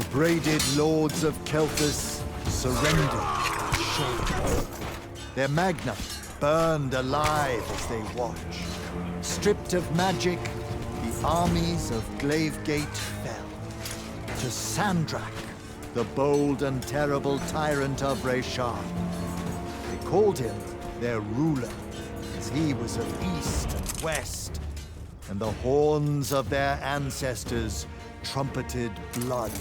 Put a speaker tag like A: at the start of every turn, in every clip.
A: The braided lords of Kelthus surrendered. Their magna burned alive as they watched. Stripped of magic, the armies of Glavegate fell. To Sandrak, the bold and terrible tyrant of Reshar. They called him their ruler, as he was of east and west, and the horns of their ancestors trumpeted blood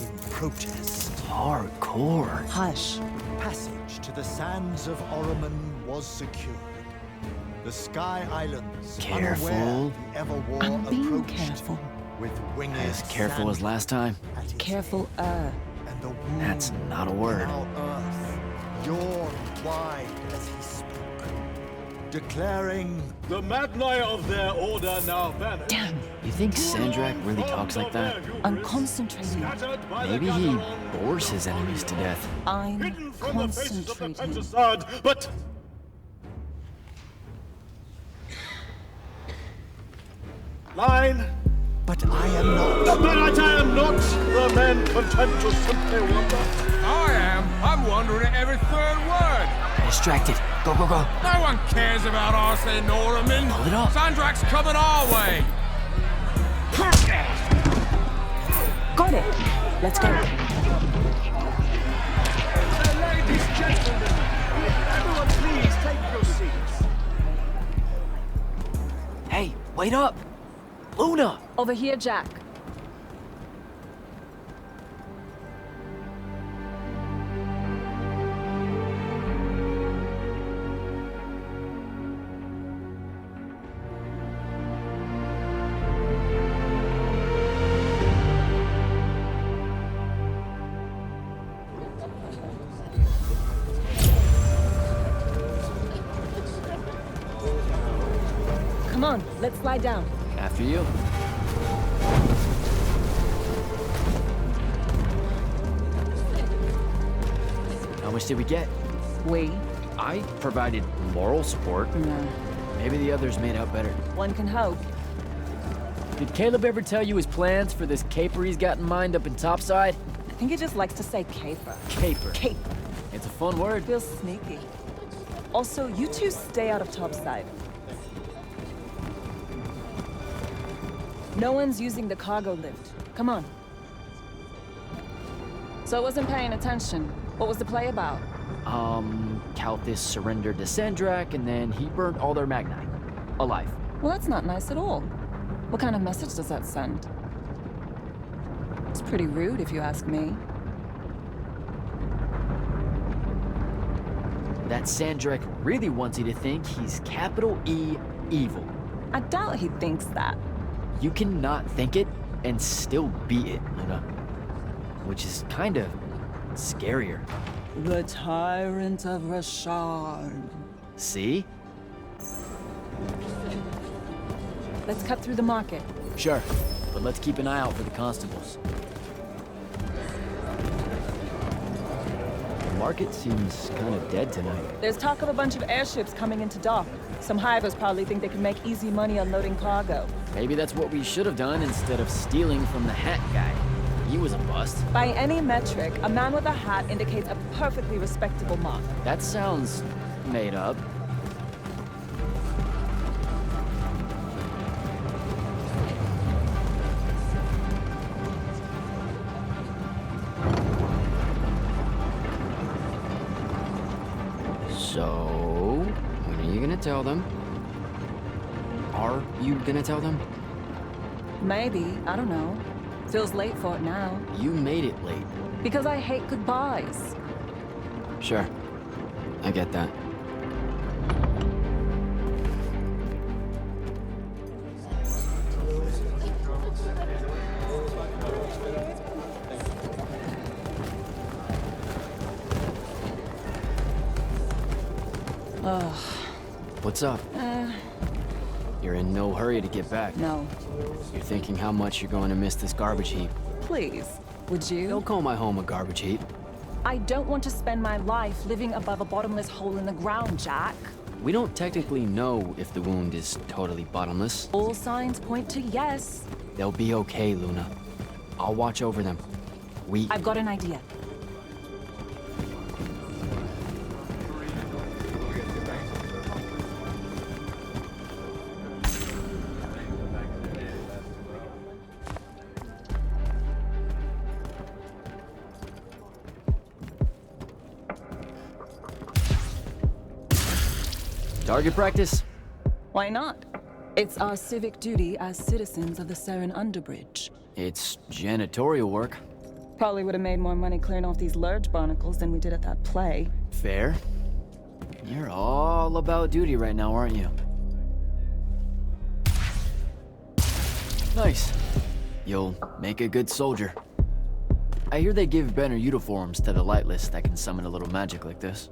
A: in protest.
B: Hardcore.
C: Hush.
A: Passage to the sands of Oromon was secured. The Sky Islands,
B: Careful.
A: unaware the Everwar
C: I'm being
A: approached
C: careful.
A: with winged
B: As careful as last time.
A: at its
C: Careful,
A: head, and the wound
B: That's not a word.
A: in our earth yawned wide as he spoke, declaring,
D: The Magni of their order now vanish.
C: Damn,
B: You think Sandrak really talks like that?
C: I'm concentrating.
B: Maybe he bores his enemies to death.
C: I'm
D: Hidden from the faces of the
C: concentrating.
D: Pentacide, but line.
A: but I am not.
D: But I am not the men content to simply wonder.
E: I am. I'm wondering at every third word.
B: Distracted. Go, go, go.
E: No one cares about Arsene Norman.
B: Pull it up.
E: Sandrak's coming our way.
C: Got it. Let's go.
D: Ladies, gentlemen, everyone please take your seats.
B: Hey, wait up. Luna.
C: Over here, Jack. Come on, let's slide down.
B: After you. How much did we get?
C: We?
B: I provided moral support.
C: No.
B: Maybe the others made out better.
C: One can hope.
B: Did Caleb ever tell you his plans for this caper he's got in mind up in Topside?
C: I think he just likes to say caper.
B: Caper.
C: Caper.
B: It's a fun word.
C: Feels sneaky. Also, you two stay out of Topside. No one's using the cargo lift. Come on. So I wasn't paying attention. What was the play about?
B: Kalthus surrendered to Sandrak, and then he burned all their Magni. Alive.
C: Well, that's not nice at all. What kind of message does that send? It's pretty rude, if you ask me.
B: That Sandrak really wants you to think he's capital E evil.
C: I doubt he thinks that.
B: You cannot think it and still be it, Luna. Which is kind of scarier.
C: The tyrant of Reshar.
B: See?
C: Let's cut through the market.
B: Sure, but let's keep an eye out for the constables. The market seems kind of dead tonight.
C: There's talk of a bunch of airships coming into dock. Some hivers probably think they can make easy money unloading cargo.
B: Maybe that's what we should have done instead of stealing from the hat guy. He was a bust.
C: By any metric, a man with a hat indicates a perfectly respectable mark.
B: That sounds made up. So, when are you gonna tell them? Are you gonna tell them?
C: Maybe, I don't know. Feels late for it now.
B: You made it late.
C: Because I hate goodbyes.
B: Sure. I get that.
C: Ugh.
B: What's up? You're in no hurry to get back.
C: No.
B: You're thinking how much you're going to miss this garbage heap.
C: Please, would you?
B: Don't call my home a garbage heap.
C: I don't want to spend my life living above a bottomless hole in the ground, Jack.
B: We don't technically know if the wound is totally bottomless.
C: All signs point to yes.
B: They'll be okay, Luna. I'll watch over them.
C: I've got an idea.
B: Target practice?
C: Why not? It's our civic duty as citizens of the Saren Underbridge.
B: It's janitorial work.
C: Probably would have made more money clearing off these lurge barnacles than we did at that play.
B: Fair. You're all about duty right now, aren't you? Nice. You'll make a good soldier. I hear they give better uniforms to the lightless that can summon a little magic like this.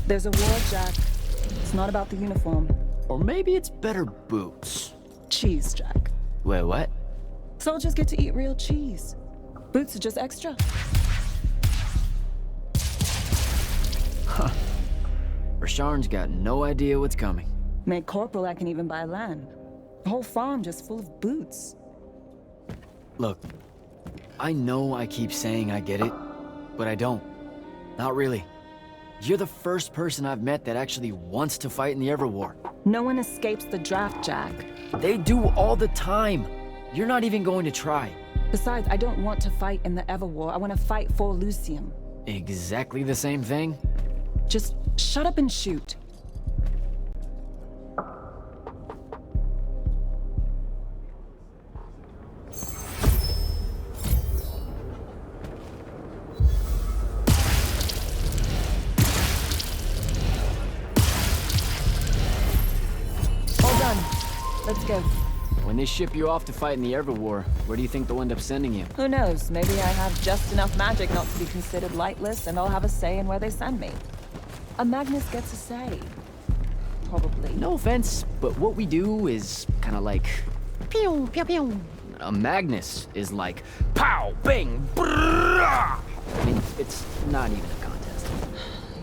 C: There's a war, Jack. It's not about the uniform.
B: Or maybe it's better boots.
C: Cheese, Jack.
B: Wait, what?
C: Soldiers get to eat real cheese. Boots are just extra.
B: Rasharn's got no idea what's coming.
C: Made corporal, I can even buy land. The whole farm just full of boots.
B: Look, I know I keep saying I get it, but I don't. Not really. You're the first person I've met that actually wants to fight in the Everwar.
C: No one escapes the draft, Jack.
B: They do all the time. You're not even going to try.
C: Besides, I don't want to fight in the Everwar. I want to fight for Lucium.
B: Exactly the same thing?
C: Just shut up and shoot. All done. Let's go.
B: When they ship you off to fight in the Everwar, where do you think they'll end up sending you?
C: Who knows? Maybe I have just enough magic not to be considered lightless, and I'll have a say in where they send me. A Magnus gets a say. Probably.
B: No offense, but what we do is kind of like pew pew pew. A Magnus is like pow bang brrrah. I mean, it's not even a contest.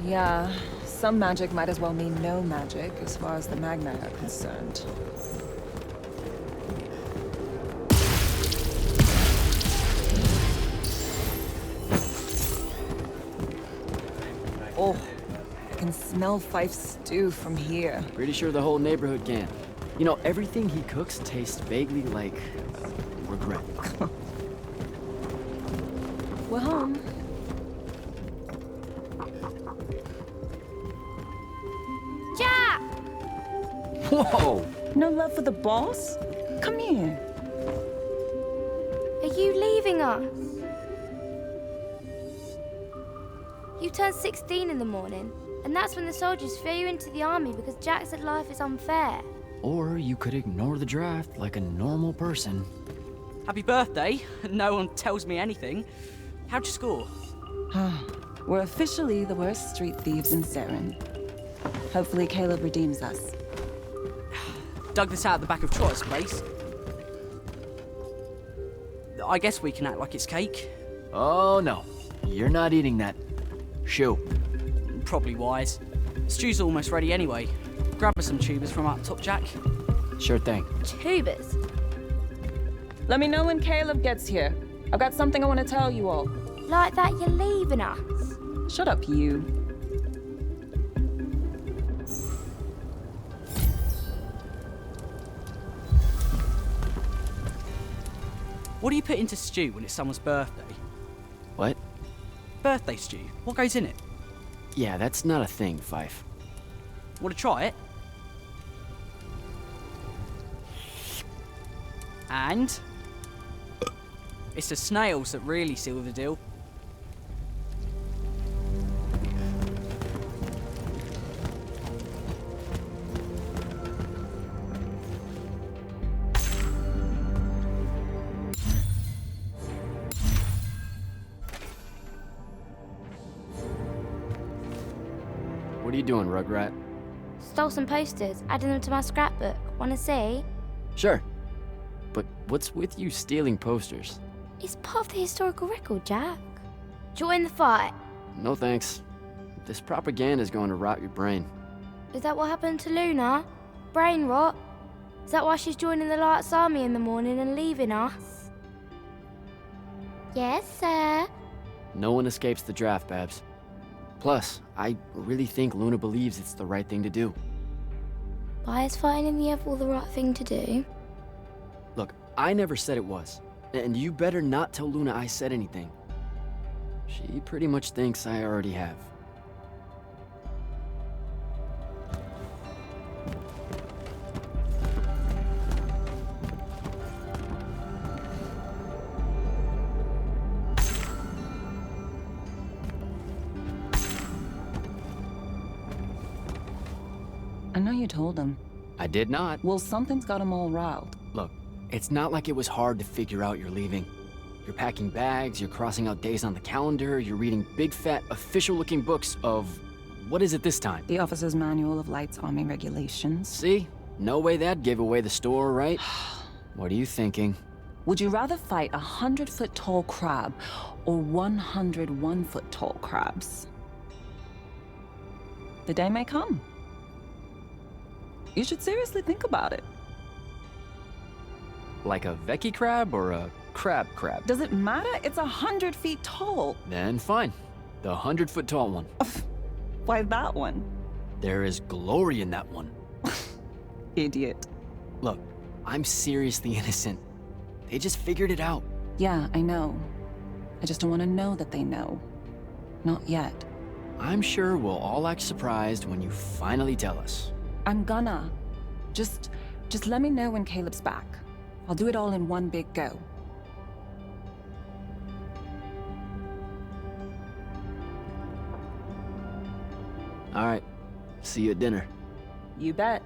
C: Yeah, some magic might as well mean no magic as far as the Magna are concerned. Oh, I can smell Fife's stew from here.
B: Pretty sure the whole neighborhood can. You know, everything he cooks tastes vaguely like regret.
C: We're home.
F: Jack!
B: Whoa!
C: No love for the boss? Come here.
F: Are you leaving us? You turned 16 in the morning, and that's when the soldiers threw you into the army because Jack said life is unfair.
B: Or you could ignore the draft like a normal person.
G: Happy birthday. No one tells me anything. How'd you score?
C: We're officially the worst street thieves in Saren. Hopefully Caleb redeems us.
G: Dug this out the back of Trotter's place. I guess we can act like it's cake.
B: Oh no, you're not eating that. Shoo.
G: Probably wise. Stew's almost ready anyway. Grab us some tubers from up top, Jack.
B: Sure thing.
F: Tubers.
C: Let me know when Caleb gets here. I've got something I want to tell you all.
F: Like that you're leaving us.
C: Shut up, you.
G: What do you put into stew when it's someone's birthday?
B: What?
G: Birthday stew. What goes in it?
B: Yeah, that's not a thing, Fife.
G: Want to try it? And it's the snails that really seal the deal.
B: What are you doing, Rugrat?
F: Stole some posters, added them to my scrapbook. Wanna see?
B: Sure. But what's with you stealing posters?
F: It's part of the historical record, Jack. Join the fight.
B: No thanks. This propaganda's going to rot your brain.
F: Is that what happened to Luna? Brain rot? Is that why she's joining the Lights Army in the morning and leaving us? Yes, sir.
B: No one escapes the draft, Babs. Plus, I really think Luna believes it's the right thing to do.
F: Why is fighting in the Oval the right thing to do?
B: Look, I never said it was. And you better not tell Luna I said anything. She pretty much thinks I already have.
C: I know you told him.
B: I did not.
C: Well, something's got him all riled.
B: Look, it's not like it was hard to figure out you're leaving. You're packing bags, you're crossing out days on the calendar, you're reading big fat official-looking books of... what is it this time?
C: The Officer's Manual of Lights Army Regulations.
B: See? No way that gave away the store, right? What are you thinking?
C: Would you rather fight a 100-foot tall crab or 101-foot tall crabs? The day may come. You should seriously think about it.
B: Like a Vecchi crab or a crab crab?
C: Does it matter? It's 100 feet tall.
B: Then fine. The 100-foot tall one.
C: Why that one?
B: There is glory in that one.
C: Idiot.
B: Look, I'm seriously innocent. They just figured it out.
C: Yeah, I know. I just don't want to know that they know. Not yet.
B: I'm sure we'll all act surprised when you finally tell us.
C: I'm gonna. Just let me know when Caleb's back. I'll do it all in one big go.
B: All right. See you at dinner.
C: You bet.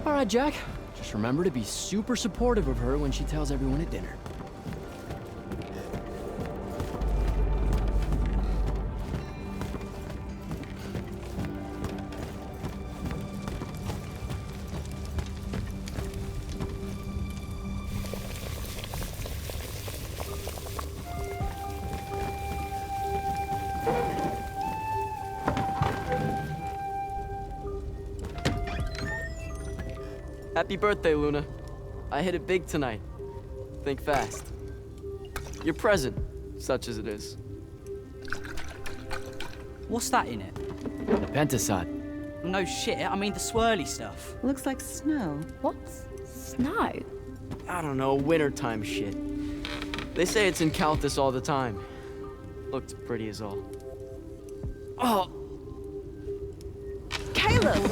B: All right, Jack. Just remember to be super supportive of her when she tells everyone at dinner. Happy birthday, Luna. I hit it big tonight. Think fast. Your present, such as it is.
G: What's that in it?
B: The pentasod.
G: No shit, I mean the swirly stuff.
C: Looks like snow.
F: What's snow?
B: I don't know, wintertime shit. They say it's in Countess all the time. Looked pretty as all. Oh!
C: Caleb!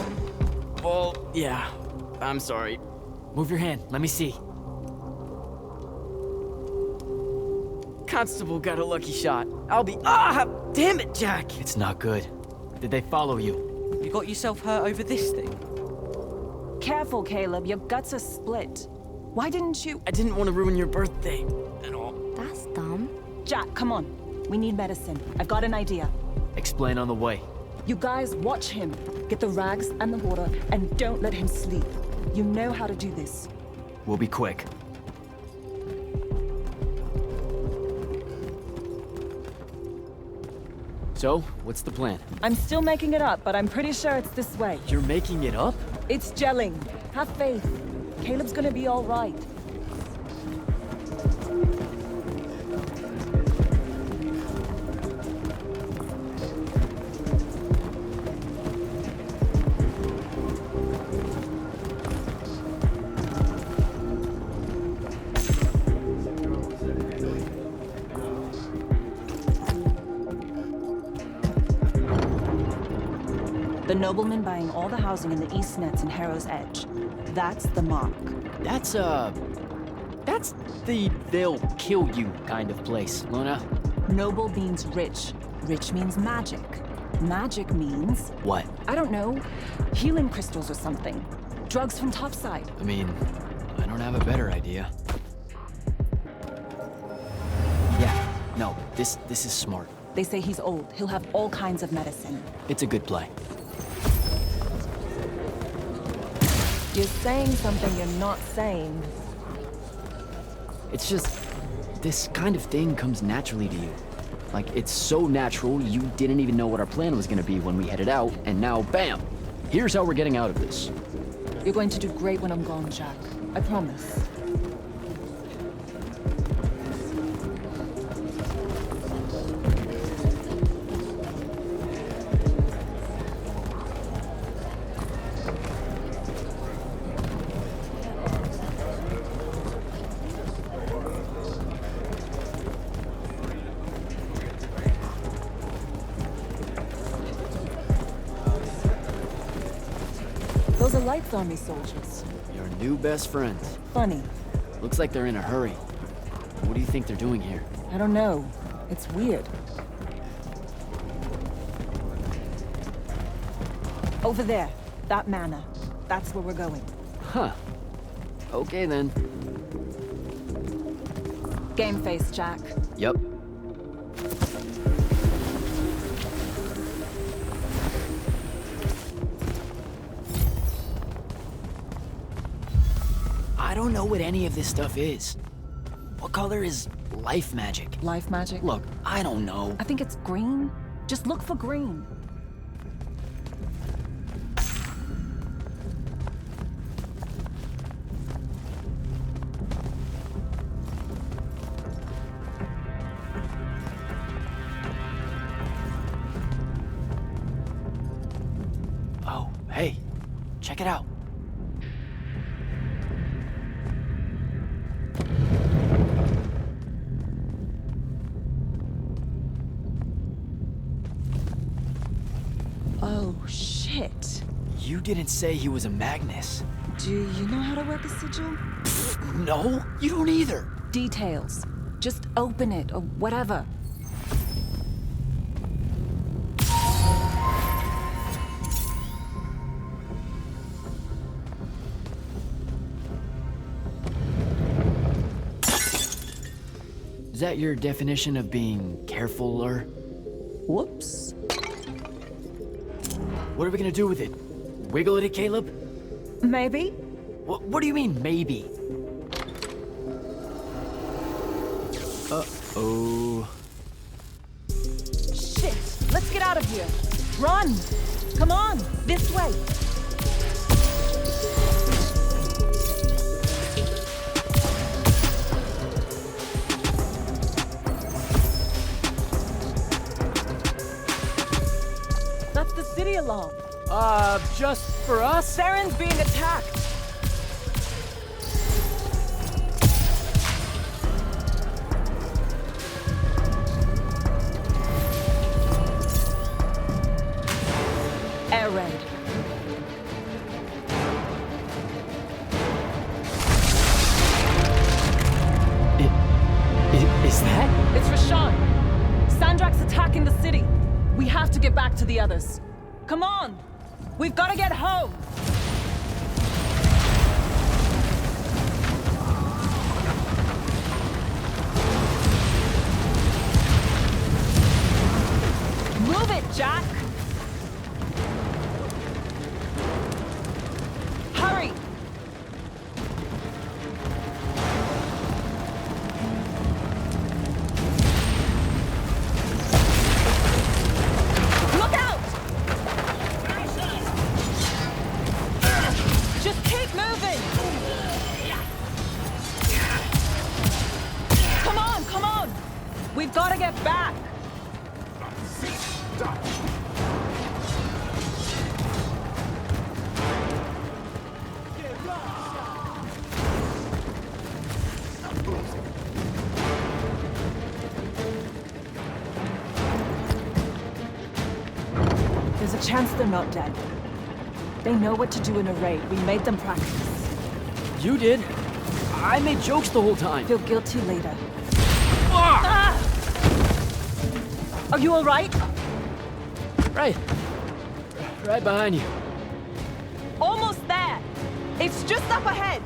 B: Well, yeah. I'm sorry. Move your hand, let me see. Constable got a lucky shot. I'll be... Ah! Damn it, Jack! It's not good. Did they follow you?
G: You got yourself hurt over this thing?
C: Careful, Caleb. Your guts are split. Why didn't you...
B: I didn't want to ruin your birthday at all.
F: That's dumb.
C: Jack, come on. We need medicine. I've got an idea.
B: Explain on the way.
C: You guys watch him. Get the rags and the water, and don't let him sleep. You know how to do this.
B: We'll be quick. So, what's the plan?
C: I'm still making it up, but I'm pretty sure it's this way.
B: You're making it up?
C: It's gelling. Have faith. Caleb's gonna be all right. The nobleman buying all the housing in the East Nets and Harrow's Edge. That's the mark.
B: That's the they'll kill you kind of place, Luna.
C: Noble means rich. Rich means magic. Magic means...
B: What?
C: I don't know. Healing crystals or something. Drugs from Topside.
B: I mean, I don't have a better idea. Yeah, no, this is smart.
C: They say he's old. He'll have all kinds of medicine.
B: It's a good play.
C: You're saying something you're not saying.
B: It's just, this kind of thing comes naturally to you. Like, it's so natural, you didn't even know what our plan was gonna be when we headed out, and now, bam! Here's how we're getting out of this.
C: You're going to do great when I'm gone, Jack. I promise. Those are Lights Army soldiers.
B: Your new best friends.
C: Funny.
B: Looks like they're in a hurry. What do you think they're doing here?
C: I don't know. It's weird. Over there. That manor. That's where we're going.
B: Huh. Okay then.
C: Game face, Jack.
B: Yep. I don't know what any of this stuff is. What color is life magic?
C: Life magic?
B: Look, I don't know.
C: I think it's green. Just look for green.
B: Oh, hey, check it out.
C: Oh, shit.
B: You didn't say he was a Magnus.
C: Do you know how to work a sigil?
B: No, you don't either.
C: Details. Just open it, or whatever.
B: Is that your definition of being carefuler?
C: Whoops.
B: What are we gonna do with it? Wiggle at it, Caleb?
C: Maybe?
B: What do you mean, maybe? Uh-oh.
C: Shit! Let's get out of here! Run! Come on! This way! That's the city alarm.
B: Just for us?
C: Saren's being attacked! Air raid.
B: Is that?
C: It's Rashawn. Sandrak's attacking the city. We have to get back to the others. Come on! We've got to get home! Move it, Jack! Hurry! Look out! Just keep moving! Come on, come on! We've got to get back! There's a chance they're not dead. They know what to do in a raid. We made them practice.
B: You did. I made jokes the whole time.
C: Feel guilty later.
B: Ah!
C: Are you all right?
B: Right behind you.
C: Almost there. It's just up ahead.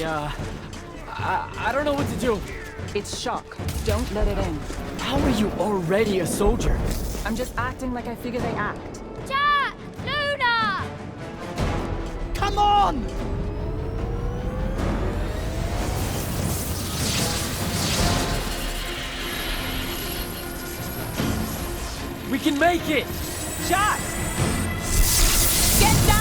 B: I don't know what to do.
C: It's shock. Don't let it in.
B: How are you already a soldier?
C: I'm just acting like I figure they act.
F: Jack! Luna!
B: Come on! We can make it!
C: Jack! Get down!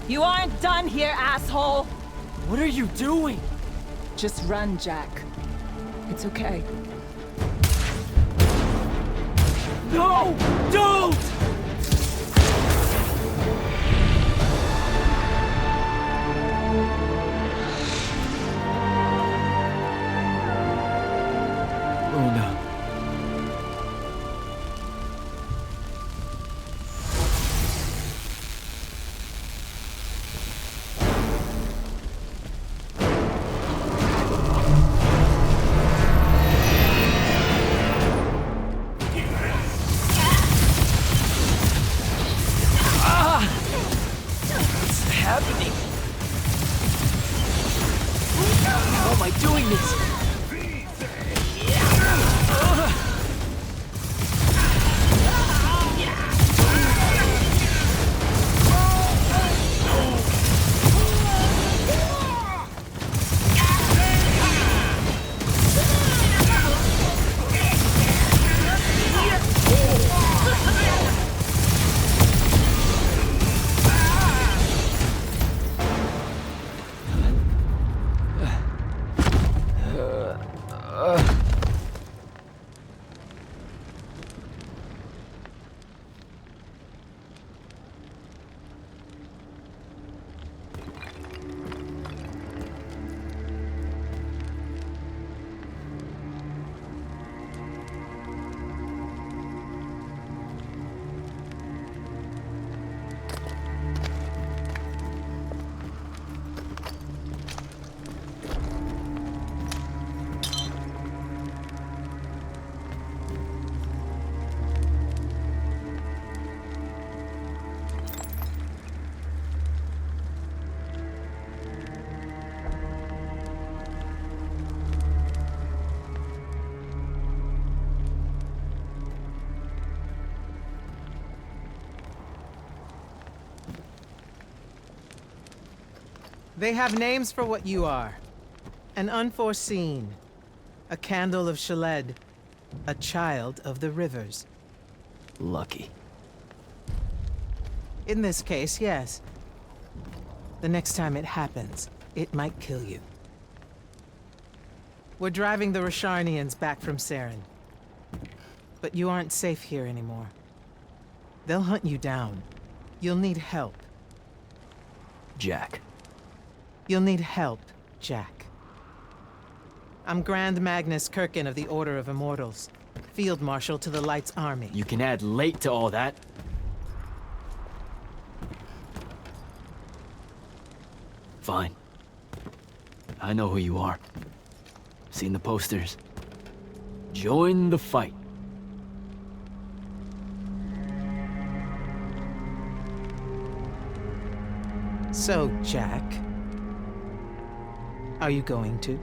C: You aren't done here, asshole!
B: What are you doing?
C: Just run, Jack. It's okay.
B: No! Don't! Luna. Happening? How am I doing this?
H: They have names for what you are. An unforeseen, a candle of Shaled, a child of the rivers.
B: Lucky.
H: In this case, yes. The next time it happens, it might kill you. We're driving the Rasharnians back from Saren. But you aren't safe here anymore. They'll hunt you down. You'll need help.
B: Jack.
H: You'll need help, Jack. I'm Grand Magnus Kirkin of the Order of Immortals, Field Marshal to the Light's Army.
B: You can add late to all that. Fine. I know who you are. Seen the posters. Join the fight.
H: So, Jack, are you going to?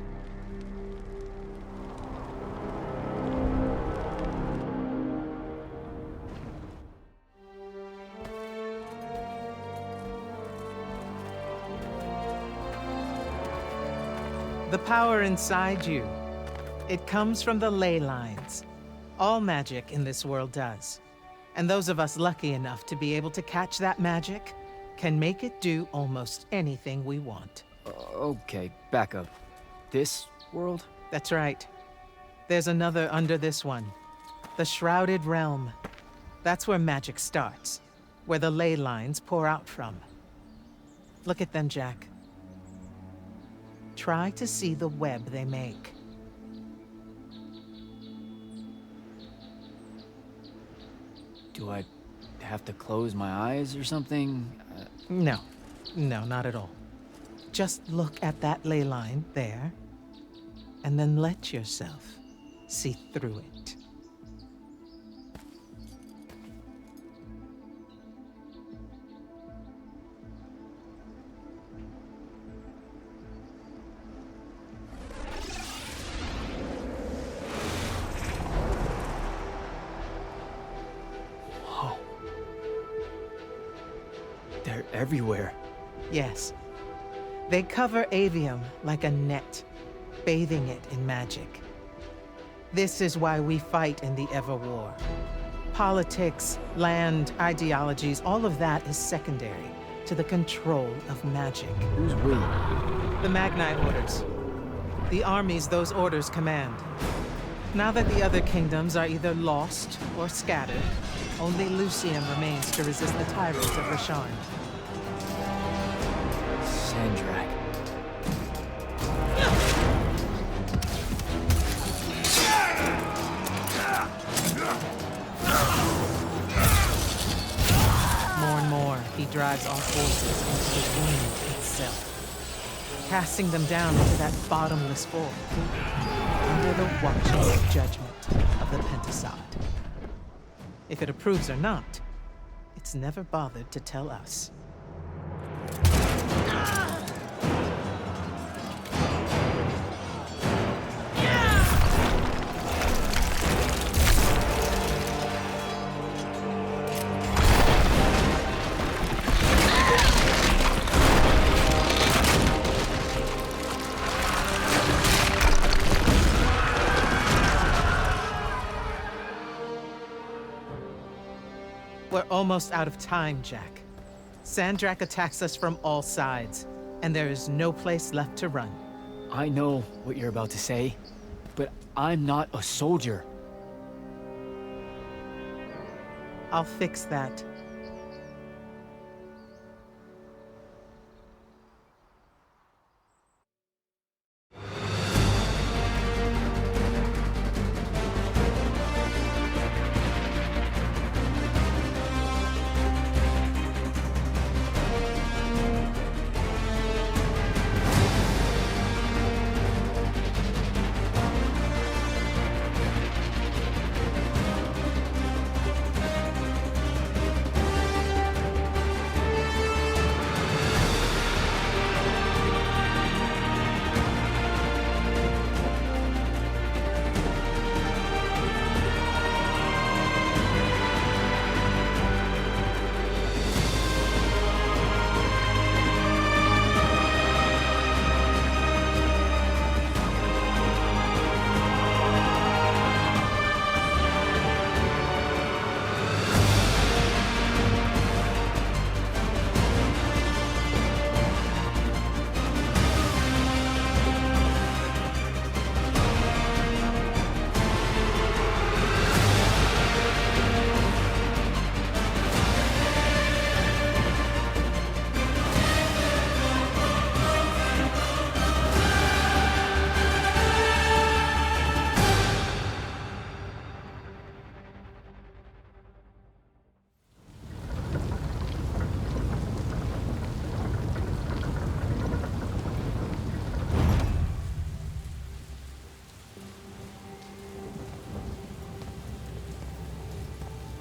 H: The power inside you, it comes from the ley lines. All magic in this world does. And those of us lucky enough to be able to catch that magic can make it do almost anything we want.
B: Okay, back up. This world?
H: That's right. There's another under this one. The Shrouded Realm. That's where magic starts. Where the ley lines pour out from. Look at them, Jack. try to see the web they make.
B: Do I have to close my eyes or something?
H: No, not at all. Just look at that ley line there, and then let yourself see through it.
B: Whoa. They're everywhere.
H: Yes. They cover Avium like a net, bathing it in magic. This is why we fight in the Everwar. Politics, land, ideologies, all of that is secondary to the control of magic.
B: Who's we?
H: The Magni orders. The armies those orders command. Now that the other kingdoms are either lost or scattered, only Lucium remains to resist the tyrants of Rasharn.
B: Sandrak.
H: More and more, he drives our forces into the wound itself, casting them down into that bottomless void, under the watching judgment of the Pentasod. If it approves or not, it's never bothered to tell us. We're almost out of time, Jack. Sandrak attacks us from all sides, and there is no place left to run.
B: I know what you're about to say, but I'm not a soldier.
H: I'll fix that.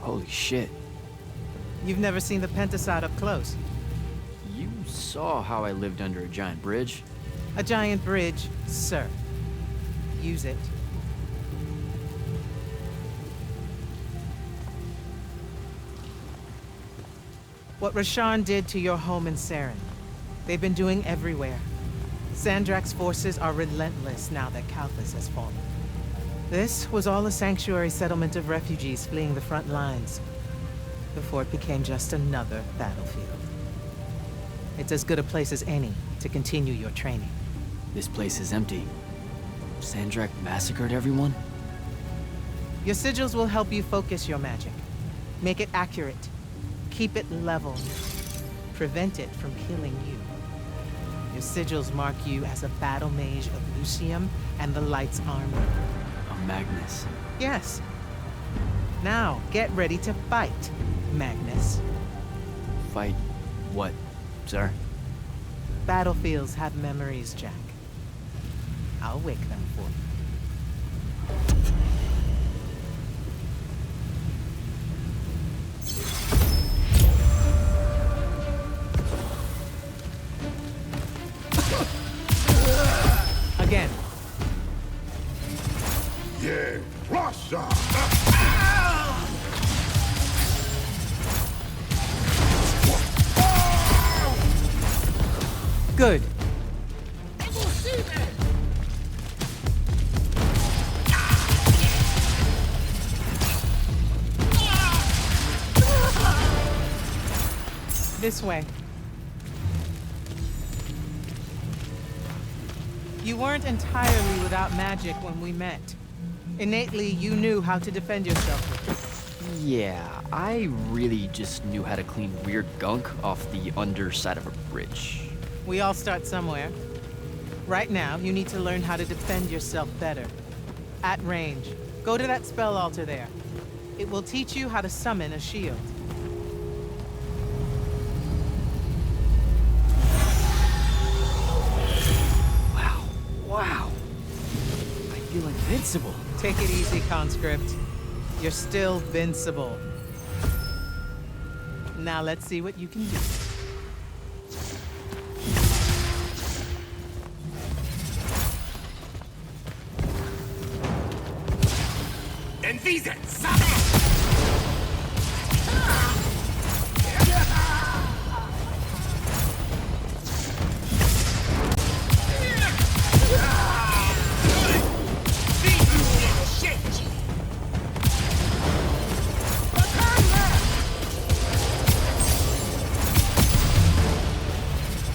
B: Holy shit.
H: You've never seen the Pentasod up close.
B: You saw how I lived under a giant bridge.
H: A giant bridge, sir. Use it. What Rasharn did to your home in Saren, they've been doing everywhere. Sandrak's forces are relentless now that Kalthus has fallen. This was all a sanctuary settlement of refugees fleeing the front lines, before it became just another battlefield. It's as good a place as any to continue your training.
B: This place is empty. Sandrak massacred everyone?
H: Your sigils will help you focus your magic. Make it accurate. Keep it level. Prevent it from killing you. Your sigils mark you as a battle mage of Lucium and the Light's army.
B: A Magnus.
H: Yes. Now, get ready to fight, Magnus.
B: Fight what, sir?
H: Battlefields have memories, Jack. I'll wake them for you. Again.
D: Yeah, Russia!
H: Good. This way. You weren't entirely without magic when we met. Innately, you knew how to defend yourself with it.
B: Yeah, I really just knew how to clean weird gunk off the underside of a bridge.
H: We all start somewhere. Right now, you need to learn how to defend yourself better. At range, go to that spell altar there. It will teach you how to summon a shield.
B: Wow. I feel invincible.
H: Take it easy, conscript. You're still vincible. Now let's see what you can do.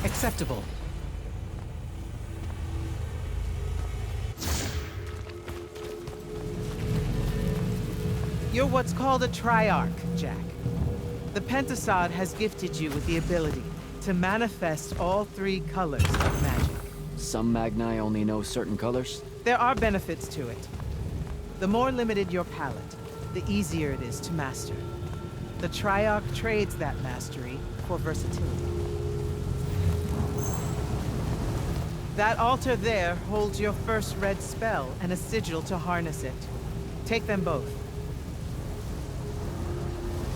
H: Acceptable. You're what's called a triarch, Jack. The Pentasod has gifted you with the ability to manifest all three colors of magic.
B: Some Magni only know certain colors.
H: There are benefits to it. The more limited your palette, the easier it is to master. The Triarch trades that mastery for versatility. That altar there holds your first red spell and a sigil to harness it. Take them both.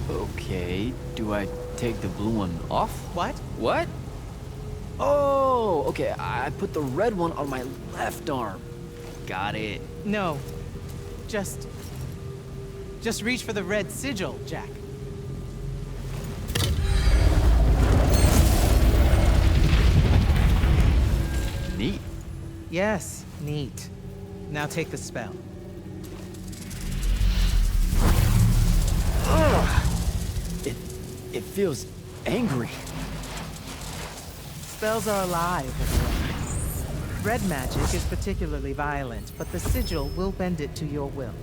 B: Okay, do I take the blue one off?
H: What?
B: What? Oh, okay, I put the red one on my left arm. Got it.
H: No. Just reach for the red sigil, Jack.
B: Neat.
H: Yes, neat. Now take the spell.
B: It feels angry.
H: Spells are alive, everyone. Red magic is particularly violent, but the sigil will bend it to your will.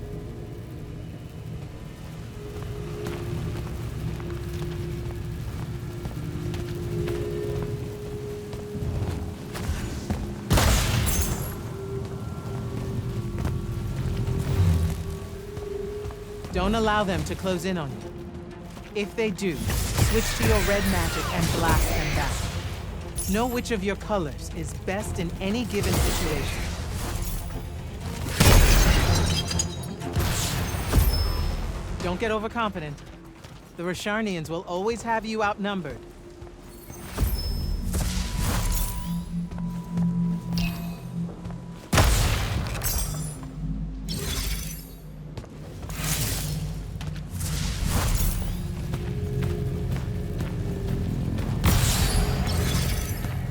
H: Don't allow them to close in on you. If they do, switch to your red magic and blast them back. Know which of your colors is best in any given situation. Don't get overconfident. The Rasharnians will always have you outnumbered.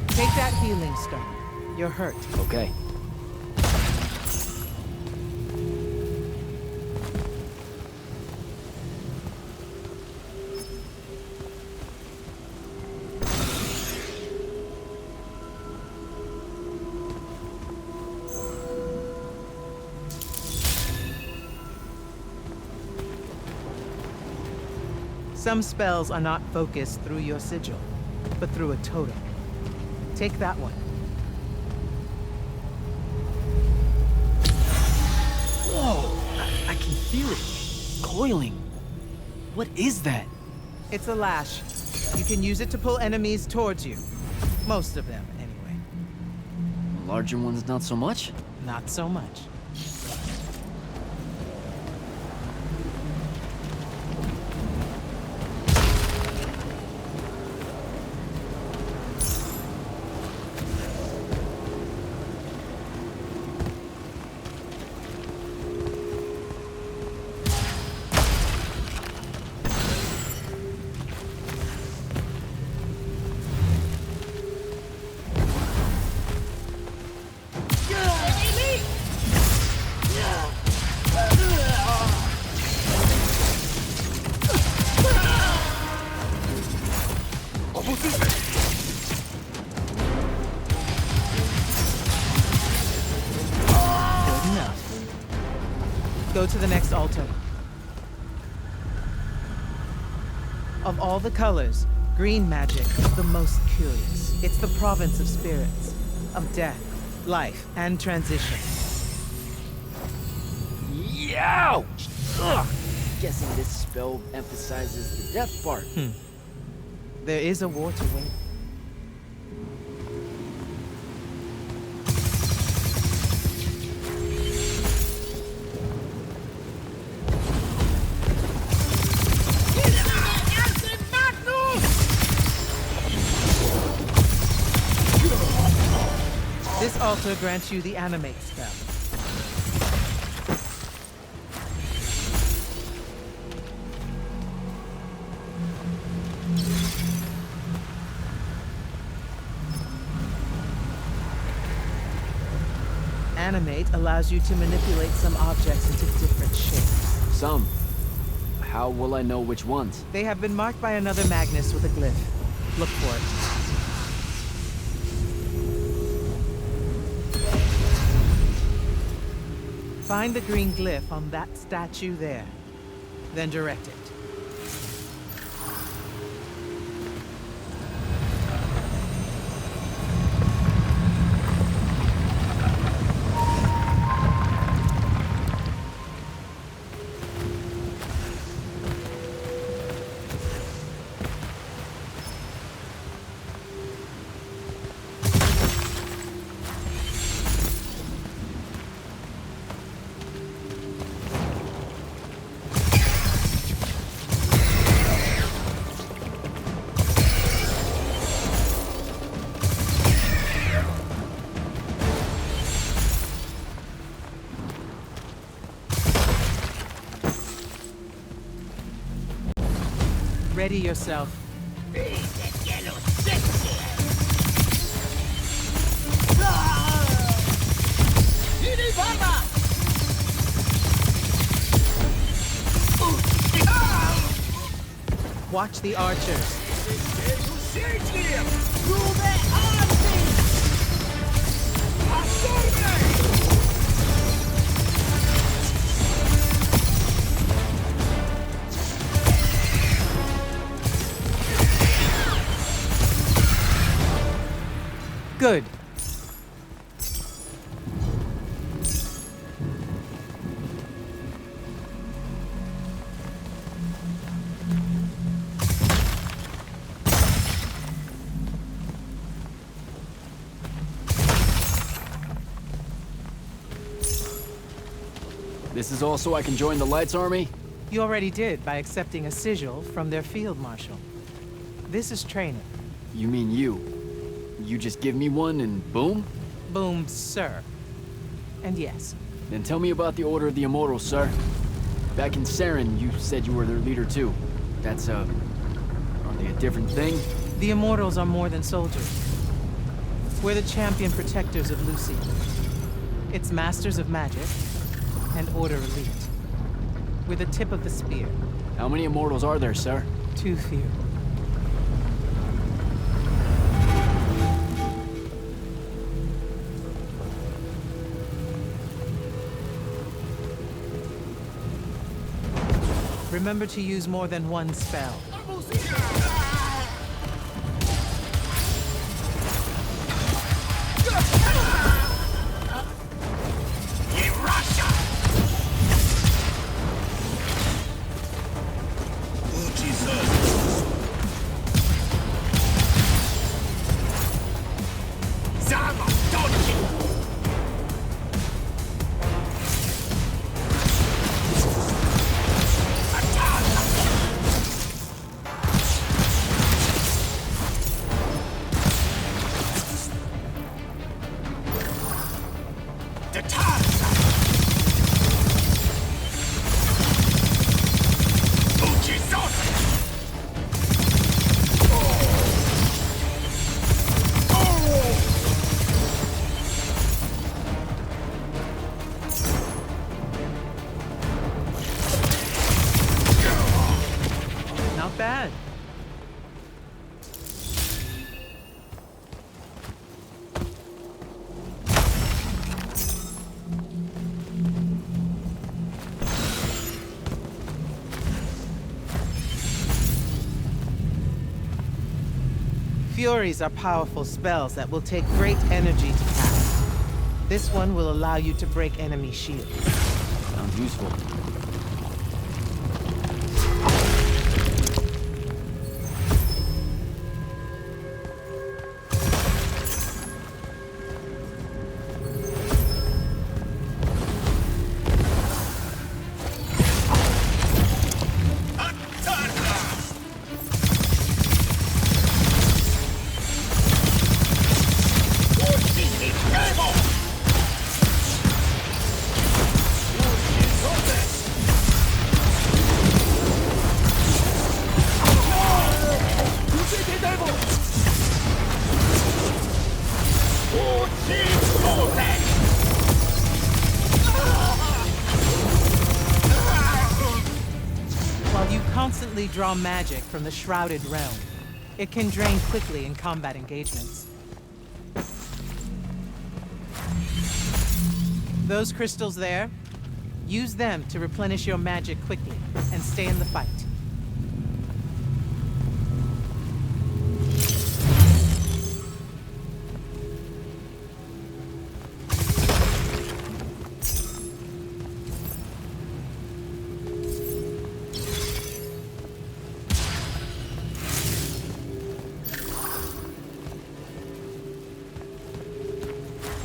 H: Take that healing stone. You're hurt.
B: Okay.
H: Some spells are not focused through your sigil, but through a totem. Take that one.
B: Whoa! I can feel it. Coiling. What is that?
H: It's a lash. You can use it to pull enemies towards you. Most of them, anyway.
B: Larger ones, not so much?
H: Not so much. Good enough. Go to the next altar. Of all the colors, green magic is the most curious. It's the province of spirits, of death, life, and transition.
B: Ouch! Ugh! Guessing this spell emphasizes the death part.
H: There is a war to win. This altar grants you the animate spell. Animate allows you to manipulate some objects into different shapes.
B: Some. How will I know which ones?
H: They have been marked by another Magnus with a glyph. Look for it. Find the green glyph on that statue there. Then direct it. Ready yourself. Watch the archers. Good.
B: This is all so I can join the Lights Army?
H: You already did by accepting a sigil from their field marshal. This is training.
B: You mean you? You just give me one and boom?
H: Boom, sir. And yes,
B: Then tell me about the Order of the Immortals, sir. Back in Saren, you said you were their leader too. That's, are they a different thing?
H: the Immortals are more than soldiers. We're the champion protectors of Lucy. It's masters of magic and Order Elite. We're the tip of the spear.
B: How many Immortals are there, sir?
H: Too few. Remember to use more than one spell. Not bad. Furies are powerful spells that will take great energy to cast. This one will allow you to break enemy shields.
B: Sounds useful.
H: While you constantly draw magic from the Shrouded Realm, it can drain quickly in combat engagements. Those crystals there, use them to replenish your magic quickly and stay in the fight.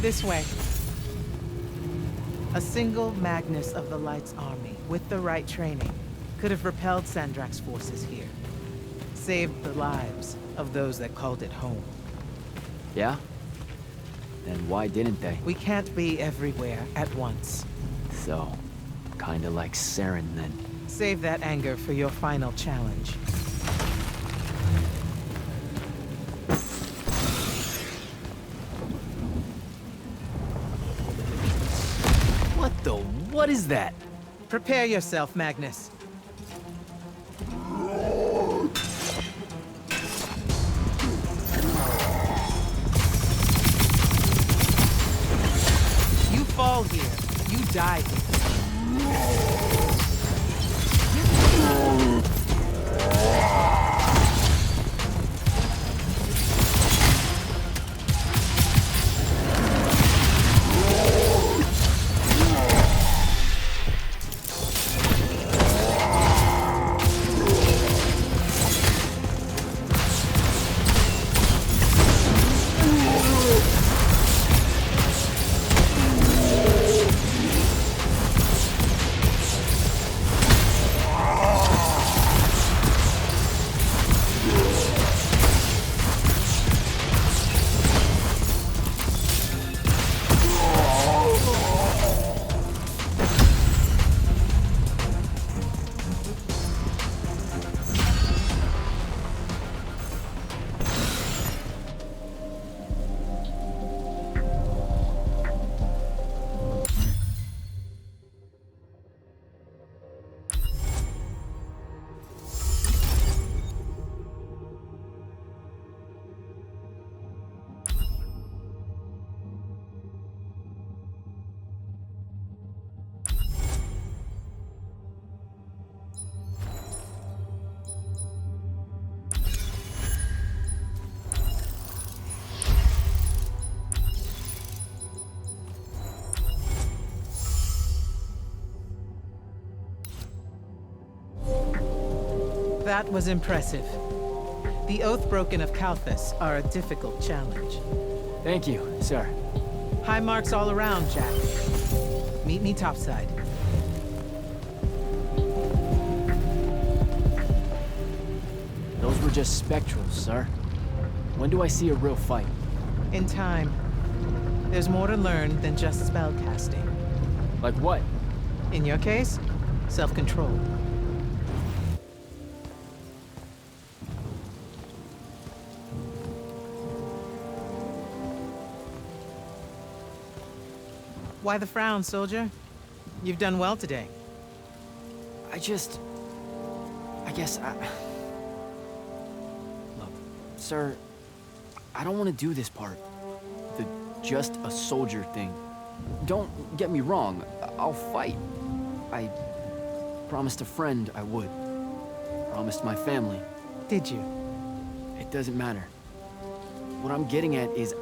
H: This way. A single Magnus of the Light's army, with the right training, could have repelled Sandrak's forces here. Saved the lives of those that called it home.
B: Yeah? Then why didn't they?
H: We can't be everywhere at once.
B: So, kinda like Saren then.
H: Save that anger for your final challenge.
B: What is that?
H: Prepare yourself, Magnus. You fall here, you die here. That was impressive. The Oathbroken of Kalthus are a difficult challenge.
B: Thank you, sir.
H: High marks all around, Jack. Meet me topside.
B: Those were just spectrals, sir. When do I see a real fight?
H: In time. There's more to learn than just spell casting.
B: Like what?
H: In your case, self-control. Why the frown, soldier? You've done well today.
B: Look, sir, I don't want to do this part. The just a soldier thing. Don't get me wrong, I'll fight. I promised a friend I would. Promised my family.
H: Did you?
B: It doesn't matter. What I'm getting at is,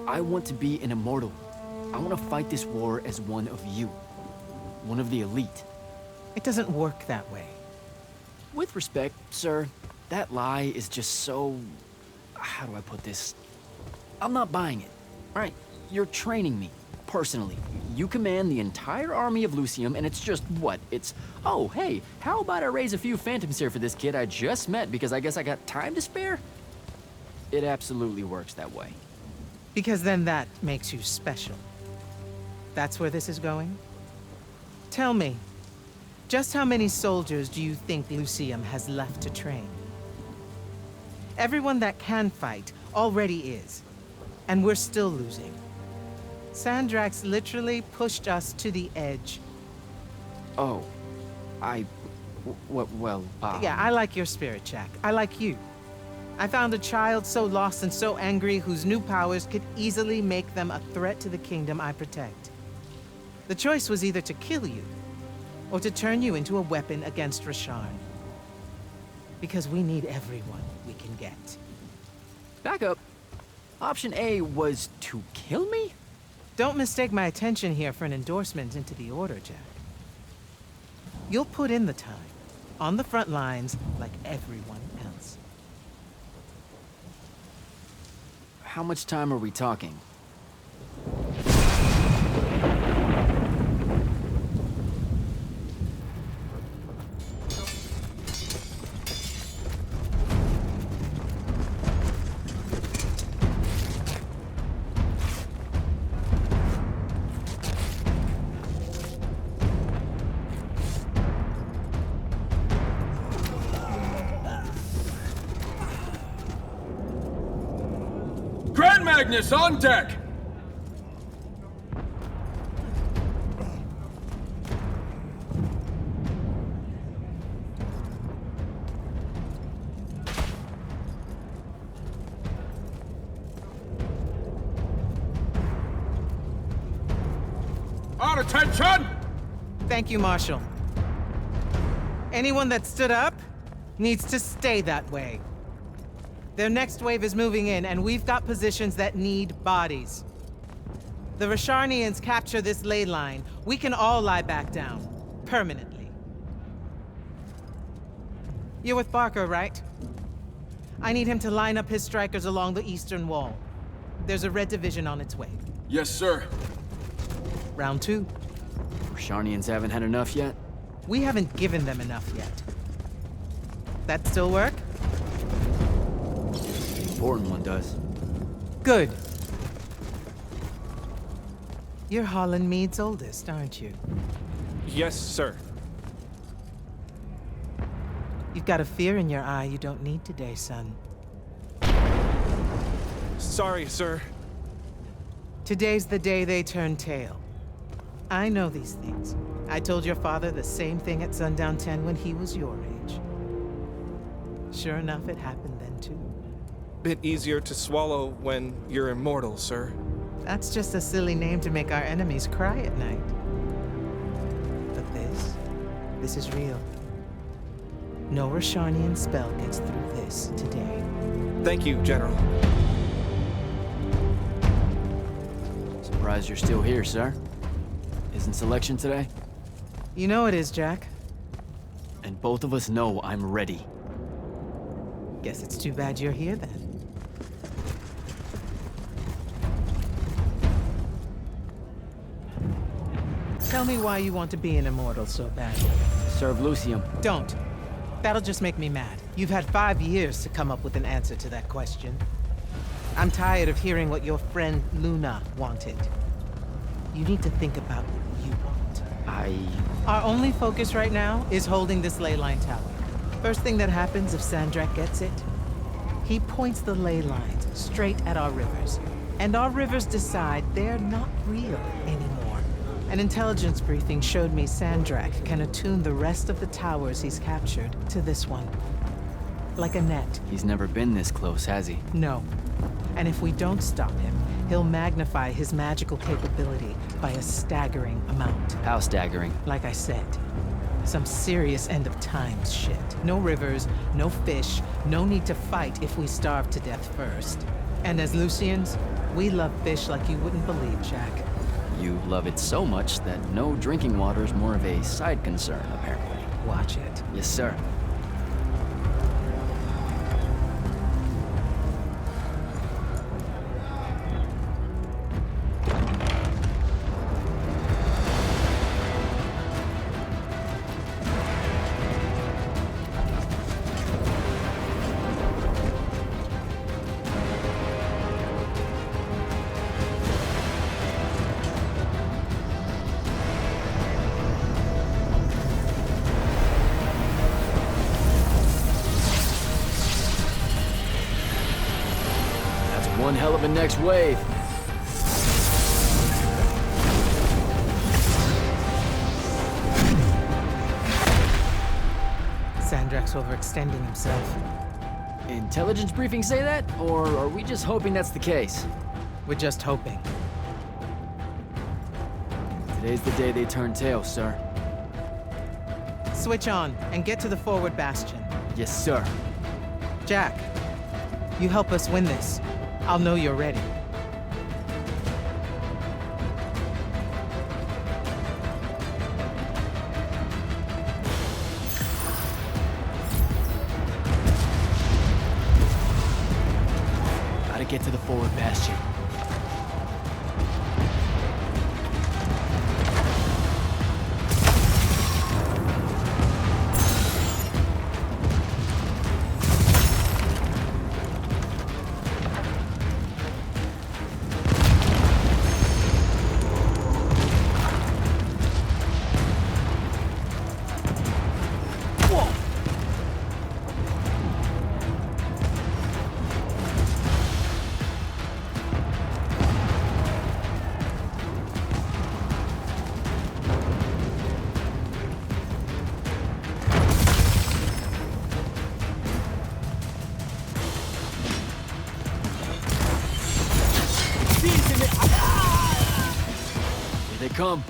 B: I want to be an immortal. I want to fight this war as one of you. One of the elite.
H: It doesn't work that way.
B: With respect, sir, that lie is just so... How do I put this? I'm not buying it. Right, you're training me, personally. You command the entire army of Lucium, and it's just what? It's, oh, hey, how about I raise a few phantoms here for this kid I just met because I guess I got time to spare? It absolutely works that way.
H: Because then that makes you special. That's where this is going? Tell me, just how many soldiers do you think Lucium has left to train? Everyone that can fight already is, and we're still losing. Sandrax literally pushed us to the edge.
B: Oh,
H: Yeah, I like your spirit, Jack. I like you. I found a child so lost and so angry whose new powers could easily make them a threat to the kingdom I protect. The choice was either to kill you, or to turn you into a weapon against Rasharn. Because we need everyone we can get.
B: Back up. Option A was to kill me?
H: Don't mistake my attention here for an endorsement into the Order, Jack. You'll put in the time, on the front lines, like everyone else.
B: How much time are we talking?
E: Grand Magnus on deck! Our attention!
H: Thank you, Marshal. Anyone that stood up needs to stay that way. Their next wave is moving in, and we've got positions that need bodies. The Rasharnians capture this ley line, we can all lie back down. Permanently. You're with Barker, right? I need him to line up his strikers along the eastern wall. There's a red division on its way.
E: Yes, sir.
H: Round 2.
B: Rasharnians haven't had enough yet?
H: We haven't given them enough yet. That still work?
B: The important one does.
H: Good. You're Holland Mead's oldest, aren't you?
I: Yes, sir.
H: You've got a fear in your eye you don't need today, son.
I: Sorry, sir.
H: Today's the day they turn tail. I know these things. I told your father the same thing at Sundown 10 when he was your age. Sure enough, it happened then too.
I: Bit easier to swallow when you're immortal, sir.
H: That's just a silly name to make our enemies cry at night. But this is real. No Rasharnian spell gets through this today.
I: Thank you, General.
B: Surprised you're still here, sir. Isn't selection today?
H: You know it is, Jack.
B: And both of us know I'm ready.
H: Guess it's too bad you're here then. Tell me why you want to be an immortal so badly.
B: Serve Lucium.
H: Don't. That'll just make me mad. You've had 5 years to come up with an answer to that question. I'm tired of hearing what your friend Luna wanted. You need to think about what you want. Our only focus right now is holding this ley line tower. First thing that happens if Sandrak gets it, he points the ley lines straight at our rivers. And our rivers decide they're not real anymore. An intelligence briefing showed me Sandrak can attune the rest of the towers he's captured to this one. Like a net.
B: He's never been this close, has he?
H: No. And if we don't stop him, he'll magnify his magical capability by a staggering amount.
B: How staggering?
H: Like I said, some serious end of times shit. No rivers, no fish, no need to fight if we starve to death first. And as Lucians, we love fish like you wouldn't believe, Jack.
B: You love it so much that no drinking water's more of a side concern, apparently.
H: Watch it.
B: Yes, sir. One hell of a next wave.
H: Sandrak's overextending himself.
B: Intelligence briefings say that? Or are we just hoping that's the case?
H: We're just hoping.
B: Today's the day they turn tail, sir.
H: Switch on and get to the forward bastion.
B: Yes, sir.
H: Jack, you help us win this. I'll know you're ready.
B: Gotta get to the forward bastion. Here they come.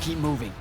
B: Keep moving.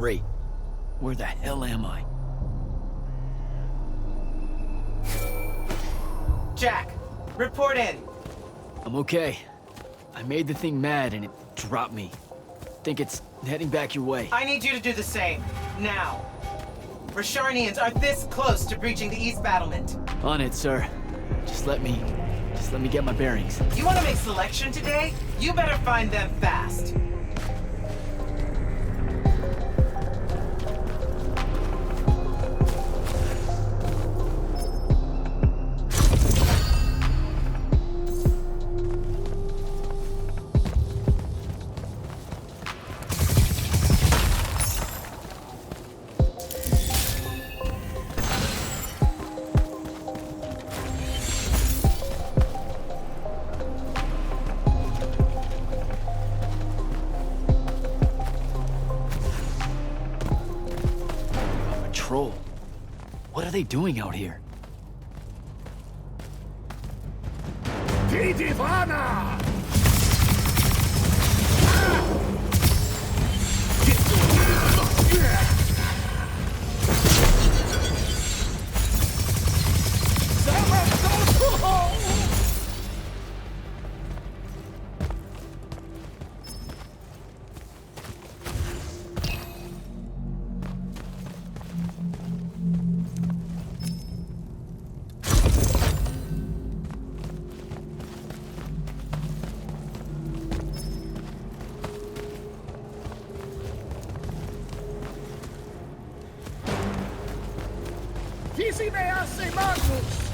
B: Great. Where the hell am I?
H: Jack, report in.
B: I'm okay. I made the thing mad and it dropped me. Think it's heading back your way.
H: I need you to do the same. Now. Rasharnians are this close to breaching the East battlement.
B: On it, sir. Just let me get my bearings.
H: You want to make selection today? You better find them fast.
B: What are they doing out here?
D: Divana! Chi me hace Magnus?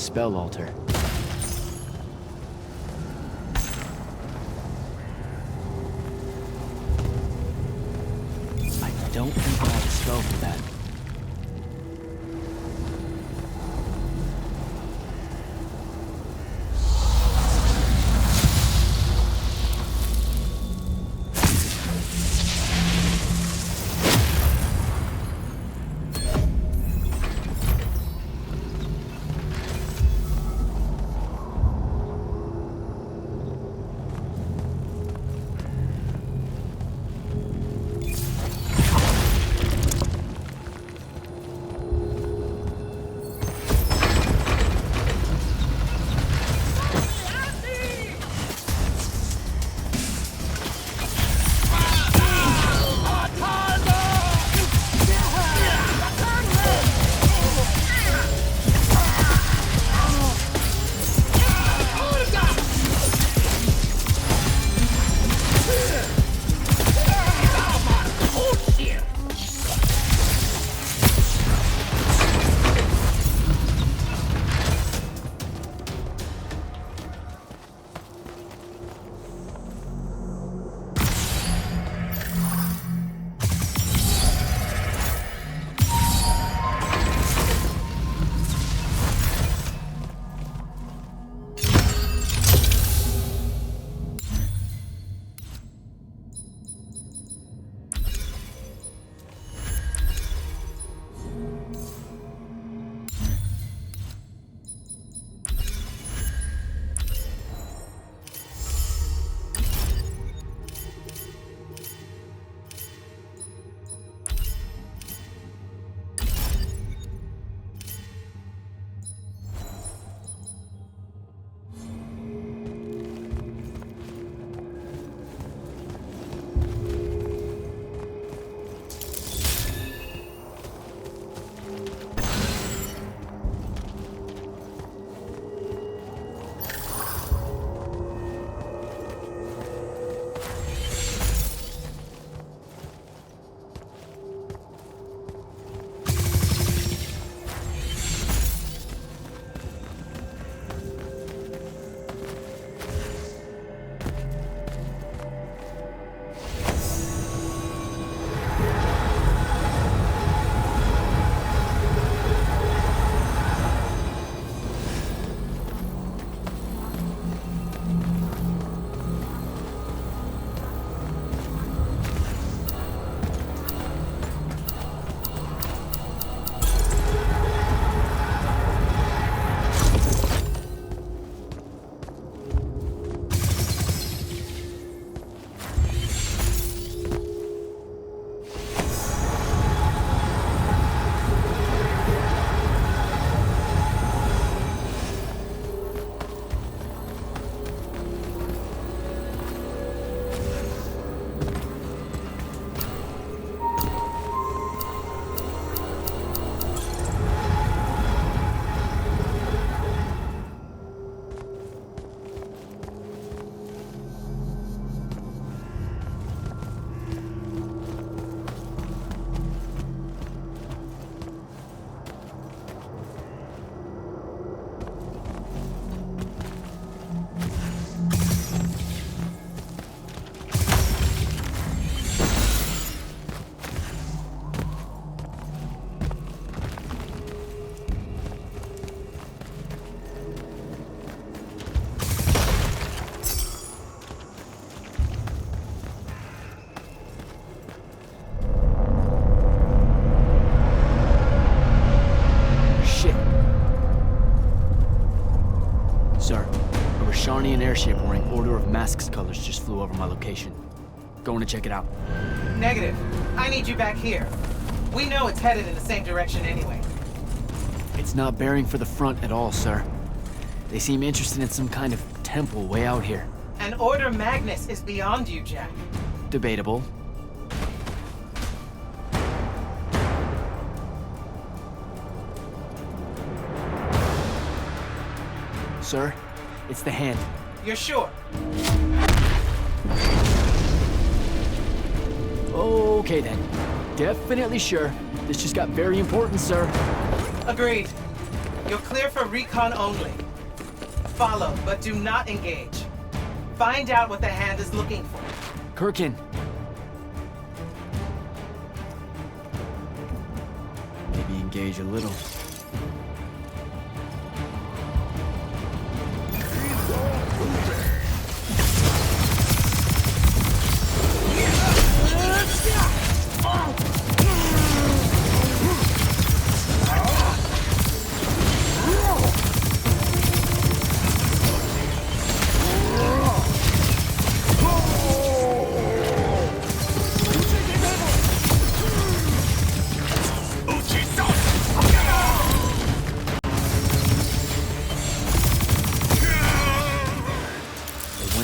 B: spell altar. I don't think I have a spell for that. An airship wearing Order of Masks colors just flew over my location. Going to check it out.
H: Negative. I need you back here. We know it's headed in the same direction anyway.
B: It's not bearing for the front at all, sir. They seem interested in some kind of temple way out here.
H: An Order Magnus is beyond you, Jack.
B: Debatable. Sir, it's the hand.
H: You're sure?
B: Okay then. Definitely sure. This just got very important, sir.
H: Agreed. You're clear for recon only. Follow, but do not engage. Find out what the hand is looking for.
B: Kirkin. Maybe engage a little.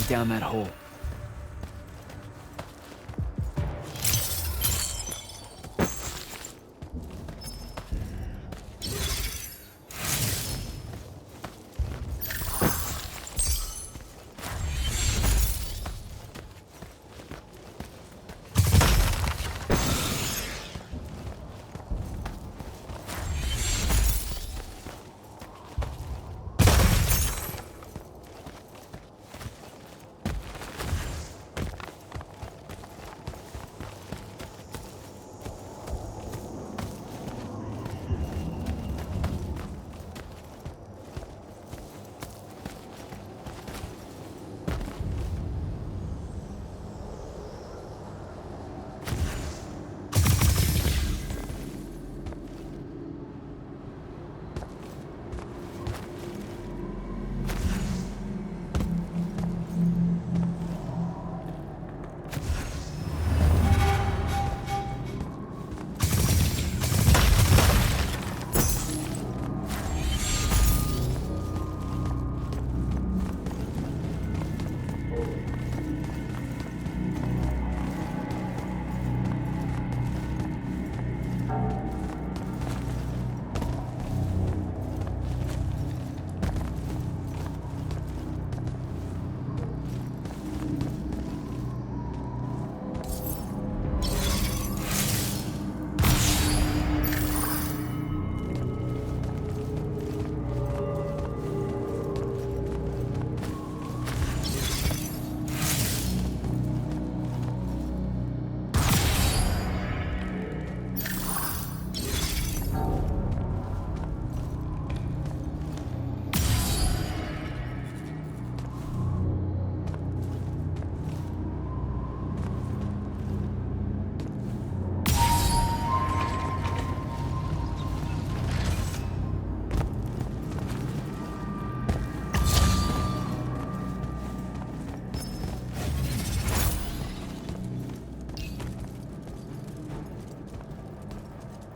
B: Down that hole.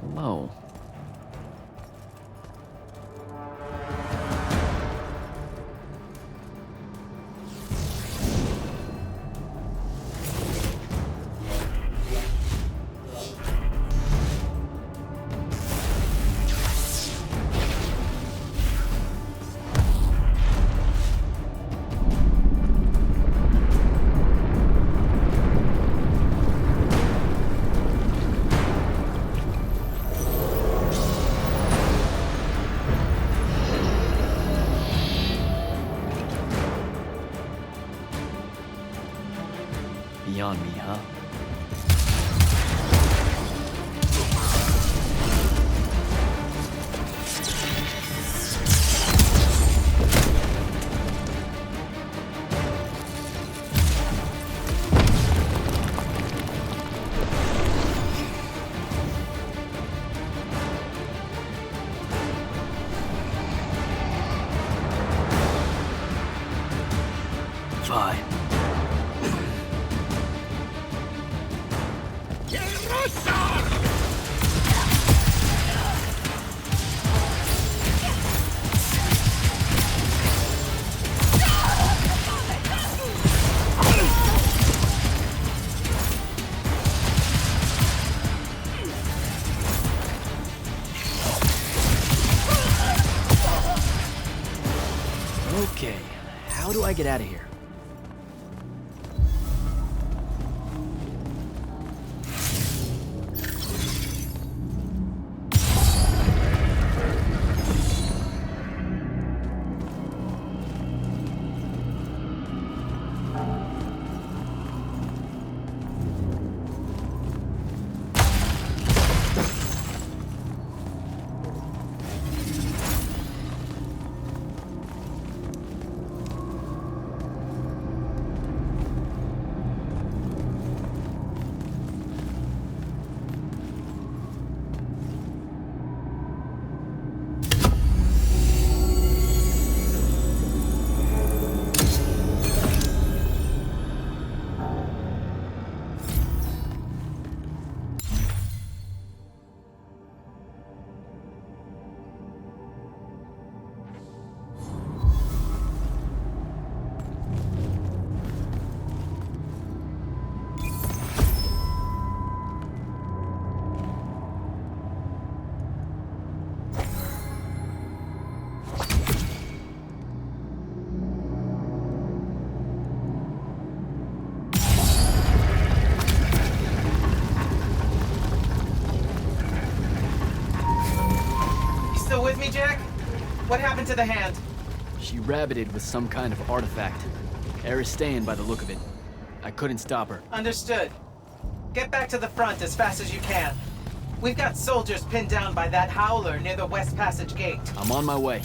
B: Hello. Beyond me, huh? Fine. Okay, how do I get out of here?
H: me, Jack? What happened to the hand?
B: She rabbited with some kind of artifact. Aristeian by the look of it. I couldn't stop her.
H: Understood. Get back to the front as fast as you can. We've got soldiers pinned down by that howler near the West Passage gate.
B: I'm on my way.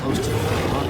B: Close to the front.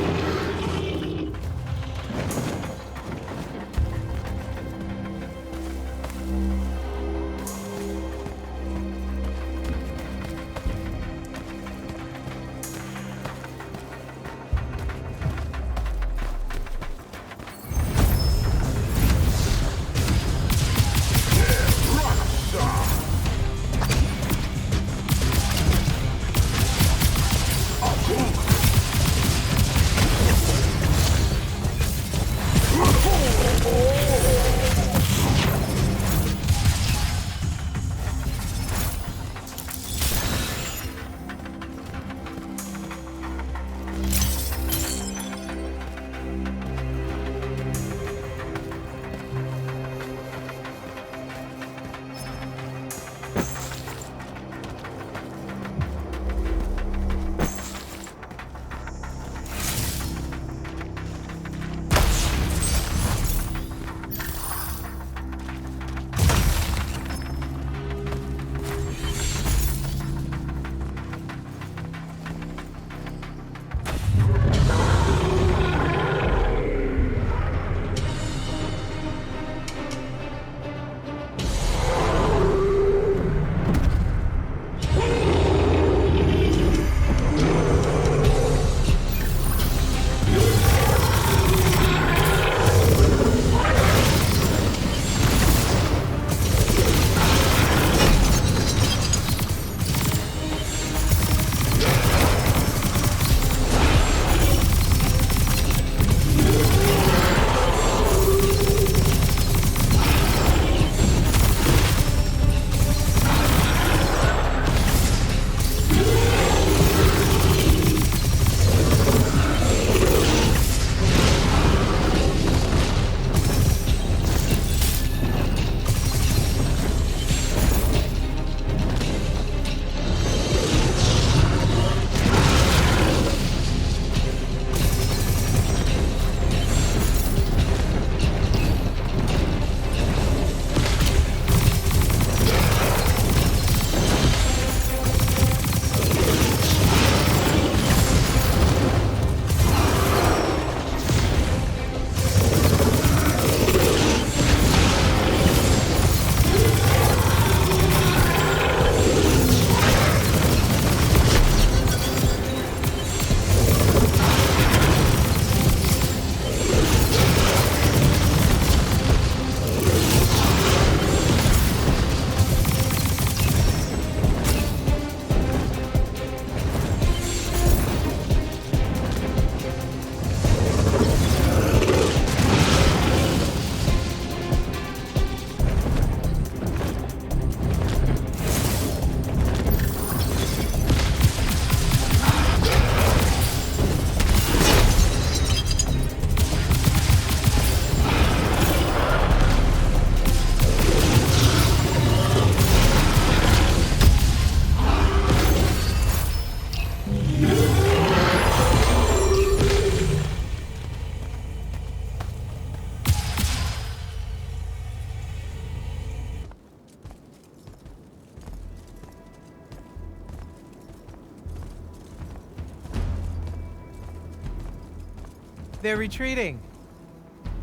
H: They're retreating.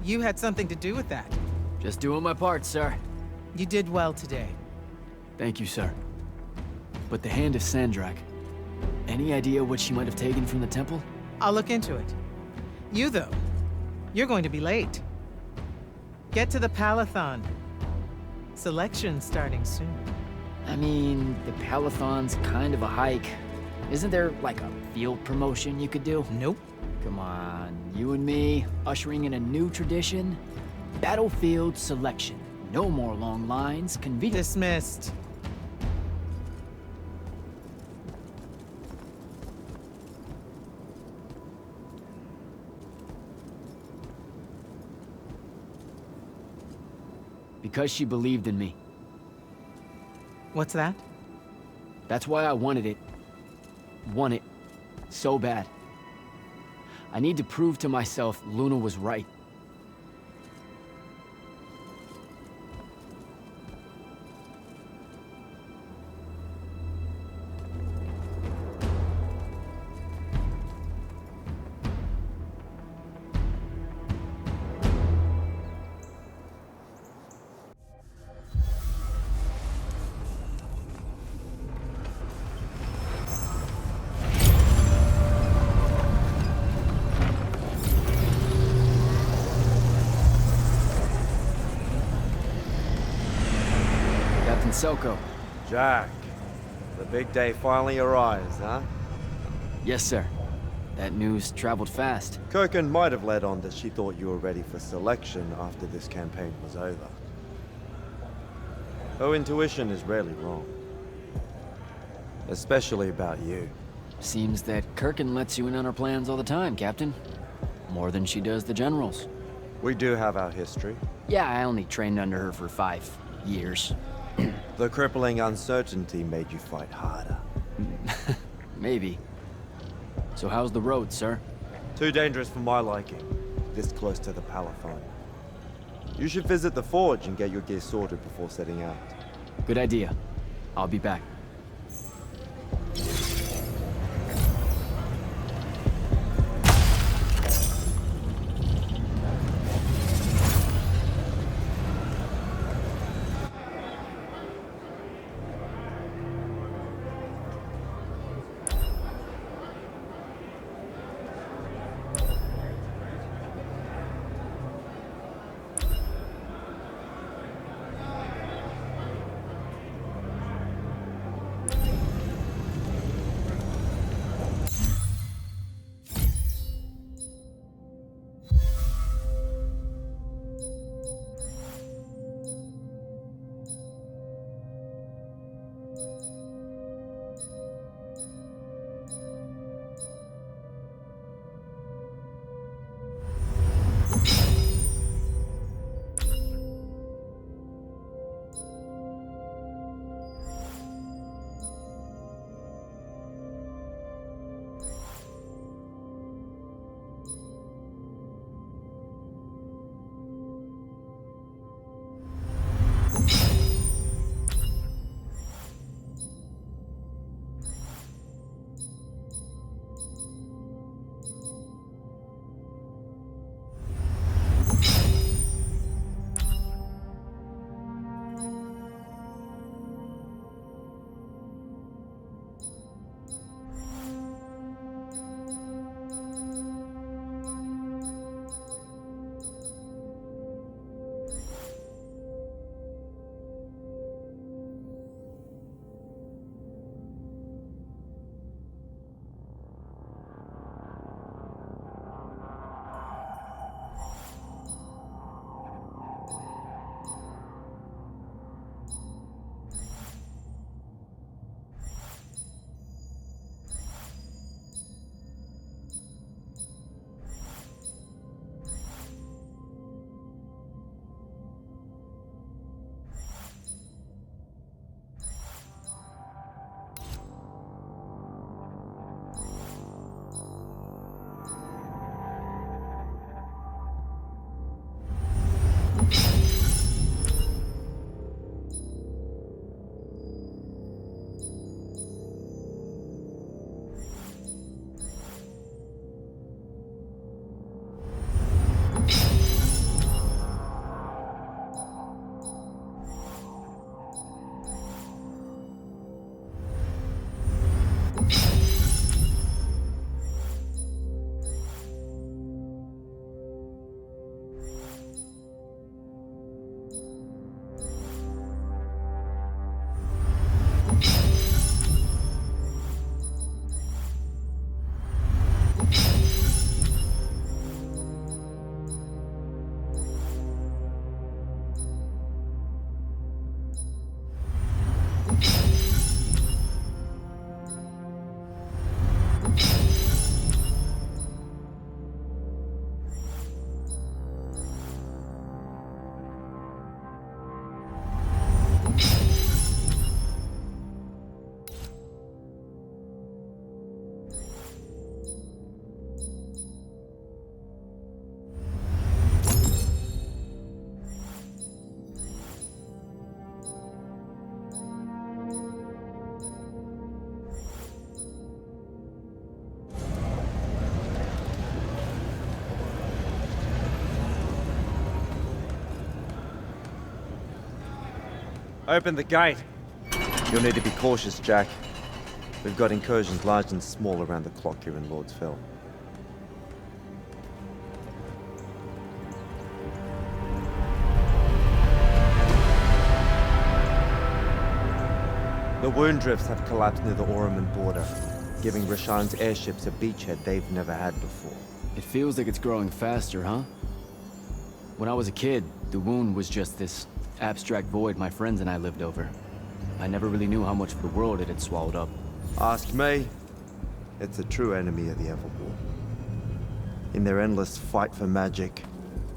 H: You had something to do with that.
B: Just doing my part, sir.
H: You did well today.
B: Thank you, sir. But the hand of Sandrak, any idea what she might have taken from the temple?
H: I'll look into it. You, though, you're going to be late. Get to the Palathon. Selection's starting soon.
B: I mean, the Palathon's kind of a hike. Isn't there, like, a field promotion you could do?
H: Nope.
B: Come on, you and me, ushering in a new tradition? Battlefield selection. No more long lines, convenient.
H: Dismissed.
B: Because she believed in me.
H: What's that?
B: That's why I wanted it. Want it. So bad. I need to prove to myself Luna was right. Selko.
J: Jack, the big day finally arrives, huh?
B: Yes, sir. That news traveled fast.
J: Kirkin might have led on that she thought you were ready for selection after this campaign was over. Her intuition is rarely wrong. Especially about you.
B: Seems that Kirkin lets you in on her plans all the time, Captain. More than she does the generals.
J: We do have our history.
B: Yeah, I only trained under her for 5 years.
J: The crippling uncertainty made you fight harder.
B: Maybe. So how's the road, sir?
J: Too dangerous for my liking, this close to the Palaphone. You should visit the forge and get your gear sorted before setting out.
B: Good idea. I'll be back.
J: Open the gate. You'll need to be cautious, Jack. We've got incursions large and small around the clock here in Lord's Fell. The wound drifts have collapsed near the Orman border, giving Rashan's airships a beachhead they've never had before.
B: It feels like it's growing faster, huh? When I was a kid, the wound was just this abstract void my friends and I lived over. I never really knew how much of the world it had swallowed up.
J: Ask me, it's a true enemy of the Everborn. In their endless fight for magic,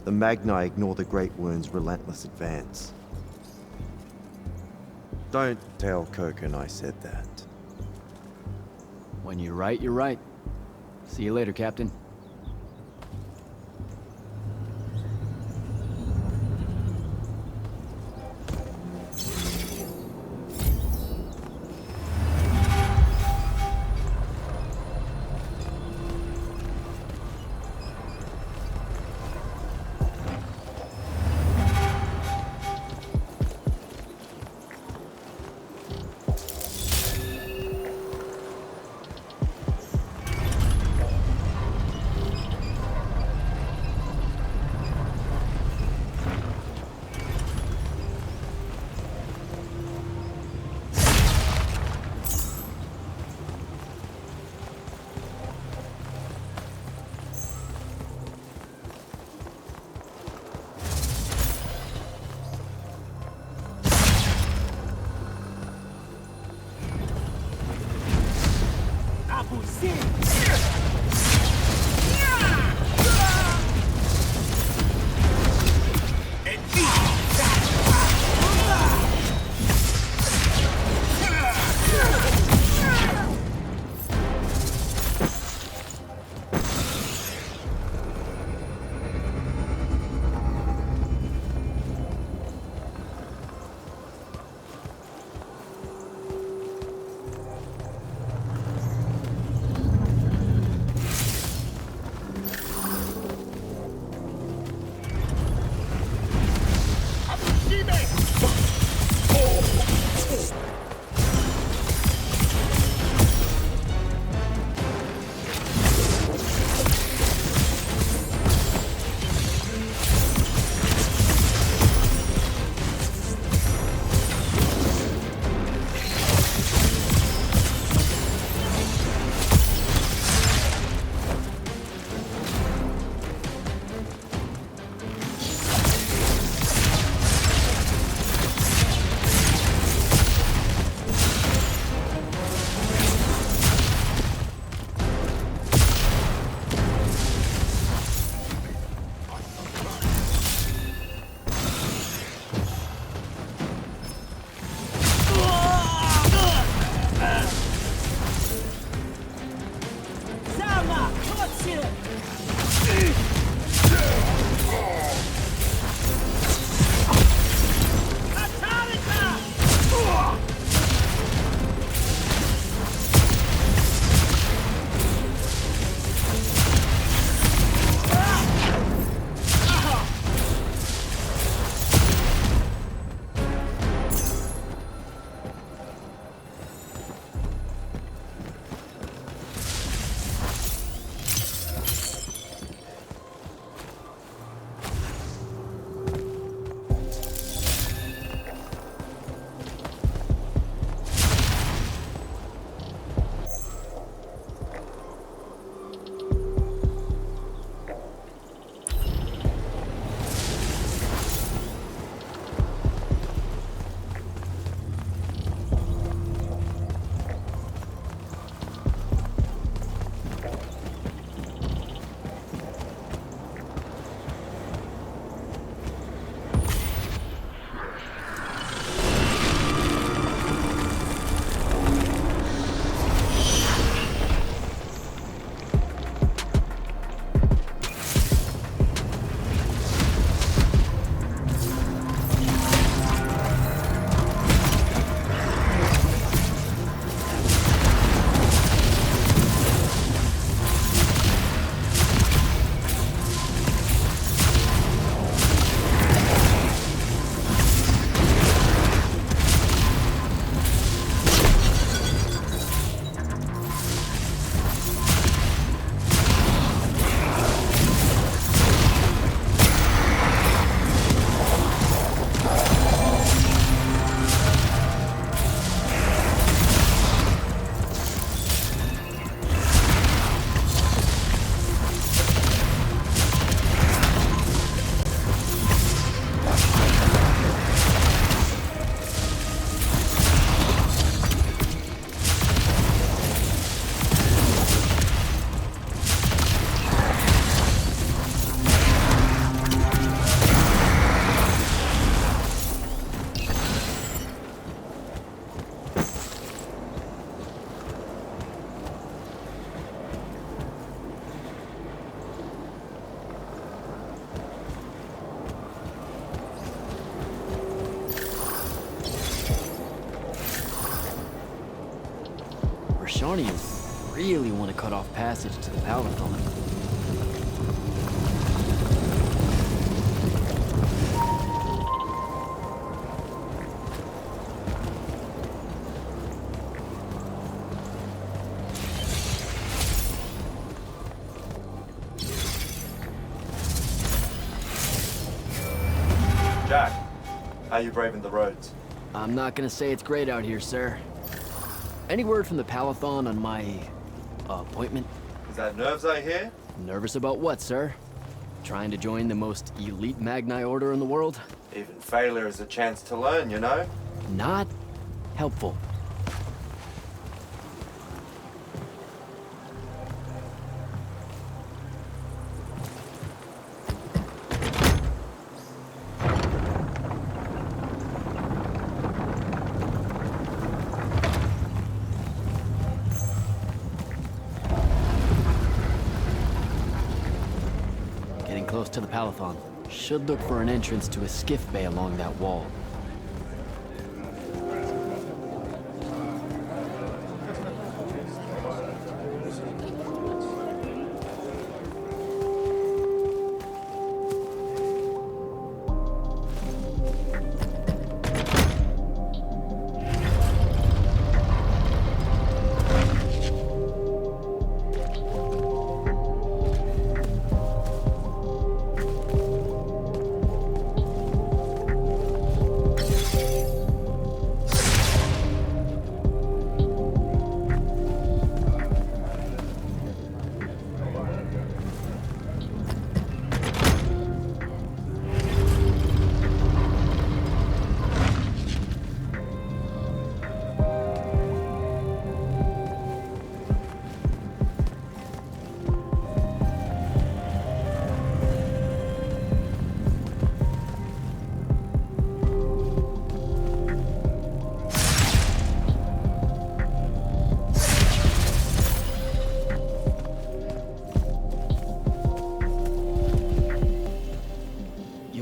J: the Magni ignore the Great Wound's relentless advance. Don't tell Kirkin I said that.
B: When you're right, you're right. See you later, Captain. Rashanians really want to cut off passage to the Palathon.
J: Jack, how you braving the roads?
B: I'm not gonna say it's great out here, sir. Any word from the Palathon on my appointment?
J: Is that nerves I hear?
B: Nervous about what, sir? Trying to join the most elite Magni order in the world?
J: Even failure is a chance to learn, you know?
B: Not helpful. Close to the Palathon. Should look for an entrance to a skiff bay along that wall.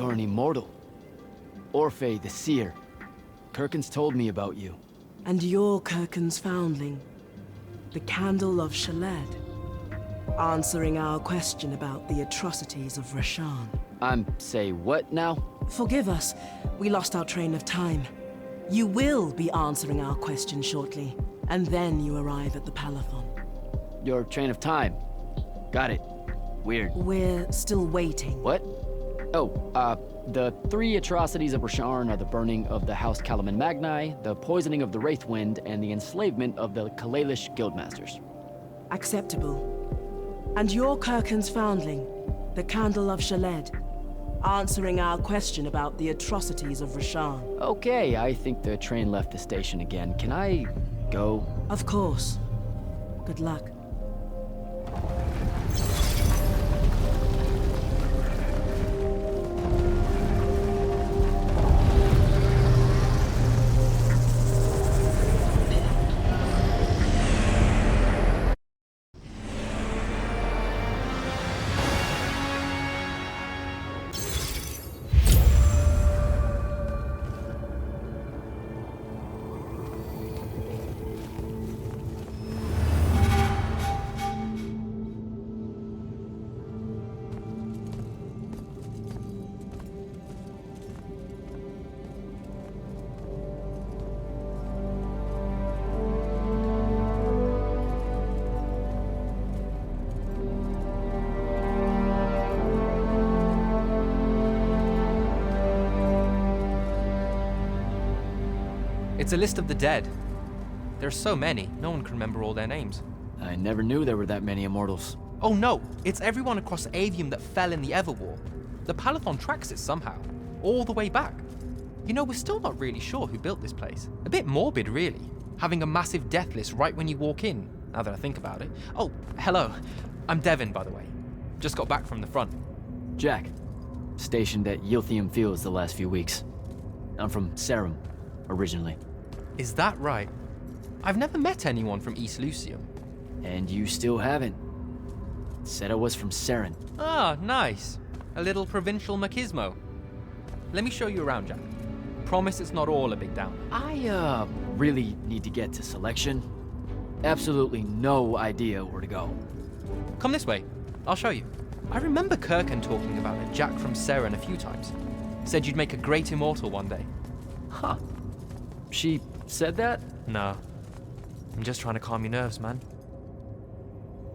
B: An immortal. Orphe the Seer. Kirkin's told me about you.
K: And you're Kirkin's foundling. The Candle of Shaled. Answering our question about the atrocities of Rasharn.
B: Say what now?
K: Forgive us. We lost our train of time. You will be answering our question shortly. And then you arrive at the Palathon.
B: Your train of time. Got it. Weird.
K: We're still waiting.
B: What? Oh, the 3 atrocities of Rasharn are the burning of the House Kalaman Magni, the poisoning of the Wraithwind, and the enslavement of the Kalalish Guildmasters.
K: Acceptable. And you're Kirkin's foundling, the Candle of Shaled, answering our question about the atrocities of Rasharn.
B: Okay, I think the train left the station again. Can I go?
K: Of course. Good luck.
L: It's a list of the dead. There are so many, no one can remember all their names.
B: I never knew there were that many immortals.
L: Oh no, it's everyone across Avium that fell in the Everwar. The Palathon tracks it somehow, all the way back. You know, we're still not really sure who built this place. A bit morbid, really, having a massive death list right when you walk in, now that I think about it. Oh, hello. I'm Devin, by the way. Just got back from the front.
B: Jack. Stationed at Yilthium Fields the last few weeks. I'm from Sarum, originally.
L: Is that right? I've never met anyone from East Lucium.
B: And you still haven't. Said I was from Saren.
L: Ah, nice. A little provincial machismo. Let me show you around, Jack. Promise it's not all a big downer.
B: I, really need to get to selection. absolutely no idea where to go.
L: Come this way. I'll show you. I remember Kirken talking about a Jack from Seren a few times. Said you'd make a great immortal one day.
B: Huh. She said that?
L: No. I'm just trying to calm your nerves, man.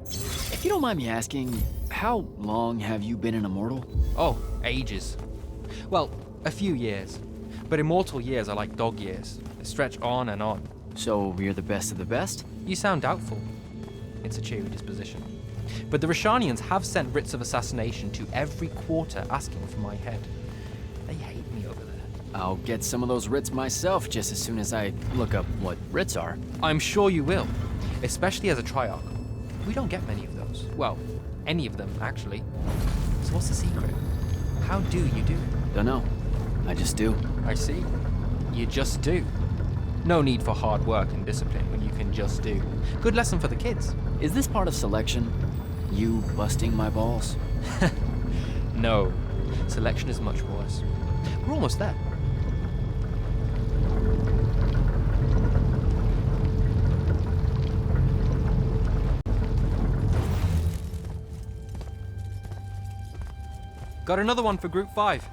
B: If you don't mind me asking, how long have you been an immortal?
L: Oh, ages. Well, a few years. But immortal years are like dog years. They stretch on and on.
B: So you're the best of the best?
L: You sound doubtful. It's a cheery disposition. But the Rashanians have sent writs of assassination to every quarter asking for my head. They hate me over there.
B: I'll get some of those writs myself just as soon as I look up what writs are.
L: I'm sure you will, especially as a Triarch. We don't get many of those. Well, any of them, actually. So what's the secret? How do you do it?
B: Dunno. I just do.
L: I see. You just do. No need for hard work and discipline when you can just do. Good lesson for the kids.
B: Is this part of selection? You busting my balls?
L: No. Selection is much worse. We're almost there. Got another one for Group 5.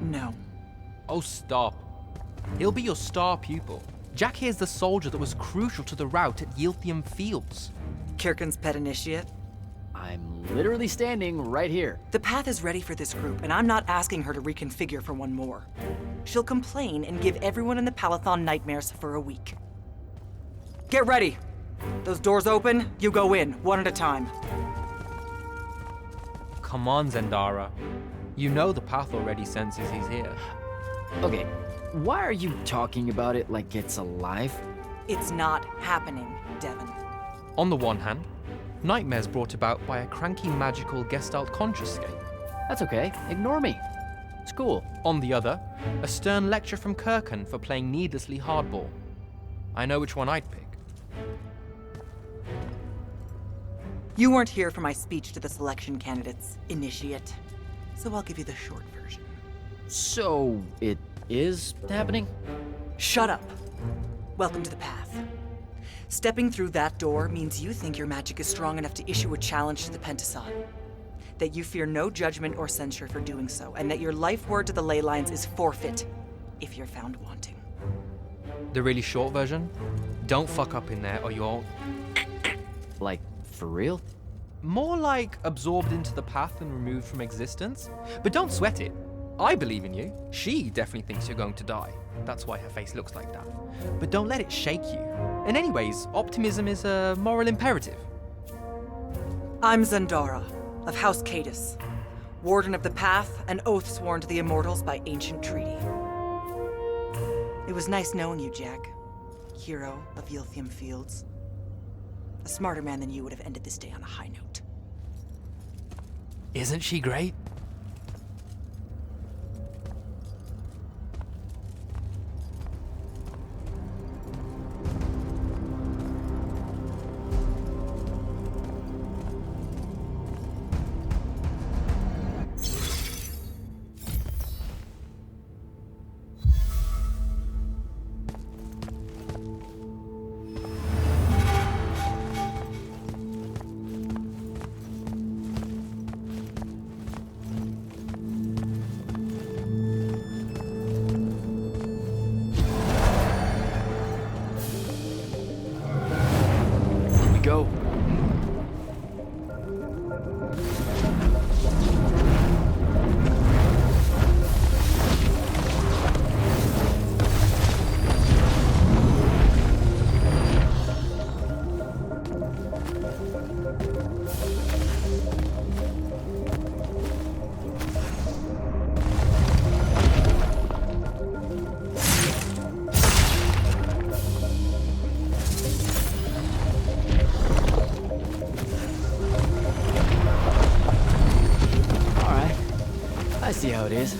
M: No.
L: Oh, stop. He'll be your star pupil. Jack here's the soldier that was crucial to the rout at Yilthium Fields.
M: Kirken's pet initiate?
B: I'm literally standing right here.
M: The path is ready for this group, and I'm not asking her to reconfigure for one more. She'll complain and give everyone in the Palathon nightmares for a week. Get ready! Those doors open, you go in, one at a time.
L: Come on, Zendara. You know the path already senses he's here.
B: Okay, why are you talking about it like it's alive?
M: It's not happening, Devon.
L: On the one hand, nightmares brought about by a cranky magical Gestalt consciousscape.
B: That's okay, ignore me. It's cool.
L: On the other, a stern lecture from Kirken for playing needlessly hardball. I know which one I'd pick.
M: You weren't here for my speech to the selection candidates, initiate. So I'll give you the short version.
B: So, it is happening?
M: Shut up. Welcome to the path. Stepping through that door means you think your magic is strong enough to issue a challenge to the Pentason. That you fear no judgment or censure for doing so, and that your life word to the ley lines is forfeit if you're found wanting.
L: The really short version? Don't fuck up in there or you'll...
B: Like, for real?
L: More like absorbed into the path and removed from existence. But don't sweat it. I believe in you. She definitely thinks you're going to die. That's why her face looks like that. But don't let it shake you. And anyways, optimism is a moral imperative.
M: I'm Zendara, of House Cadus, Warden of the Path, and oath sworn to the Immortals by ancient treaty. It was nice knowing you, Jack. Hero of Yilthium Fields. A smarter man than you would have ended this day on a high note.
L: Isn't she great?
B: Go. See how it is.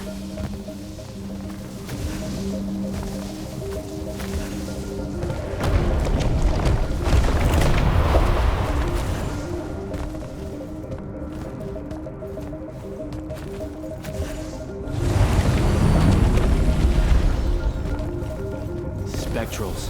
B: Spectrals.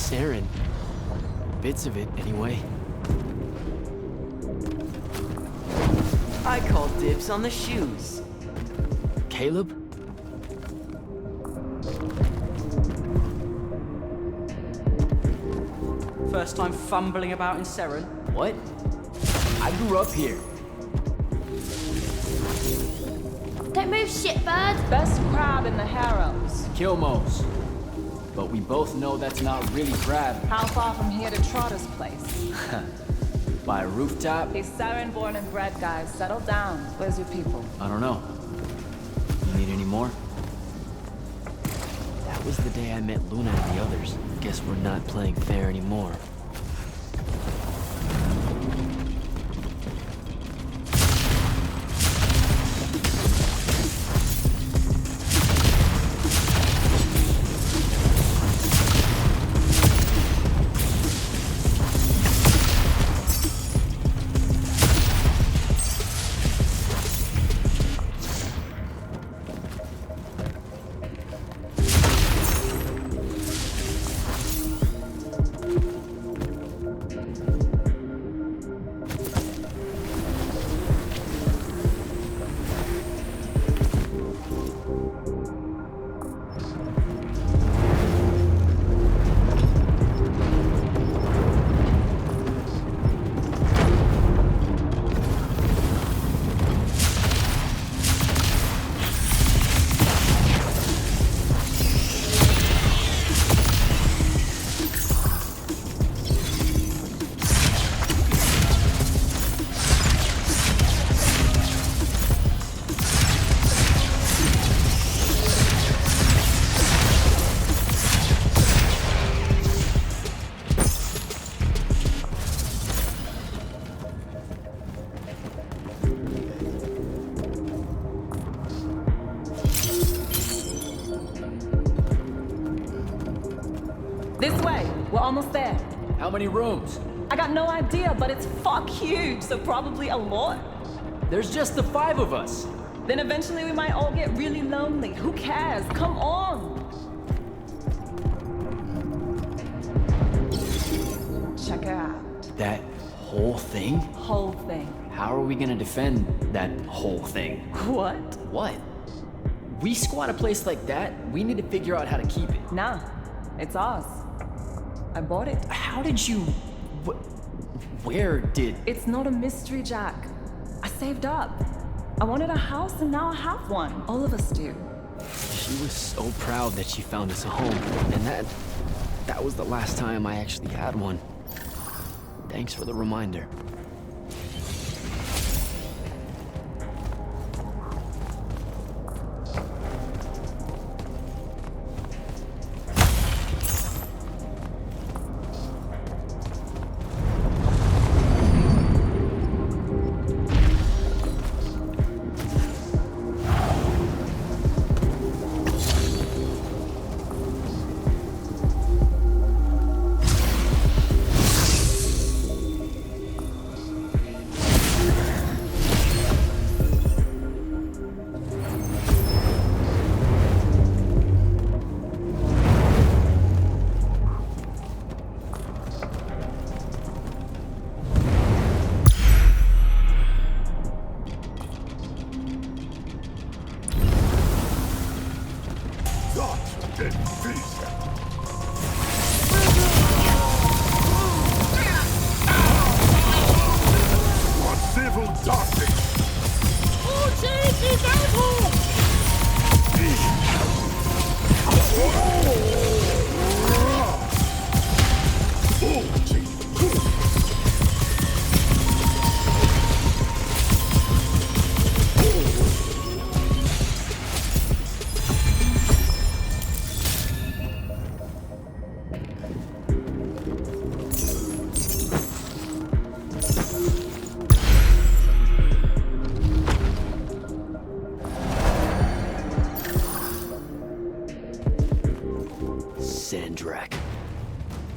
B: Saren. Bits of it, anyway.
N: I call dibs on the shoes.
B: Caleb?
G: First time fumbling about in Seren.
B: What? I grew up here.
F: Don't move, shitbird!
C: Best crab in the Harrows.
B: Kilmos. But we both know that's not really crab.
C: How far from here to Trotter's place?
B: By a rooftop?
C: These Saren born and bred guys, settle down. Where's your people?
B: I don't know. You need any more? That was the day I met Luna and the others. Guess we're not playing fair anymore.
C: This way. We're almost there.
B: How many rooms?
C: I got no idea, but it's fuck huge, so probably a lot.
B: There's just the 5 of us.
C: Then eventually we might all get really lonely. Who cares? Come on! Check it out.
B: That whole thing?
C: Whole thing.
B: How are we gonna defend that whole thing?
C: What?
B: What? We squat a place like that, we need to figure out how to keep it.
C: Nah, it's ours. I bought it.
B: How did you... Where did...
C: It's not a mystery, Jack. I saved up. I wanted a house and now I have one. All of us do.
B: She was so proud that she found us a home. And that was the last time I actually had one. Thanks for the reminder.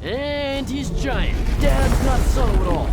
B: And he's giant. Dad's not subtle at all.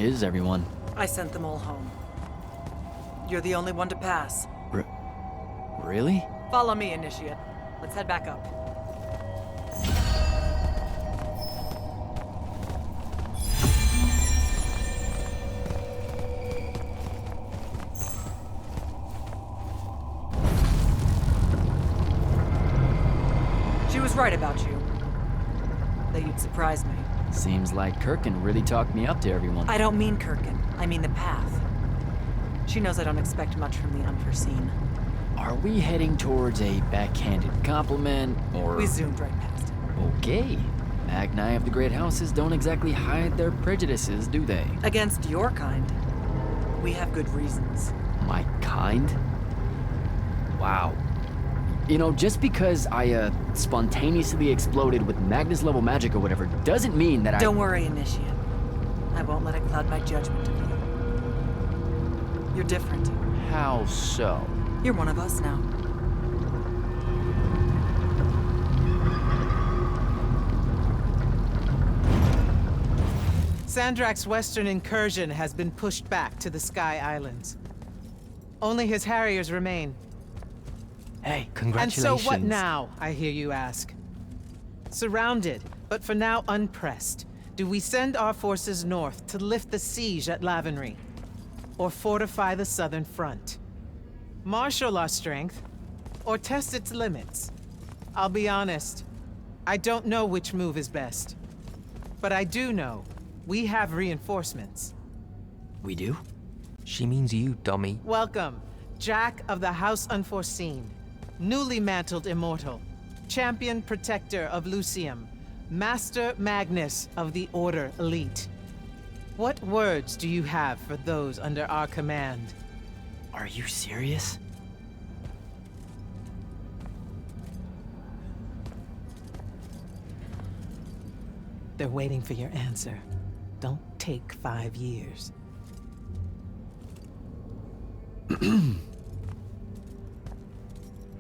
B: is everyone?
M: I sent them all home. You're the only one to pass.
B: Really?
M: Follow me, Initiate. Let's head back up. She was right about you. That you'd surprise me.
B: Seems like Kirkin really talked me up to everyone.
M: I don't mean Kirkin. I mean the path. She knows I don't expect much from the unforeseen.
B: Are we heading towards a backhanded compliment, or...?
M: We zoomed right past it.
B: Okay. Magni of the Great Houses don't exactly hide their prejudices, do they?
M: Against your kind. We have good reasons.
B: My kind? Wow. You know, just because I, spontaneously exploded with Magnus-level magic or whatever, doesn't mean that
M: Don't worry, Initiate. I won't let it cloud my judgment of you. You're different.
B: How so?
M: You're one of us now.
H: Sandrak's western incursion has been pushed back to the Sky Islands. Only his Harriers remain.
L: Hey, congratulations.
H: And so what now, I hear you ask? Surrounded, but for now unpressed, do we send our forces north to lift the siege at Lavenry? Or fortify the southern front? Marshal our strength, or test its limits? I'll be honest, I don't know which move is best. But I do know we have reinforcements.
B: We do?
L: She means you, dummy.
H: Welcome, Jack of the House Unforeseen. Newly mantled immortal, champion protector of Lucium, Master Magnus of the Order Elite. What words do you have for those under our command?
B: Are you serious?
H: They're waiting for your answer. Don't take 5 years.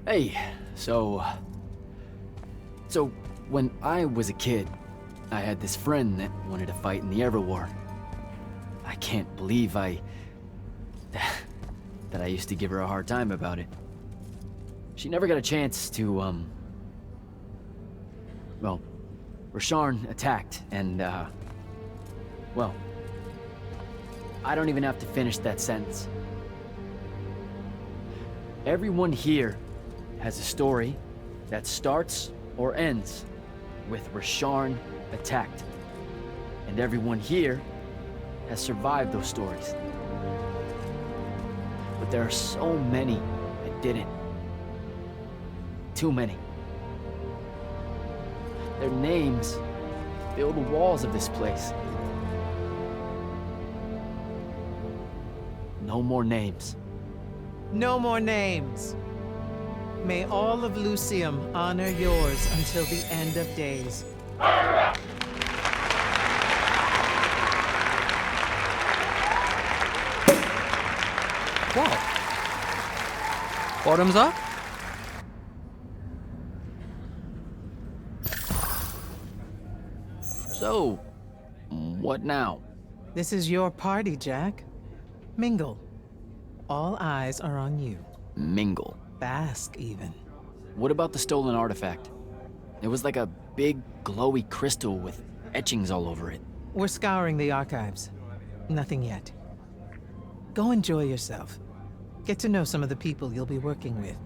B: Hey, so when I was a kid, I had this friend that wanted to fight in the Everwar. I can't believe that I used to give her a hard time about it. She never got a chance to, well, Rasharn attacked, and, well, I don't even have to finish that sentence. Everyone here has a story that starts or ends with Rasharn attacked. And everyone here has survived those stories. But there are so many that didn't. Too many. Their names fill the walls of this place. No more names.
H: No more names. May all of Lucium honor yours until the end of days.
L: What? Bottoms up?
B: So, what now?
H: This is your party, Jack. Mingle. All eyes are on you.
B: Mingle.
H: Bask, even.
B: What about the stolen artifact? It was like a big, glowy crystal with etchings all over it.
H: We're scouring the archives. Nothing yet. Go enjoy yourself. Get to know some of the people you'll be working with.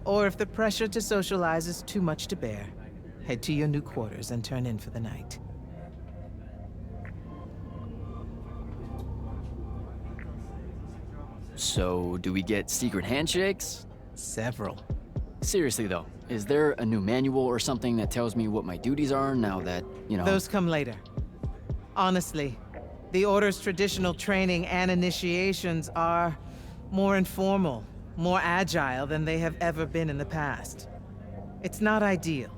H: Or if the pressure to socialize is too much to bear, head to your new quarters and turn in for the night.
B: So, do we get secret handshakes?
H: Several.
B: Seriously though, is there a new manual or something that tells me what my duties are now that, you know...
H: Those come later. Honestly, the Order's traditional training and initiations are more informal, more agile than they have ever been in the past. It's not ideal,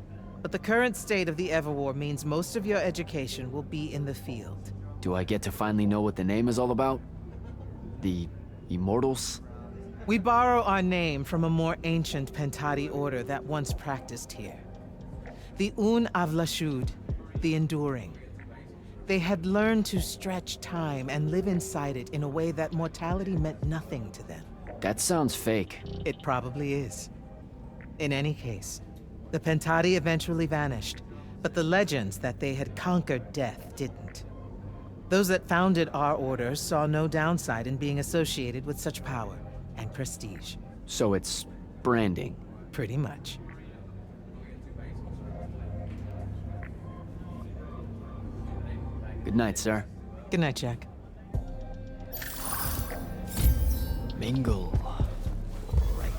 H: but the current state of the Everwar means most of your education will be in the field.
B: Do I get to finally know what the name is all about? The Immortals?
H: We borrow our name from a more ancient Pentati order that once practiced here. The Un Avlashud, the Enduring. They had learned to stretch time and live inside it in a way that mortality meant nothing to them.
B: That sounds fake.
H: It probably is. In any case, the Pentati eventually vanished, but the legends that they had conquered death didn't. Those that founded our order saw no downside in being associated with such power and prestige.
B: So it's branding.
H: Pretty much.
B: Good night, sir.
H: Good night, Jack.
B: Mingle. Right.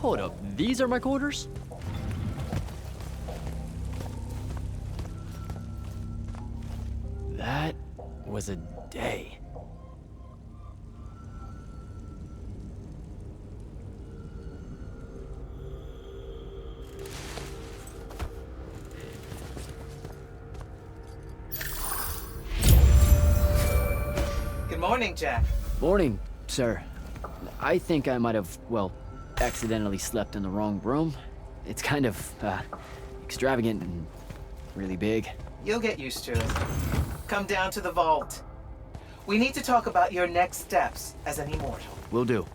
B: Hold up, these are my quarters? That was a day.
H: Good morning, Jack.
B: Morning, sir. I think I might have, well, accidentally slept in the wrong room. It's kind of, extravagant and really big.
H: You'll get used to it. Come down to the vault. We need to talk about your next steps as an immortal.
B: Will do.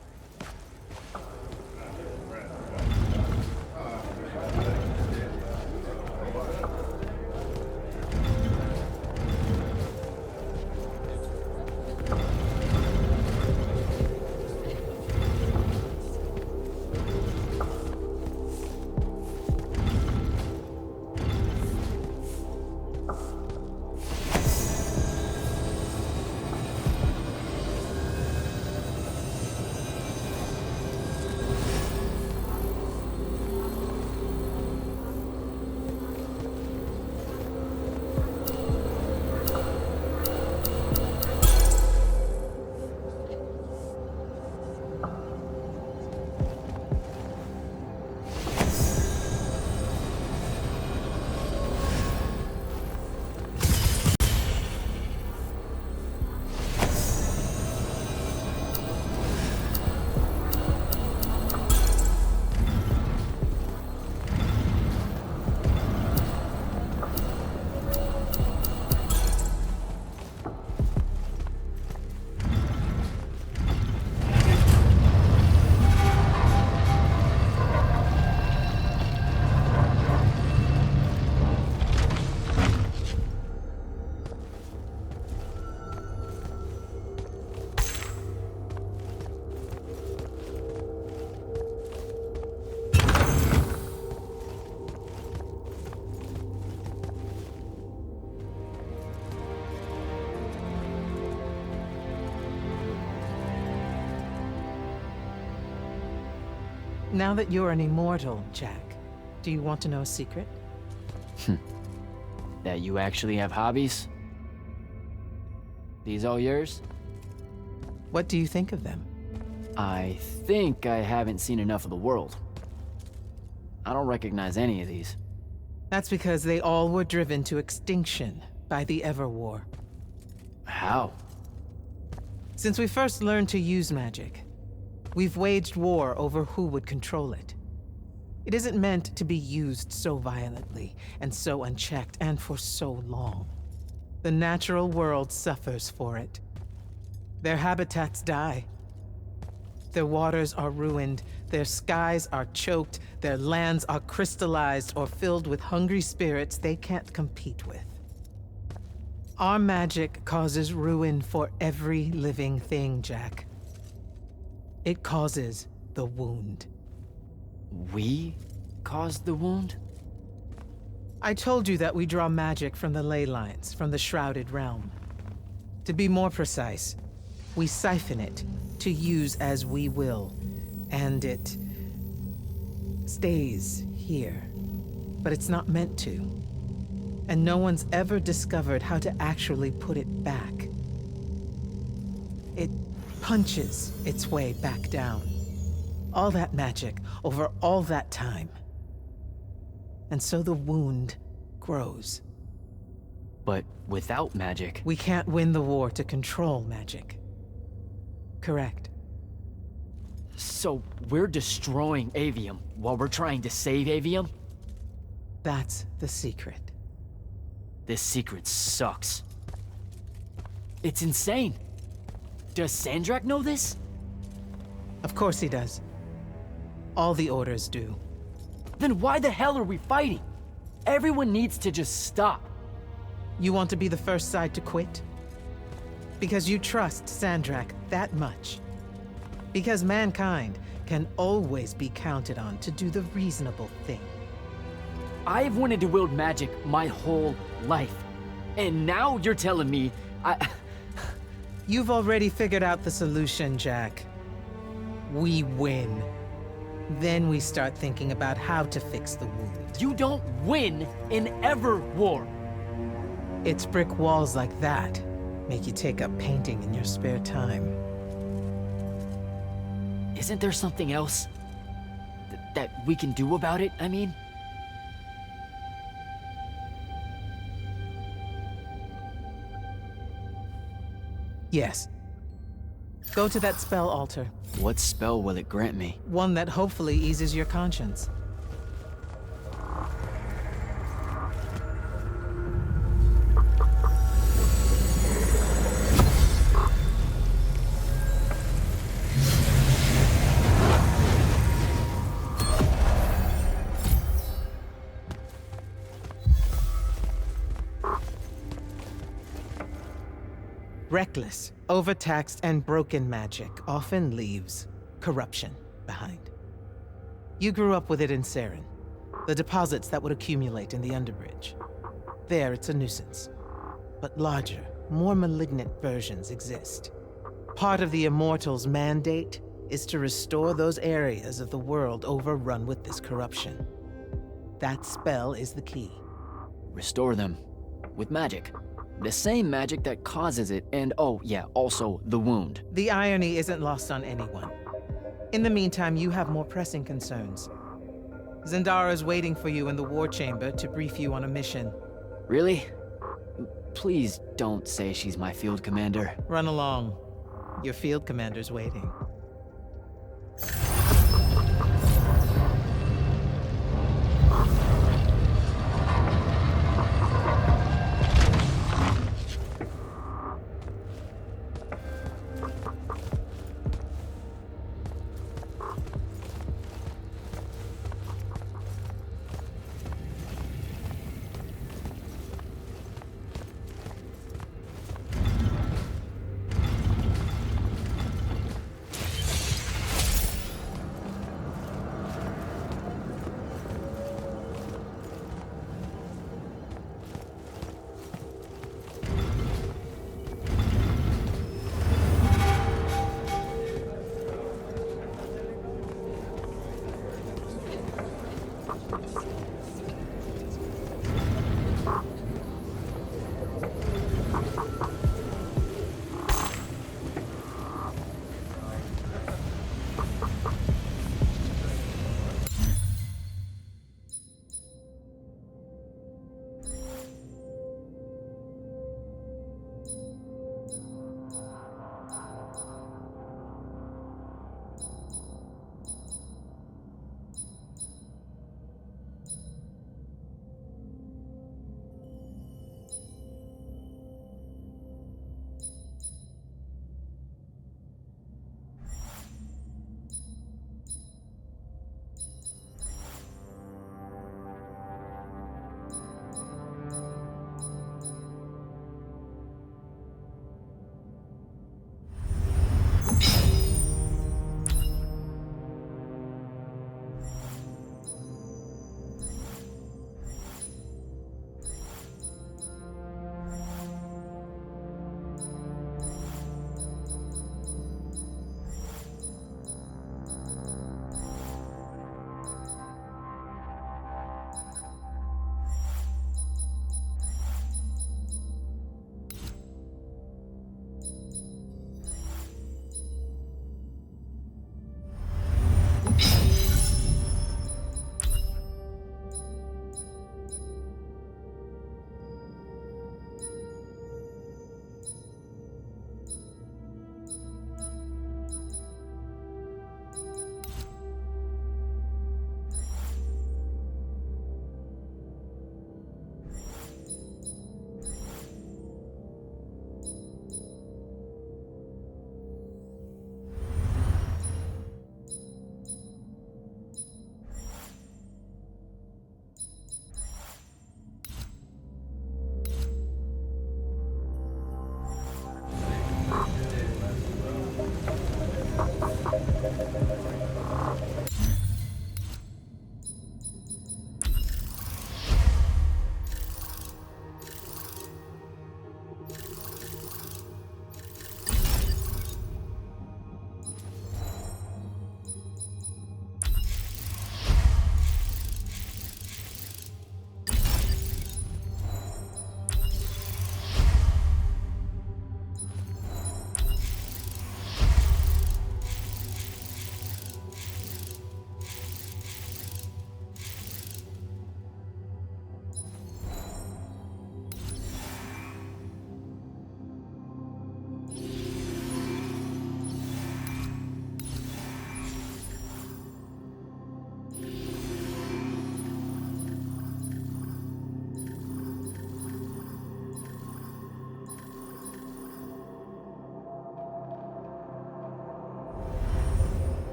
H: Now that you're an immortal, Jack, do you want to know a secret?
B: That you actually have hobbies? These all yours?
H: What do you think of them?
B: I think I haven't seen enough of the world. I don't recognize any of these.
H: That's because they all were driven to extinction by the Everwar.
B: How?
H: Since we first learned to use magic, we've waged war over who would control it. It isn't meant to be used so violently and so unchecked and for so long. The natural world suffers for it. Their habitats die. Their waters are ruined, their skies are choked, their lands are crystallized or filled with hungry spirits they can't compete with. Our magic causes ruin for every living thing, Jack. It causes the wound.
B: We caused the wound?
H: I told you that we draw magic from the ley lines, from the Shrouded Realm. To be more precise, we siphon it to use as we will, and it stays here. But it's not meant to. And no one's ever discovered how to actually put it back. It punches its way back down. All that magic over all that time. And so the wound grows.
B: But without magic...
H: We can't win the war to control magic. Correct.
B: So we're destroying Avium while we're trying to save Avium?
H: That's the secret.
B: This secret sucks. It's insane. Does Sandrak know this?
H: Of course he does. All the orders do.
B: Then why the hell are we fighting? Everyone needs to just stop.
H: You want to be the first side to quit? Because you trust Sandrak that much. Because mankind can always be counted on to do the reasonable thing.
B: I've wanted to wield magic my whole life. And now you're telling me
H: You've already figured out the solution, Jack. We win. Then we start thinking about how to fix the wound.
B: You don't win in ever war.
H: It's brick walls like that make you take up painting in your spare time.
B: Isn't there something else that we can do about it, I mean?
H: Yes. Go to that spell altar.
B: What spell will it grant me?
H: One that hopefully eases your conscience. Reckless, overtaxed, and broken magic often leaves corruption behind. You grew up with it in Saren, the deposits that would accumulate in the Underbridge. There, it's a nuisance. But larger, more malignant versions exist. Part of the Immortals' mandate is to restore those areas of the world overrun with this corruption. That spell is the key.
B: Restore them. With magic. The same magic that causes it, and oh yeah, also the wound.
H: The irony isn't lost on anyone. In the meantime, you have more pressing concerns. Zendara's waiting for you in the war chamber to brief you on a mission.
B: Really? Please don't say she's my field commander.
H: Run along. Your field commander's waiting.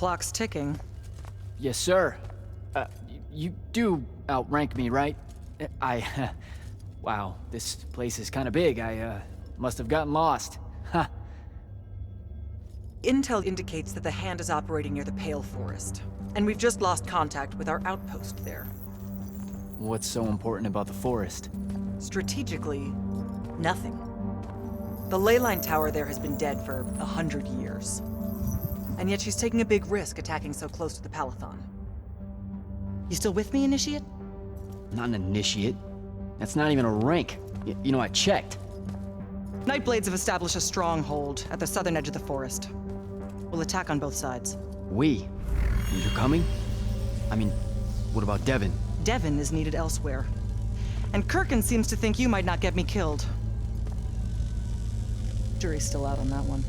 M: clock's ticking.
B: Yes, sir. You do outrank me, right? Wow, this place is kind of big. I must have gotten lost. Ha.
M: Intel indicates that the Hand is operating near the Pale Forest, and we've just lost contact with our outpost there.
B: What's so important about the forest?
M: Strategically, nothing. The ley line tower there has been dead for 100 years. And yet she's taking a big risk attacking so close to the Palathon. You still with me, Initiate?
B: Not an initiate. That's not even a rank. You know, I checked.
M: Nightblades have established a stronghold at the southern edge of the forest. We'll attack on both sides.
B: We? You're coming? I mean, what about Devin?
M: Devin is needed elsewhere. And Kirkin seems to think you might not get me killed. Jury's still out on that one.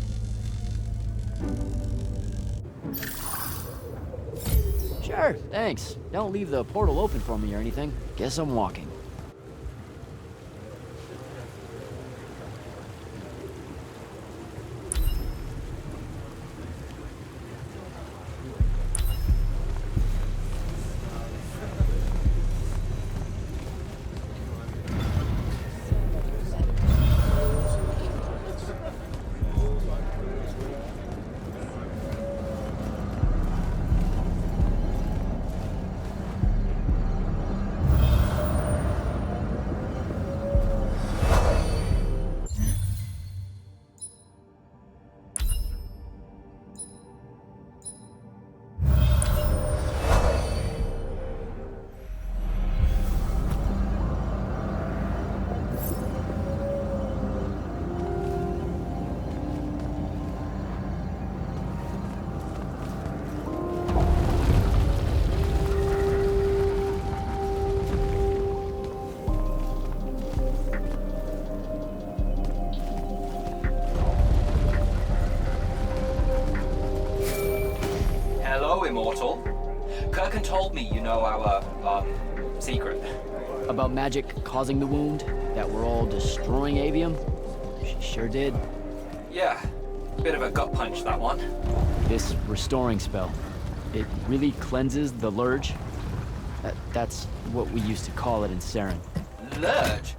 B: Sure, thanks. Don't leave the portal open for me or anything. Guess I'm walking.
O: Immortal. Kirkin told me you know our, secret.
B: About magic causing the wound? That we're all destroying Avium? She sure did.
O: Yeah, bit of a gut punch, that one.
B: This restoring spell, it really cleanses the Lurge? That's what we used to call it in Saren.
O: Lurge?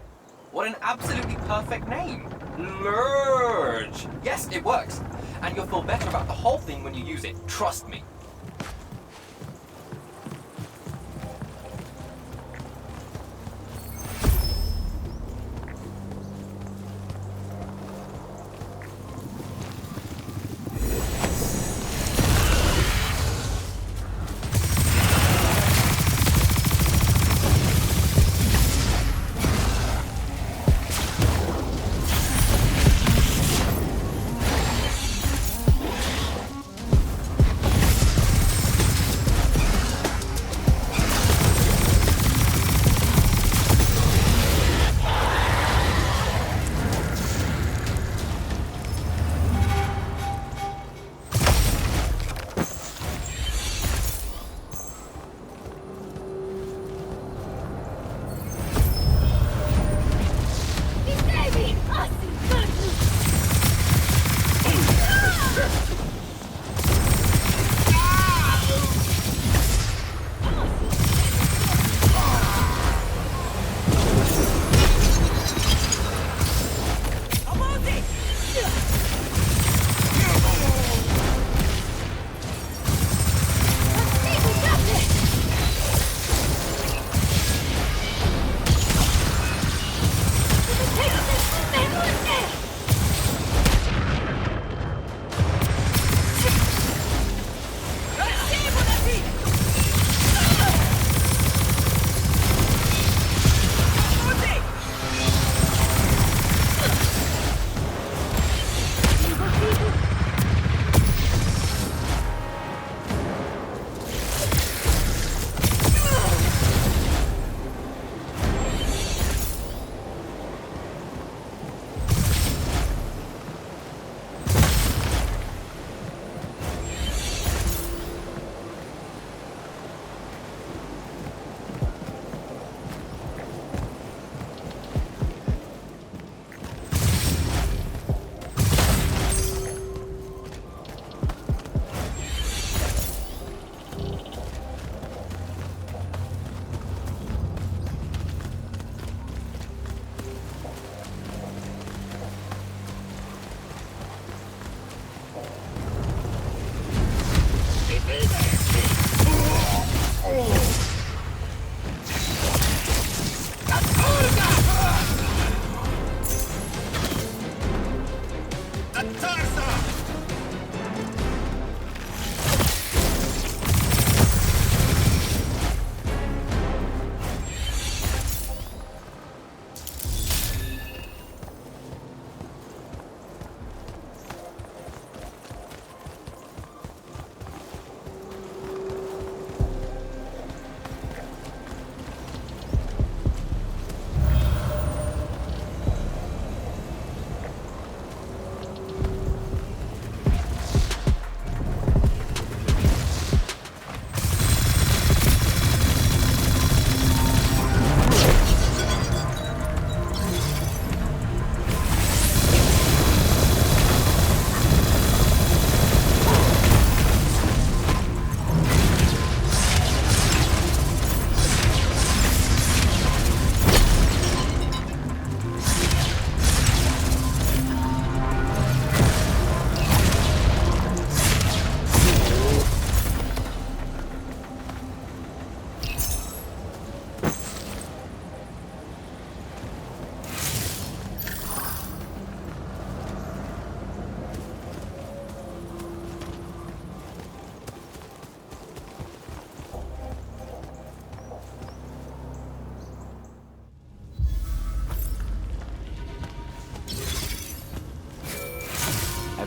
O: What an absolutely perfect name. Lurge. Yes, it works. And you'll feel better about the whole thing when you use it. Trust me.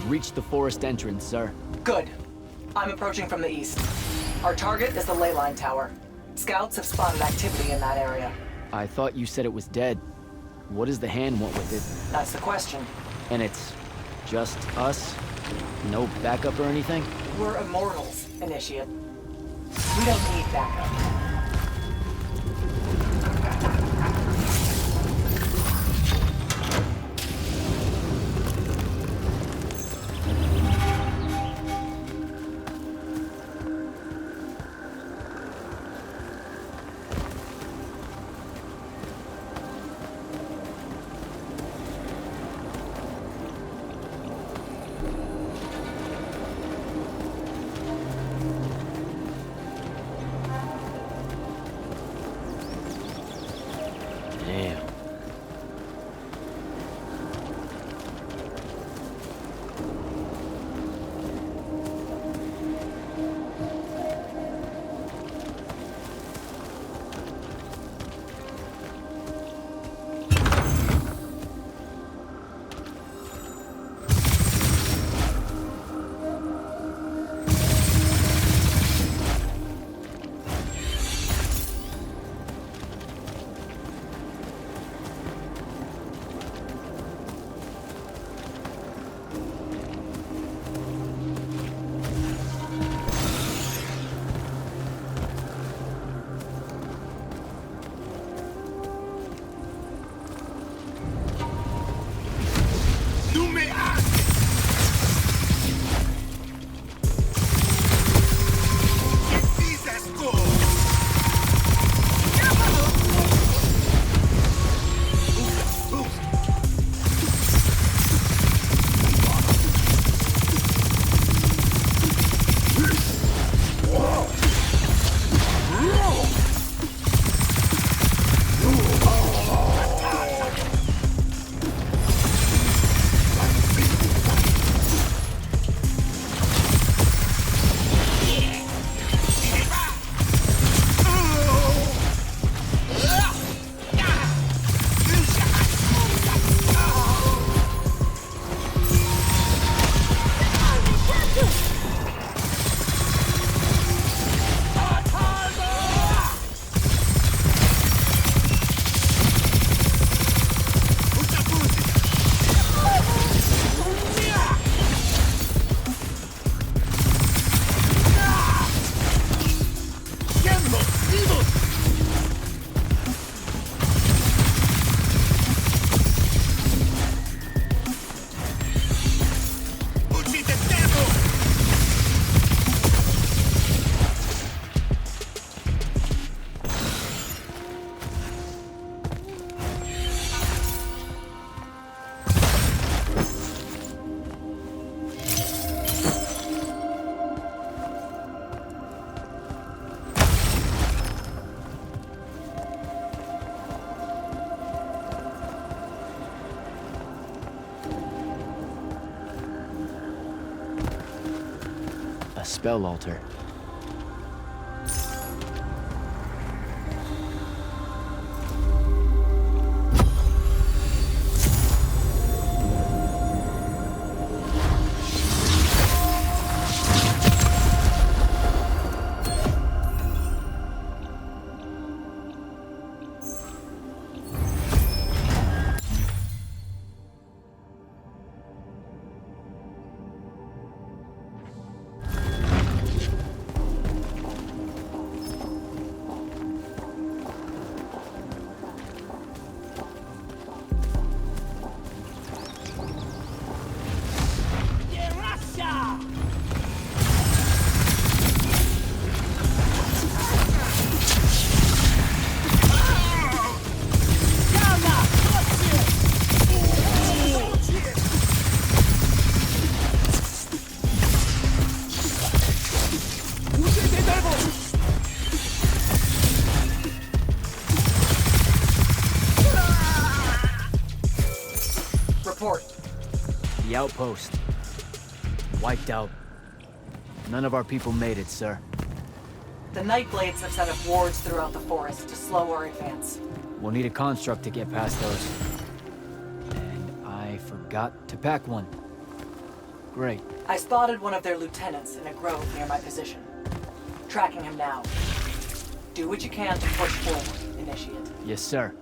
B: I've reached the forest entrance, sir.
M: Good. I'm approaching from the east. Our target is the ley line tower. Scouts have spotted activity in that area.
B: I thought you said it was dead. What does the hand want with it?
M: That's the question.
B: And it's just us? No backup or anything?
M: We're immortals, Initiate. We don't need backup.
B: Damn. A spell altar.
M: Report.
B: The outpost. Wiped out. None of our people made it, sir.
M: The Nightblades have set up wards throughout the forest to slow our advance.
B: We'll need a construct to get past those. And I forgot to pack one. Great.
M: I spotted one of their lieutenants in a grove near my position. Tracking him now. Do what you can to push forward, Initiate.
B: Yes, sir.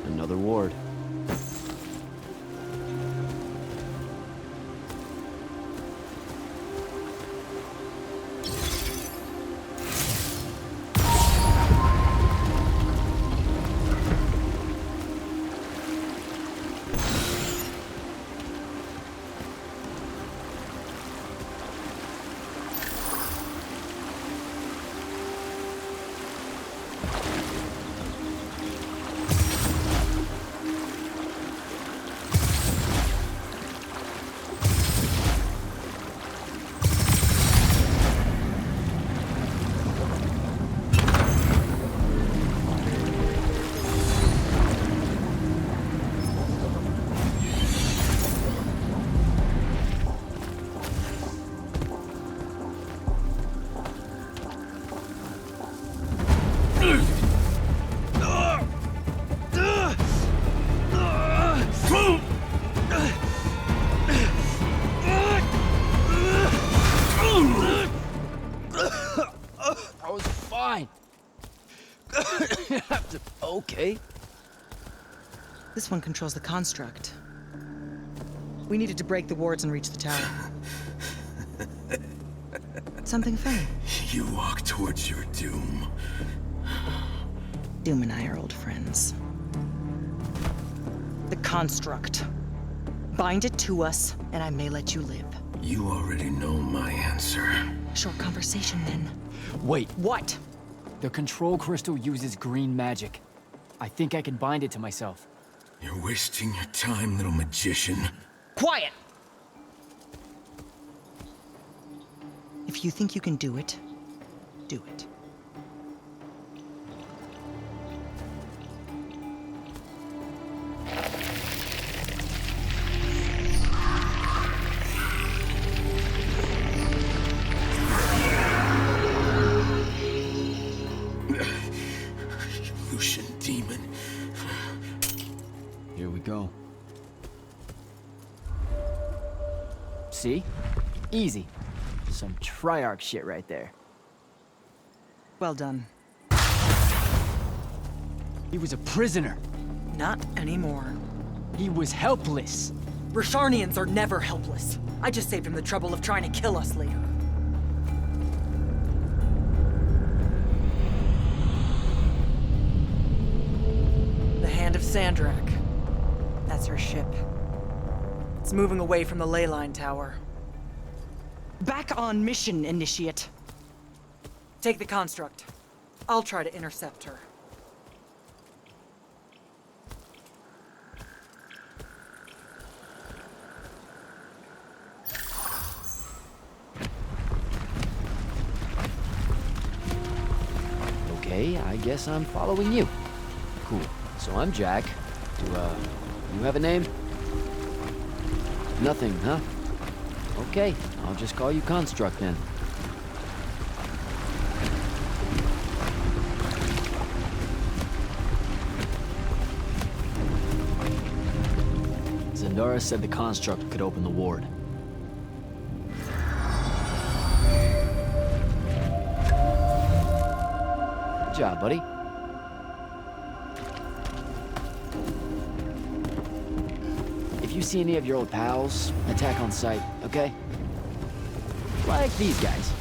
B: Another ward. I was fine. Okay.
M: This one controls the construct. We needed to break the wards and reach the tower. Something funny?
P: You walk towards your doom.
M: Doom and I are old friends. The construct. Bind it to us, and I may let you live.
P: You already know my answer.
M: Short conversation, then.
B: Wait.
M: What?
B: The control crystal uses green magic. I think I can bind it to myself.
P: You're wasting your time, little magician.
M: Quiet! If you think you can do it, do it.
P: Lucian demon.
B: Here we go. See? Easy. Some Triarch shit right there.
M: Well done.
B: He was a prisoner.
M: Not anymore.
B: He was helpless.
M: Rasharnians are never helpless. I just saved him the trouble of trying to kill us later. The Hand of Sandrak. That's her ship. It's moving away from the ley line tower.
Q: Back on mission, Initiate.
M: Take the construct. I'll try to intercept her.
B: Okay, I guess I'm following you. Cool. So I'm Jack. Do, you have a name? Nothing, huh? Okay, I'll just call you Construct then. Zendara said the Construct could open the ward. Good job, buddy. If you see any of your old pals, attack on sight, okay? Like these guys.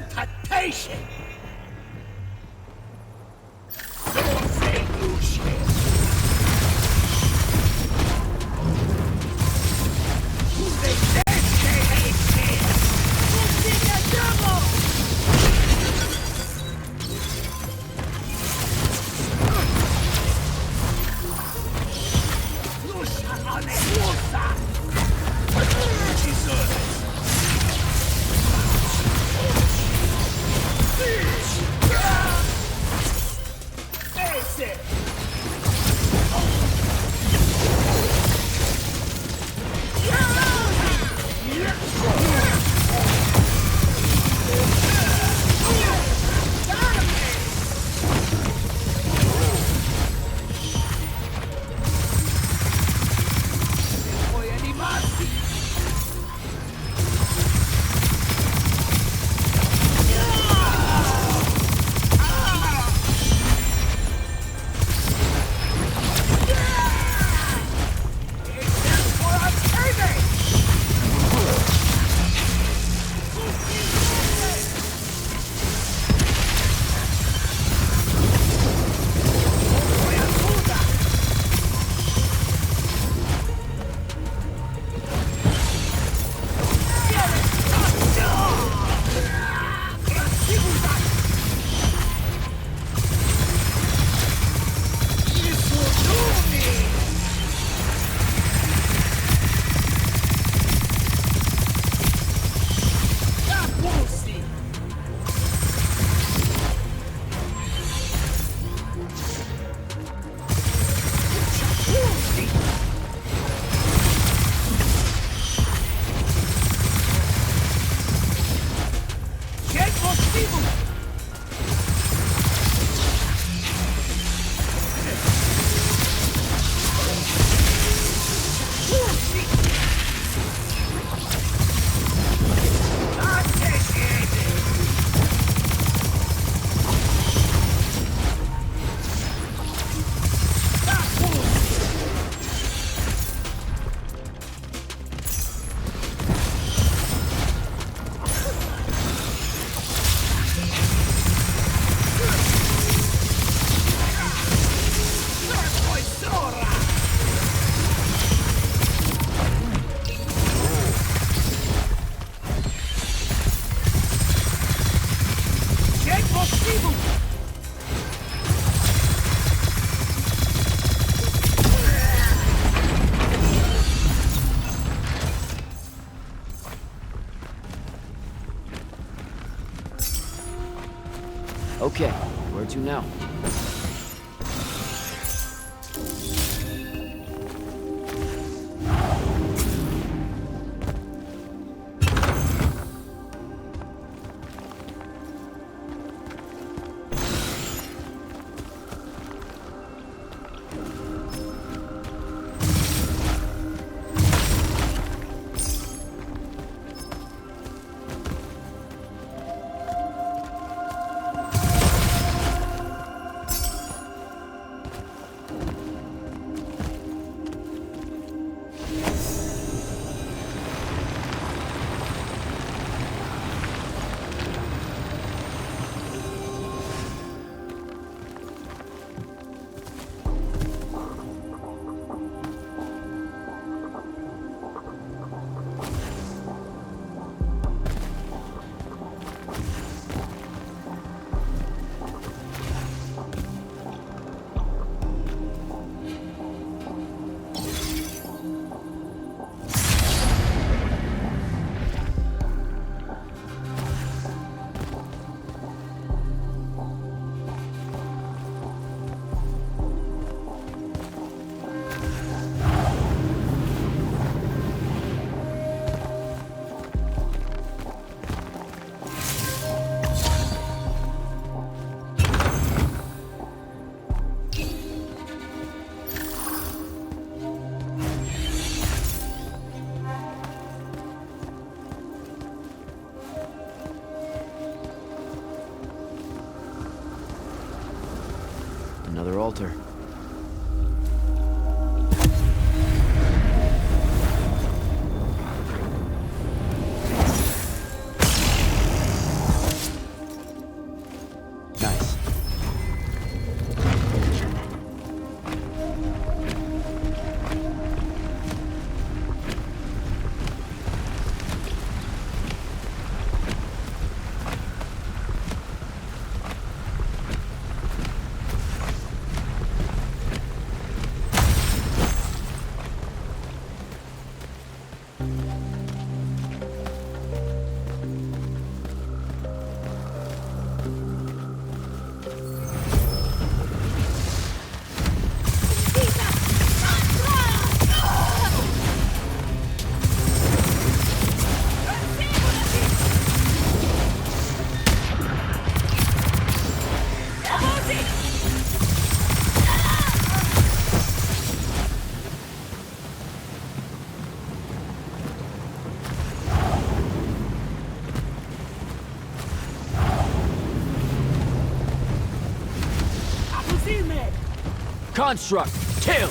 D: Temptation!
B: now. Another altar. Nice. Construct, kill!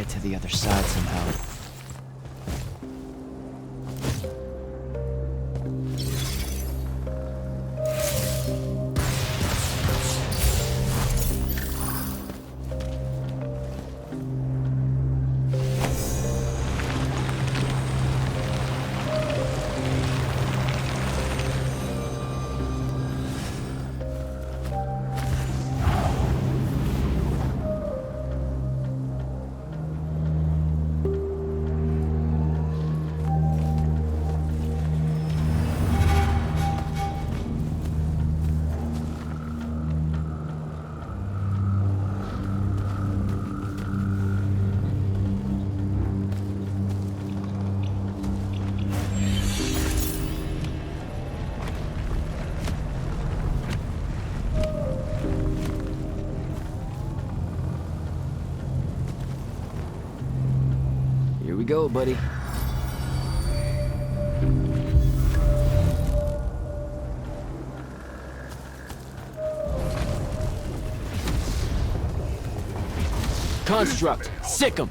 B: get to the other side somehow. Here we go, buddy. Construct, sick 'em.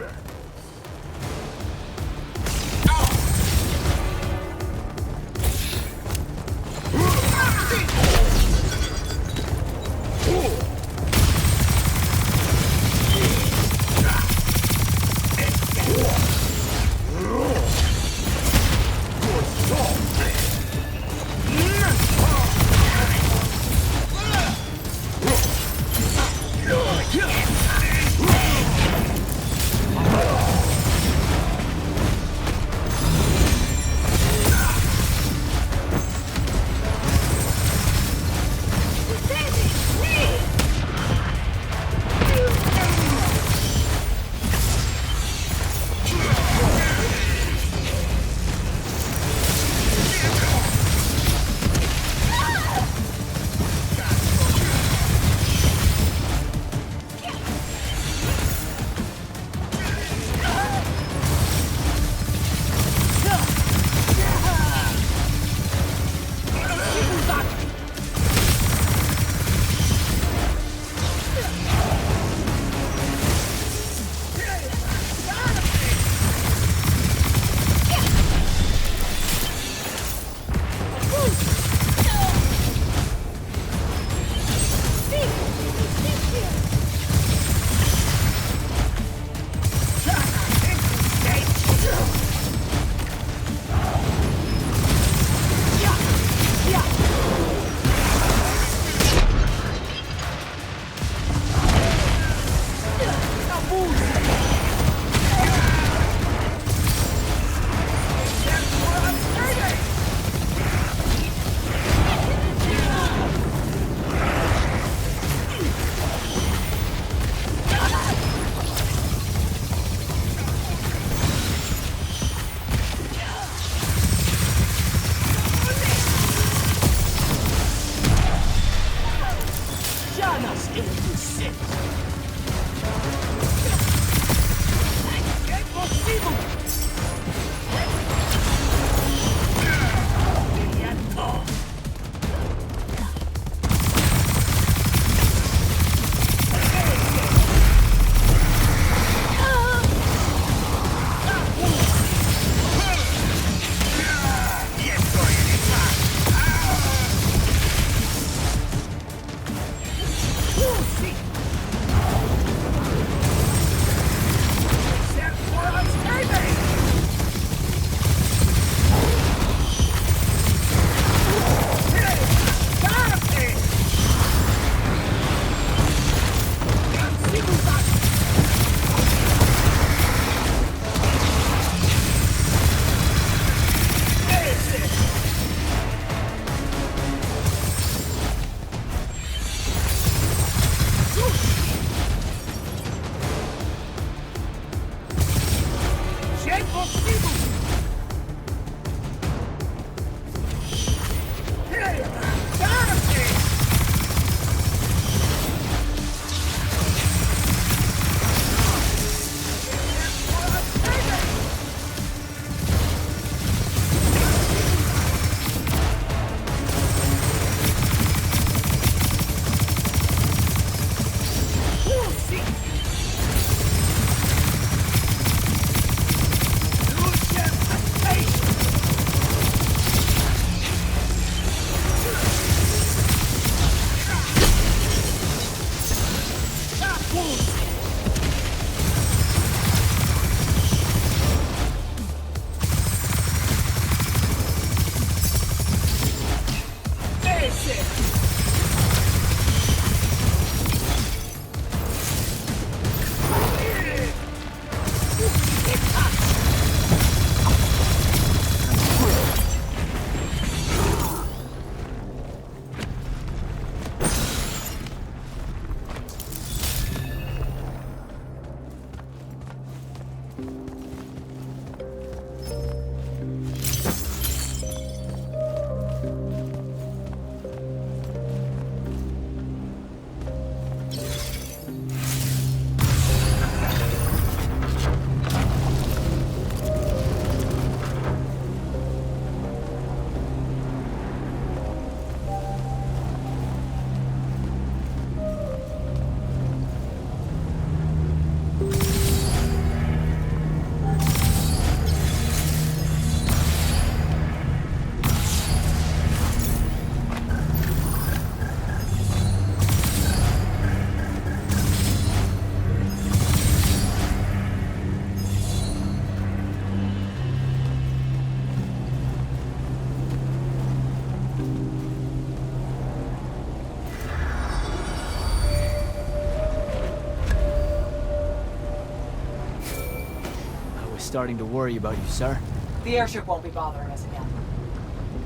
B: starting to worry about you, sir.
M: The airship won't be bothering us again.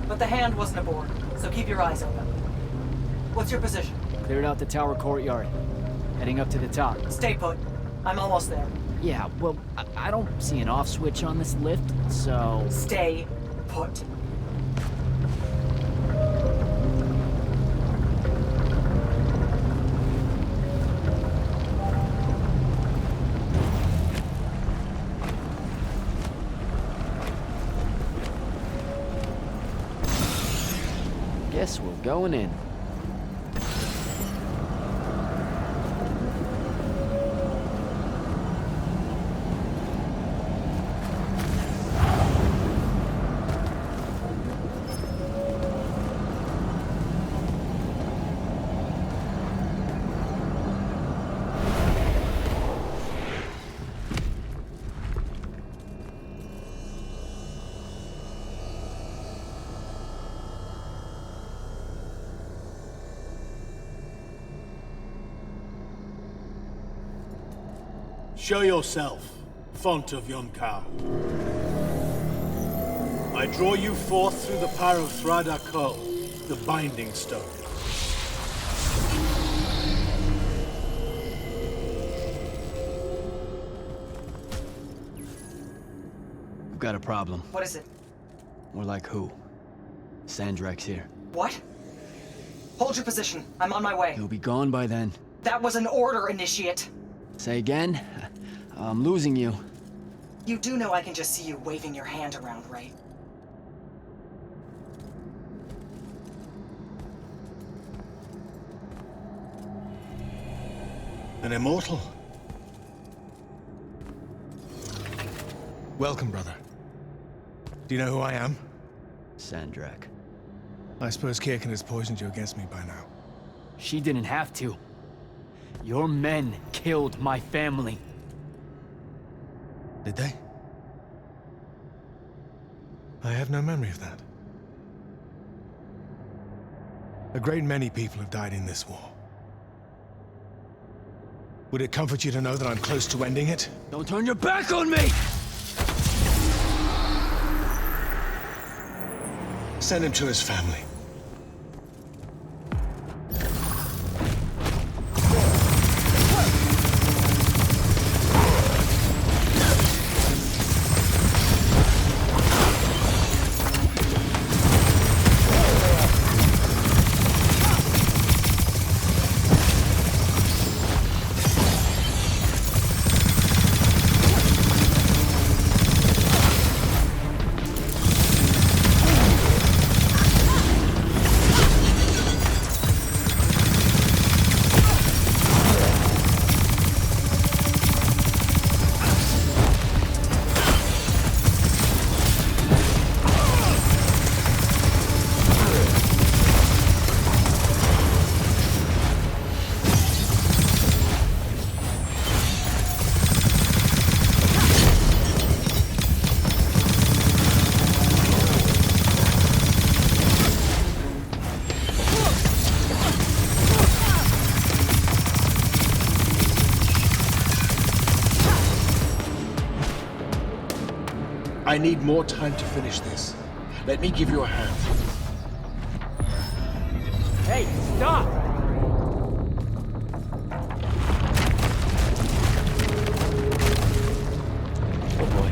M: But the hand wasn't aboard, so keep your eyes open. What's your position?
B: Cleared out the tower courtyard. Heading up to the top.
M: Stay put. I'm almost there.
B: Yeah, well, I don't see an off switch on this lift, so...
M: Stay put.
B: Guess we're going in.
D: Show yourself, font of Yonkao. I draw you forth through the power of Thrada Ko, the Binding Stone.
B: We've got a problem.
M: What is it?
B: More like who? Sandrak's here.
M: What? Hold your position. I'm on my way.
B: He'll be gone by then.
M: That was an order, Initiate.
B: Say again? I'm losing you.
M: You do know I can just see you waving your hand around, right?
D: An immortal? Welcome, brother. Do you know who I am?
B: Sandrak.
D: I suppose Kirkin has poisoned you against me by now.
B: She didn't have to. Your men killed my family.
D: Did they? I have no memory of that. A great many people have died in this war. Would it comfort you to know that I'm close to ending it?
B: Don't turn your back on me!
D: Send him to his family. I need more time to finish this. Let me give you a hand.
B: Hey, stop! Oh boy.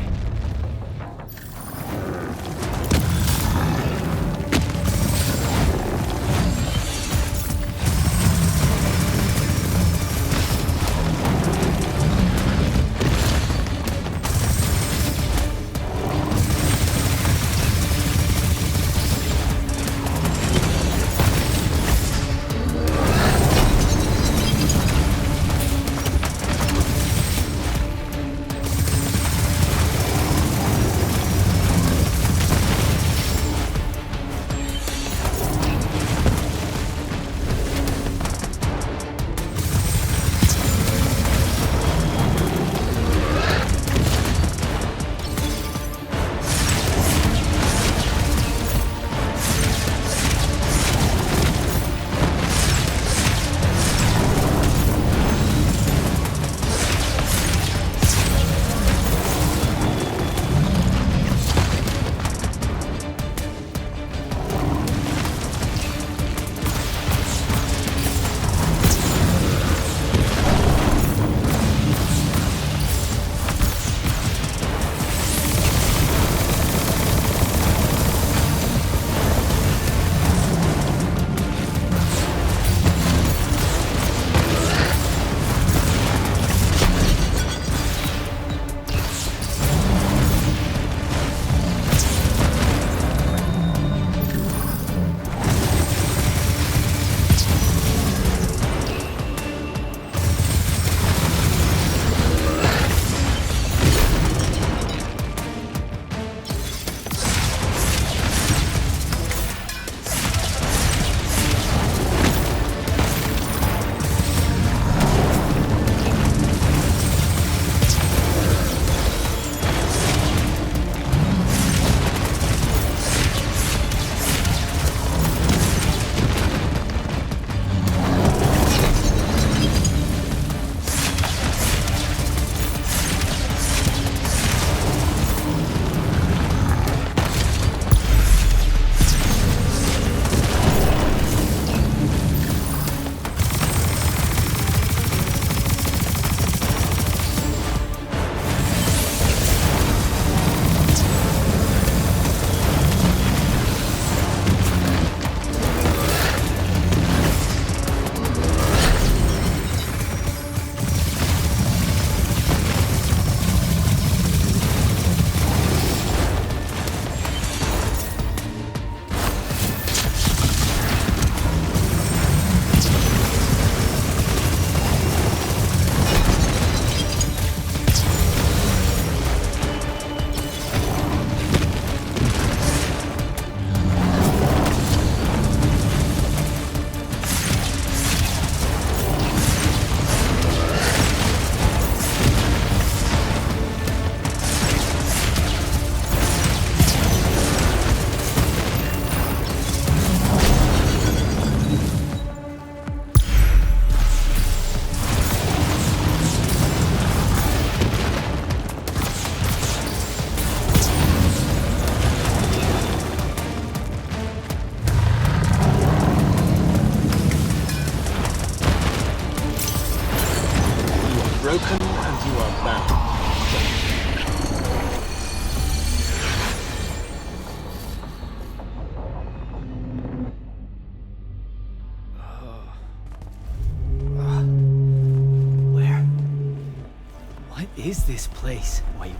B: is this place? Wait,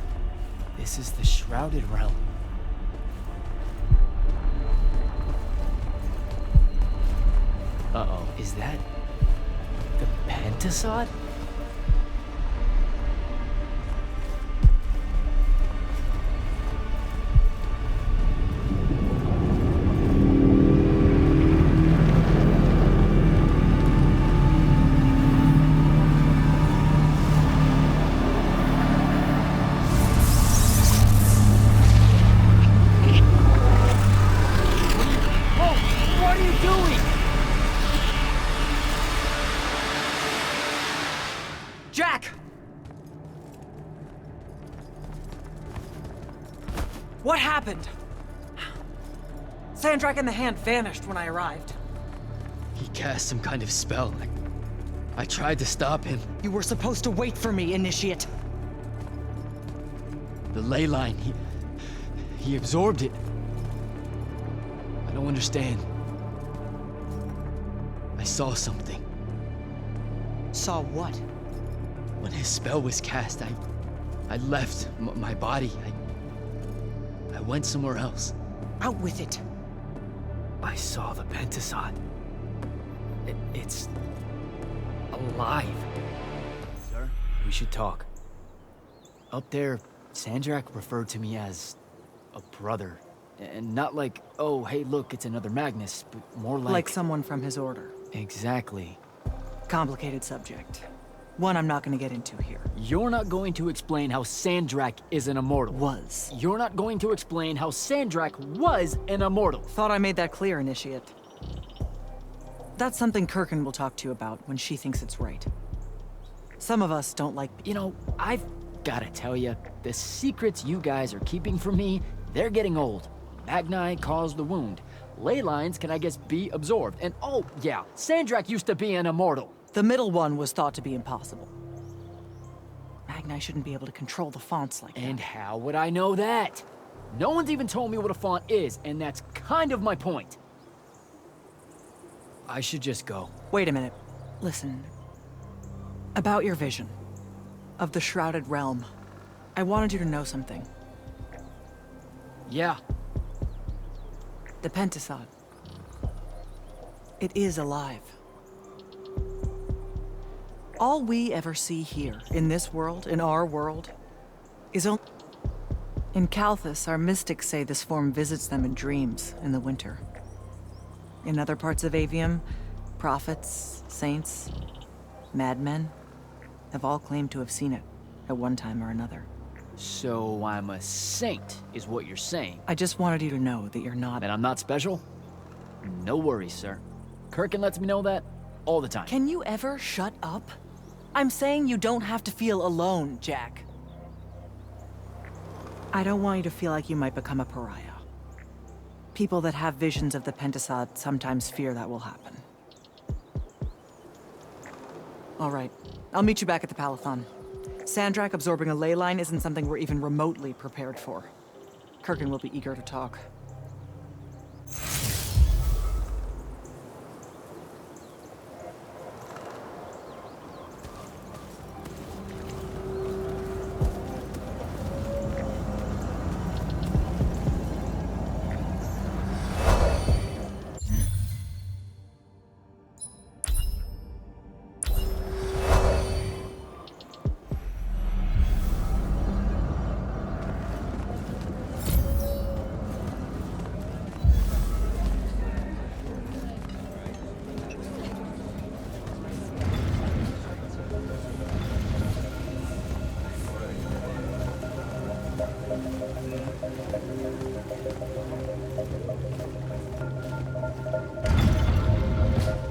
B: this is the Shrouded Realm. Uh-oh, is that the Pentasod?
M: Jack! What happened? Sandrak and the Hand vanished when I arrived.
B: He cast some kind of spell. I tried to stop him.
Q: You were supposed to wait for me, Initiate.
B: The ley line, he absorbed it. I don't understand. I saw something.
Q: Saw what?
B: When his spell was cast, I left my body. I went somewhere else.
Q: Out with it.
B: I saw the Pentasod. It's alive. Sir, we should talk. Up there, Sandrak referred to me as a brother. And not like, oh, hey, look, it's another Magnus, but more like...
M: Like someone from his order.
B: Exactly.
M: Complicated subject. One I'm not going to get into here.
B: You're not going to explain how Sandrak is an immortal.
M: Was.
B: You're not going to explain how Sandrak was an immortal.
M: Thought I made that clear, Initiate. That's something Kirkin will talk to you about when she thinks it's right. Some of us don't like...
B: You know, I've gotta tell you, the secrets you guys are keeping from me, they're getting old. Magni caused the wound. Ley lines can, I guess, be absorbed. And oh, yeah, Sandrak used to be an immortal.
M: The middle one was thought to be impossible. Magni shouldn't be able to control the fonts like that.
B: And how would I know that? No one's even told me what a font is, and that's kind of my point. I should just go.
M: Wait a minute. Listen. About your vision of the Shrouded Realm, I wanted you to know something.
B: Yeah.
M: The Pentasod. It is alive. All we ever see here, in this world, in our world, is only... In Kalthus, our mystics say this form visits them in dreams in the winter. In other parts of Avium, prophets, saints, madmen have all claimed to have seen it at one time or another.
B: So I'm a saint, is what you're saying.
M: I just wanted you to know that you're not...
B: And I'm not special? No worries, sir. Kirkin lets me know that all the time.
M: Can you ever shut up? I'm saying you don't have to feel alone, Jack. I don't want you to feel like you might become a pariah. People that have visions of the Pentasod sometimes fear that will happen. All right, I'll meet you back at the Palathon. Sandrak absorbing a ley line isn't something we're even remotely prepared for. Kirkin will be eager to talk.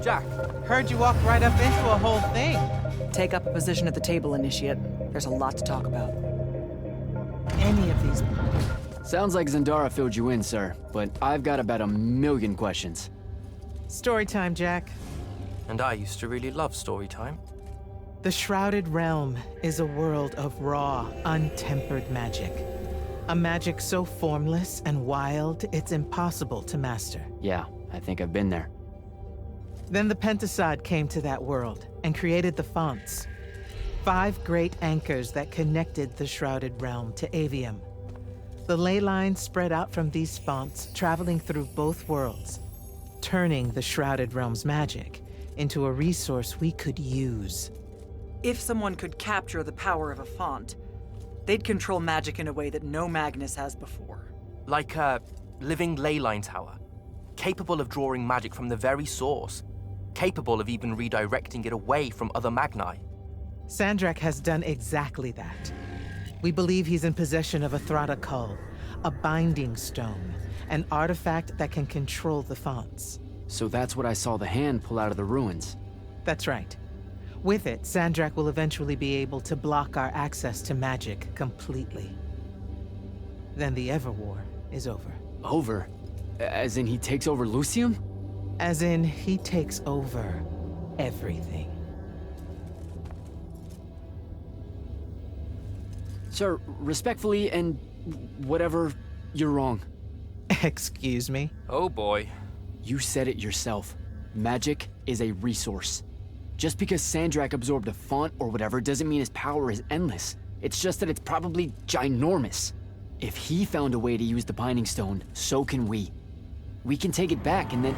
H: Jack, heard you walked right up into a whole thing.
M: Take up a position at the table, Initiate. There's a lot to talk about. Any of these...
B: Sounds like Zendara filled you in, sir, but I've got about 1,000,000 questions.
H: Story time, Jack.
R: And I used to really love story time.
H: The Shrouded Realm is a world of raw, untempered magic. A magic so formless and wild, it's impossible to master.
B: Yeah, I think I've been there.
H: Then the Pentasod came to that world and created the fonts. 5 great anchors that connected the Shrouded Realm to Avium. The ley lines spread out from these fonts, traveling through both worlds, turning the Shrouded Realm's magic into a resource we could use.
M: If someone could capture the power of a font, they'd control magic in a way that no Magnus has before.
R: Like a living ley line tower, capable of drawing magic from the very source, capable of even redirecting it away from other Magni.
H: Sandrak has done exactly that. We believe he's in possession of a Thrata Cull, a binding stone, an artifact that can control the fonts.
B: So that's what I saw the hand pull out of the ruins.
H: That's right. With it, Sandrak will eventually be able to block our access to magic completely. Then the Everwar is over.
B: Over? As in he takes over Lucium?
H: As in he takes over everything.
B: Sir, respectfully and whatever, you're wrong.
H: Excuse me?
R: Oh boy.
B: You said it yourself. Magic is a resource. Just because Sandrak absorbed a font or whatever doesn't mean his power is endless. It's just that it's probably ginormous. If he found a way to use the Binding Stone, so can we. We can take it back and then...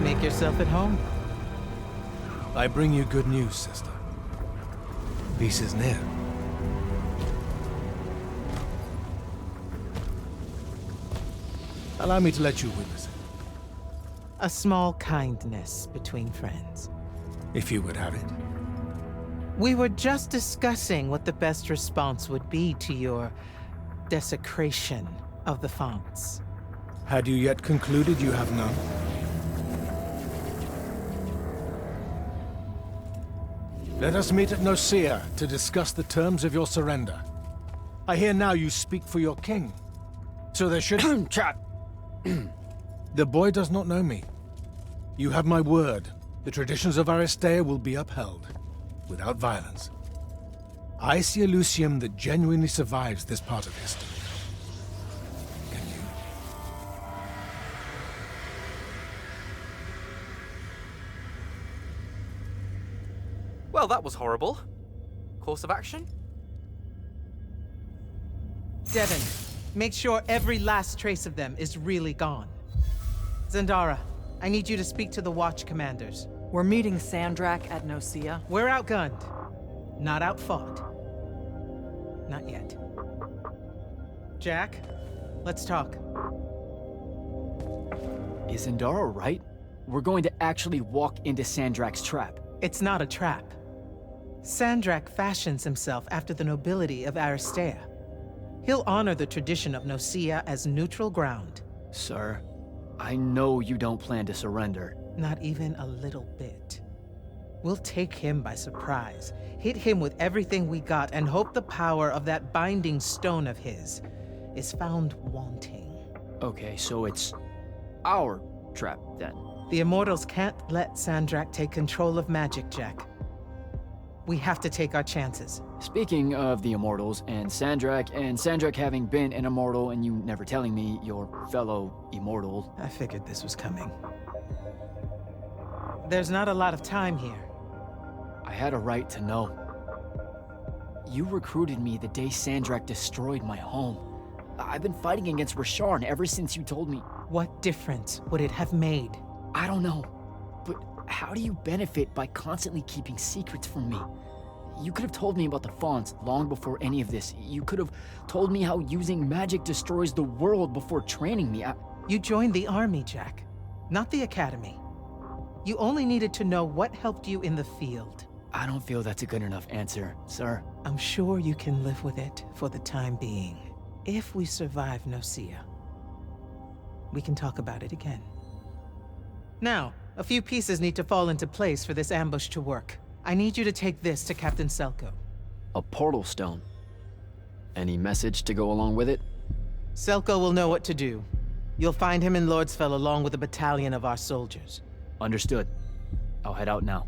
H: Make yourself at home.
D: I bring you good news, sister. Peace is near. Allow me to let you witness it,
H: A small kindness between friends.
D: if you would have it.
H: We were just discussing what the best response would be to your desecration of the fonts.
D: Had you yet concluded you have none? Let us meet at Nicaea to discuss the terms of your surrender. I hear now you speak for your king. So there should...
B: Trap!
D: The boy does not know me. You have my word. The traditions of Aristea will be upheld, without violence. I see a Lucium that genuinely survives this part of history. Can you?
R: Well, that was horrible. Course of action?
H: Devin, make sure every last trace of them is really gone. Zendara, I need you to speak to the Watch commanders.
M: We're meeting Sandrak at Nicaea.
H: We're outgunned, not outfought. Not yet. Jack, let's talk.
B: Is Zendara right? We're going to actually walk into Sandrak's trap.
H: It's not a trap. Sandrak fashions himself after the nobility of Aristea. He'll honor the tradition of Nicaea as neutral ground.
B: Sir, I know you don't plan to surrender.
H: Not even a little bit. We'll take him by surprise, hit him with everything we got, and hope the power of that binding stone of his is found wanting.
B: Okay, so it's our trap, then.
H: The Immortals can't let Sandrak take control of magic, Jack. We have to take our chances.
B: Speaking of the Immortals and Sandrak having been an Immortal and you never telling me your fellow Immortal...
H: I figured this was coming. There's not a lot of time here.
B: I had a right to know. You recruited me the day Sandrak destroyed my home. I've been fighting against Rasharn ever since you told me.
H: What difference would it have made?
B: I don't know. But how do you benefit by constantly keeping secrets from me? You could have told me about the fonts long before any of this. You could have told me how using magic destroys the world before training me.
H: You joined the army, Jack, not the academy. You only needed to know what helped you in the field.
B: I don't feel that's a good enough answer, sir.
H: I'm sure you can live with it for the time being. If we survive Nicaea, we can talk about it again. Now, a few pieces need to fall into place for this ambush to work. I need you to take this to Captain Selko.
B: A portal stone. Any message to go along with it?
H: Selko will know what to do. You'll find him in Lordsfell along with a battalion of our soldiers.
B: Understood. I'll head out now.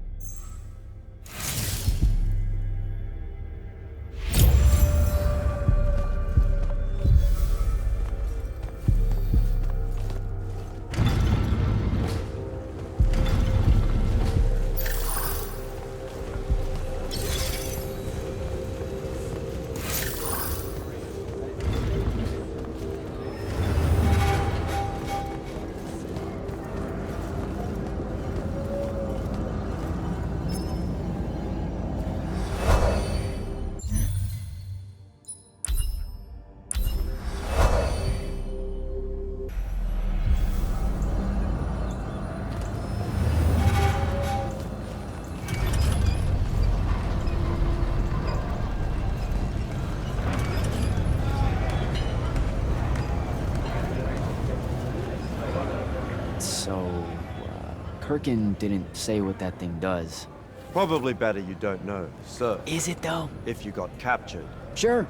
B: Kirkin didn't say what that thing does.
J: Probably better you don't know, sir.
B: Is it though?
J: If you got captured.
B: Sure.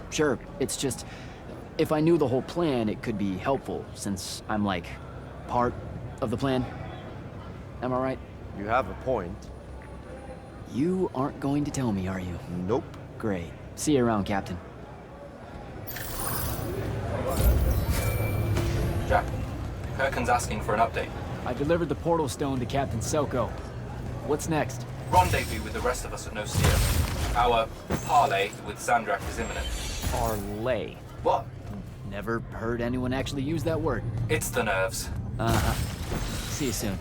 B: It's just, if I knew the whole plan, it could be helpful, since I'm like, part of the plan. Am I right?
J: You have a point.
B: You aren't going to tell me, are you?
J: Nope.
B: Great. See you around, Captain.
O: Jack, Kirkin's asking for an update.
B: I delivered the portal stone to Captain Selko. What's next?
O: Rendezvous with the rest of us at Nosea. Our parley with Sandrak is imminent.
B: Parley.
O: What?
B: Never heard anyone actually use that word.
O: It's the nerves.
B: Uh-huh. See you soon.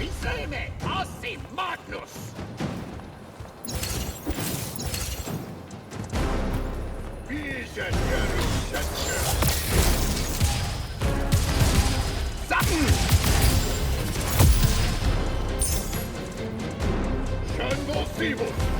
E: Insieme ossi Magnus! Satten! Schandosivus!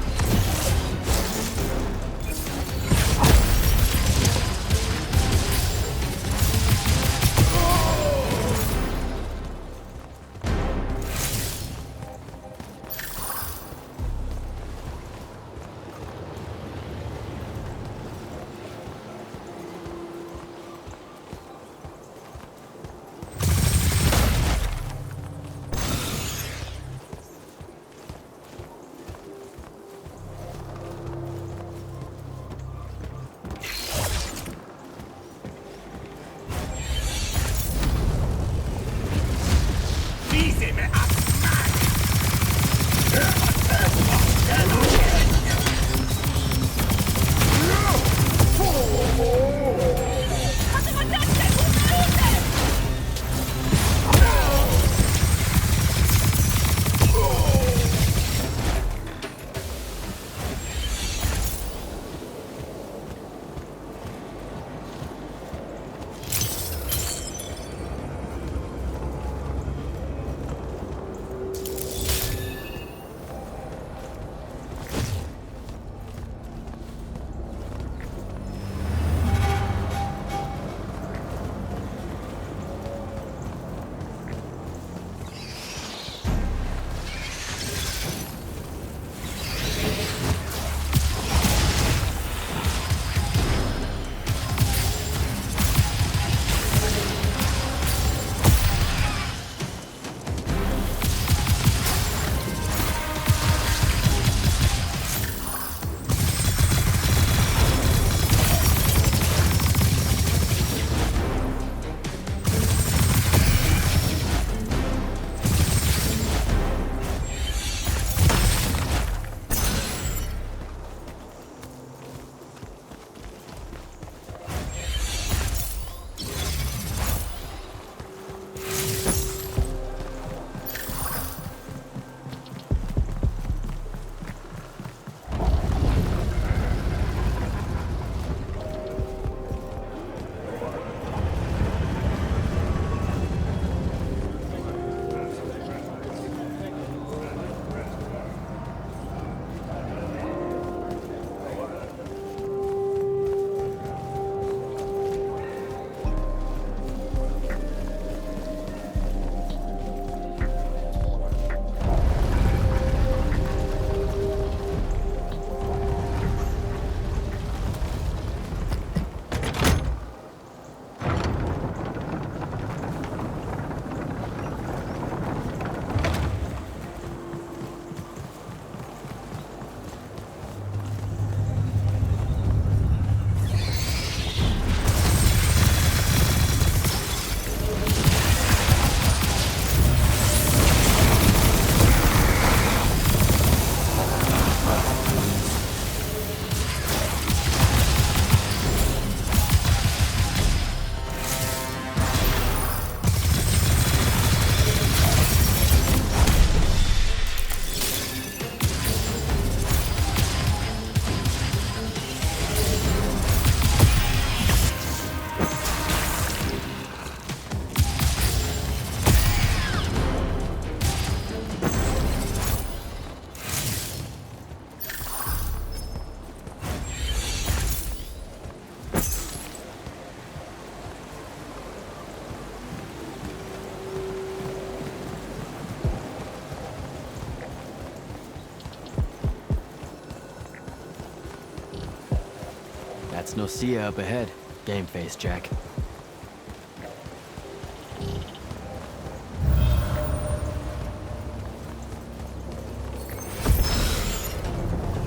B: That's Nocia up ahead. Game face, Jack.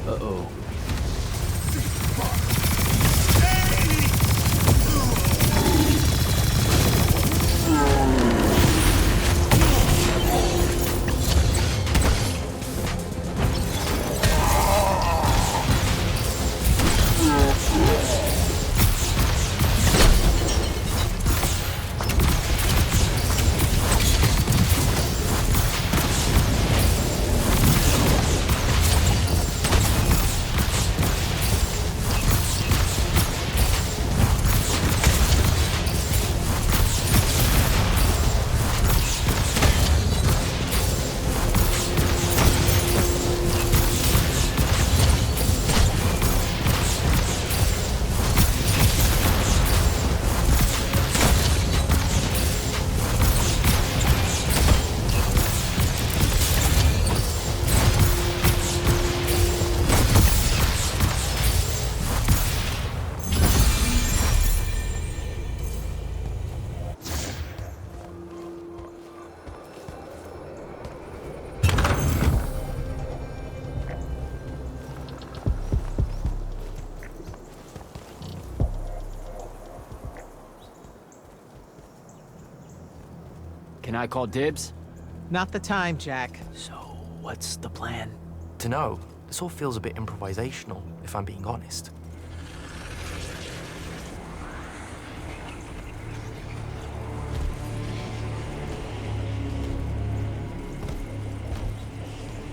B: Uh-oh. Can I call dibs?
H: Not the time, Jack.
B: So, what's the plan?
R: Dunno. This all feels a bit improvisational, if I'm being honest.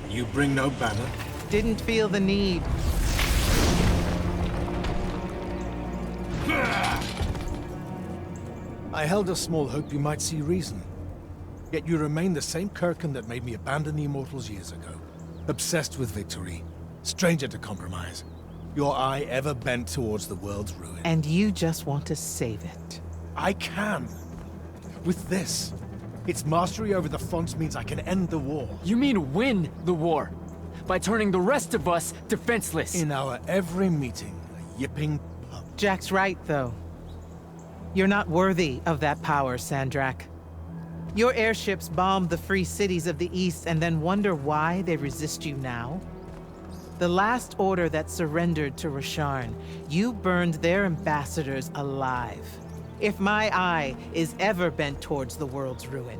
D: You bring no banner?
H: Didn't feel the need.
D: I held a small hope you might see reason. Yet you remain the same Kirkin that made me abandon the Immortals years ago. Obsessed with victory. Stranger to compromise. Your eye ever bent towards the world's ruin.
H: And you just want to save it.
D: I can. With this. Its mastery over the fonts means I can end the war.
B: You mean win the war? By turning the rest of us defenseless?
D: In our every meeting, a yipping pup.
H: Jack's right, though. You're not worthy of that power, Sandrak. Your airships bomb the free cities of the East and then wonder why they resist you now? The last order that surrendered to Rasharn, you burned their ambassadors alive. If my eye is ever bent towards the world's ruin,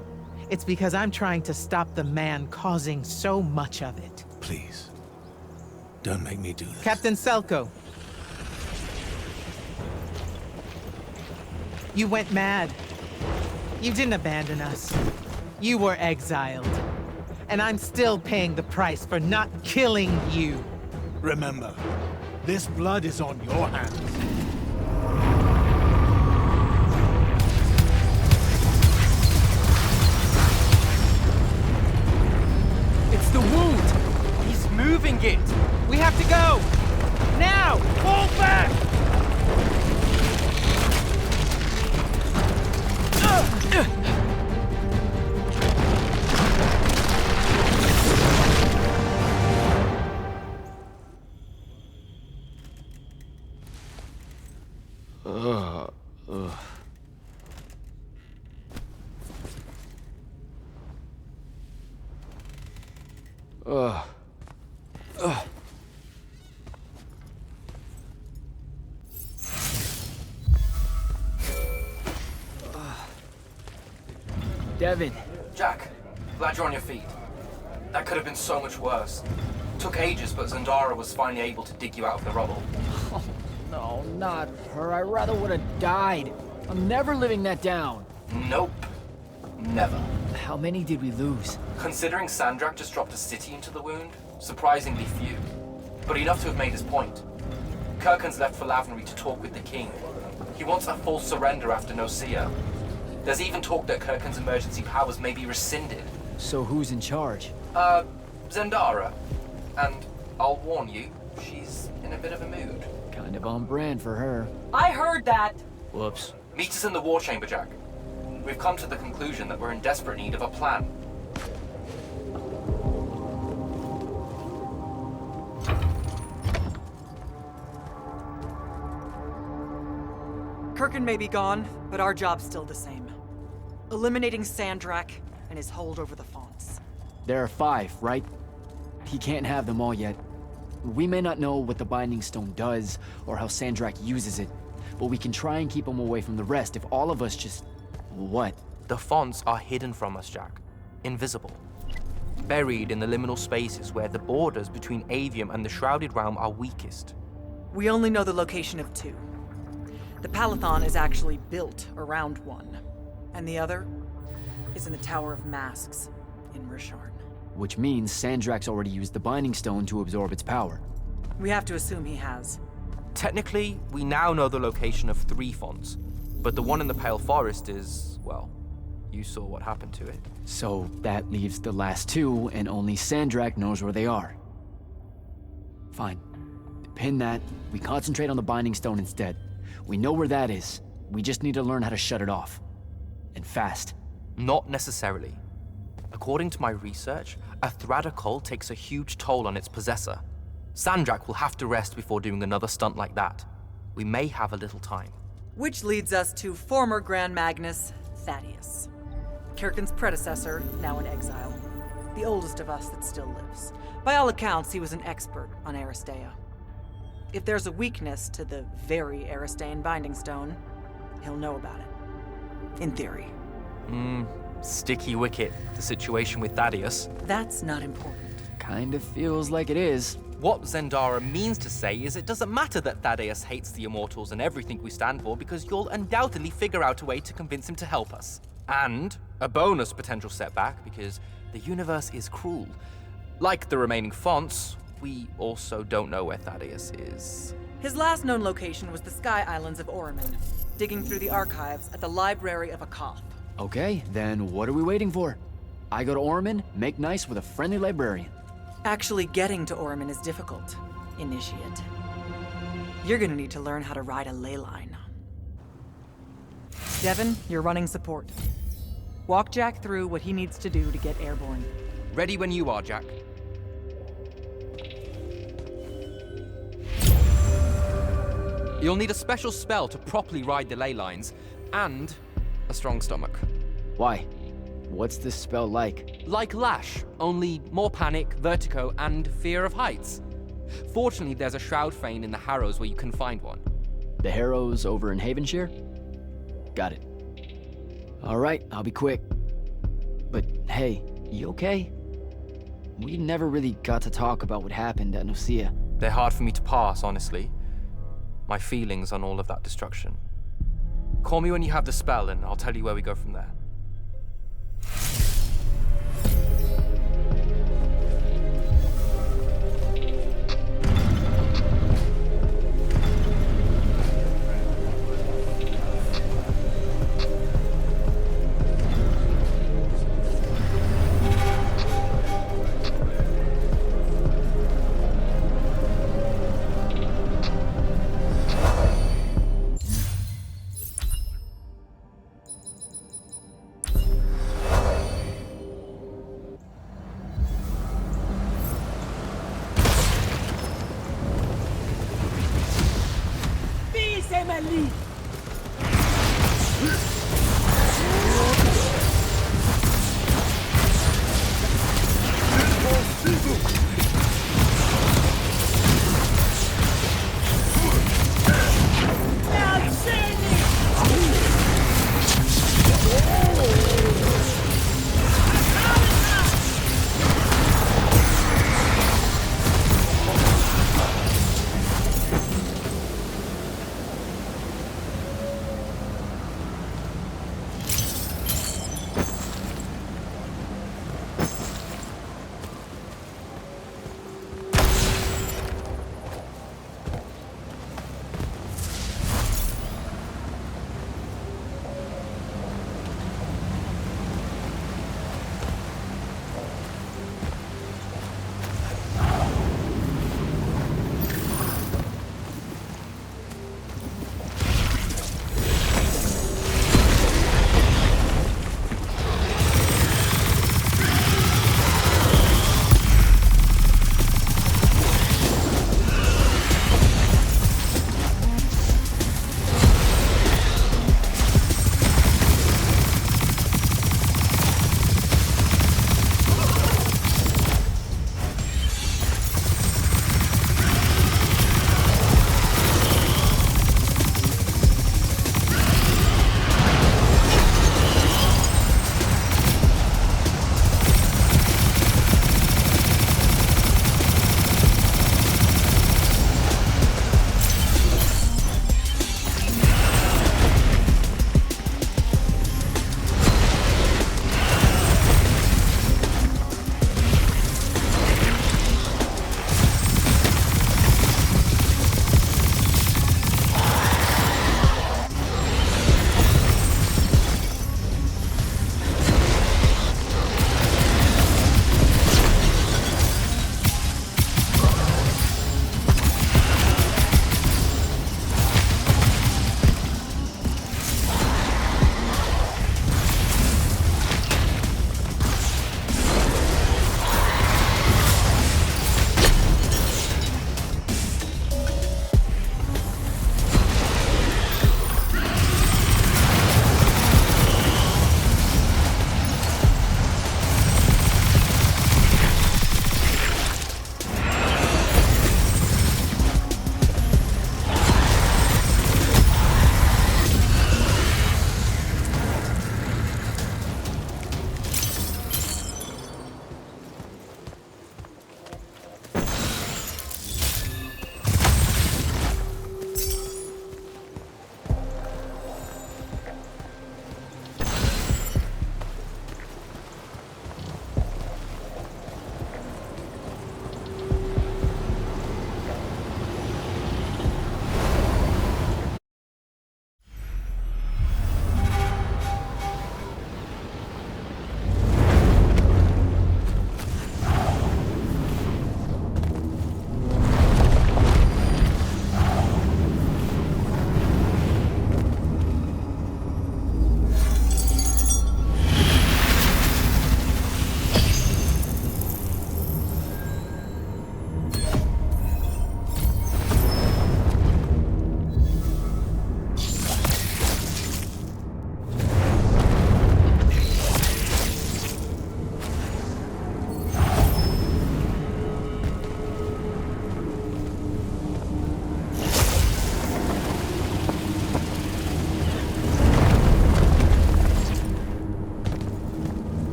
H: it's because I'm trying to stop the man causing so much of it.
D: Please. Don't make me do this.
H: Captain Selko. You went mad. You didn't abandon us. You were exiled. And I'm still paying the price for not killing you.
D: Remember, this blood is on your hands.
B: It's the wound!
R: He's moving it!
H: We have to go! Now! Fall back!
B: Devin.
O: Jack, glad you're on your feet. That could have been so much worse. Took ages, but Zendara was finally able to dig you out of the rubble.
B: Oh, no, not her. I rather would have died. I'm never living that down.
O: Nope. Never.
B: How many did we lose?
O: Considering Sandrak just dropped a city into the wound, surprisingly few. But enough to have made his point. Kirkin's left for Lavnery to talk with the king. He wants a full surrender after Nocia. There's even talk that Kirkin's emergency powers may be rescinded.
B: So who's in charge?
O: Zendara. And I'll warn you, she's in a bit of a mood.
B: Kind of on brand for her.
M: I heard that!
B: Whoops.
O: Meet us in the war chamber, Jack. We've come to the conclusion that we're in desperate need of a plan.
M: Kirkin may be gone, but our job's still the same. Eliminating Sandrak and his hold over the fonts.
B: There are 5, right? He can't have them all yet. We may not know what the Binding Stone does, or how Sandrak uses it, but we can try and keep him away from the rest if all of us just... What?
R: The fonts are hidden from us, Jack. Invisible. Buried in the liminal spaces where the borders between Avium and the Shrouded Realm are weakest.
M: We only know the location of 2. The Palathon is actually built around one, and the other is in the Tower of Masks in Rasharn.
B: Which means Sandrak's already used the Binding Stone to absorb its power.
M: We have to assume he has.
R: Technically, we now know the location of 3 fonts, but the one in the Pale Forest is, well, you saw what happened to it.
B: So that leaves the last 2, and only Sandrak knows where they are. Fine. Pin that. We concentrate on the Binding Stone instead. We know where that is. We just need to learn how to shut it off. And fast.
R: Not necessarily. According to my research, a Thradda cult takes a huge toll on its possessor. Sandrak will have to rest before doing another stunt like that. We may have a little time.
M: Which leads us to former Grand Magnus, Thaddeus. Kirkin's predecessor, now in exile. The oldest of us that still lives. By all accounts, he was an expert on Aristea. If there's a weakness to the very Aristean Binding Stone, he'll know about it. In theory.
R: Sticky wicket, the situation with Thaddeus.
M: That's not important.
B: Kind of feels like it is.
R: What Zendara means to say is it doesn't matter that Thaddeus hates the Immortals and everything we stand for, because you'll undoubtedly figure out a way to convince him to help us. And a bonus potential setback, because the universe is cruel. Like the remaining fonts, we also don't know where Thaddeus is.
M: His last known location was the Sky Islands of Oriman, digging through the archives at the Library of Akoth.
B: Okay, then what are we waiting for? I go to Orman, make nice with a friendly librarian.
M: Actually getting to Oriman is difficult, Initiate. You're gonna need to learn how to ride a ley line. Devin, you're running support. Walk Jack through what he needs to do to get airborne.
R: Ready when you are, Jack. You'll need a special spell to properly ride the ley lines, and a strong stomach.
B: Why? What's this spell like?
R: Like Lash, only more panic, vertigo, and fear of heights. Fortunately, there's a Shroud Fane in the Harrows where you can find one.
B: The Harrows over in Havenshire? Got it. All right, I'll be quick. But hey, you okay? We never really got to talk about what happened at Nicaea.
R: They're hard for me to pass, honestly. My feelings on all of that destruction. Call me when you have the spell and I'll tell you where we go from there.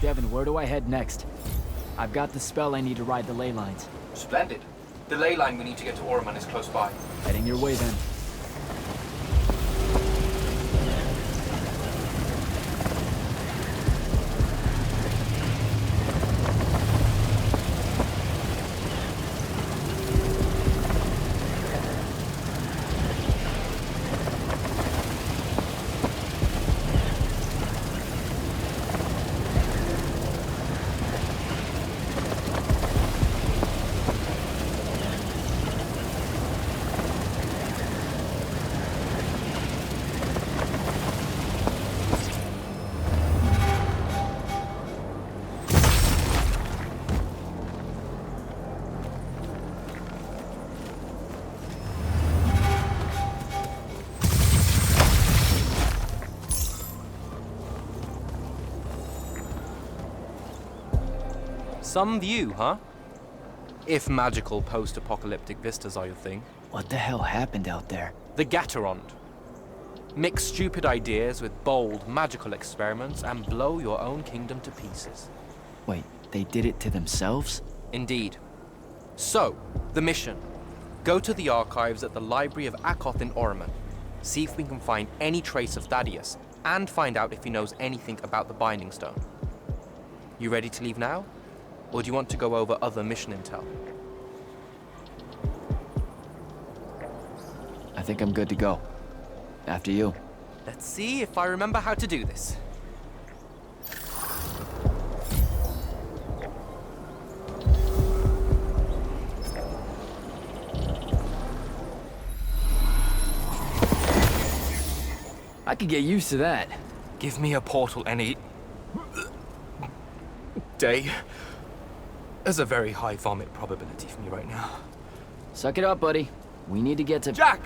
B: Devin, where do I head next? I've got the spell I need to ride the ley lines.
O: Splendid. The ley line we need to get to Orman is close by.
B: Heading your way then.
R: Some view, huh? If magical post-apocalyptic vistas are your thing.
B: What the hell happened out there?
R: The Gatterond. Mix stupid ideas with bold, magical experiments and blow your own kingdom to pieces.
B: Wait, they did it to themselves?
R: Indeed. So, the mission. Go to the archives at the Library of Akoth in Orman. See if we can find any trace of Thaddeus, and find out if he knows anything about the Binding Stone. You ready to leave now? Or do you want to go over other mission intel?
B: I think I'm good to go. After you.
R: Let's see if I remember how to do this.
B: I could get used to that.
R: Give me a portal any day. There's a very high vomit probability for me right now.
B: Suck it up, buddy. We need to get to...
R: Jack!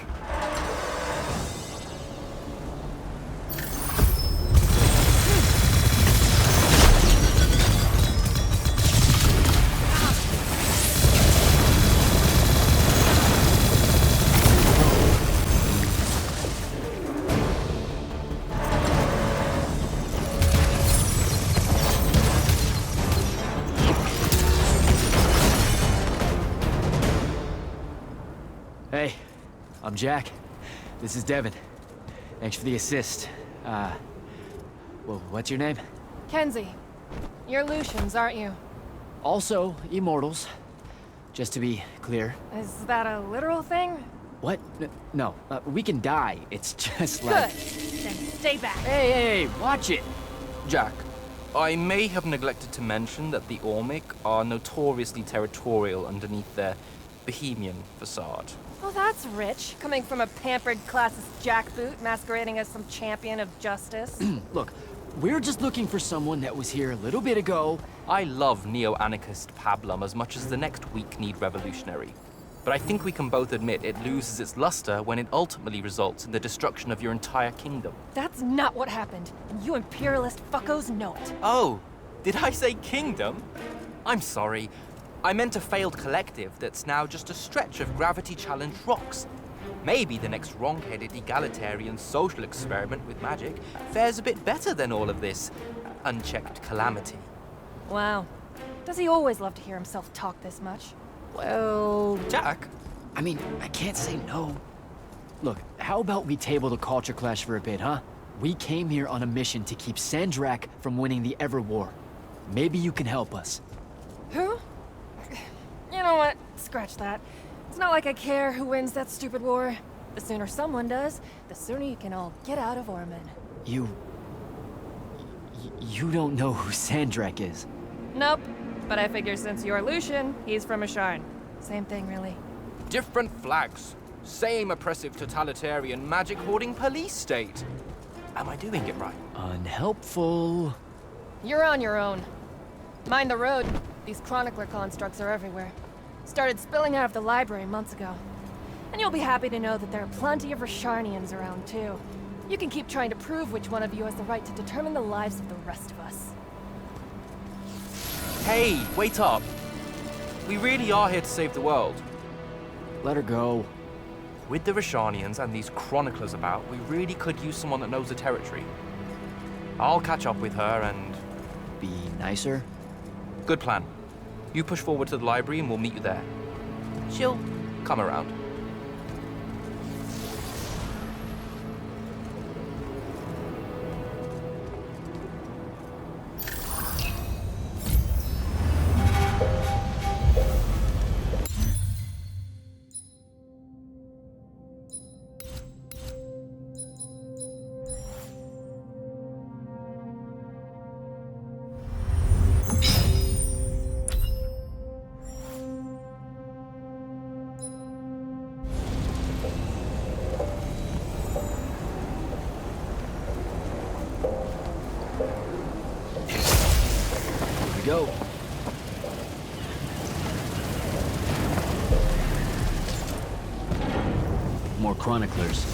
B: Hey, I'm Jack. This is Devin. Thanks for the assist. Well, what's your name?
S: Kenzie. You're Lucians, aren't you?
B: Also, Immortals. Just to be clear.
S: Is that a literal thing?
B: What? No, we can die. It's just like...
S: Good. Then stay back.
B: Hey, watch it.
R: Jack, I may have neglected to mention that the Ormic are notoriously territorial underneath their Bohemian facade.
S: Oh, that's rich. Coming from a pampered classist jackboot masquerading as some champion of justice.
B: Look, we're just looking for someone that was here a little bit ago.
R: I love neo-anarchist pablum as much as the next weak-kneed revolutionary. But I think we can both admit it loses its luster when it ultimately results in the destruction of your entire kingdom.
S: That's not what happened, and you imperialist fuckos know it.
R: Oh, did I say kingdom? I'm sorry. I meant a failed collective that's now just a stretch of gravity-challenged rocks. Maybe the next wrong-headed egalitarian social experiment with magic fares a bit better than all of this unchecked calamity.
S: Wow. Does he always love to hear himself talk this much?
B: Well...
R: Jack?
B: I mean, I can't say no. Look, how about we table the culture clash for a bit, huh? We came here on a mission to keep Sandrak from winning the Ever War. Maybe you can help us.
S: Who? You know what? Scratch that. It's not like I care who wins that stupid war. The sooner someone does, the sooner you can all get out of Orman.
B: You don't know who Sandrak is?
S: Nope. But I figure since you're Lucian, he's from Asharn. Same thing, really.
R: Different flags. Same oppressive totalitarian magic-hoarding police state. Am I doing it right?
B: Unhelpful.
S: You're on your own. Mind the road. These chronicler constructs are everywhere. Started spilling out of the library months ago. And you'll be happy to know that there are plenty of Rasharnians around, too. You can keep trying to prove which one of you has the right to determine the lives of the rest of us.
R: Hey, wait up. We really are here to save the world.
B: Let her go.
R: With the Rasharnians and these chroniclers about, we really could use someone that knows the territory. I'll catch up with her and
B: be nicer?
R: Good plan. You push forward to the library and we'll meet you there. She'll come around.
B: Go. More chroniclers.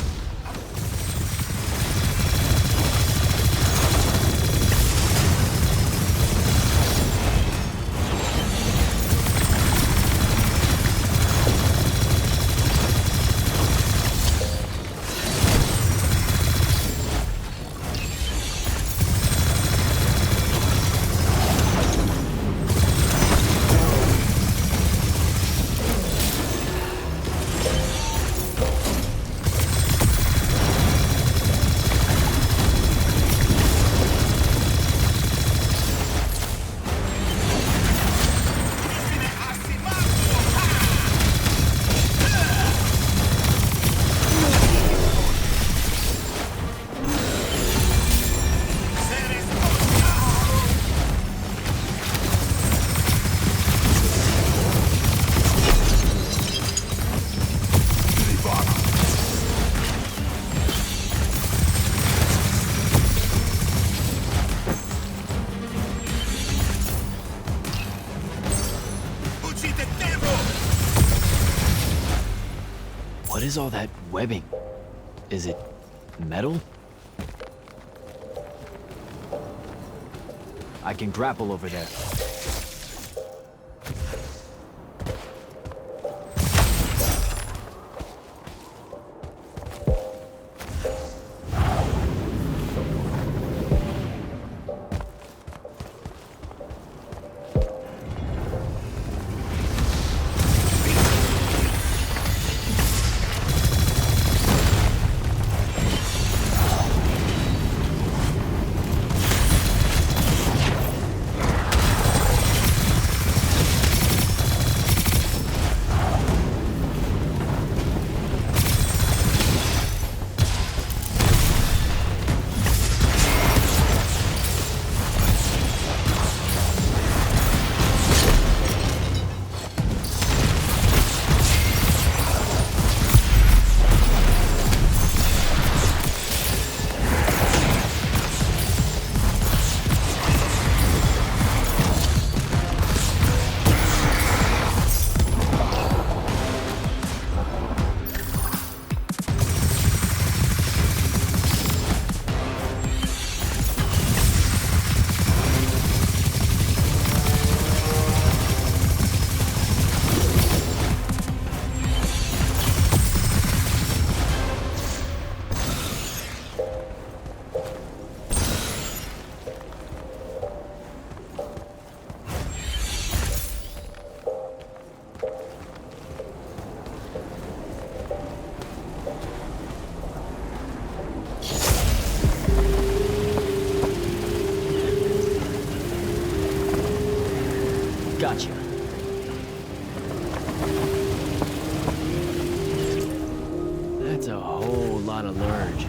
B: What is all that webbing? Is it metal? I can grapple over there. Gotcha. That's a whole lot of lurge.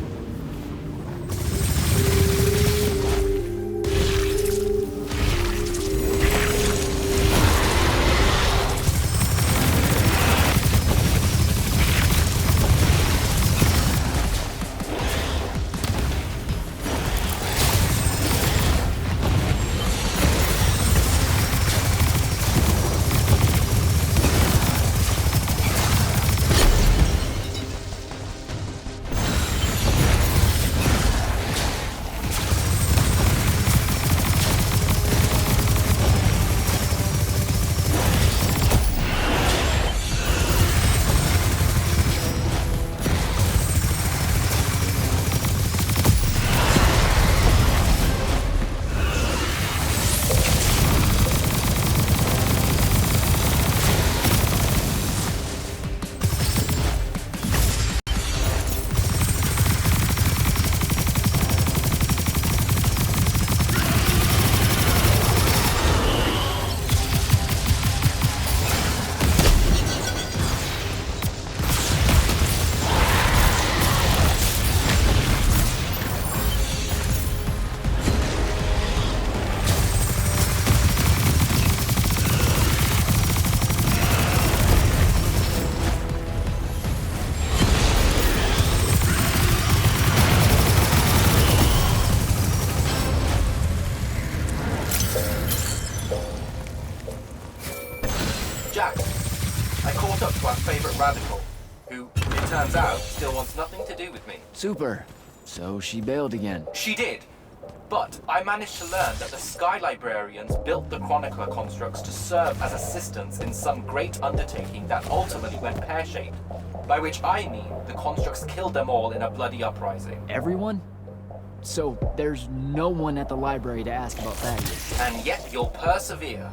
O: caught up to our favorite radical, who, it turns out, still wants nothing to do with me.
B: Super. So she bailed again.
O: She did. But I managed to learn that the Sky Librarians built the Chronicler constructs to serve as assistants in some great undertaking that ultimately went pear-shaped. By which I mean the constructs killed them all in a bloody uprising.
B: Everyone? So there's no one at the library to ask about Thaddeus.
O: And yet you'll persevere.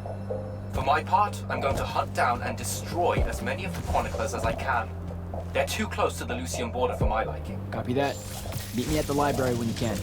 O: For my part, I'm going to hunt down and destroy as many of the Chroniclers as I can. They're too close to the Lucian border for my liking.
B: Copy that. Meet me at the library when you can.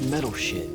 B: Metal shit.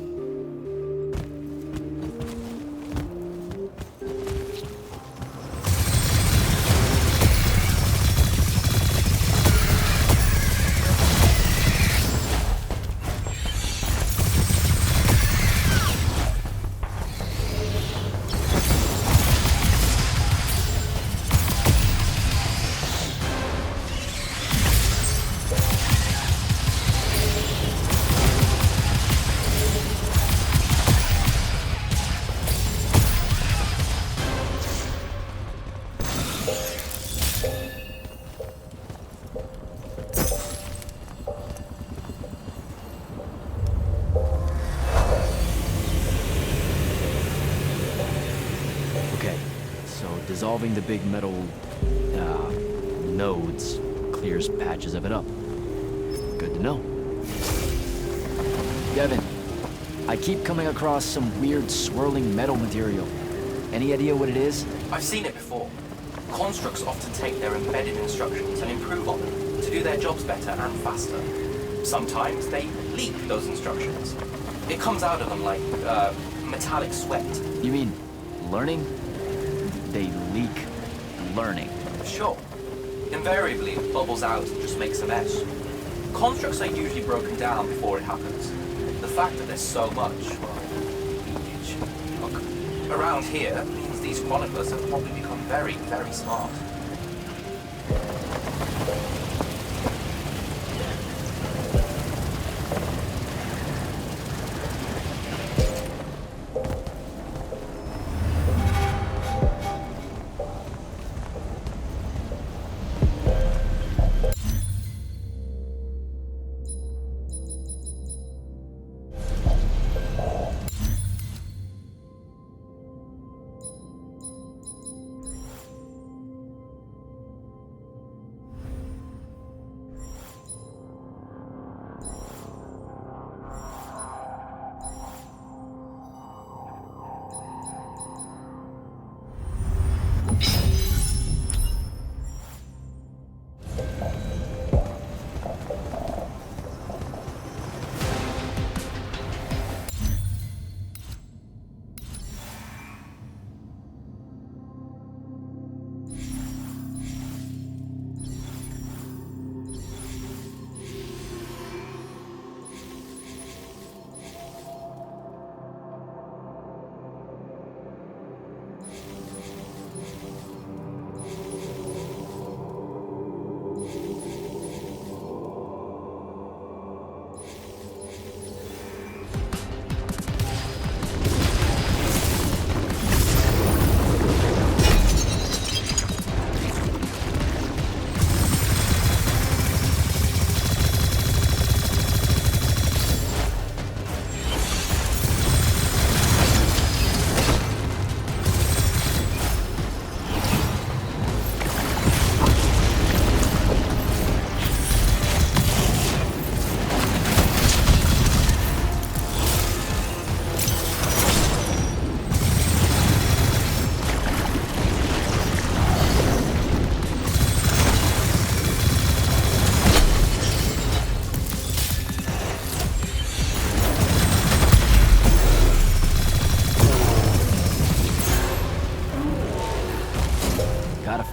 B: Dissolving the big metal nodes clears patches of it up. Good to know. Devin, I keep coming across some weird swirling metal material. Any idea what it is?
O: I've seen it before. Constructs often take their embedded instructions and improve on them to do their jobs better and faster. Sometimes they leak those instructions. It comes out of them like metallic sweat.
B: You mean learning? They leak learning.
O: Sure. Invariably, it bubbles out and just makes a mess. Constructs are usually broken down before it happens. The fact that there's so much, well, leakage, look, around here means these chroniclers have probably become very, very smart.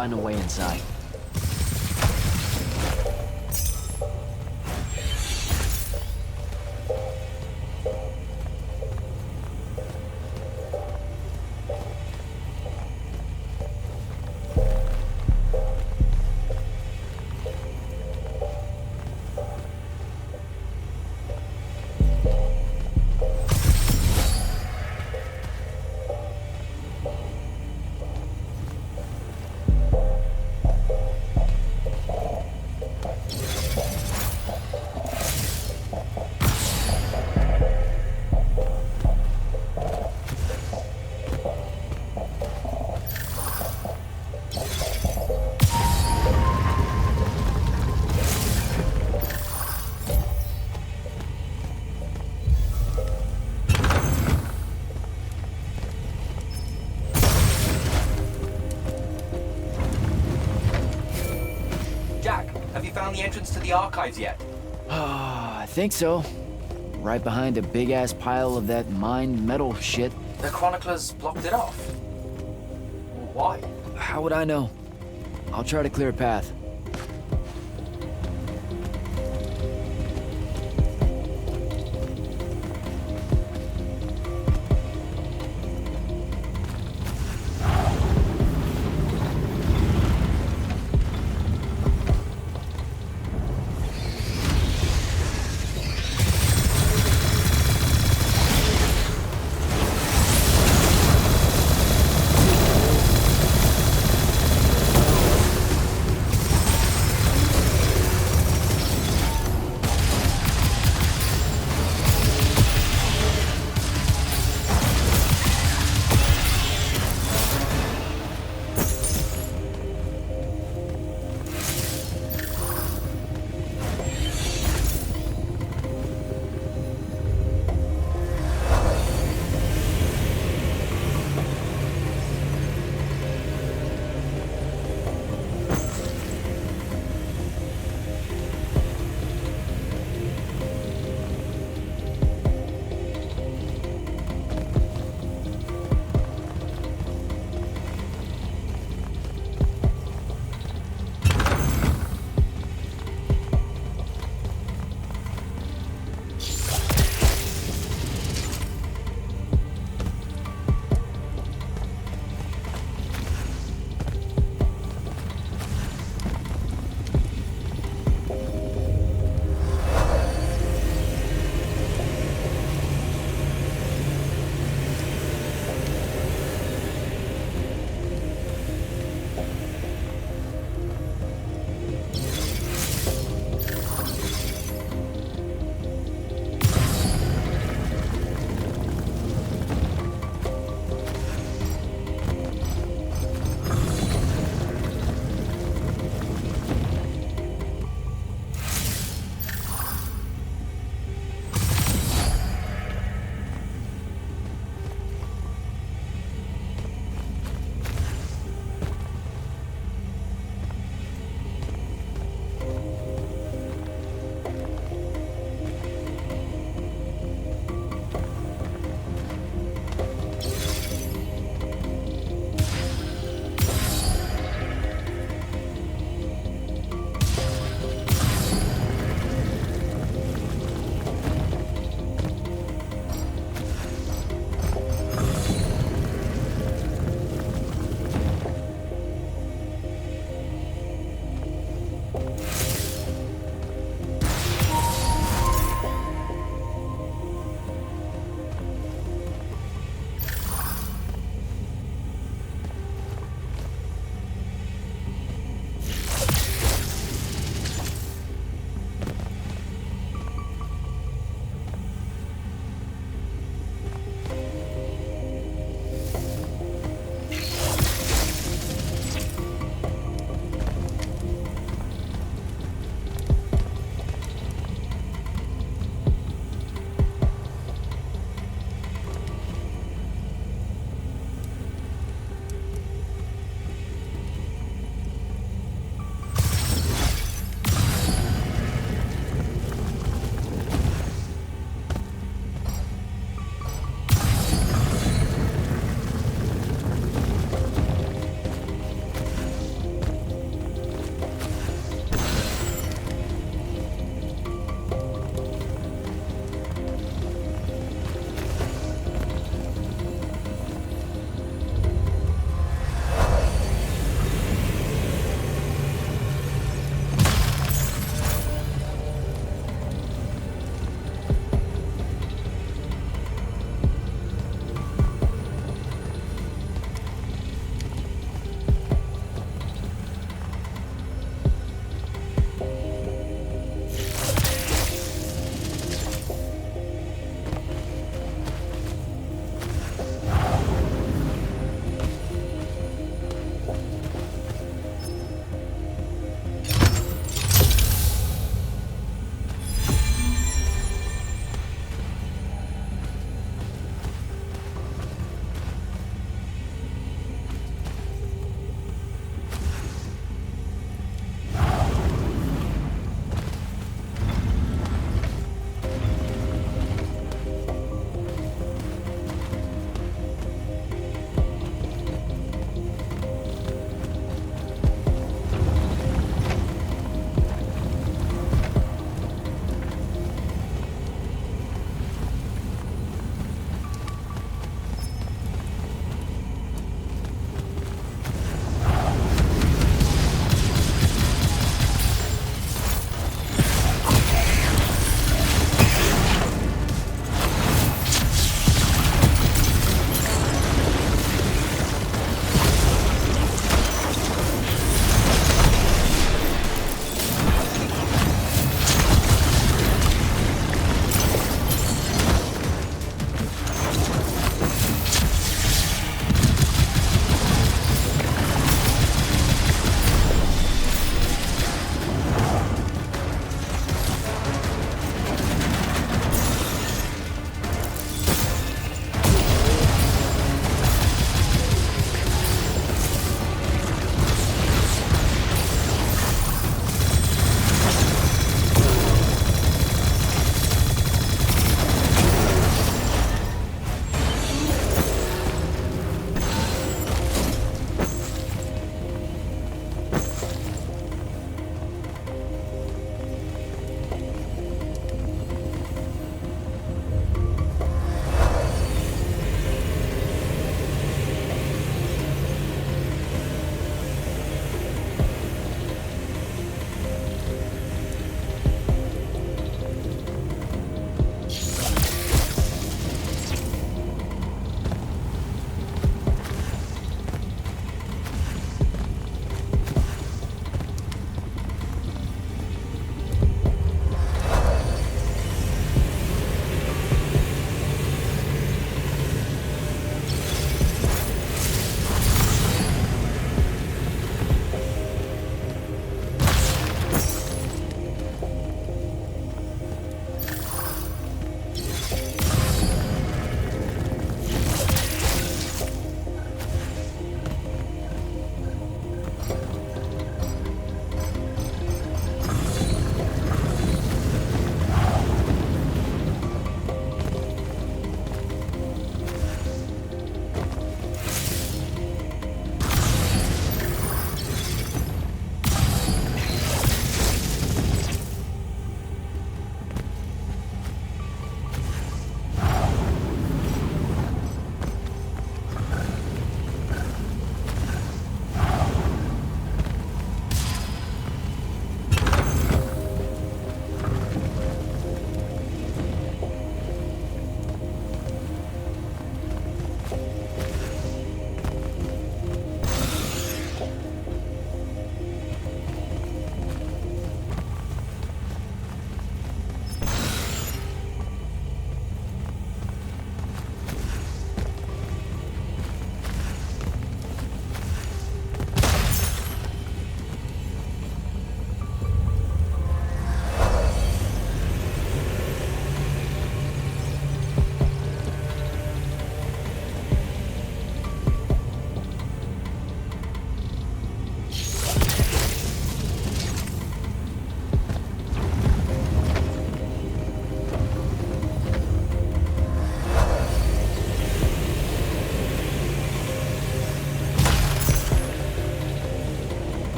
B: find a way inside.
O: Have you found the entrance to the archives yet?
B: I think so. Right behind a big-ass pile of that mined metal shit.
O: The chroniclers blocked it off. Why?
B: How would I know? I'll try to clear a path.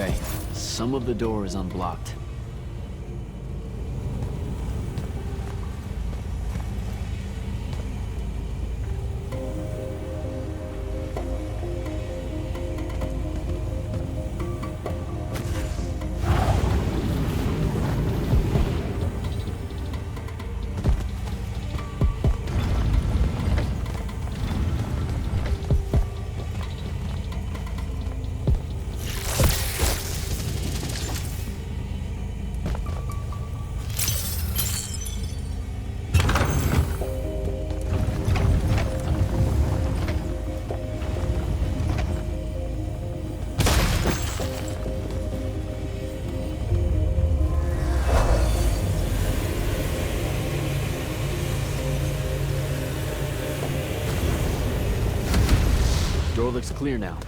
B: Okay, some of the door is unblocked. Door looks clear now.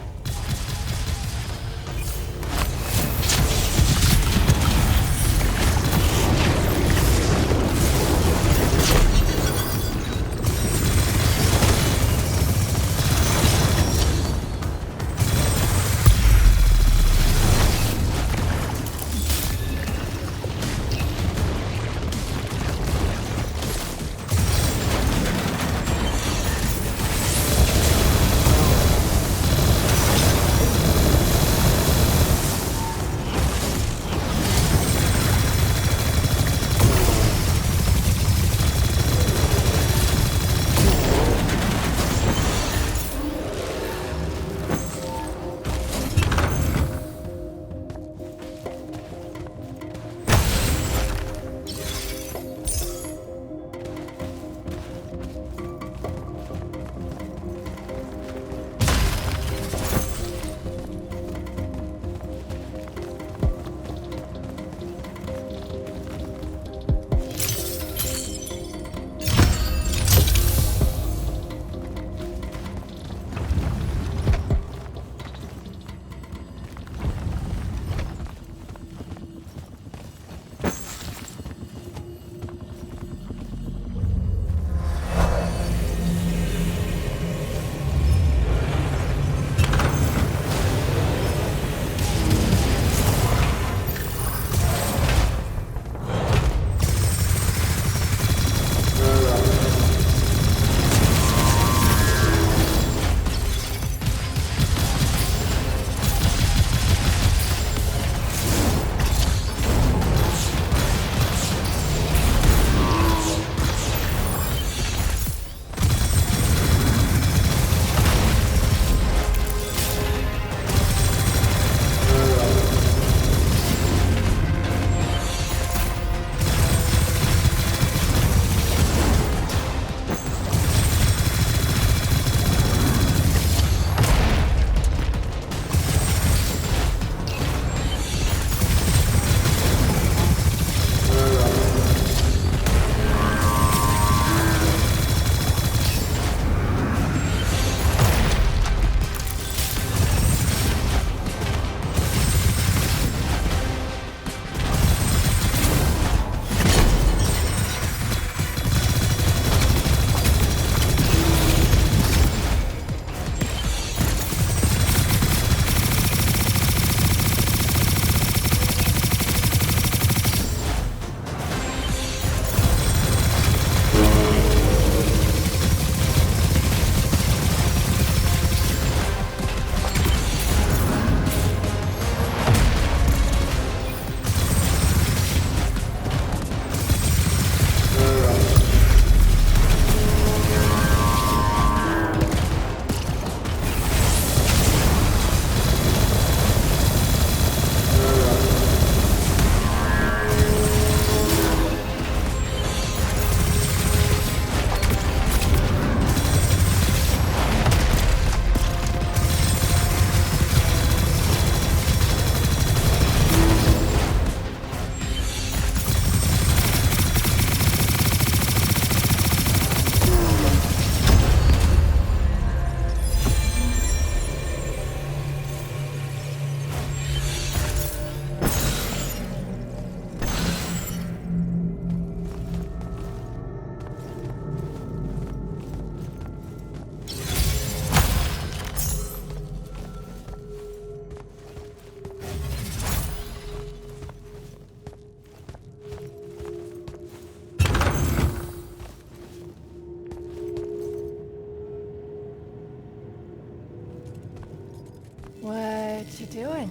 S: doing?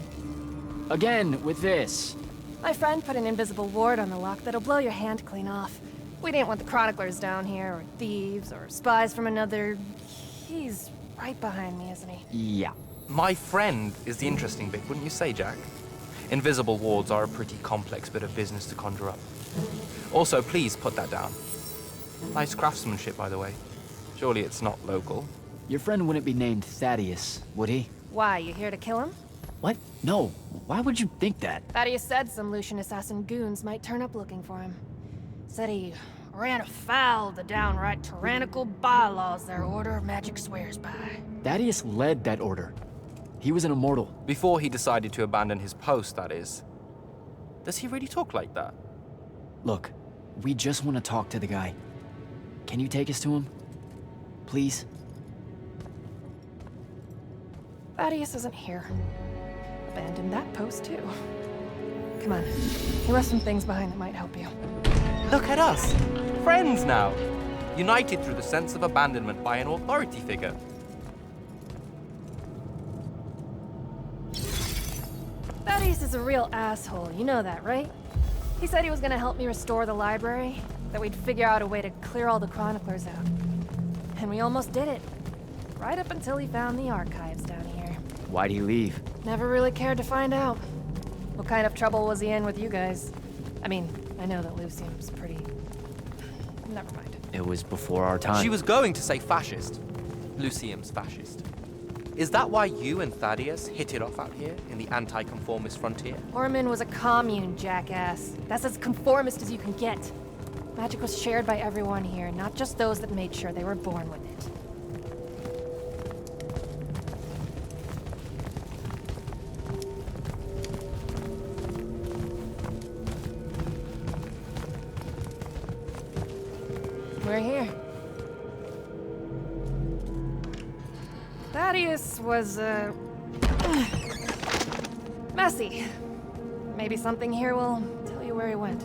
B: Again, with this.
S: My friend put an invisible ward on the lock that'll blow your hand clean off. We didn't want the chroniclers down here, or thieves, or spies from another... He's right behind me, isn't he?
B: Yeah.
R: My friend is the interesting bit, wouldn't you say, Jack? Invisible wards are a pretty complex bit of business to conjure up. Also, please put that down. Nice craftsmanship, by the way. Surely it's not local.
B: Your friend wouldn't be named Thaddeus, would he?
S: Why, you here to kill him?
B: What? No. Why would you think that?
S: Thaddeus said some Lucian assassin goons might turn up looking for him. Said he ran afoul of the downright tyrannical bylaws their Order of Magic swears by.
B: Thaddeus led that order. He was an immortal.
R: Before he decided to abandon his post, that is. Does he really talk like that?
B: Look, we just want to talk to the guy. Can you take us to him? Please?
S: Thaddeus isn't here. Abandoned that post, too. Come on. He left some things behind that might help you.
R: Look at us! Friends now! United through the sense of abandonment by an authority figure.
S: Thaddeus is a real asshole, you know that, right? He said he was gonna help me restore the library, that we'd figure out a way to clear all the chroniclers out. And we almost did it. Right up until he found the archives down here.
B: Why'd he leave?
S: Never really cared to find out. What kind of trouble was he in with you guys? I mean, I know that Lucium's pretty... Never mind.
B: It was before our time.
R: She was going to say fascist. Lucium's fascist. Is that why you and Thaddeus hit it off out here in the anti-conformist frontier?
S: Orman was a commune, jackass. That's as conformist as you can get. Magic was shared by everyone here, not just those that made sure they were born with it. We're here. Thaddeus was, messy. Maybe something here will tell you where he went.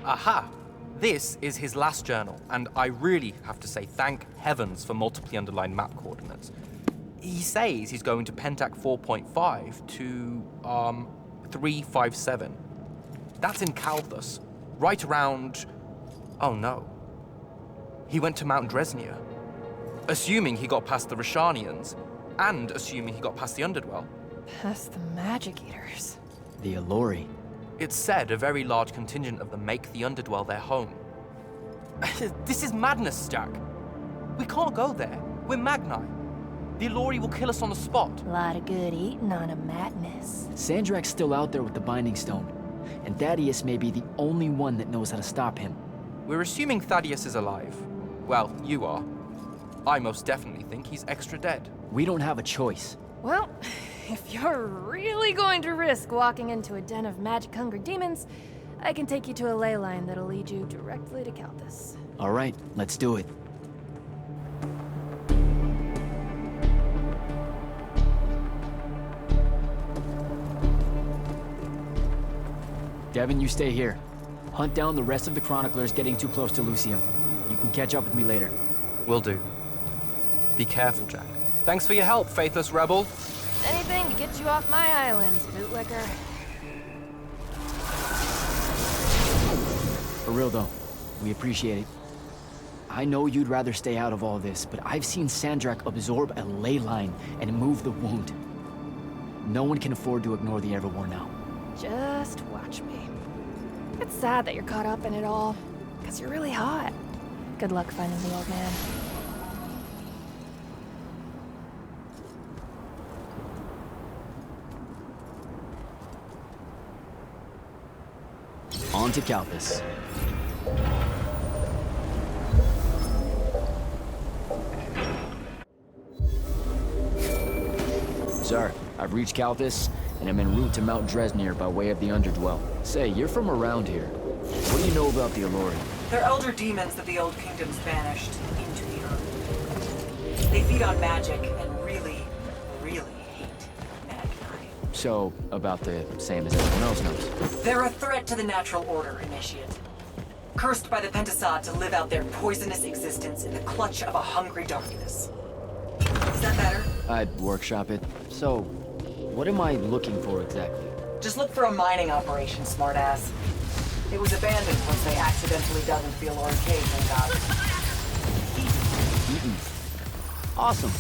R: Aha! This is his last journal, and I really have to say thank heavens for multiply underlined map coordinates. He says he's going to Pentac 4.5 to, 357. That's in Calthus, right around... Oh no. He went to Mount Dresnia. Assuming he got past the Rashanians, and assuming he got past the Underdwell.
S: Past the Magic Eaters.
B: The Allori.
R: It's said a very large contingent of them make the Underdwell their home. This is madness, Jack. We can't go there. We're Magni. The Allori will kill us on the spot.
S: A lot of good eating on a madness.
B: Sandrak's still out there with the Binding Stone, and Thaddeus may be the only one that knows how to stop him.
R: We're assuming Thaddeus is alive. Well, you are. I most definitely think he's extra dead.
B: We don't have a choice.
S: Well, if you're really going to risk walking into a den of magic-hungry demons, I can take you to a ley line that'll lead you directly to Calthus.
B: All right, let's do it. Devin, you stay here. Hunt down the rest of the chroniclers getting too close to Lucium. You can catch up with me later.
R: Will do. Be careful, Jack. Thanks for your help, faithless rebel.
S: Anything to get you off my islands, bootlicker.
B: For real though, we appreciate it. I know you'd rather stay out of all this, but I've seen Sandrak absorb a ley line and move the wound. No one can afford to ignore the Everwar now.
S: Just watch me. It's sad that you're caught up in it all, because you're really hot. Good luck finding the old man.
B: On to Calthus. Sir, I've reached Calthus, and I'm en route to Mount Dresnir by way of the Underdwell. Say, you're from around here. What do you know about the Allori?
M: They're elder demons that the old kingdoms banished into the earth. They feed on magic and really, really hate Magni.
B: So, about the same as everyone else knows.
M: They're a threat to the natural order, Initiate. Cursed by the Pentasod to live out their poisonous existence in the clutch of a hungry darkness. Is that better?
B: I'd workshop it. So, what am I looking for exactly?
M: Just look for a mining operation, smartass. It was abandoned once they accidentally dug into the Alluring Cave and got
B: eaten. Awesome.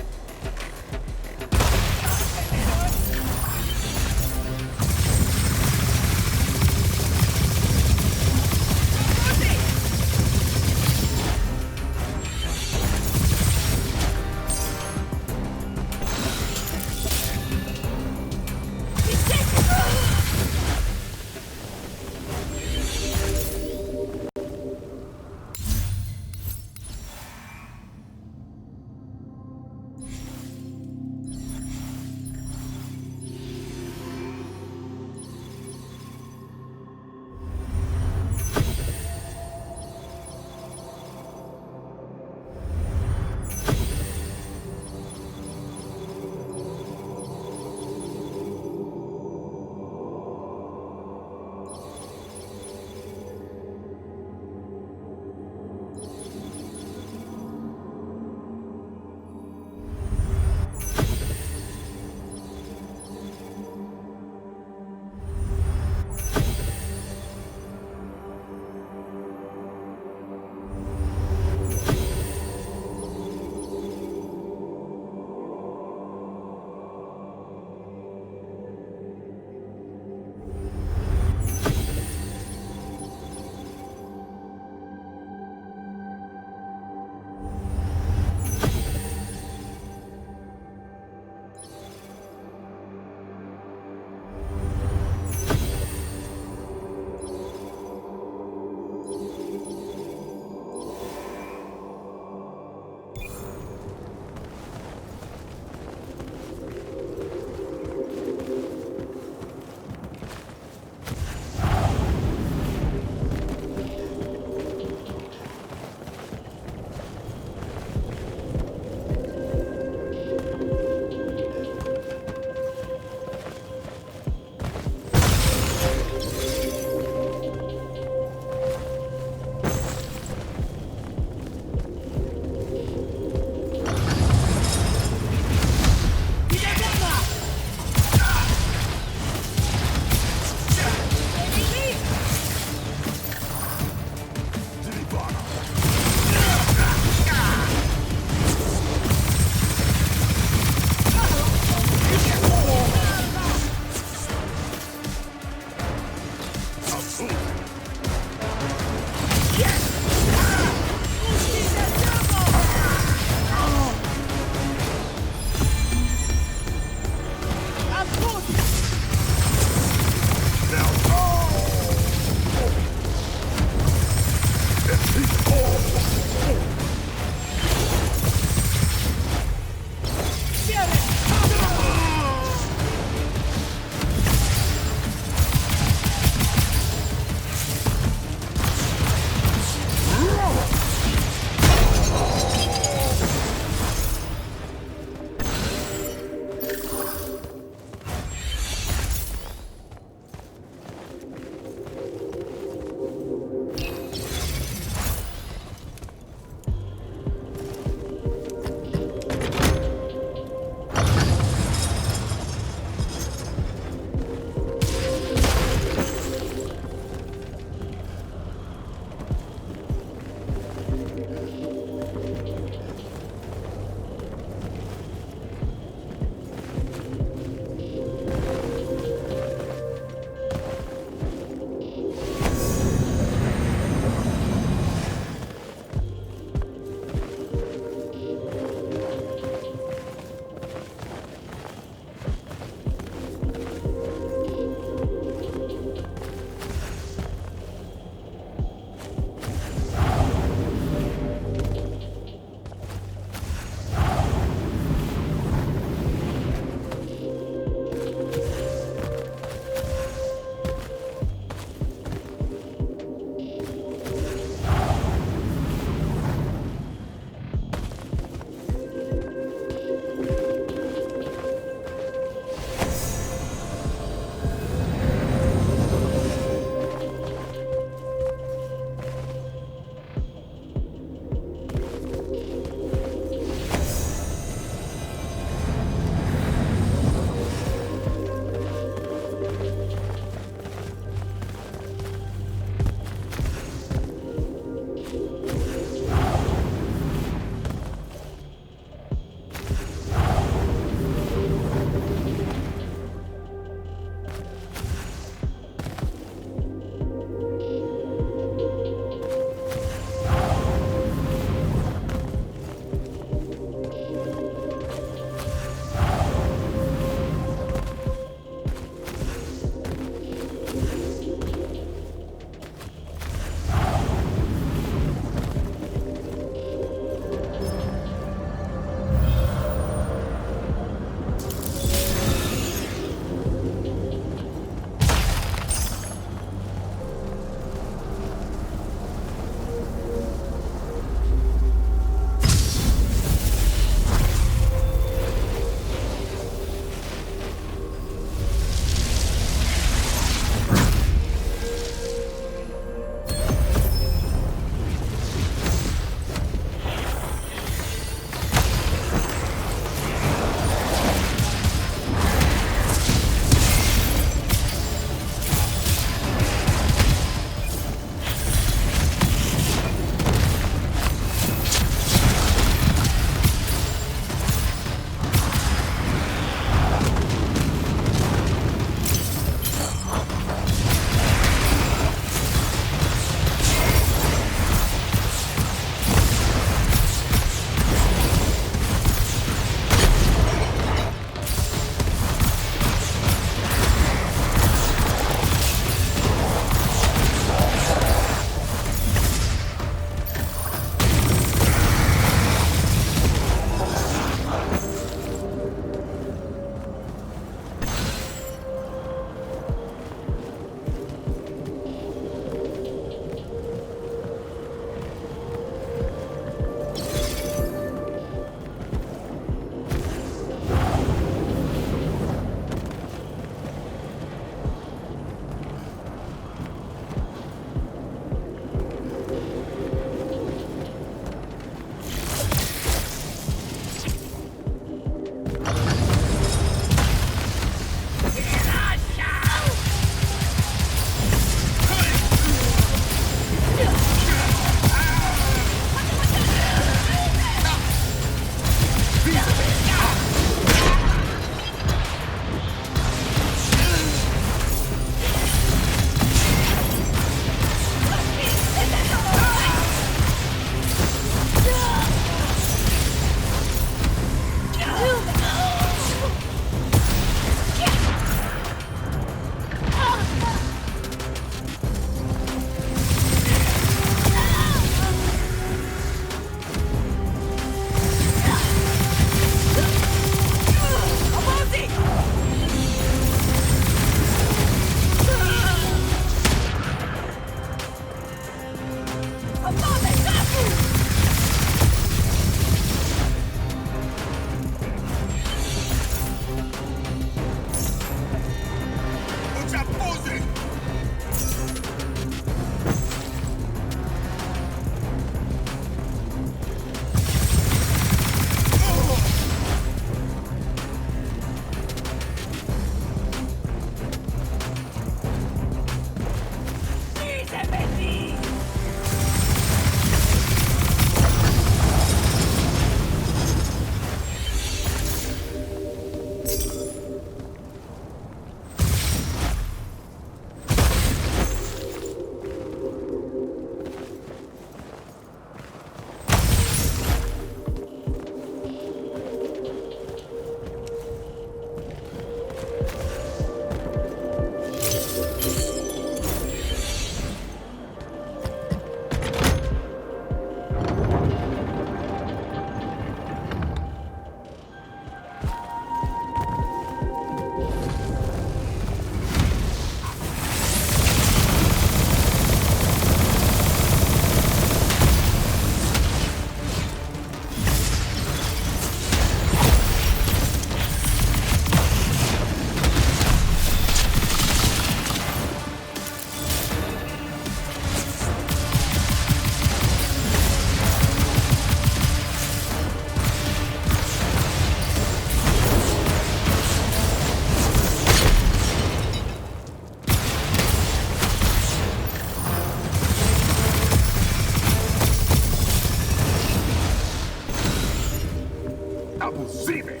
E: possibile!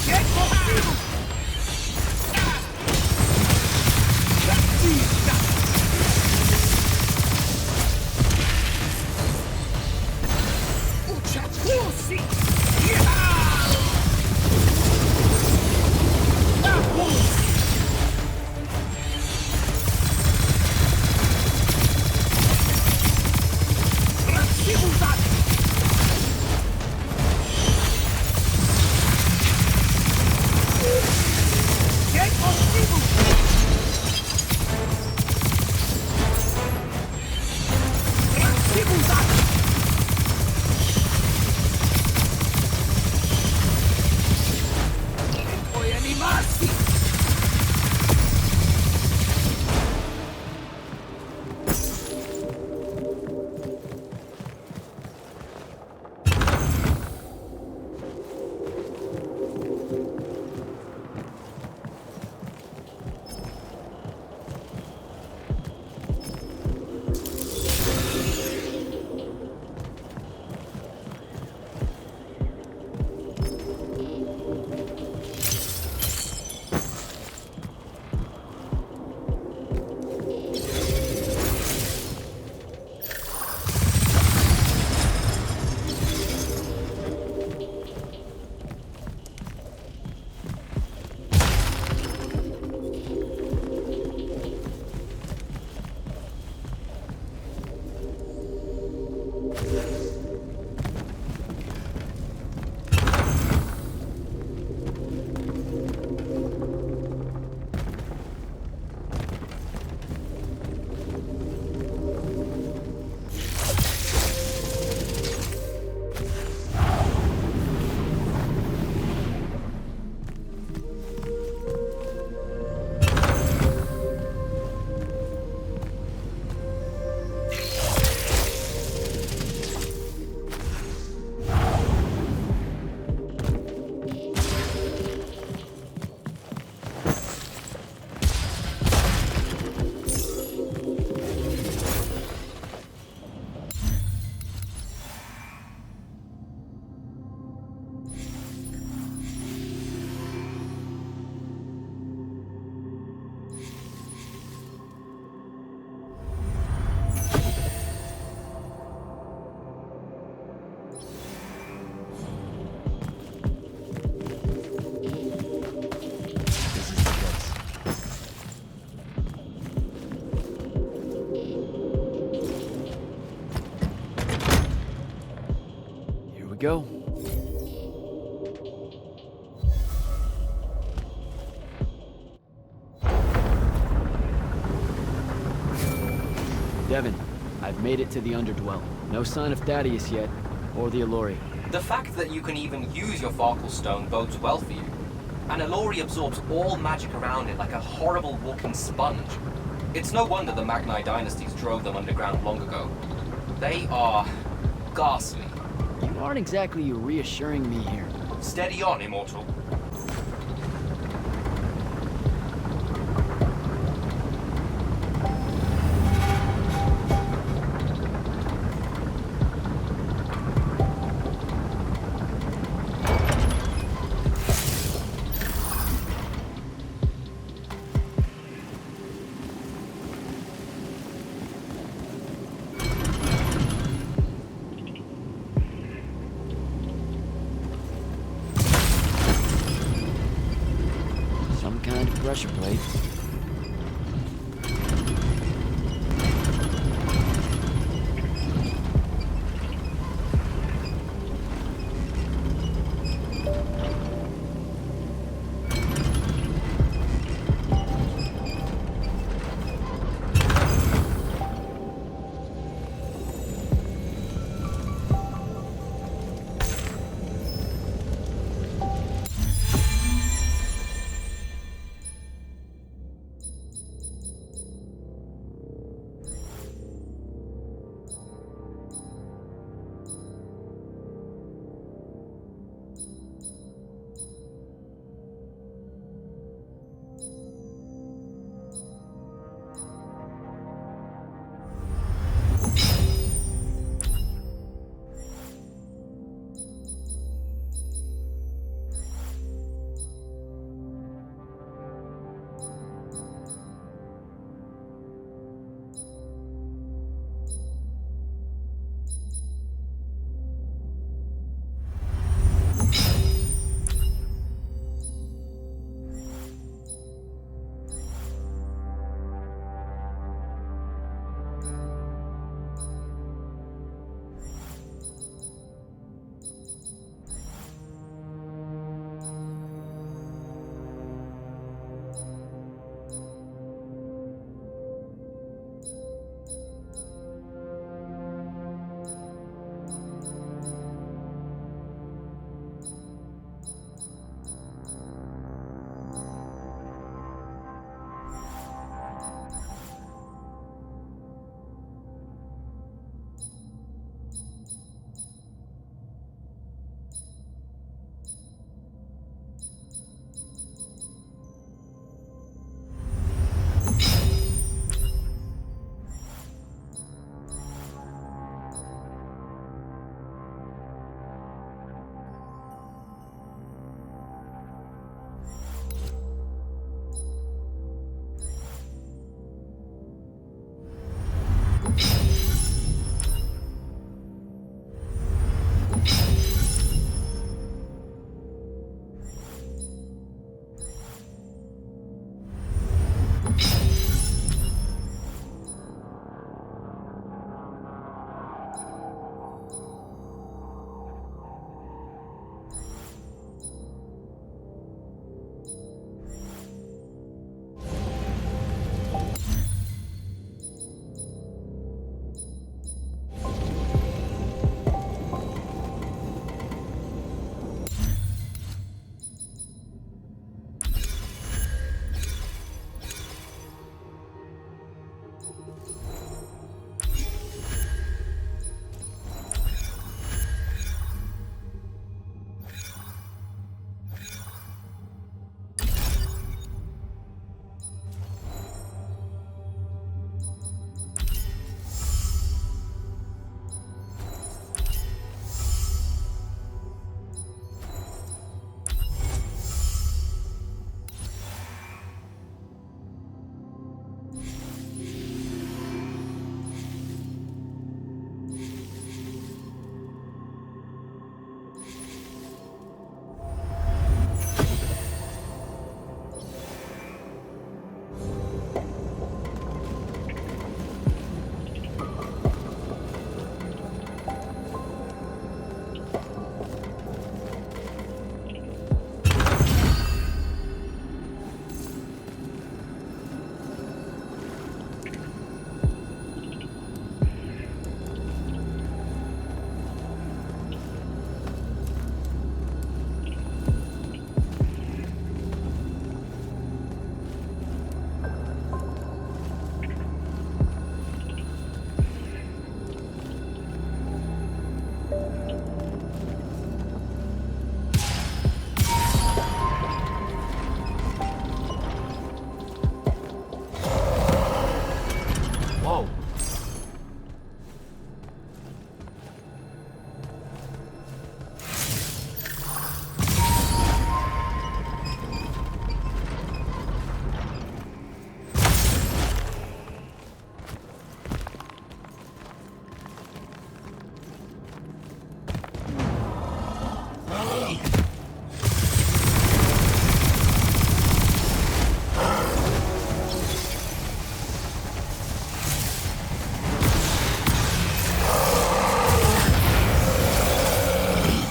E: Che è possibile!
B: Go. Devin, I've made it to the Underdwell. No sign of Thaddeus yet, or the Allori.
O: The fact that you can even use your Farkle Stone bodes well for you. An Allori absorbs all magic around it like a horrible walking sponge. It's no wonder the Magni dynasties drove them underground long ago. They are ghastly.
B: You aren't exactly reassuring me here.
O: Steady on, Immortal.
B: Pressure plate.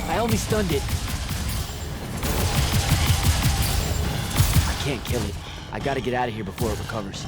B: I only stunned it. I can't kill it. I gotta get out of here before it recovers.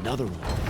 B: Another one.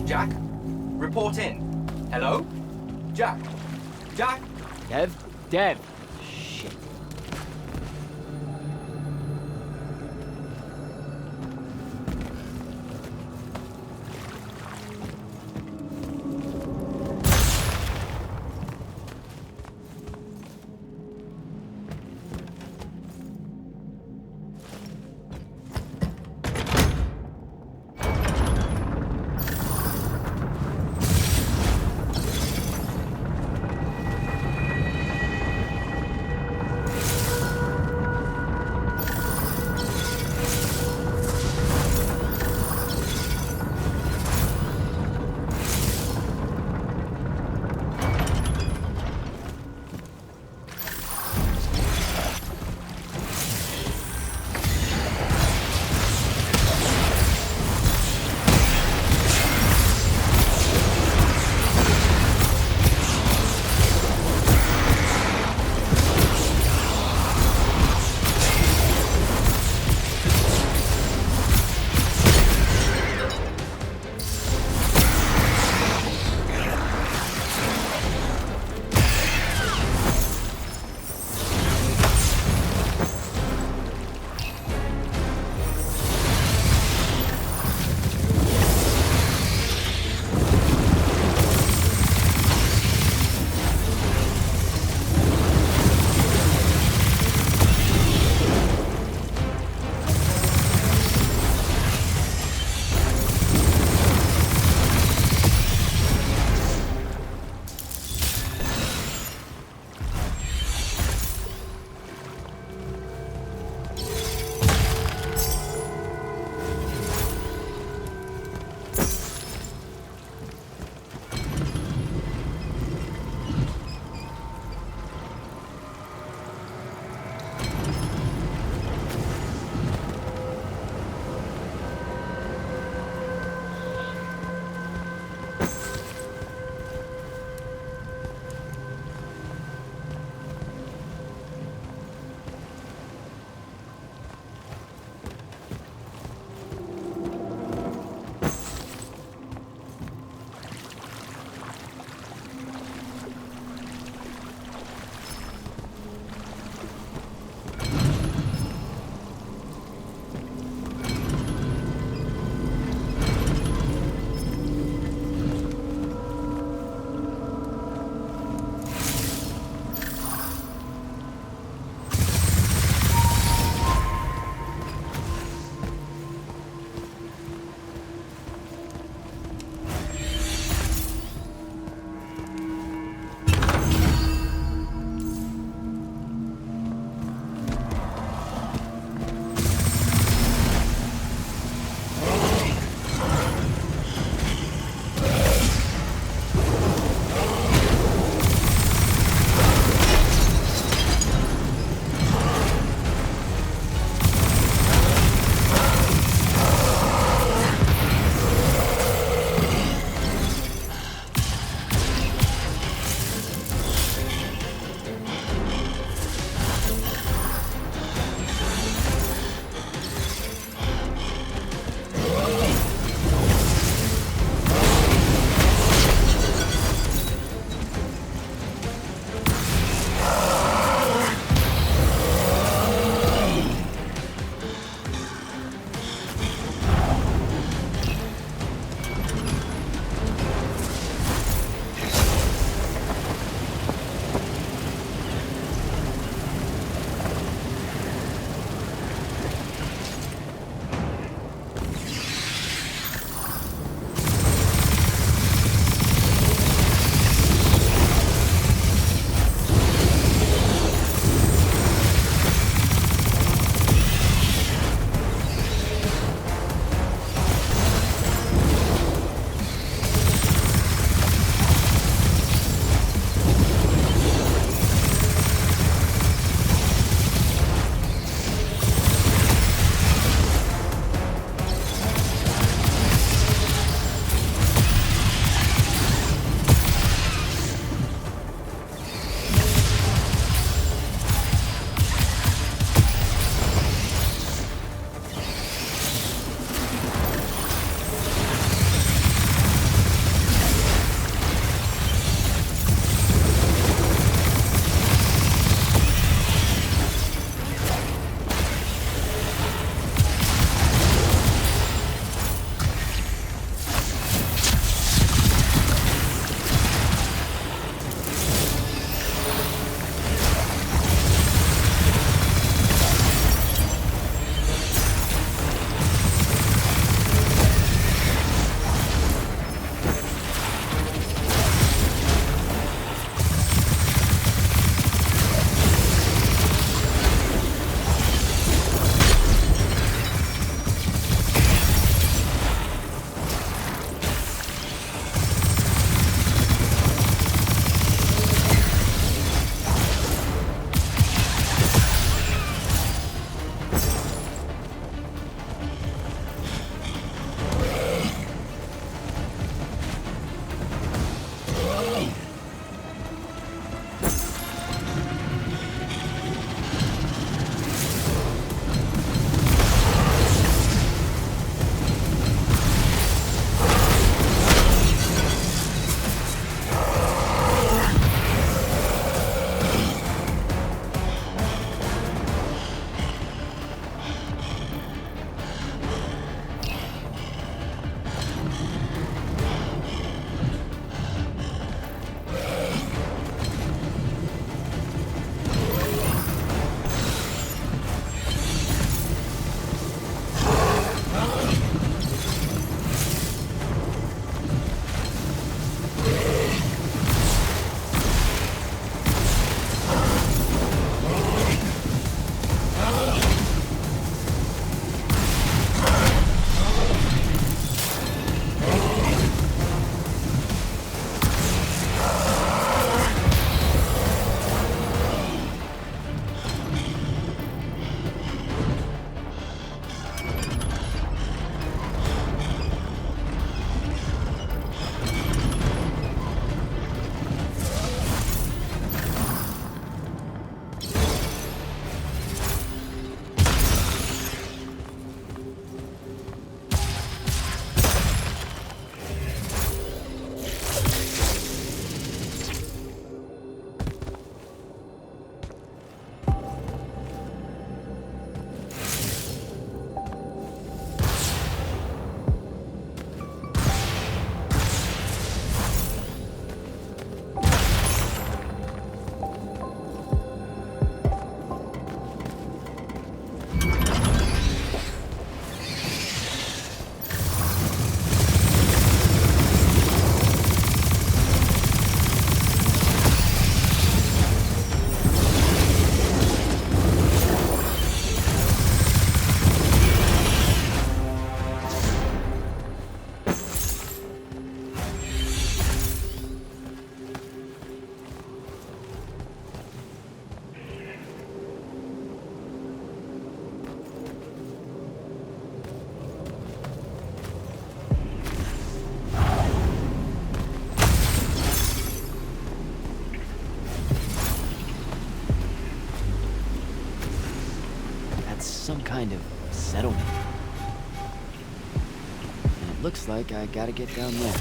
R: Jack? Report in. Hello? Jack? Jack?
B: Dev? Dev! Shit. kind of settlement. And it looks like I gotta get down there.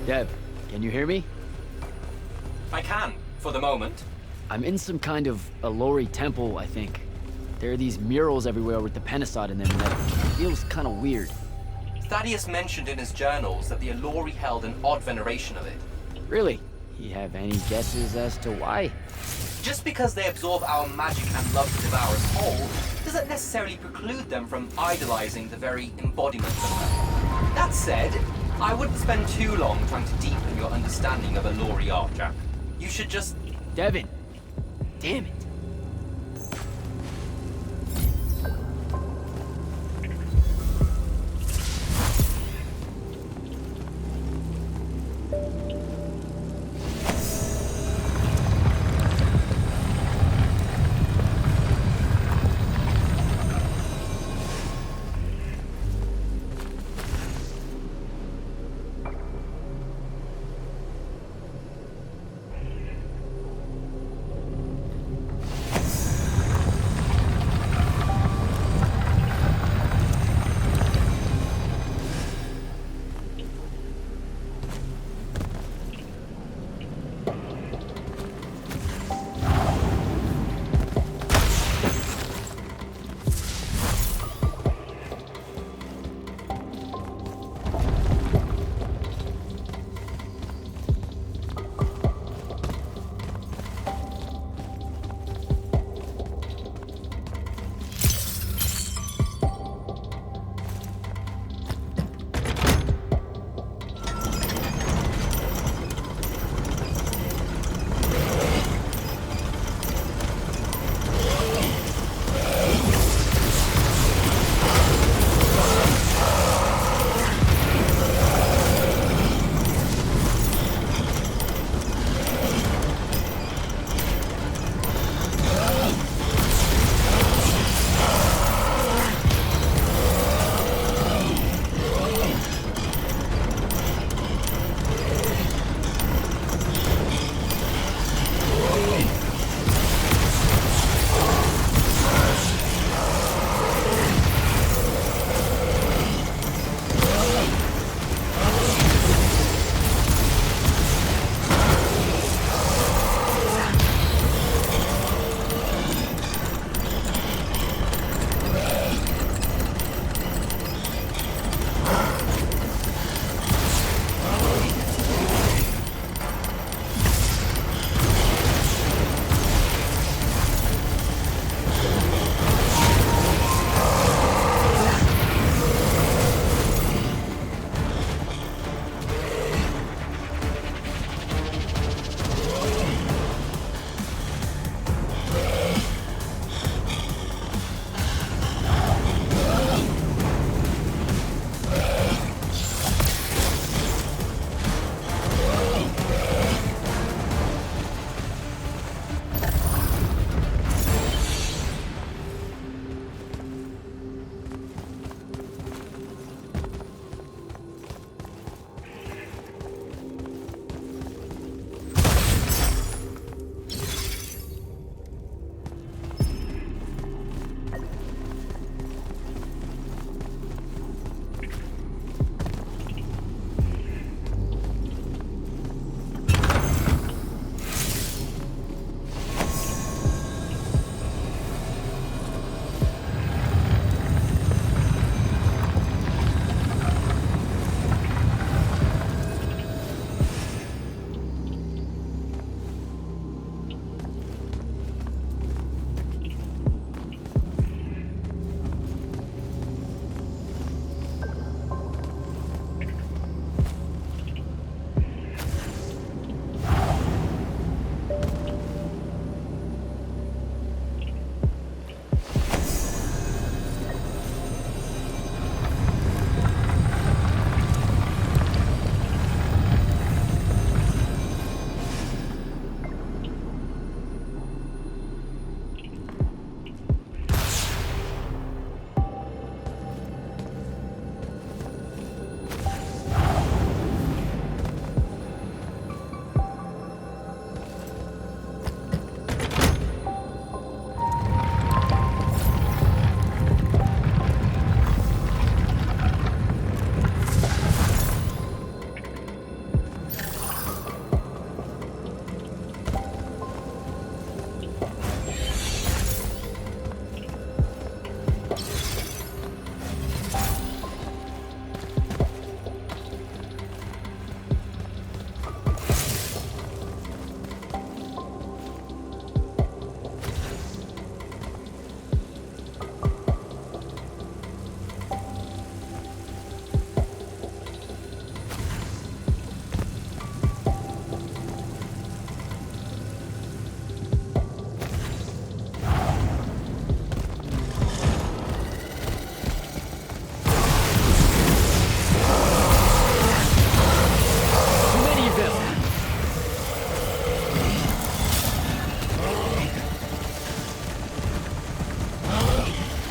B: Dev, can you hear me?
O: I can, for the moment.
B: I'm in some kind of Allori temple, I think. There are these murals everywhere with the Penasod in them that feels kind of weird.
O: Thaddeus mentioned in his journals that the Allori held an odd veneration of it.
B: Really? You have any guesses as to why?
O: Just because they absorb our magic and love to devour us whole, doesn't necessarily preclude them from idolizing the very embodiment of them. That said, I wouldn't spend too long trying to deepen your understanding of Allori art, Jack. You should just...
B: Devin! Damn it!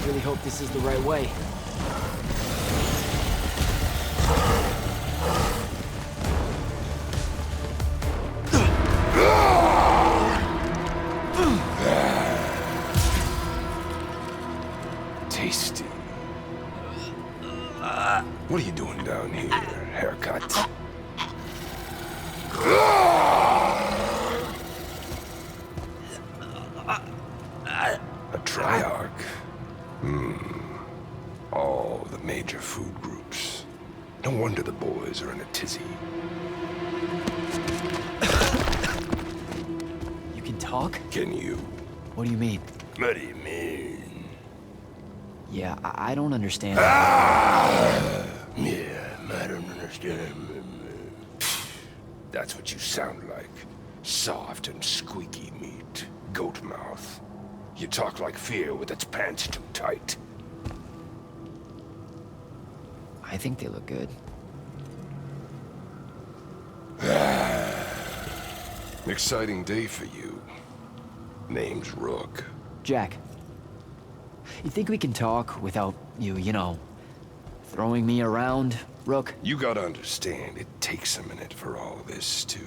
B: Really hope this is the right way.
T: Tasty. What are you doing down here? Haircut? A triarch. All the major food groups. No wonder the boys are in a tizzy.
B: You can talk?
T: Can you?
B: What do you mean?
T: What do you mean?
B: Yeah, I don't understand.
T: Yeah, I don't understand. That's what you sound like. Soft and squeaky meat. Goat mouth. You talk like fear with its pants too tight.
B: I think they look good.
T: Exciting day for you. Name's Rook.
B: Jack, you think we can talk without you know, throwing me around, Rook?
T: You gotta understand, it takes a minute for all this to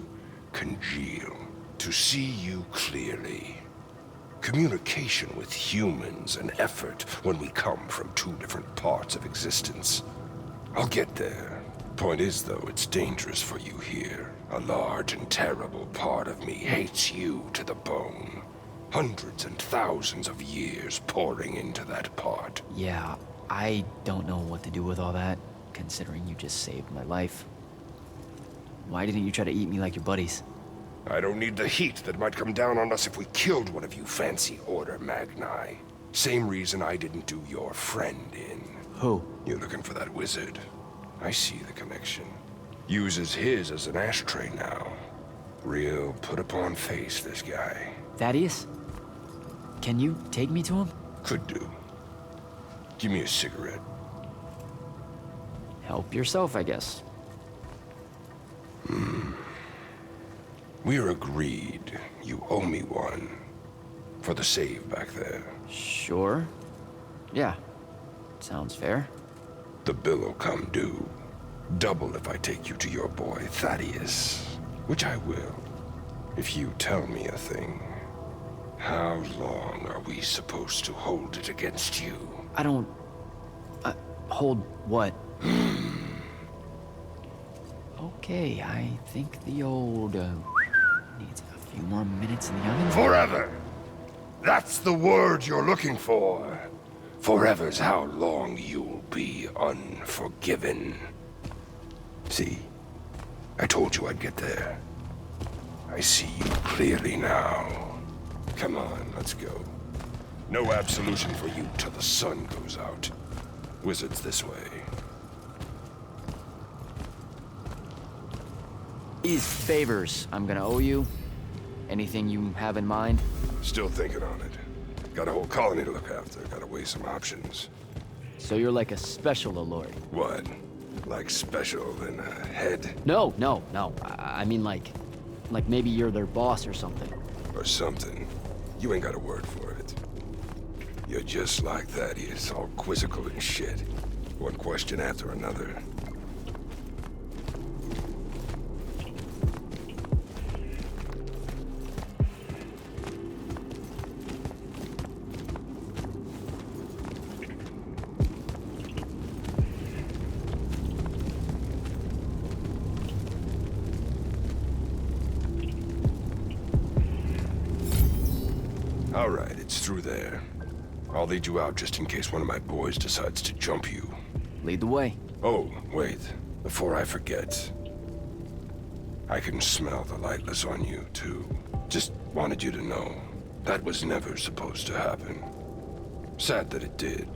T: congeal, to see you clearly. Communication with humans, an effort when we come from two different parts of existence. I'll get there. Point is, though, it's dangerous for you here. A large and terrible part of me hates you to the bone. Hundreds and thousands of years pouring into that part.
B: Yeah, I don't know what to do with all that, considering you just saved my life. Why didn't you try to eat me like your buddies?
T: I don't need the heat that might come down on us if we killed one of you fancy Order Magni. Same reason I didn't do your friend in.
B: Who?
T: You're looking for that wizard. I see the connection. Uses his as an ashtray now. Real put-upon face, this guy.
B: Thaddeus? Can you take me to him?
T: Could do. Give me a cigarette.
B: Help yourself, I guess.
T: We're agreed. You owe me one. For the save back there.
B: Sure. Yeah. Sounds fair.
T: The bill'll come due. Double if I take you to your boy, Thaddeus. Which I will. If you tell me a thing. How long are we supposed to hold it against you?
B: I don't... hold what? Okay, I think the old, needs a few more minutes in the oven.
T: Forever! That's the word you're looking for. Forever's how long you'll be unforgiven. See? I told you I'd get there. I see you clearly now. Come on, let's go. No absolution for you till the sun goes out. Wizards this way.
B: These favors I'm gonna owe you. Anything you have in mind?
T: Still thinking on it. Got a whole colony to look after. Gotta weigh some options.
B: So you're like a special lord.
T: What? Like special in a head?
B: No. I mean like maybe you're their boss or something.
T: Or something. You ain't got a word for it. You're just like Thaddeus, all quizzical and shit. One question after another. All right, it's through there. I'll lead you out just in case one of my boys decides to jump you.
B: Lead the way.
T: Oh, wait. Before I forget. I can smell the lightless on you, too. Just wanted you to know. That was never supposed to happen. Sad that it did.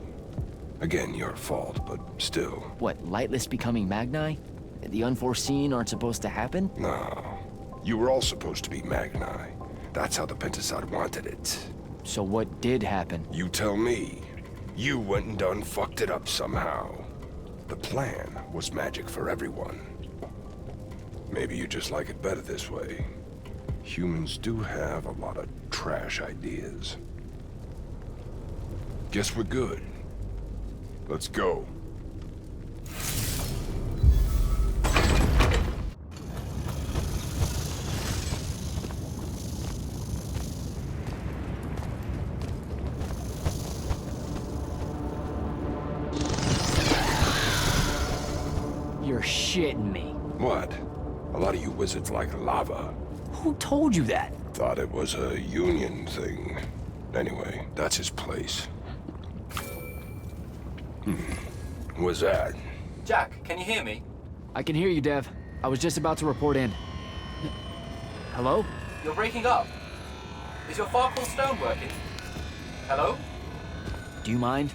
T: Again, your fault, but still.
B: What, lightless becoming Magni? The unforeseen aren't supposed to happen?
T: No. You were all supposed to be Magni. That's how the Pentasod wanted it.
B: So what did happen?
T: You tell me. You went and done fucked it up somehow. The plan was magic for everyone. Maybe you just like it better this way. Humans do have a lot of trash ideas. Guess we're good. Let's go.
B: You're shitting me.
T: What? A lot of you wizards like lava.
B: Who told you that?
T: Thought it was a union thing. Anyway, that's his place. What's that?
O: Jack, can you hear me?
B: I can hear you, Dev. I was just about to report in. Hello?
O: You're breaking up. Is your Farkle stone working? Hello?
B: Do you mind?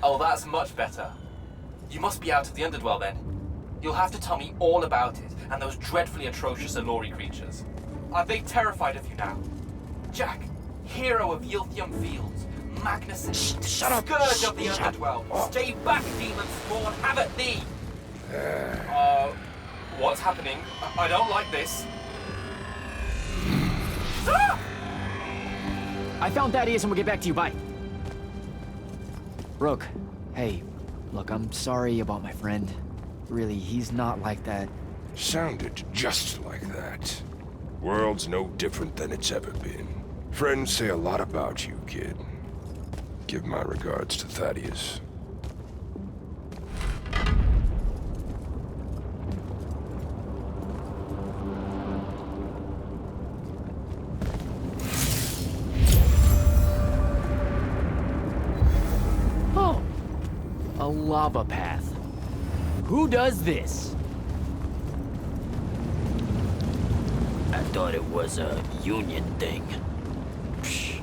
O: Oh, that's much better. You must be out of the Underdwell then. You'll have to tell me all about it, and those dreadfully atrocious Allori creatures. Are they terrified of you now? Jack, hero of Yilthium Fields, Magnus,
B: shut up!
O: Scourge of the Underdwell, stay back, demon spawn, have at thee! What's happening? I don't like this. Ah!
B: I found Thaddeus and we'll get back to you, bye. Rook, hey, look, I'm sorry about my friend. Really, he's not like that.
T: Sounded just like that. World's no different than it's ever been. Friends say a lot about you, kid. Give my regards to Thaddeus.
B: Oh, a lava path. Who does this? I thought it was a union thing. Psh.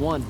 B: one.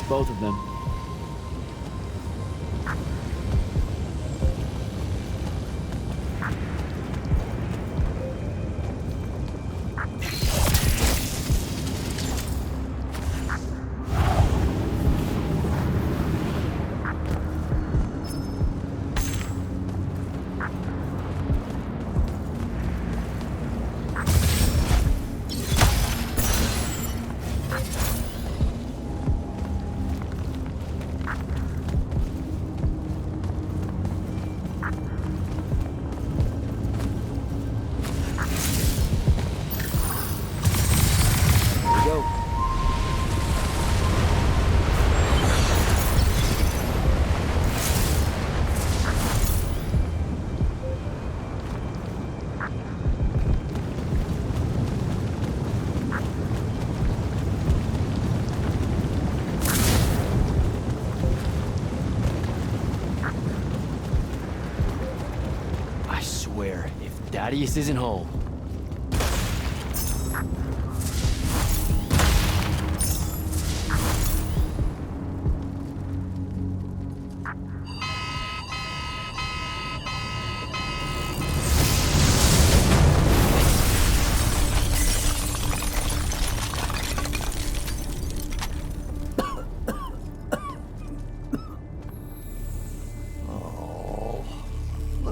B: Both of them. Thaddeus isn't home.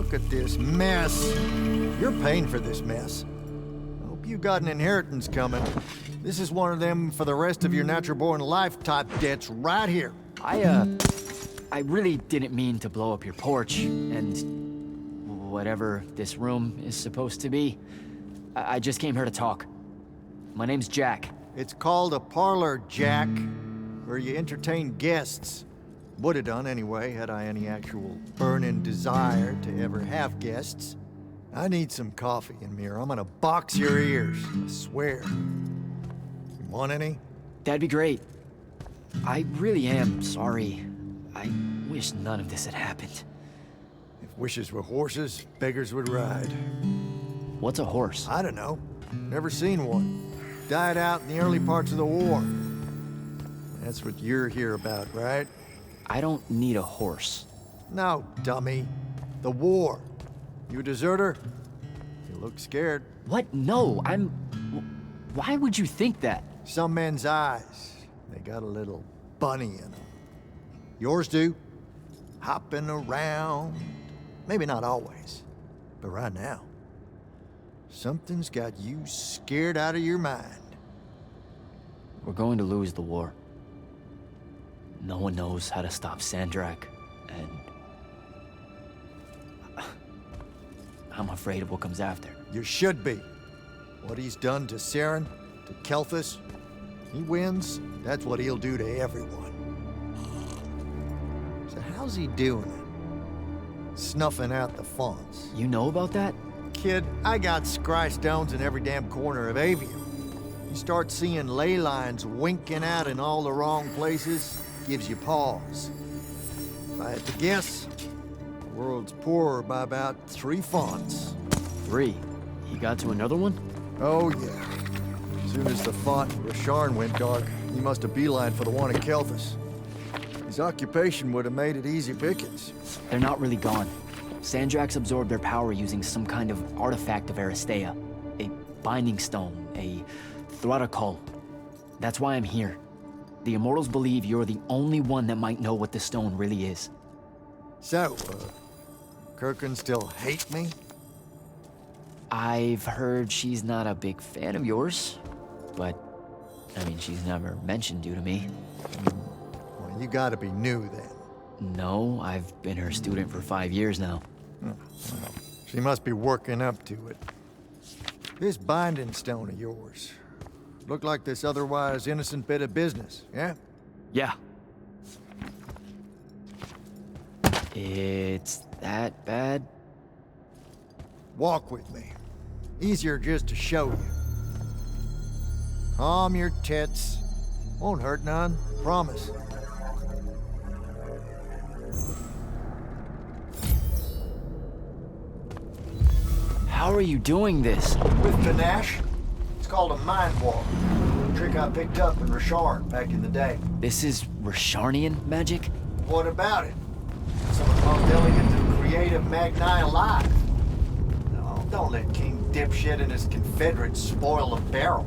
A: Look at this mess. You're paying for this mess. Hope you got an inheritance coming. This is one of them for the rest of your natural-born life type debts right here.
B: I really didn't mean to blow up your porch, and whatever this room is supposed to be. I just came here to talk. My name's Jack.
A: It's called a parlor, Jack, where you entertain guests. Would have done anyway, had I any actual burning desire to ever have guests. I need some coffee in me, or I'm gonna box your ears, I swear. You want any?
B: That'd be great. I really am sorry. I wish none of this had happened.
A: If wishes were horses, beggars would ride.
B: What's a horse?
A: I don't know. Never seen one. Died out in the early parts of the war. That's what you're here about, right?
B: I don't need a horse.
A: No, dummy. The war. You a deserter? You look scared.
B: What? No, I'm... Why would you think that?
A: Some men's eyes, they got a little bunny in them. Yours do. Hopping around. Maybe not always, but right now. Something's got you scared out of your mind.
B: We're going to lose the war. No one knows how to stop Sandrak, and... I'm afraid of what comes after.
A: You should be. What he's done to Saren, to Kelthus, he wins, that's what he'll do to everyone. So how's he doing it? Snuffing out the fonts.
B: You know about that?
A: Kid, I got scry stones in every damn corner of Avium. You start seeing ley lines winking out in all the wrong places, gives you pause. If I had to guess, the world's poorer by about 3 fonts.
B: 3? He got to another one?
A: Oh, yeah. As soon as the font in Rasharn went dark, he must have beelined for the one in Kelthus. His occupation would have made it easy pickings.
B: They're not really gone. Sandrax absorbed their power using some kind of artifact of Aristea. A binding stone, a Throttacull. That's why I'm here. The Immortals believe you're the only one that might know what the stone really is.
A: So, Kirkin still hate me?
B: I've heard she's not a big fan of yours, but, I mean, she's never mentioned you to me.
A: Well, you gotta be new then.
B: No, I've been her student for 5 years now.
A: Well, she must be working up to it. This binding stone of yours, look like this otherwise innocent bit of business, yeah?
B: Yeah. It's that bad?
A: Walk with me. Easier just to show you. Calm your tits. Won't hurt none, promise.
B: How are you doing this?
A: With panache. It's called a mind walk. A trick I picked up in Rasharn back in the day.
B: This is Rasharnian magic?
A: What about it? Some of the most elegant and creative Magni alive. No, don't let King Dipshit and his Confederates spoil the barrel.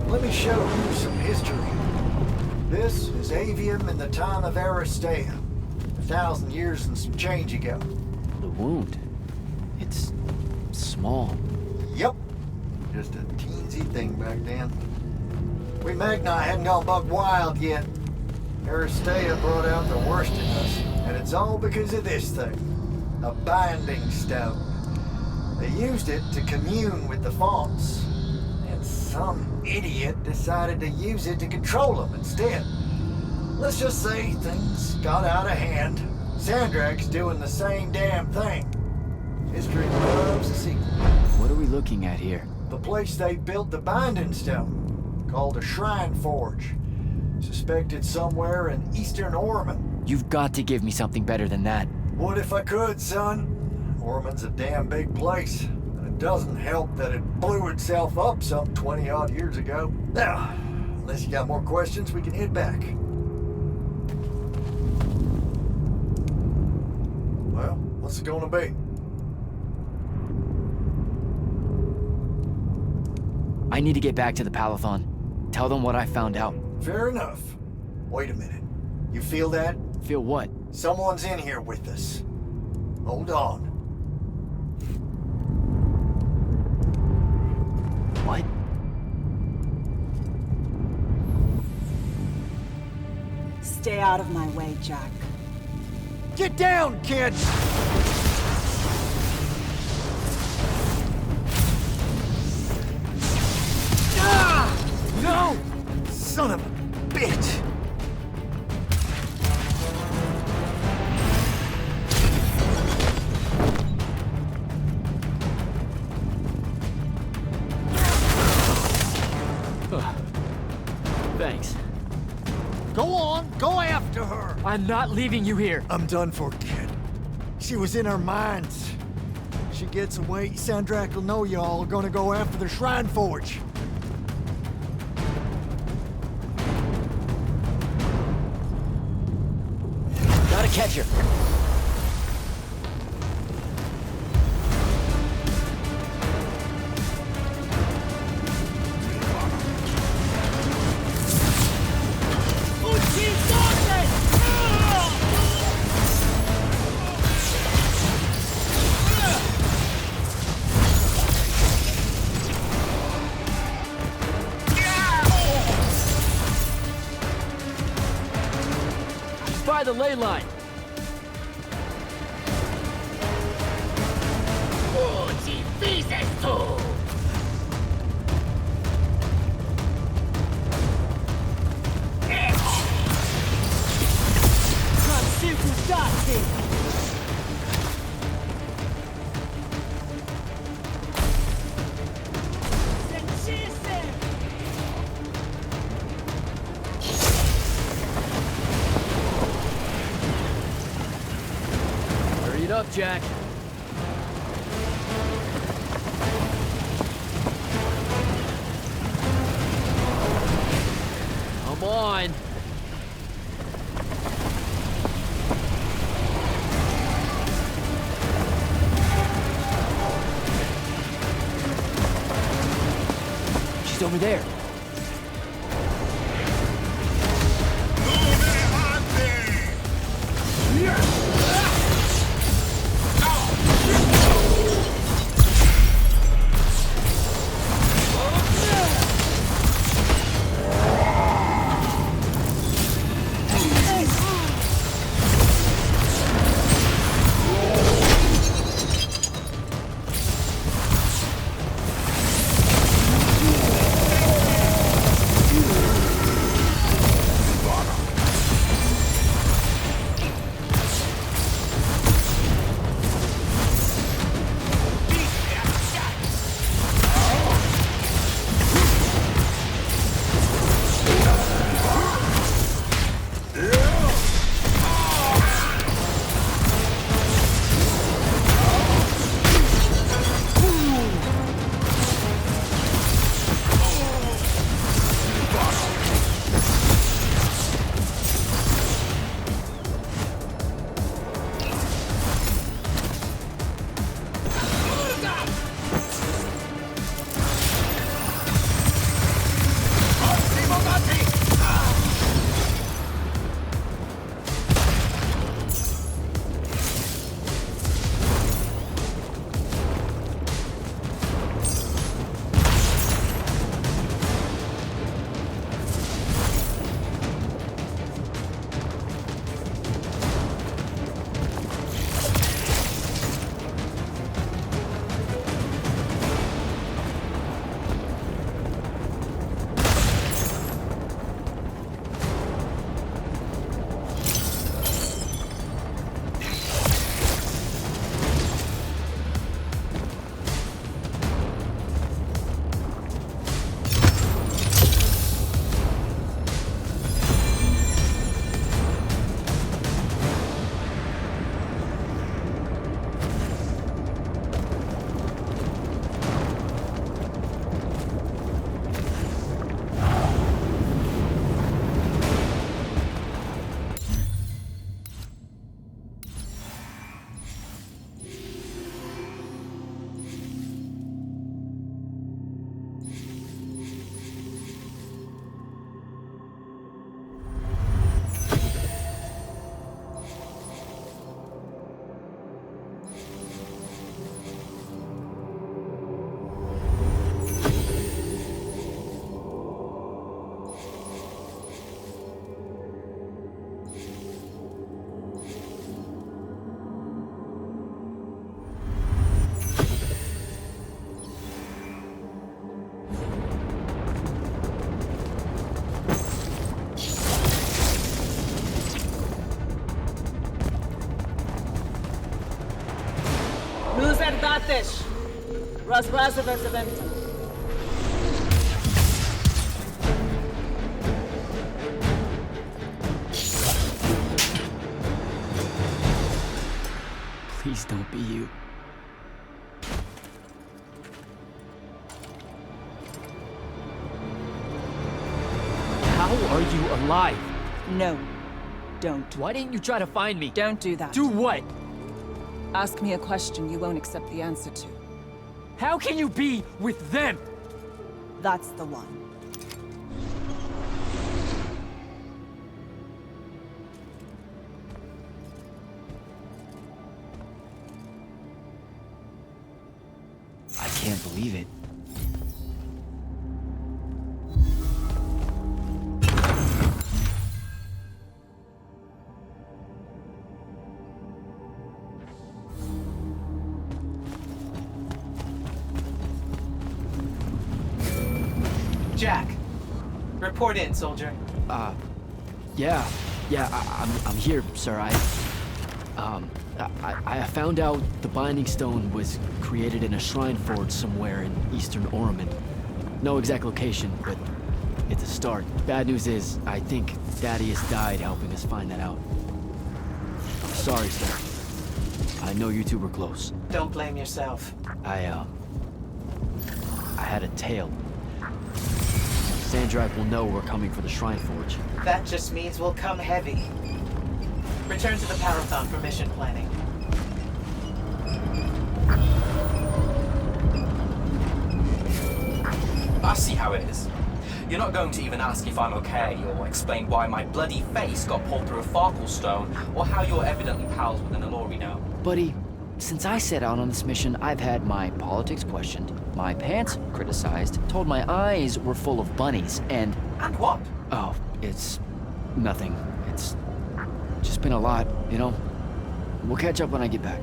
A: Let me show you some history. This is Avium in the time of Aristea. 1,000 years and some change ago.
B: The wound. It's small.
A: Yep. Just a teensy thing back then. We Magni hadn't gone buck wild yet. Aristea brought out the worst in us, and it's all because of this thing. A binding stone. They used it to commune with the fonts, and some idiot decided to use it to control them instead. Let's just say things got out of hand. Sandrak's doing the same damn thing. History loves a sequel.
B: What are we looking at here?
A: The place they built the binding stone, called a shrine forge. Suspected somewhere in eastern Orman.
B: You've got to give me something better than that.
A: What if I could, son? Orman's a damn big place, and it doesn't help that it blew itself up some 20-odd years ago. Now, unless you got more questions, we can head back. Well, what's it gonna be?
B: I need to get back to the Palathon. Tell them what I found out.
A: Fair enough. Wait a minute. You feel that?
B: Feel what?
A: Someone's in here with us. Hold on.
B: What?
U: Stay out of my way, Jack.
A: Get down, kid! Ah! No! Son of a bitch!
B: Thanks.
A: Go on, go after her!
B: I'm not leaving you here.
A: I'm done for, kid. She was in our minds. She gets away, Sandrak will know y'all are gonna go after the Shrine Forge.
B: Gotta catch her. By the ley line. Hurry it up, Jack. Come on. She's over there.
M: Datish. Razrazavazavem.
B: Please don't be you. How are you alive?
M: No, don't.
B: Why didn't you try to find me?
M: Don't do that.
B: Do what?
M: Ask me a question you won't accept the answer to.
B: How can you be with them?
M: That's the one.
B: I can't believe it.
H: Jack, report in, soldier.
B: Yeah, I'm here, sir. I found out the Binding Stone was created in a shrine forge somewhere in eastern Oromon. No exact location, but it's a start. Bad news is, I think Thaddeus died helping us find that out. I'm sorry, sir. I know you two were close.
H: Don't blame yourself.
B: I had a tail. Sandrak will know we're coming for the shrine forge.
H: That just means we'll come heavy. Return to the Parathon for mission planning.
O: I see how it is. You're not going to even ask if I'm okay, or explain why my bloody face got pulled through a Farkle stone, or how you're evidently pals with an Alori now.
B: Buddy, since I set out on this mission, I've had my politics questioned, my pants criticized, told my eyes were full of bunnies, and...
O: And what?
B: Oh, it's... nothing. It's just been a lot, you know? We'll catch up when I get back.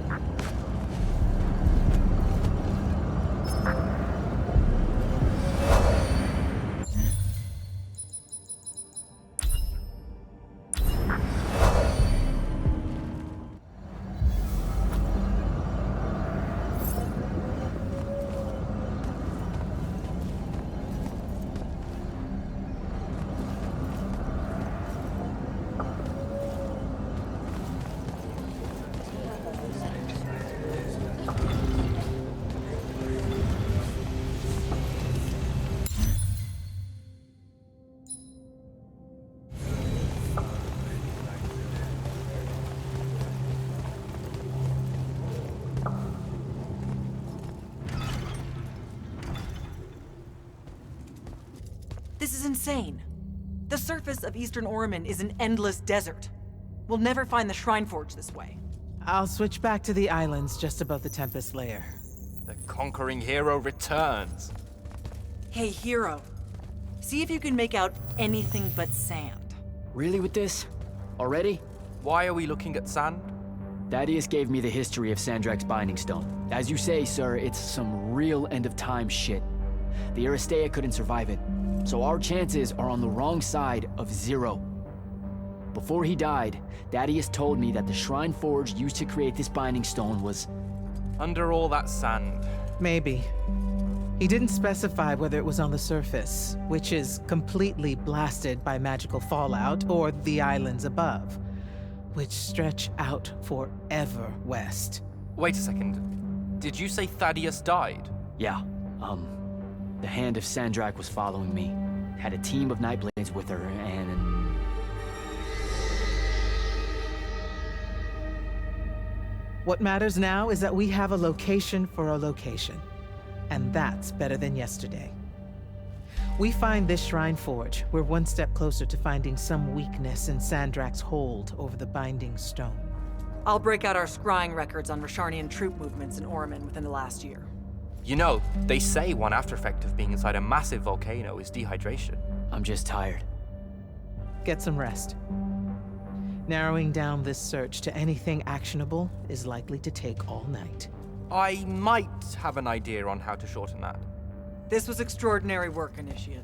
M: This is insane. The surface of Eastern Oromon is an endless desert. We'll never find the Shrine Forge this way.
H: I'll switch back to the islands just above the Tempest Layer.
O: The conquering hero returns.
M: Hey, hero. See if you can make out anything but sand.
B: Really with this? Already?
O: Why are we looking at sand?
B: Thaddeus gave me the history of Sandrak's Binding Stone. As you say, sir, it's some real end-of-time shit. The Aristea couldn't survive it, so our chances are on the wrong side of 0. Before he died, Thaddeus told me that the Shrine Forge used to create this Binding Stone was...
O: under all that sand.
H: Maybe. He didn't specify whether it was on the surface, which is completely blasted by magical fallout, or the islands above, which stretch out forever west.
O: Wait a second. Did you say Thaddeus died?
B: Yeah, the hand of Sandrak was following me. Had a team of Nightblades with her, and...
H: What matters now is that we have a location for a location. And that's better than yesterday. We find this Shrine Forge, we're one step closer to finding some weakness in Sandrak's hold over the Binding Stone.
M: I'll break out our scrying records on Rasharnian troop movements in Oromon within the last year.
O: You know, they say one after effect of being inside a massive volcano is dehydration.
B: I'm just tired.
H: Get some rest. Narrowing down this search to anything actionable is likely to take all night.
O: I might have an idea on how to shorten that.
M: This was extraordinary work, Initiate.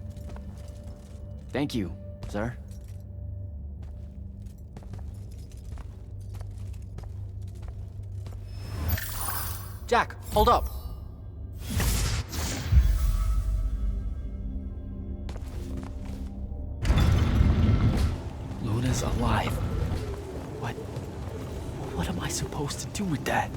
B: Thank you, sir.
R: Jack, hold up.
B: Luna's alive. What am I supposed to do with that?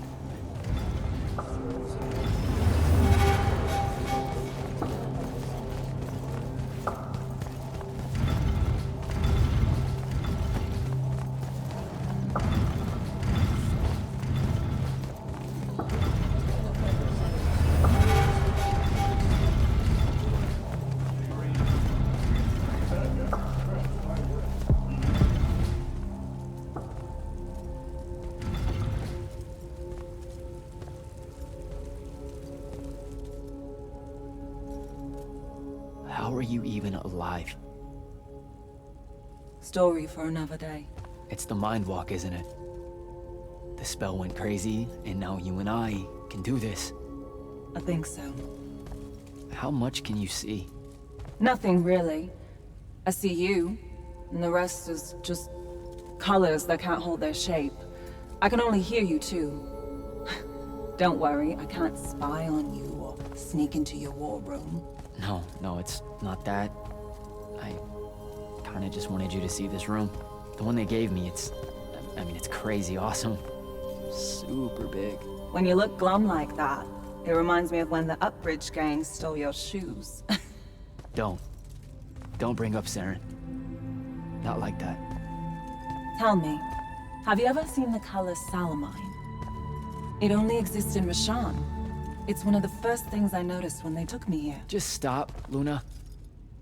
B: How are you even alive?
M: Story for another day.
B: It's the mind walk, isn't it? The spell went crazy, and now you and I can do this.
M: I think so.
B: How much can you see?
M: Nothing really. I see you, and the rest is just colors that can't hold their shape. I can only hear you too. Don't worry, I can't spy on you or sneak into your war room.
B: No, it's not that. I kinda just wanted you to see this room. The one they gave me, it's crazy awesome. Super big.
M: When you look glum like that, it reminds me of when the Upbridge gang stole your shoes.
B: Don't bring up Saren. Not like that.
M: Tell me, have you ever seen the color Salamine? It only exists in Rashan. It's one of the first things I noticed when they took me here.
B: Just stop, Luna.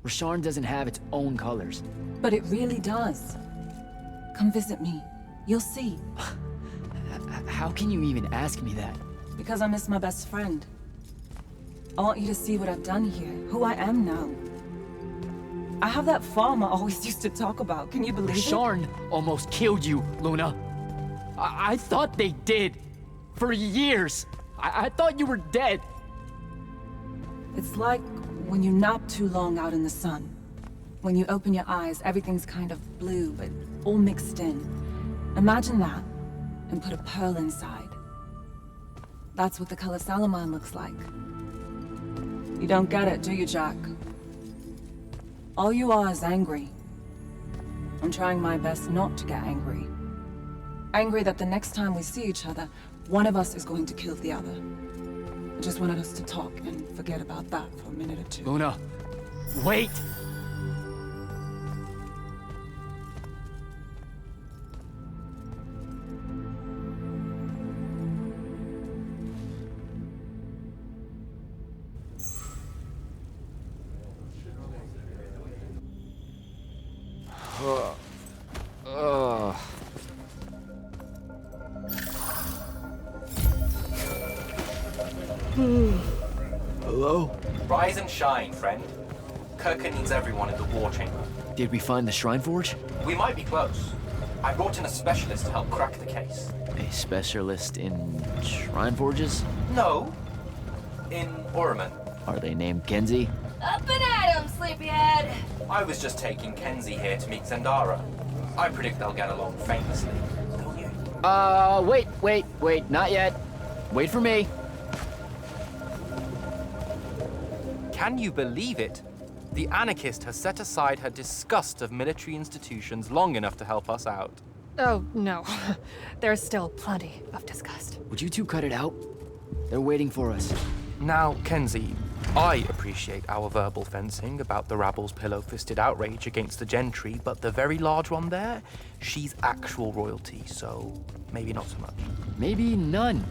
B: Rasharn doesn't have its own colors.
M: But it really does. Come visit me. You'll see.
B: How can you even ask me that?
M: Because I miss my best friend. I want you to see what I've done here, who I am now. I have that farm I always used to talk about. Can you believe it?
B: Rasharn almost killed you, Luna. I thought they did. For years. I thought you were dead.
M: It's like when you nap too long out in the sun. When you open your eyes, everything's kind of blue, but all mixed in. Imagine that, and put a pearl inside. That's what the color Salamine looks like. You don't get it, do you, Jack? All you are is angry. I'm trying my best not to get angry. Angry that the next time we see each other, one of us is going to kill the other. I just wanted us to talk and forget about that for a minute or two.
B: Luna, wait! Hello?
O: Rise and shine, friend. Kirkin needs everyone in the war chamber.
B: Did we find the Shrine Forge?
O: We might be close. I brought in a specialist to help crack the case.
B: A specialist in Shrine Forges?
O: No. In Orman.
B: Are they named Kenzie?
S: Up and at 'em, sleepyhead!
O: I was just taking Kenzie here to meet Zendara. I predict they'll get along famously. Don't you?
B: Wait, not yet. Wait for me.
R: Can you believe it? The anarchist has set aside her disgust of military institutions long enough to help us out.
S: Oh, no. There's still plenty of disgust.
B: Would you two cut it out? They're waiting for us.
R: Now, Kenzie, I appreciate our verbal fencing about the rabble's pillow-fisted outrage against the gentry, but the very large one there, she's actual royalty, so maybe not so much.
B: Maybe none.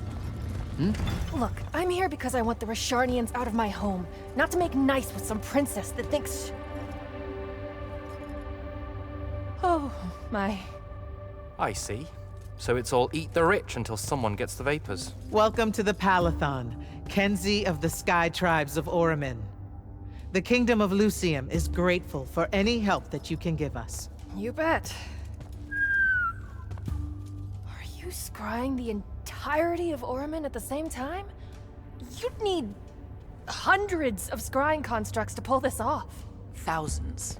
S: Look, I'm here because I want the Rasharnians out of my home, not to make nice with some princess that thinks... Oh, my.
R: I see. So it's all eat the rich until someone gets the vapors.
H: Welcome to the Palathon, Kenzie of the Sky Tribes of Oramin. The Kingdom of Lucium is grateful for any help that you can give us.
S: You bet. Are you scrying the entirety of Oramin at the same time? You'd need hundreds of scrying constructs to pull this off.
M: Thousands.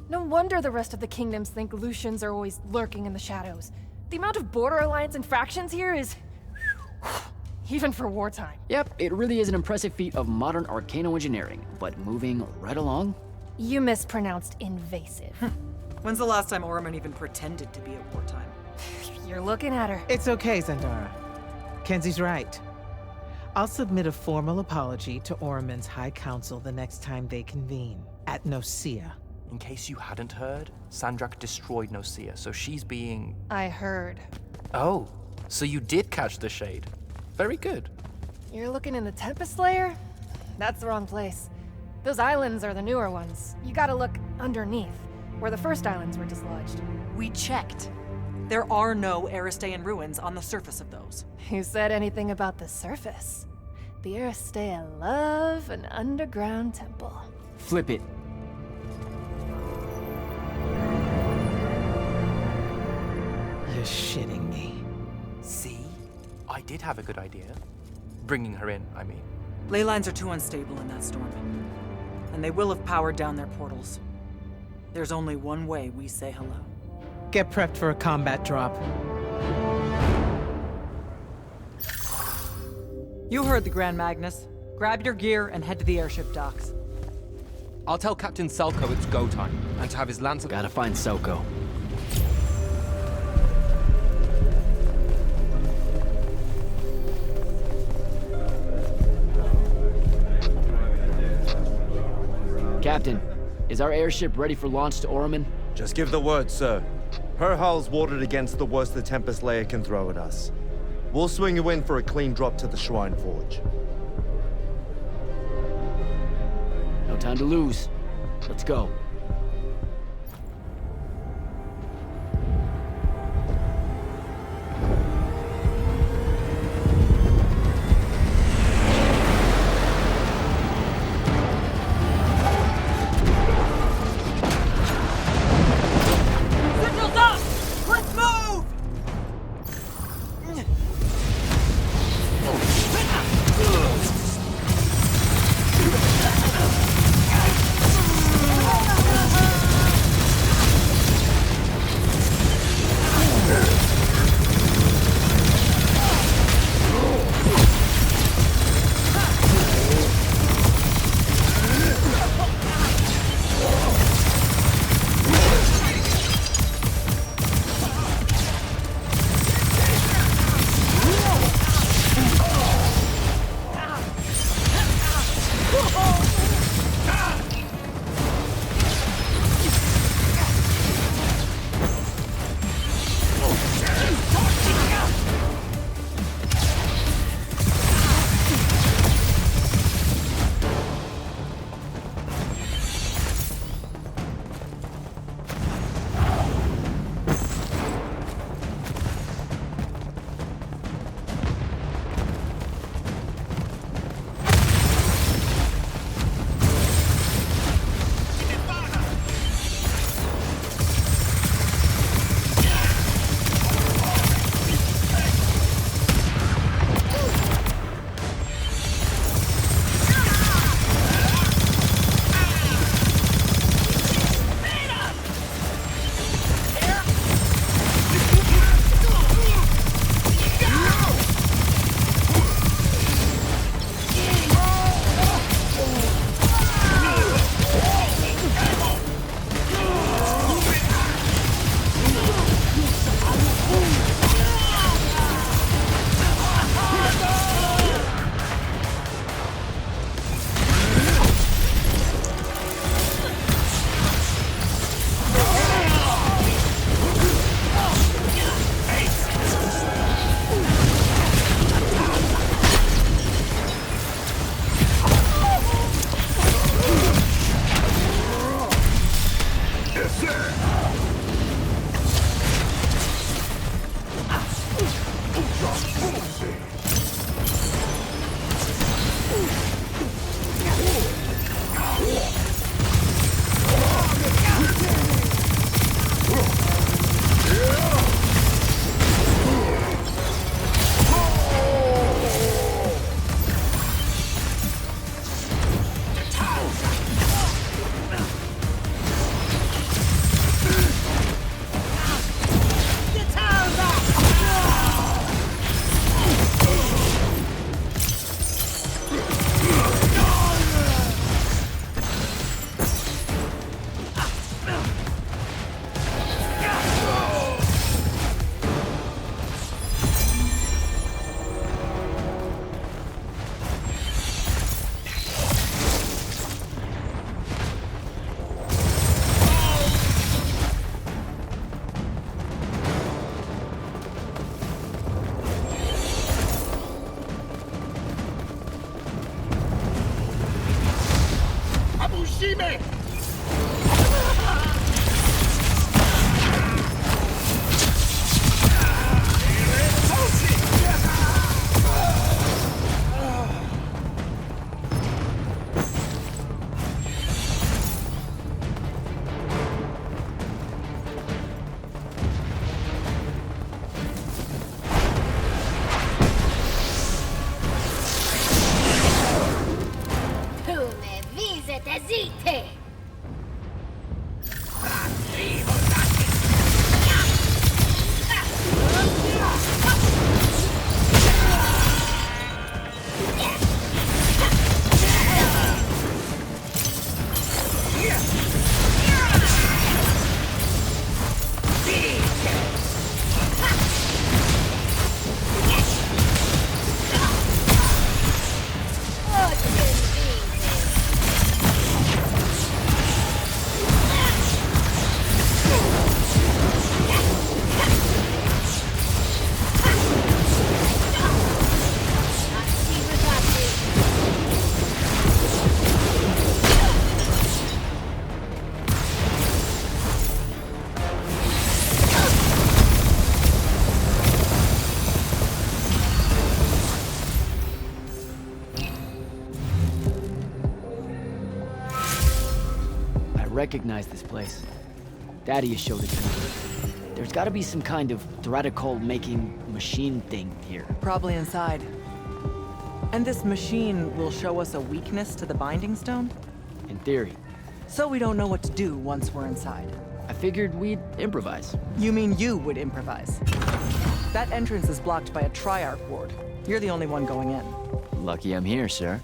S: No wonder the rest of the kingdoms think Lucians are always lurking in the shadows. The amount of border alliance and factions here is... even for wartime.
B: Yep, it really is an impressive feat of modern arcano-engineering, but moving right along?
S: You mispronounced invasive.
M: When's the last time Orman even pretended to be at wartime?
S: You're looking at her.
H: It's okay, Zendara. Kenzie's right. I'll submit a formal apology to Orman's High Council the next time they convene, at Nosea.
R: In case you hadn't heard, Sandrak destroyed Nosea, so she's being...
S: I heard.
R: Oh, so you did catch the shade. Very good.
S: You're looking in the Tempest layer? That's the wrong place. Those islands are the newer ones. You gotta look underneath, where the first islands were dislodged.
M: We checked. There are no Aristean ruins on the surface of those.
S: Who said anything about the surface? The Aristea love an underground temple.
B: Flip it.
H: You're shitting me.
R: See? I did have a good idea. Bringing her in, I mean.
M: Ley lines are too unstable in that storm. And they will have powered down their portals. There's only one way we say hello.
H: Get prepped for a combat drop.
M: You heard the Grand Magnus. Grab your gear and head to the airship docks.
L: I'll tell Captain Selko it's go time, and to have his lance...
B: Gotta find Selko. Captain, is our airship ready for launch to Orman?
J: Just give the word, sir. Her hull's warded against the worst the Tempest layer can throw at us. We'll swing you in for a clean drop to the Shrine Forge.
B: No time to lose. Let's go.
M: Signals up! Let's move!
B: recognize this place. Daddy has showed it to me. There's gotta be some kind of Thradicol-making machine thing here.
M: Probably inside. And this machine will show us a weakness to the Binding Stone?
B: In theory.
M: So we don't know what to do once we're inside.
B: I figured we'd improvise.
M: You mean you would improvise? That entrance is blocked by a Triarch ward. You're the only one going in.
B: Lucky I'm here, sir.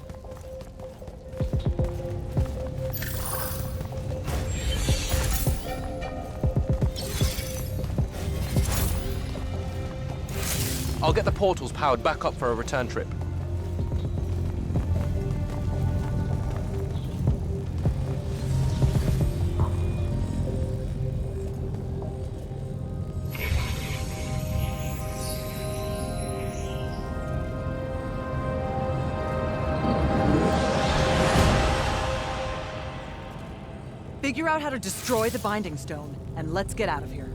O: I'll get the portals powered back up for a return trip.
M: Figure out how to destroy the Binding Stone, and let's get out of here.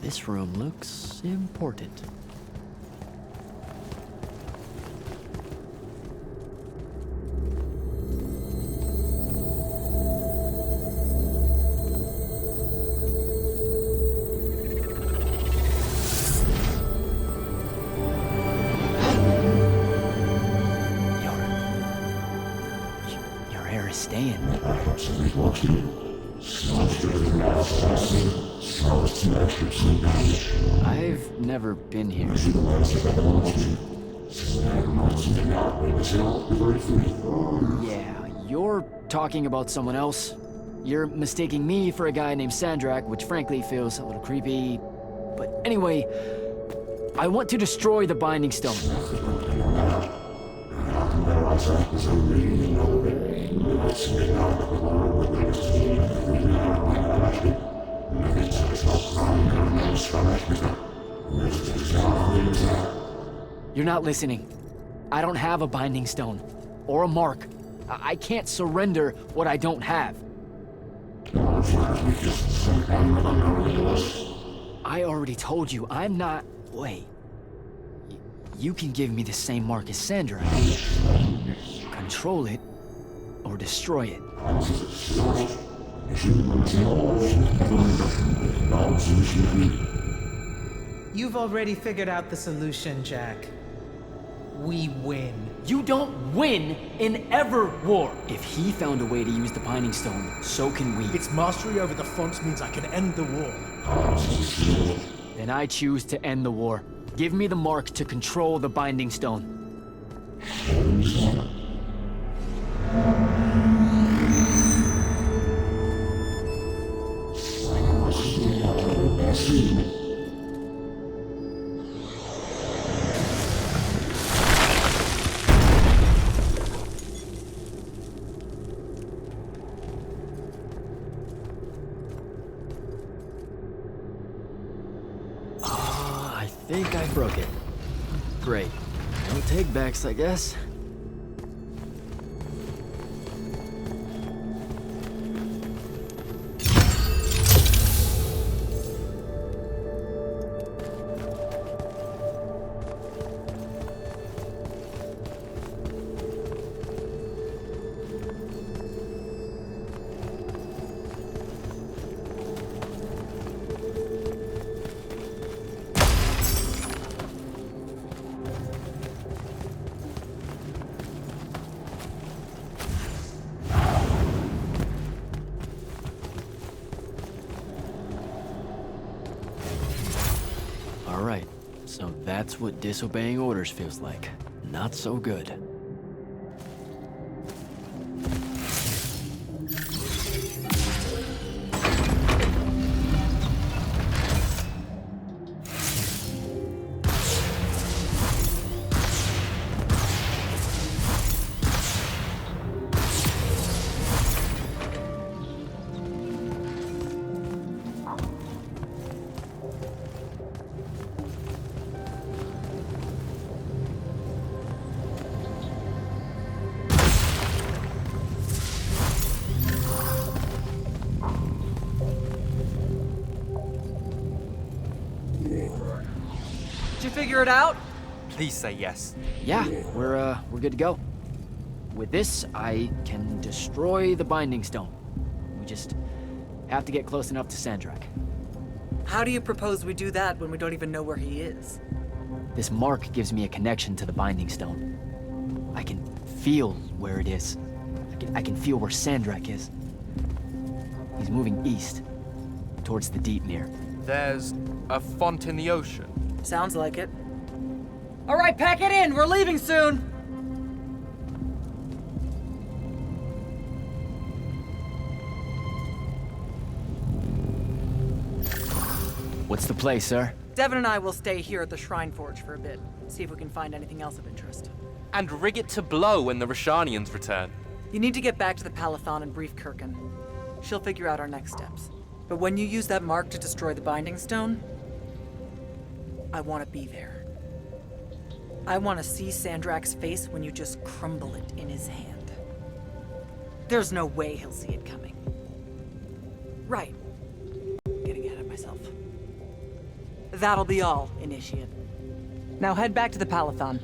B: This room looks important. Your hair is staying. I've never been here. Yeah, you're talking about someone else. You're mistaking me for a guy named Sandrak, which frankly feels a little creepy. But anyway, I want to destroy the Binding Stone. You're not listening. I don't have a Binding Stone. Or a mark. I can't surrender what I don't have. I already told you, I'm not... Wait. You can give me the same mark as Sandra. Control it, or destroy it.
H: You've already figured out the solution, Jack. We win.
B: You don't win in ever war. If he found a way to use the Binding Stone, so can we.
D: Its mastery over the fonts means I can end the war.
B: Then I choose to end the war. Give me the mark to control the Binding Stone. I think I broke it. Great. No take-backs, I guess. Alright, so that's what disobeying orders feels like. Not so good.
M: Did you figure it out?
R: Please say yes.
B: Yeah, we're good to go. With this, I can destroy the Binding Stone. We just have to get close enough to Sandrak.
M: How do you propose we do that when we don't even know where he is?
B: This mark gives me a connection to the Binding Stone. I can feel where it is. I can feel where Sandrak is. He's moving east, towards the Deepmere.
R: There's a font in the ocean.
M: Sounds like it. All right, pack it in. We're leaving soon.
B: What's the play, sir?
M: Devin and I will stay here at the Shrine Forge for a bit. See if we can find anything else of interest.
R: And rig it to blow when the Rashanians return.
M: You need to get back to the Palathon and brief Kirkin. She'll figure out our next steps. But when you use that mark to destroy the Binding Stone, I want to be there. I want to see Sandrak's face when you just crumble it in his hand. There's no way he'll see it coming. Right. Getting ahead of myself. That'll be all, Initiate. Now head back to the Palathon.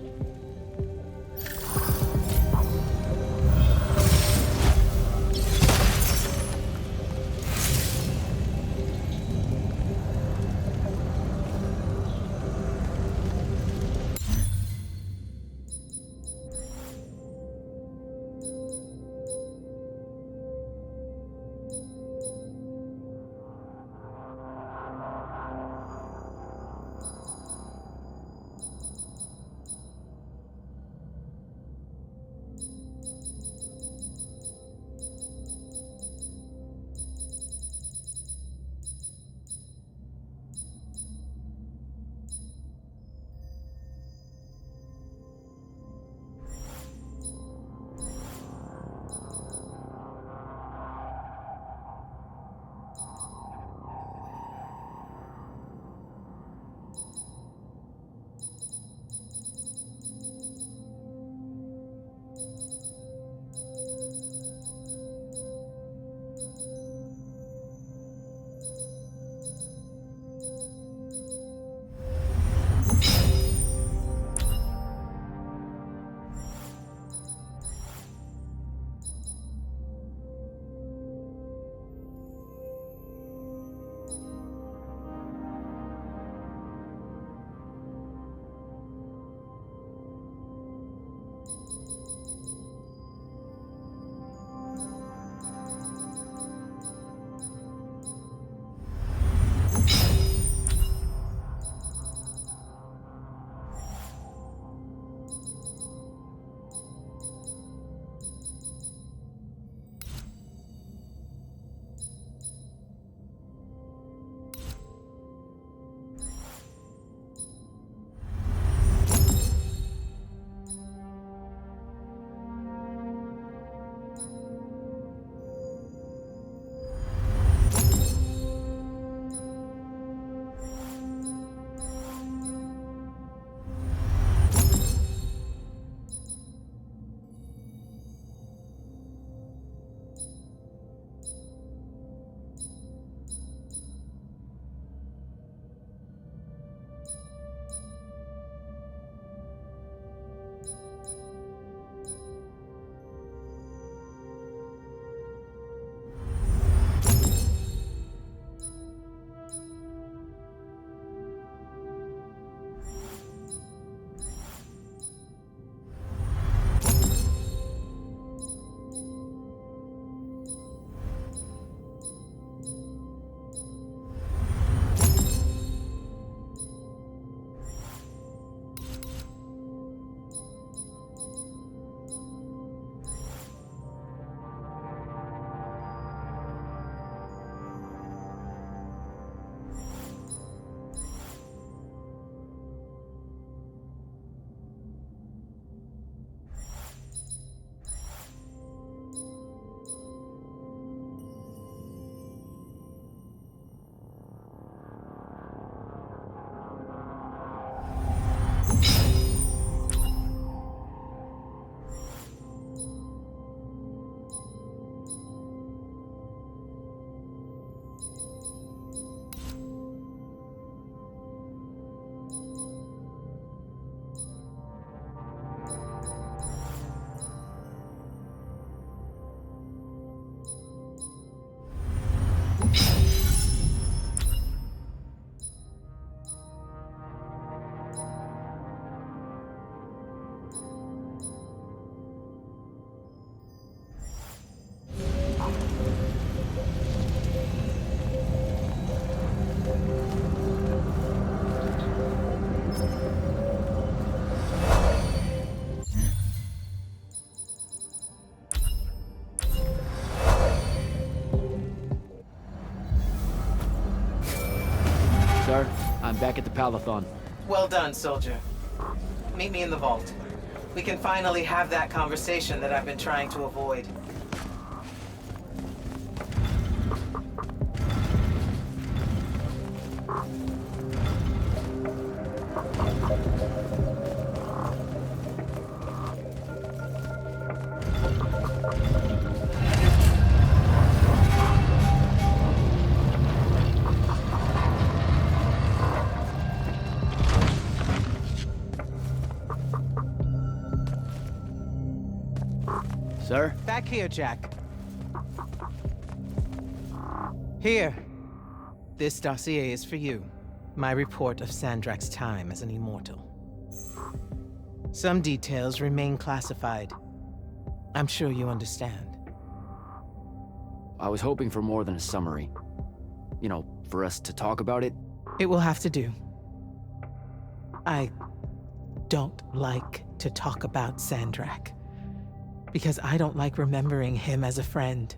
B: Sir, I'm back at the Palathon.
H: Well done, soldier. Meet me in the vault. We can finally have that conversation that I've been trying to avoid.
B: Sir?
H: Back here, Jack. Here. This dossier is for you. My report of Sandrak's time as an immortal. Some details remain classified. I'm sure you understand.
B: I was hoping for more than a summary. You know, for us to talk about it.
H: It will have to do. I don't like to talk about Sandrak, because I don't like remembering him as a friend.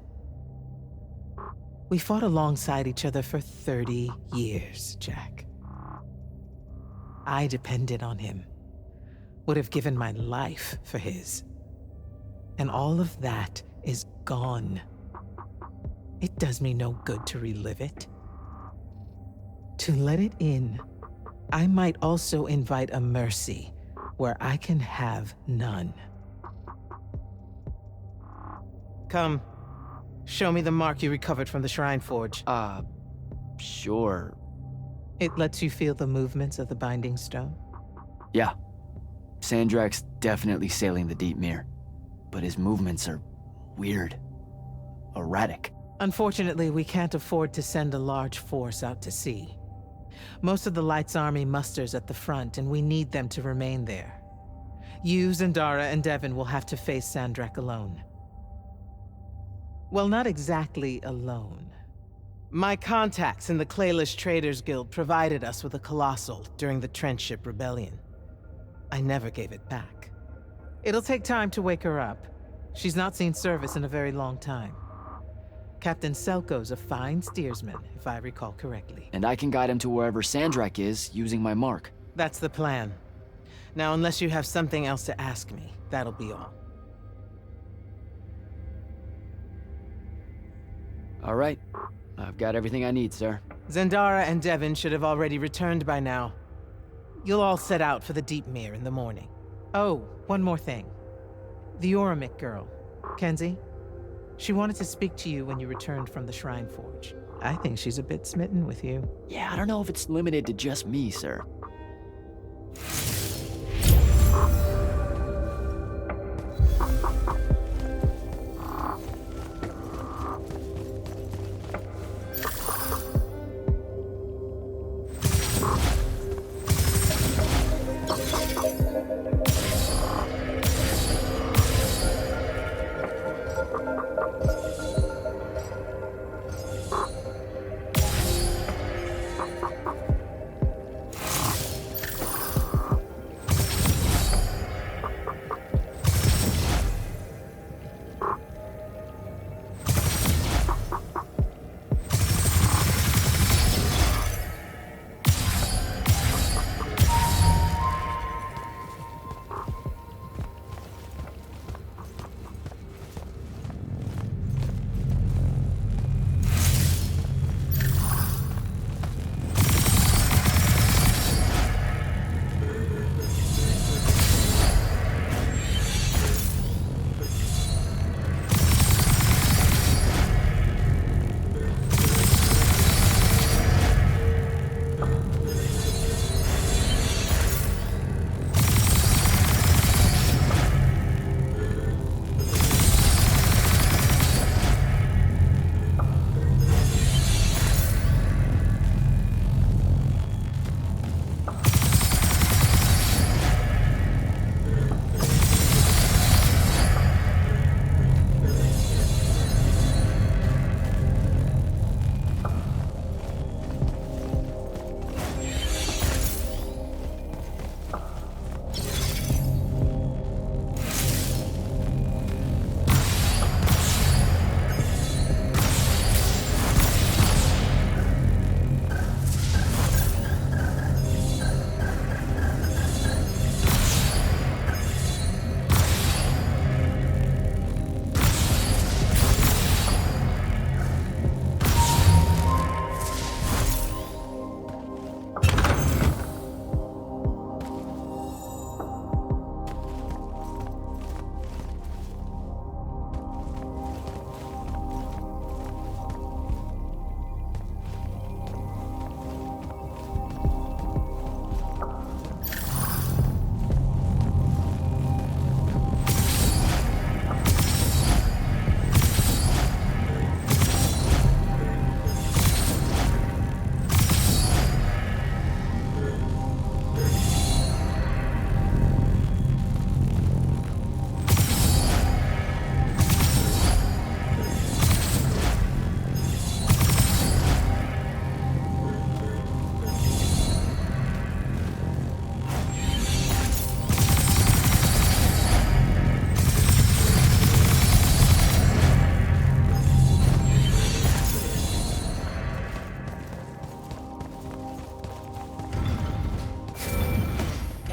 H: We fought alongside each other for 30 years, Jack. I depended on him. Would have given my life for his. And all of that is gone. It does me no good to relive it. To let it in, I might also invite a mercy where I can have none. Come. Show me the mark you recovered from the Shrine Forge.
B: Sure.
H: It lets you feel the movements of the Binding Stone?
B: Yeah. Sandrak's definitely sailing the deep mirror, but his movements are weird. Erratic.
H: Unfortunately, we can't afford to send a large force out to sea. Most of the Light's army musters at the front, and we need them to remain there. You, Zendara, and Devon will have to face Sandrak alone. Well, not exactly alone. My contacts in the Clayless Traders Guild provided us with a Colossal during the Trenchship Rebellion. I never gave it back. It'll take time to wake her up. She's not seen service in a very long time. Captain Selko's a fine steersman, if I recall correctly.
B: And I can guide him to wherever Sandrak is, using my mark.
H: That's the plan. Now, unless you have something else to ask me, that'll be all.
B: All right. I've got everything I need, sir.
H: Zendara and Devon should have already returned by now. You'll all set out for the Deep Mere in the morning. Oh, one more thing. The Oromik girl, Kenzie, she wanted to speak to you when you returned from the Shrine Forge. I think she's a bit smitten with you.
B: Yeah, I don't know if it's limited to just me, sir.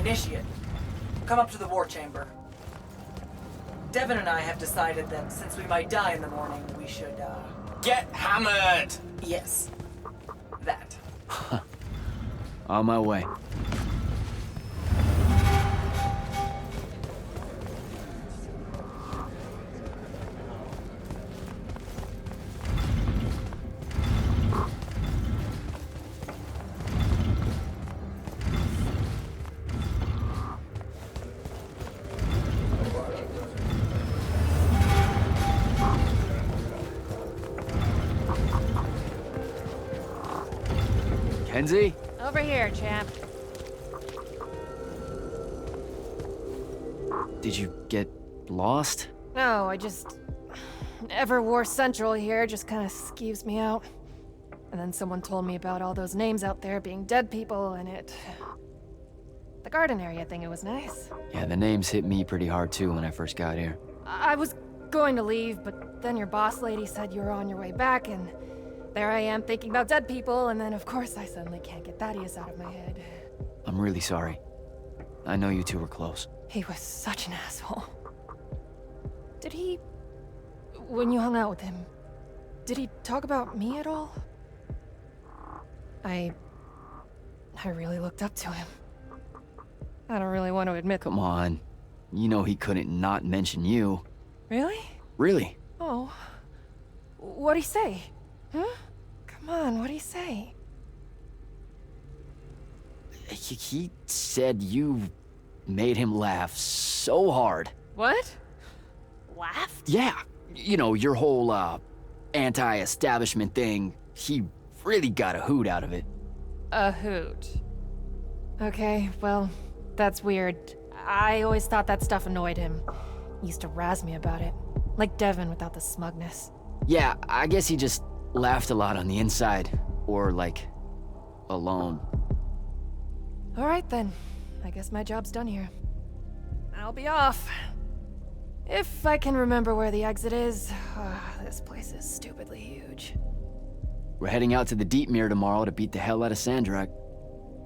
M: Initiate, come up to the war chamber. Devin and I have decided that since we might die in the morning, we should,
O: Get hammered!
M: Yes. That.
B: On my way. Kenzie?
S: Over here, champ.
B: Did you get lost?
S: No, I just... Everwar Central here just kind of skeeves me out. And then someone told me about all those names out there being dead people, and it... The garden area thing, it was nice.
B: Yeah, the names hit me pretty hard too when I first got here.
S: I was going to leave, but then your boss lady said you were on your way back, and... There I am thinking about dead people, and then of course I suddenly can't get Thaddeus out of my head.
B: I'm really sorry. I know you two were close.
S: He was such an asshole. Did he... When you hung out with him, did he talk about me at all? I really looked up to him. I don't really want to admit...
B: Come on. You know he couldn't not mention you.
S: Really?
B: Really?
S: Oh. What'd he say? Huh? Come on, what'd he say?
B: He said you made him laugh so hard.
S: What? Laughed?
B: Yeah. You know, your whole, anti-establishment thing. He really got a hoot out of it.
S: A hoot. Okay, well, that's weird. I always thought that stuff annoyed him. He used to razz me about it. Like Devin without the smugness.
B: Yeah, I guess he just laughed a lot on the inside. Or, like, alone.
S: Alright then. I guess my job's done here. I'll be off. If I can remember where the exit is. This place is stupidly huge.
B: We're heading out to the Deep Mirror tomorrow to beat the hell out of Sandrak.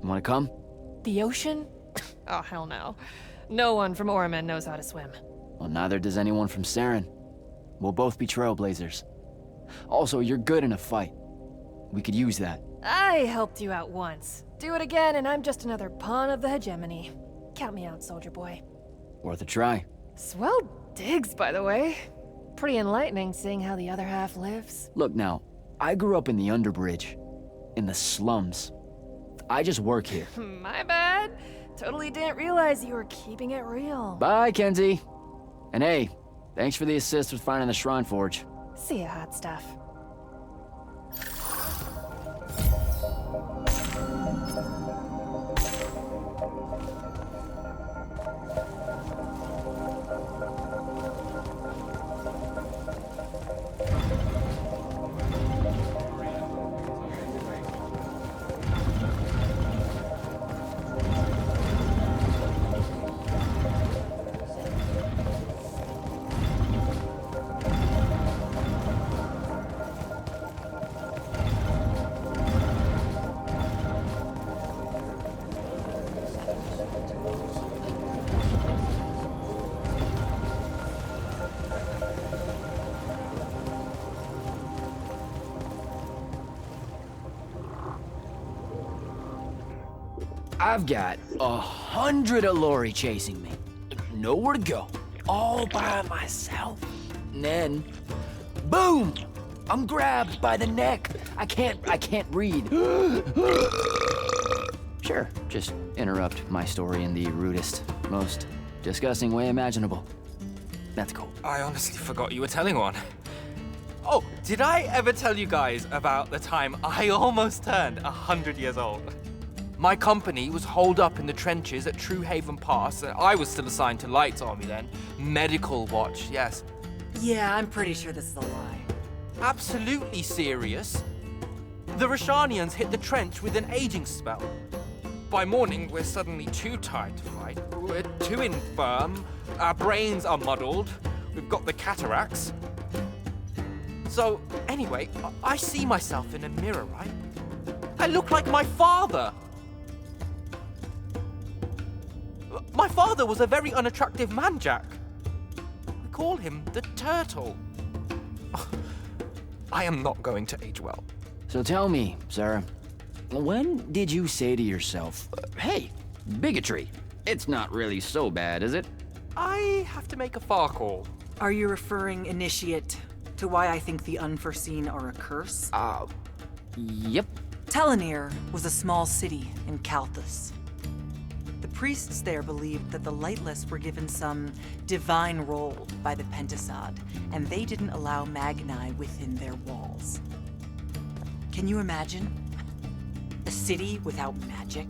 B: Wanna come?
S: The ocean? Oh, hell no. No one from Orman knows how to swim.
B: Well, neither does anyone from Saren. We'll both be trailblazers. Also, you're good in a fight. We could use that.
S: I helped you out once. Do it again, and I'm just another pawn of the hegemony. Count me out, soldier boy.
B: Worth a try.
S: Swell digs, by the way. Pretty enlightening seeing how the other half lives.
B: Look now, I grew up in the Underbridge. In the slums. I just work here.
S: My bad. Totally didn't realize you were keeping it real.
B: Bye, Kenzie. And hey, thanks for the assist with finding the Shrine Forge.
S: See ya, hot stuff.
B: I've got 100 Allori chasing me. Nowhere to go. All by myself. And then, boom! I'm grabbed by the neck. I can't breathe. Sure, just interrupt my story in the rudest, most disgusting way imaginable. That's cool.
O: I honestly forgot you were telling one. Oh, did I ever tell you guys about the time I almost turned 100 years old? My company was holed up in the trenches at True Haven Pass, and I was still assigned to Light's army then. Medical watch, yes.
M: Yeah, I'm pretty sure this is a lie.
O: Absolutely serious. The Rashanians hit the trench with an aging spell. By morning, we're suddenly too tired to fight. We're too infirm. Our brains are muddled. We've got the cataracts. So, anyway, I see myself in a mirror, right? I look like my father.
R: My father was a very unattractive man, Jack. We call him the Turtle. I am not going to age well.
B: So tell me, sir, when did you say to yourself, hey, bigotry, it's not really so bad, is it?
R: I have to make a far call.
M: Are you referring, Initiate, to why I think the unforeseen are a curse?
B: Yep.
M: Telenir was a small city in Kalthus. The priests there believed that the Lightless were given some divine role by the Pentasod, and they didn't allow Magni within their walls. Can you imagine? A city without magic?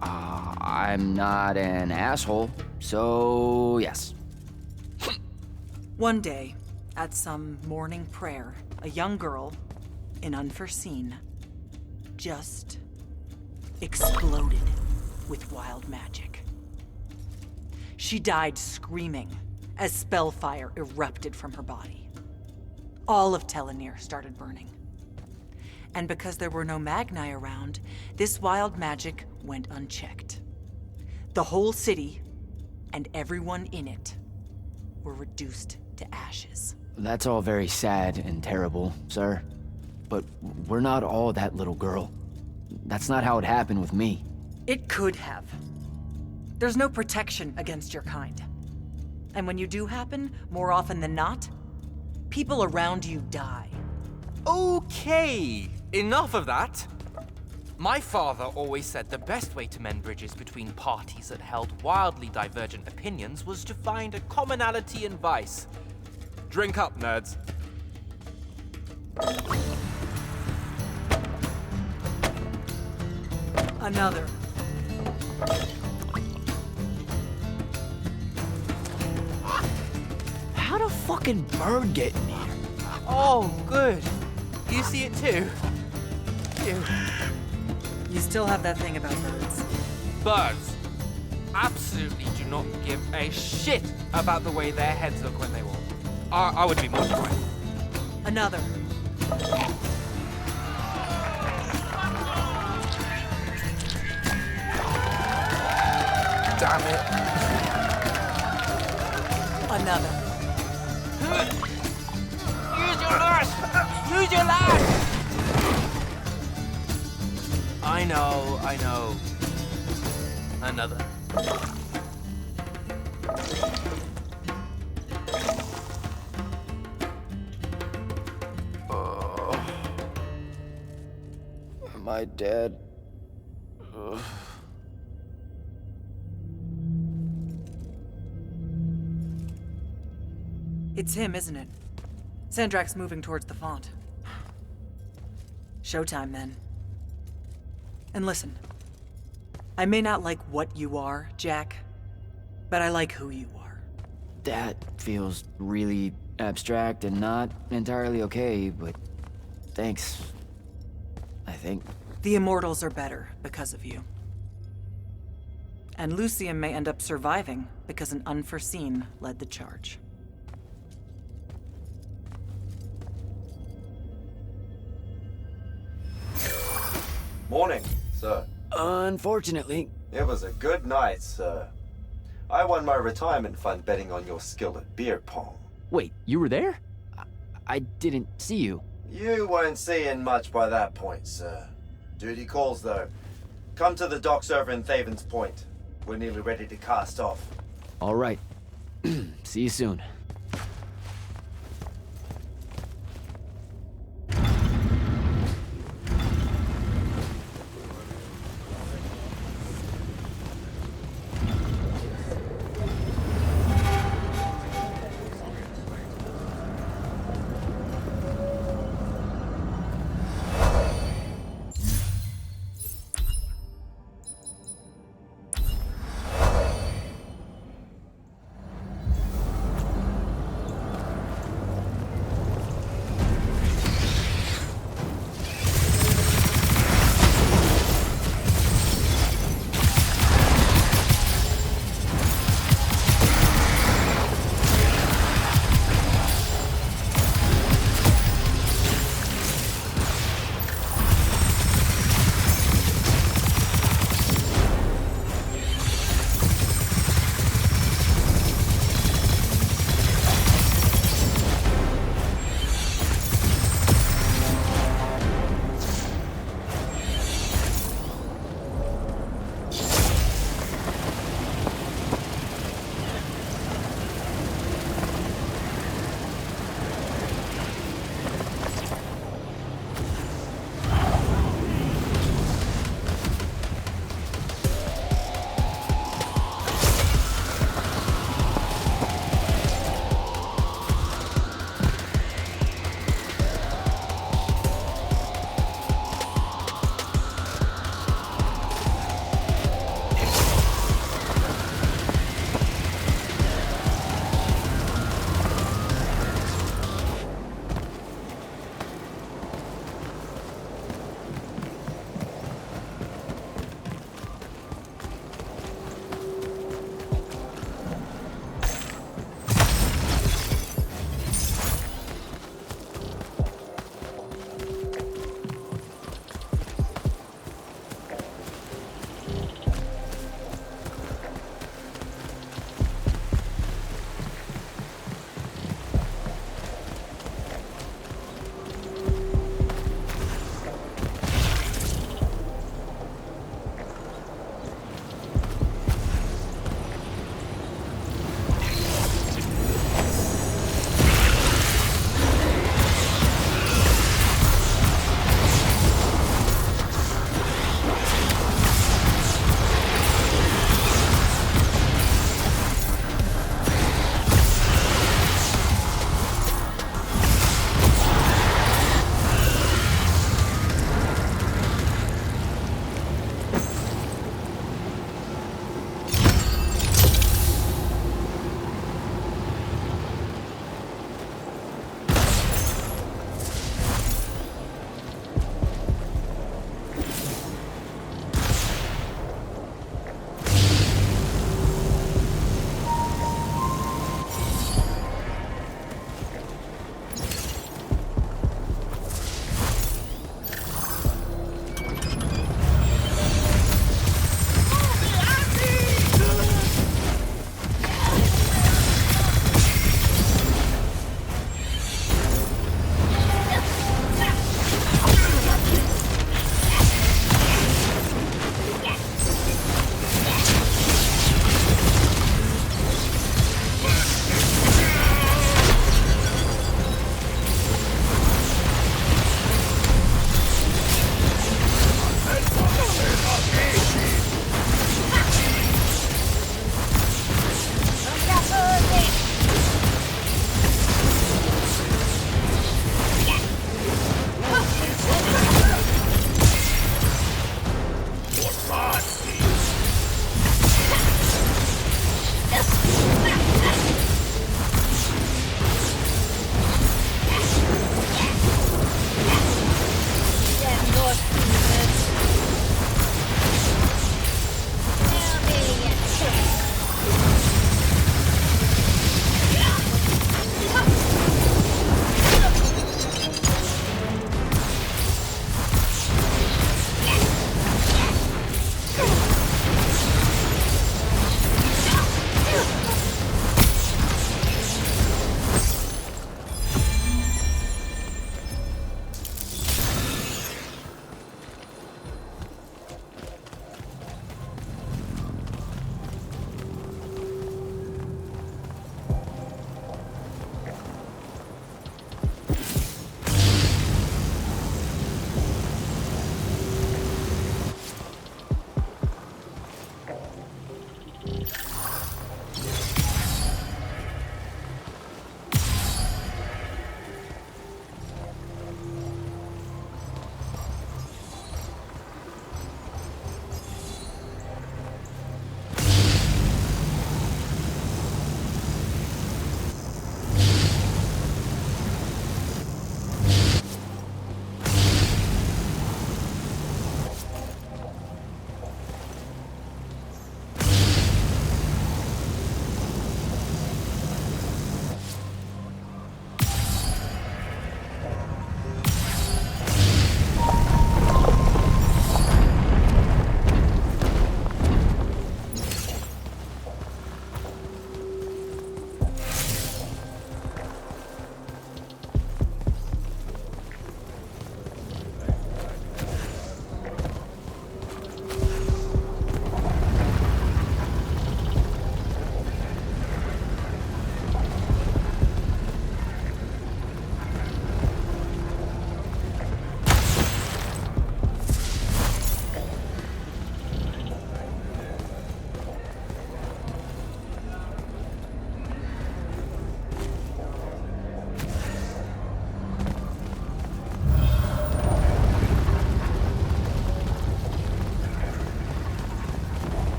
B: I'm not an asshole, so yes.
M: One day, at some morning prayer, a young girl, in Unforeseen, just exploded with wild magic. She died screaming as spellfire erupted from her body. All of Telenir started burning. And because there were no Magni around, this wild magic went unchecked. The whole city, and everyone in it, were reduced to ashes.
B: That's all very sad and terrible, sir. But we're not all that little girl. That's not how it happened with me.
M: It could have. There's no protection against your kind. And when you do happen, more often than not, people around you die.
R: Okay, enough of that. My father always said the best way to mend bridges between parties that held wildly divergent opinions was to find a commonality in vice. Drink up, nerds.
M: Another.
B: How'd a fucking bird get in here?
R: Oh, good. You see it too?
M: You still have that thing about birds.
R: Birds absolutely do not give a shit about the way their heads look when they walk. I would be mortified.
M: Another.
R: Damn it.
M: Another.
R: Use your lash! Use your lash! I know. Another.
B: Am I dead? Ugh.
M: It's him, isn't it? Sandrak's moving towards the font. Showtime, then. And listen, I may not like what you are, Jack, but I like who you are.
B: That feels really abstract and not entirely okay, but thanks. I think.
M: The Immortals are better because of you. And Lucium may end up surviving because an Unforeseen led the charge.
J: Morning, sir.
B: Unfortunately.
J: It was a good night, sir. I won my retirement fund betting on your skill at beer pong.
B: Wait, you were there? I didn't see you.
J: You weren't seeing much by that point, sir. Duty calls, though. Come to the docks over in Thaven's Point. We're nearly ready to cast off.
B: All right. See you soon.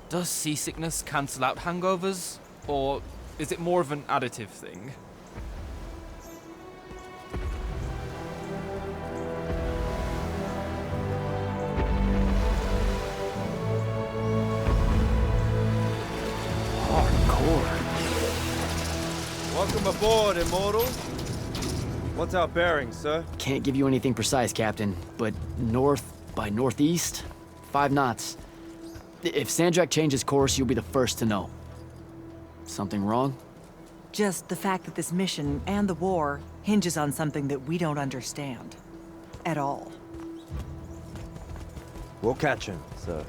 L: Does seasickness cancel out hangovers? Or is it more of an additive thing?
J: Hardcore. Welcome aboard, Immortals. What's our bearing, sir?
B: Can't give you anything precise, Captain, but north by northeast, 5 knots. If Sandrak changes course, you'll be the first to know. Something wrong?
M: Just the fact that this mission and the war hinges on something that we don't understand. At all.
J: We'll catch him, sir.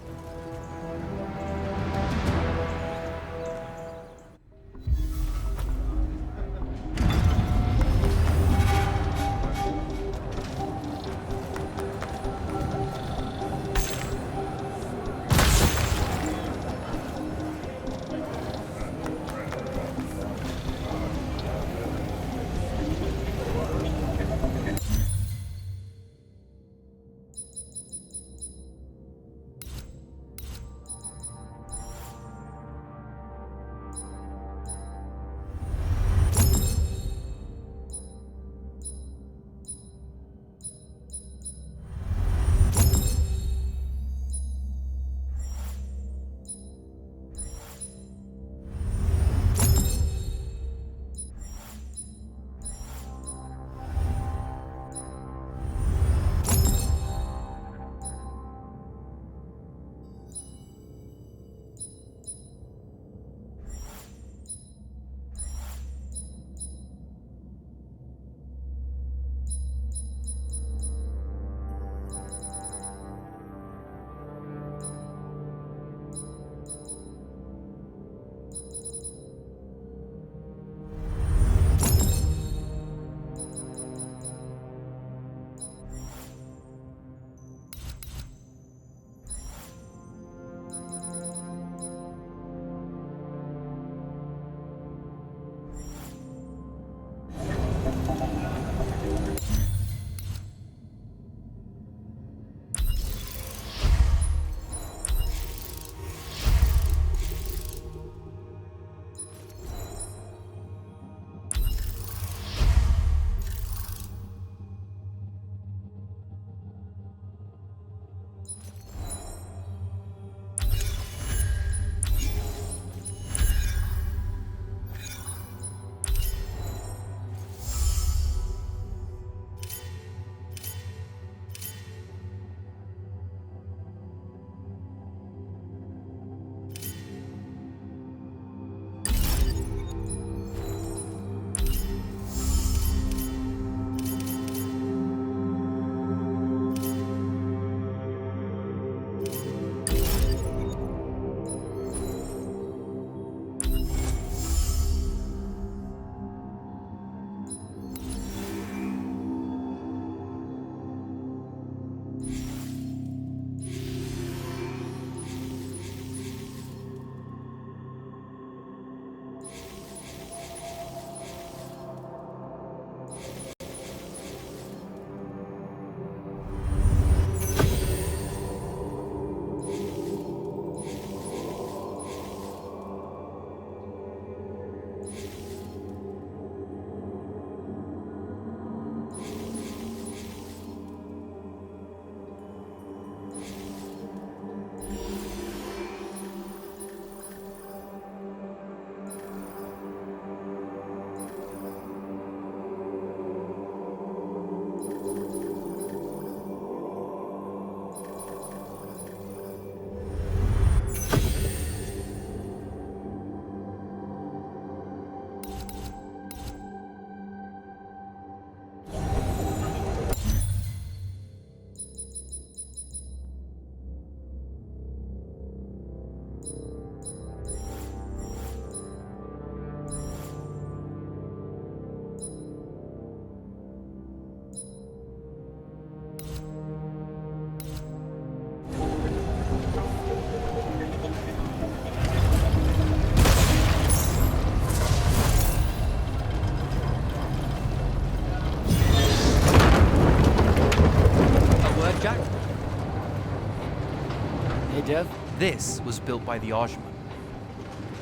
B: Hey, Dev.
R: This was built by the Ajman.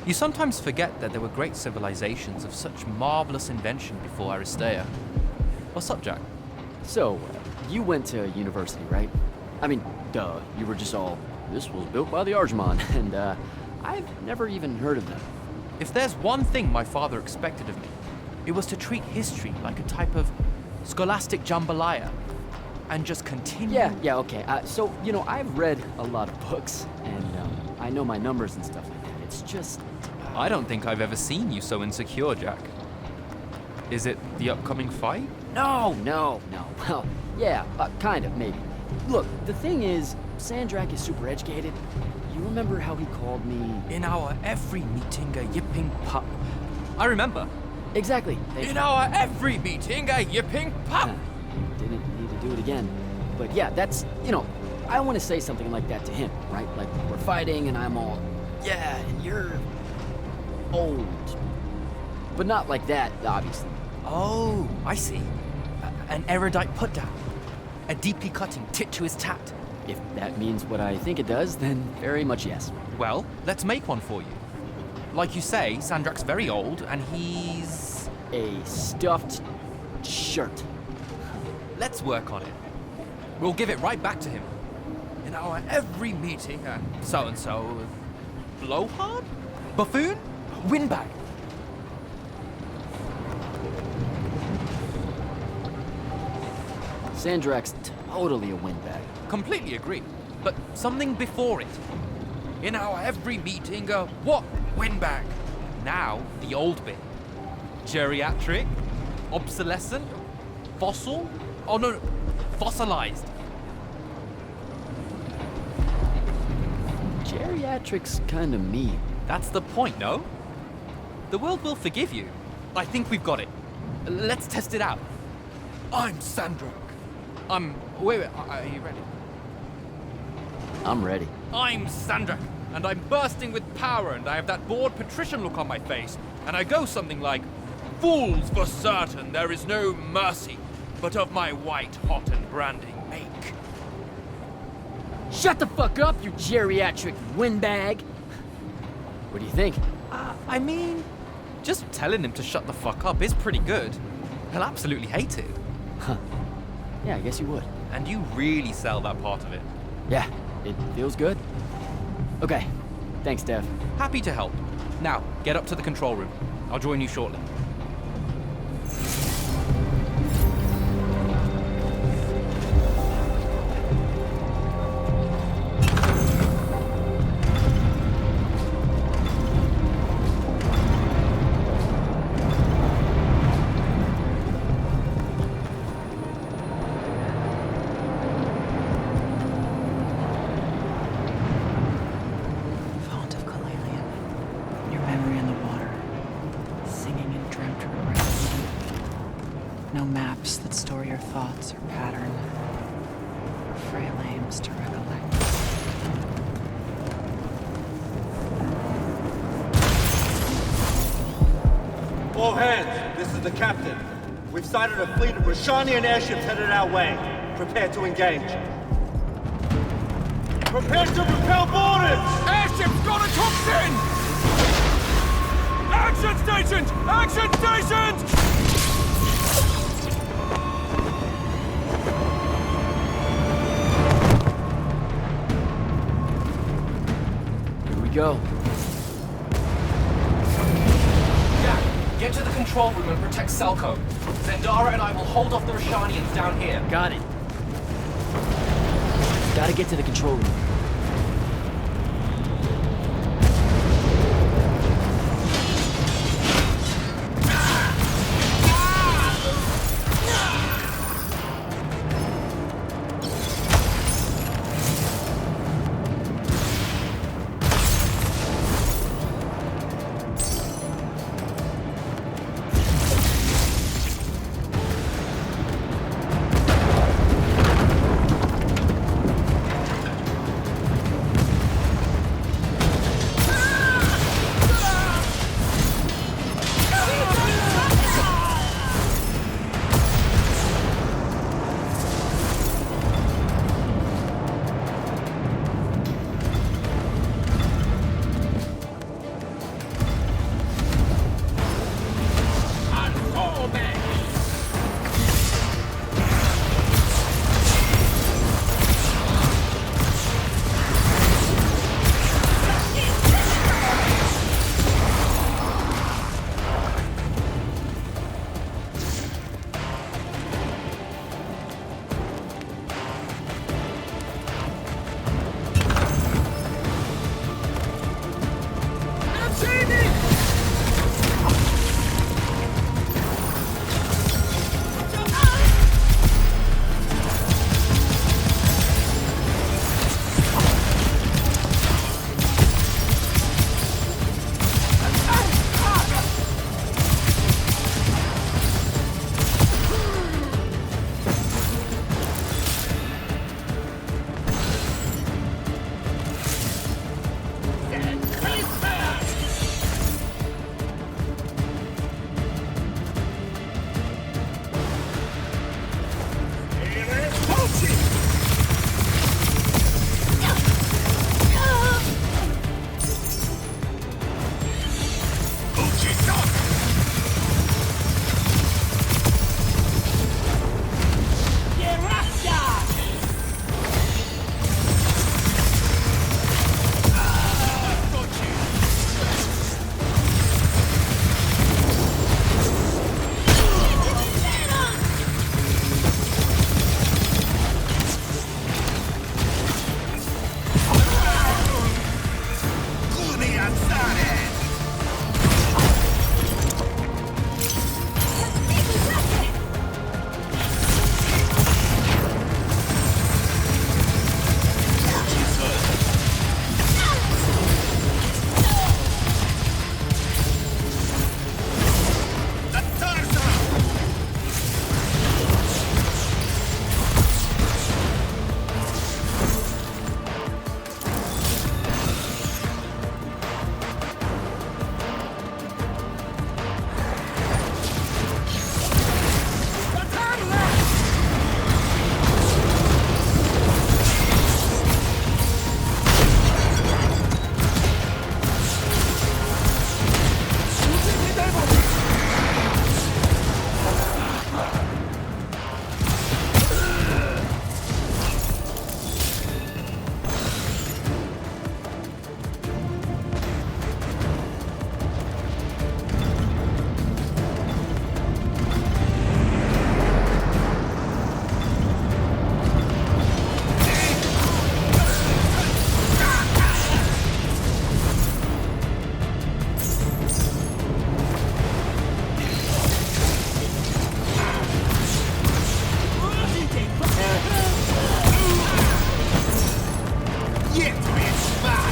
R: You sometimes forget that there were great civilizations of such marvelous invention before Aristea. What's up, Jack?
B: So, you went to university, right? I mean, duh, you were just all, this was built by the Ajman, and I've never even heard of them.
R: If there's one thing my father expected of me, it was to treat history like a type of scholastic jambalaya, and just continue.
B: Yeah, okay. So, you know, I've read a lot of books, and I know my numbers and stuff like that. It's just...
R: I don't think I've ever seen you so insecure, Jack. Is it the upcoming fight?
B: No. Well, yeah, kind of, maybe. Look, the thing is, Sandrak is super educated. You remember how he called me...
R: In our every meeting, a yipping pup. I remember.
B: Exactly.
R: In our every meeting, a yipping pup.
B: Didn't need to do it again. But yeah, that's, you know, I want to say something like that to him, right? Like, we're fighting and I'm all, yeah, and you're old. But not like that, obviously.
R: Oh, I see. An erudite put-down. A deeply cutting tit to his tat.
B: If that means what I think it does, then very much yes.
R: Well, let's make one for you. Like you say, Sandrak's very old, and he's...
B: a stuffed shirt.
R: Let's work on it. We'll give it right back to him. In our every meeting, so-and-so... blowhard? Buffoon? Windbag?
B: Sandrak's totally a windbag.
R: Completely agree. But something before it. In our every meeting, what? Windbag. Now, the old bit. Geriatric? Obsolescent? Fossil? Oh no, fossilized.
B: Geriatric's kinda mean.
R: That's the point, no? The world will forgive you. I think we've got it. Let's test it out. I'm Sandrak. Wait, are you ready?
B: I'm ready.
R: I'm Sandrak, and I'm bursting with power, and I have that bored patrician look on my face, and I go something like, "Fools, for certain, there is no mercy, but of my white hot and branding make."
B: Shut the fuck up, you geriatric windbag! What do you think?
R: I mean, just telling him to shut the fuck up is pretty good. He'll absolutely hate it.
B: Huh. Yeah, I guess you would.
R: And you really sell that part of it.
B: Yeah, it feels good. Okay, thanks, Dev.
R: Happy to help. Now, get up to the control room. I'll join you shortly.
M: No maps that store your thoughts or pattern. Frail aims to recollect.
I: All hands, this is the captain. We've sighted a fleet of Rashanian airships headed our way. Prepare to engage. Prepare to repel boarders!
E: Airships got a toxin! Action stations! Action stations!
B: Go.
O: Jack, get to the control room and protect Selko. Zendara and I will hold off the Rashanians down here.
B: Got it. Gotta get to the control room.
E: Yet, bitch, man!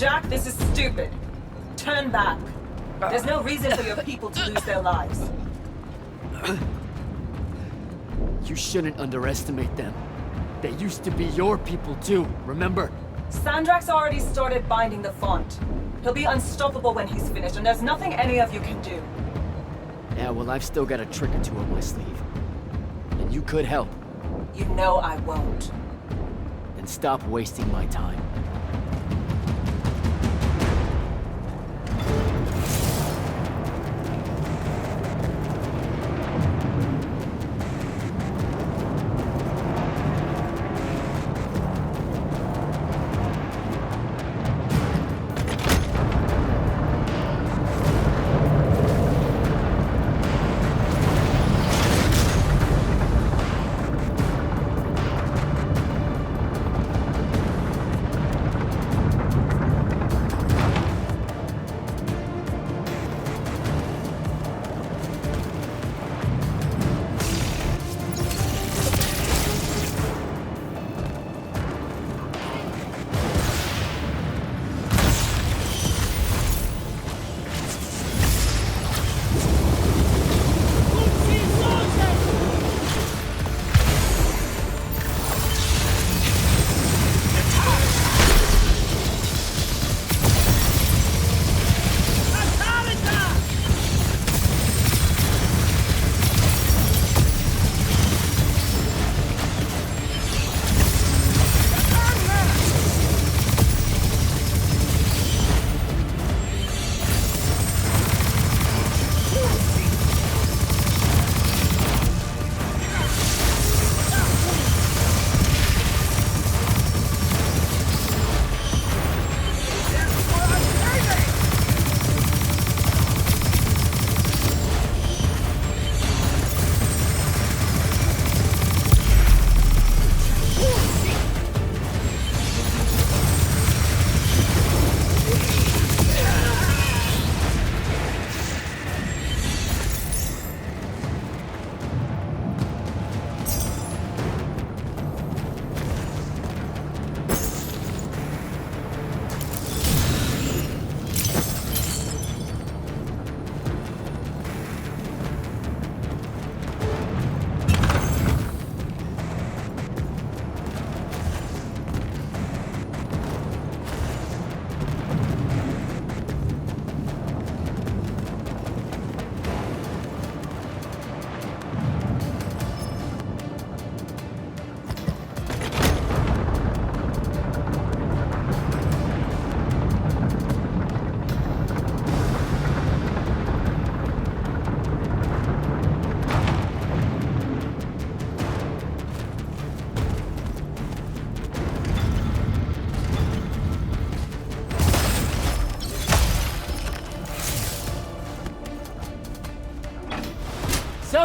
C: Jack, this is stupid. Turn back. There's no reason for your people to lose their lives.
B: You shouldn't underestimate them. They used to be your people too, remember?
C: Sandrak's already started binding the font. He'll be unstoppable when he's finished, and there's nothing any of you can do.
B: Yeah, well, I've still got a trick or two up my sleeve. And you could help.
C: You know I won't.
B: Then stop wasting my time.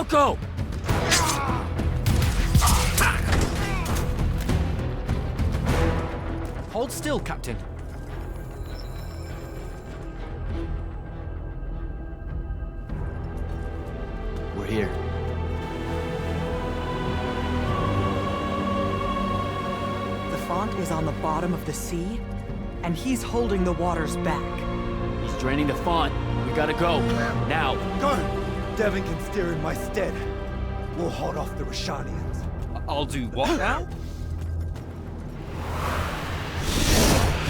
B: Don't go!
L: Hold still, Captain.
B: We're here.
Q: The font is on the bottom of the sea, and he's holding the waters back.
B: He's draining the font. We gotta go. Now.
J: Go! Devon can steer in my stead. We'll hold off the Rashanians.
L: I'll do what now?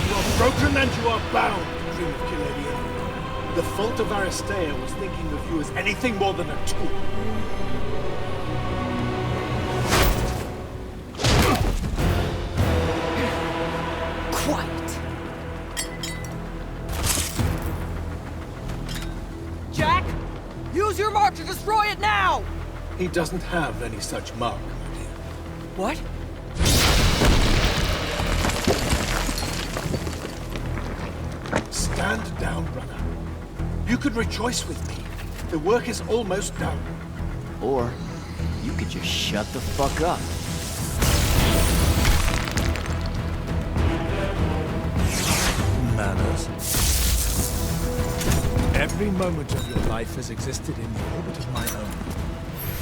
D: You are broken and you are bound, Dream of Kiladian. The fault of Aristea was thinking of you as anything more than a tool.
Q: Quiet!
N: Jack! Use your mark to destroy it now!
D: He doesn't have any such mark, my dear.
Q: What?
D: Stand down, brother. You could rejoice with me. The work is almost done.
B: Or you could just shut the fuck up.
D: Manners. Every moment of your life has existed in the orbit of my own.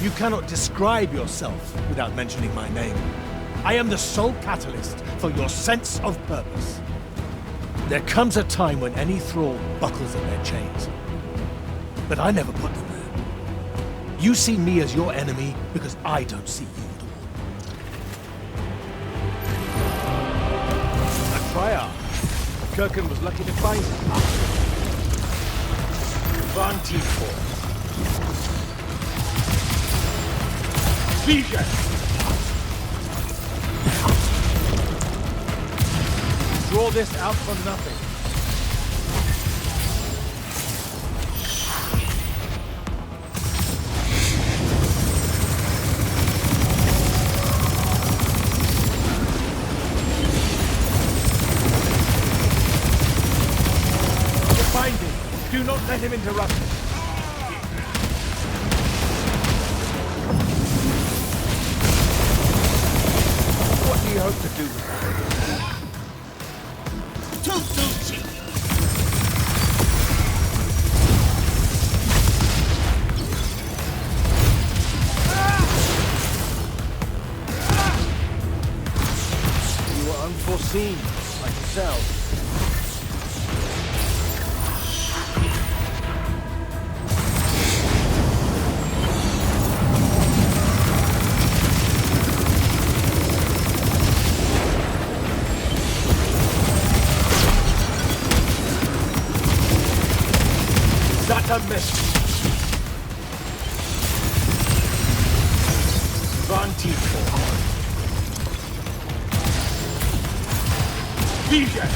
D: You cannot describe yourself without mentioning my name. I am the sole catalyst for your sense of purpose. There comes a time when any thrall buckles in their chains. But I never put them there. You see me as your enemy because I don't see you at all. A triarch. Kirkin was lucky to find it. Van Tiefort. Vision! Draw this out for nothing. Find him. Do not let him interrupt us. What do you hope to do with that? You were unforeseen, like yourself. Not a miss. Van Tiefort. Vision.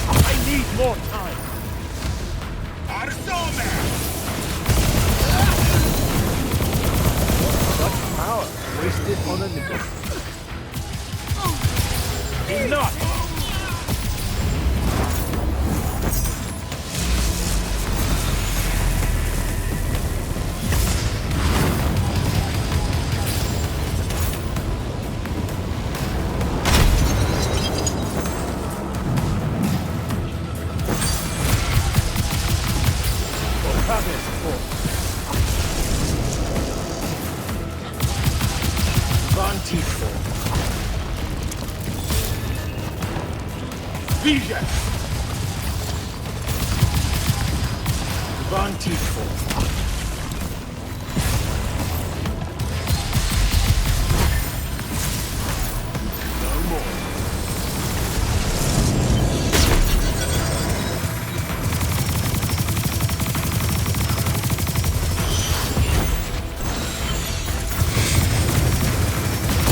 D: I need more time. Such power wasted on a nigger. Enough! Van Tiefort. Vision! Van Tiefort. No more.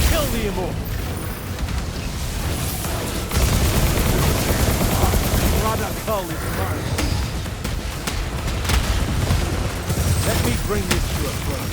D: Kill the immortal. Radakal is mine. Let me bring this to a close.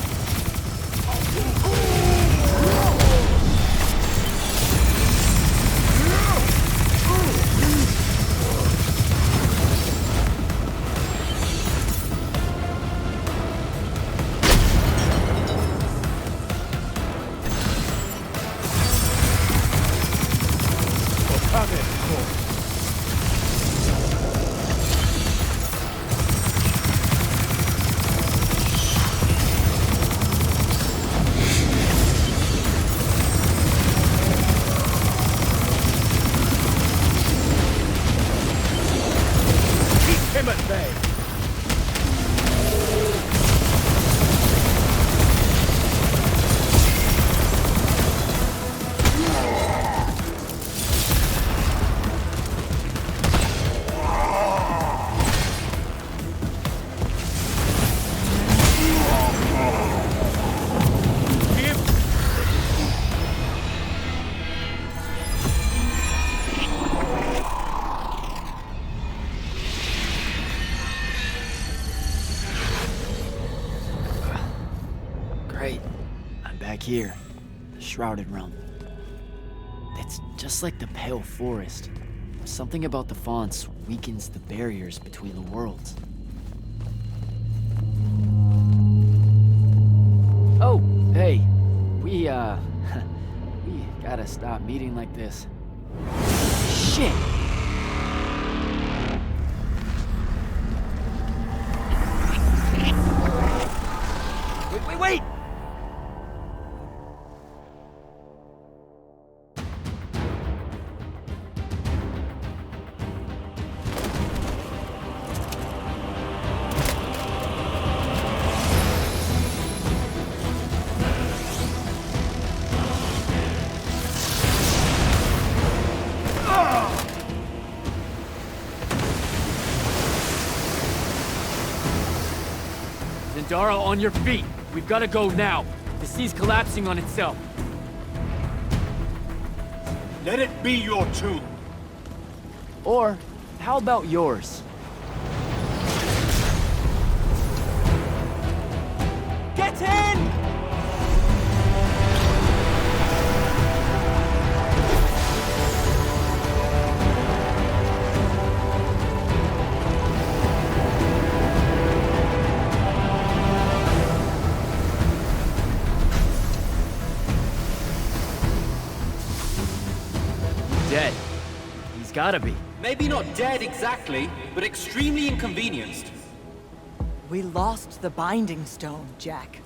B: here, the Shrouded Realm. It's just like the Pale Forest. Something about the fonts weakens the barriers between the worlds. Oh, hey. We gotta stop meeting like this. Shit! Wait!
K: Zendara, on your feet! We've gotta go now! The sea's collapsing on itself.
I: Let it be your tomb.
B: Or, how about yours?
I: Get in!
K: Dead. He's gotta be.
O: Maybe not dead exactly, but extremely inconvenienced.
Q: We lost the Binding Stone, Jack.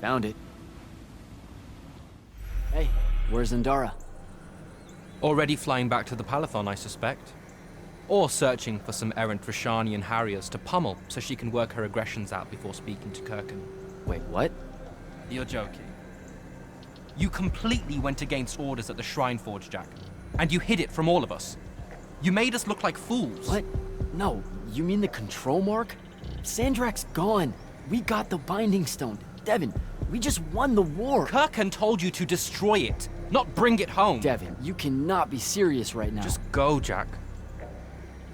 B: Found it. Hey, where's Zendara?
R: Already flying back to the Palathon, I suspect. Or searching for some errant Rashanian harriers to pummel so she can work her aggressions out before speaking to Kirkan.
B: Wait, what?
R: You're joking. You completely went against orders at the Shrine Forge, Jack. And you hid it from all of us. You made us look like fools.
B: What? No, you mean the control mark? Sandrak's gone. We got the Binding Stone. Devin, we just won the war.
R: Kirkan told you to destroy it, not bring it home.
B: Devin, you cannot be serious right now.
R: Just go, Jack.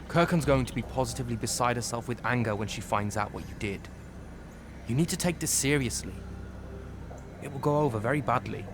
R: Kirkan's going to be positively beside herself with anger when she finds out what you did. You need to take this seriously. It will go over very badly.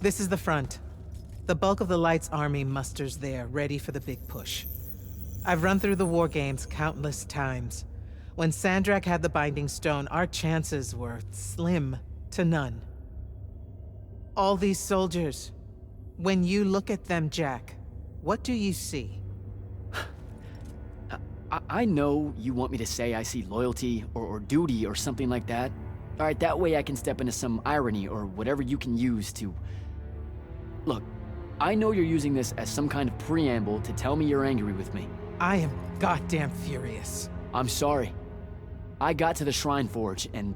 H: This is the front. The bulk of the Light's army musters there, ready for the big push. I've run through the war games countless times. When Sandrak had the Binding Stone, our chances were slim to none. All these soldiers, when you look at them, Jack, what do you see?
B: I know you want me to say I see loyalty or duty or something like that. All right, that way I can step into some irony or whatever you can use to... Look, I know you're using this as some kind of preamble to tell me you're angry with me.
H: I am goddamn furious.
B: I'm sorry. I got to the Shrine Forge and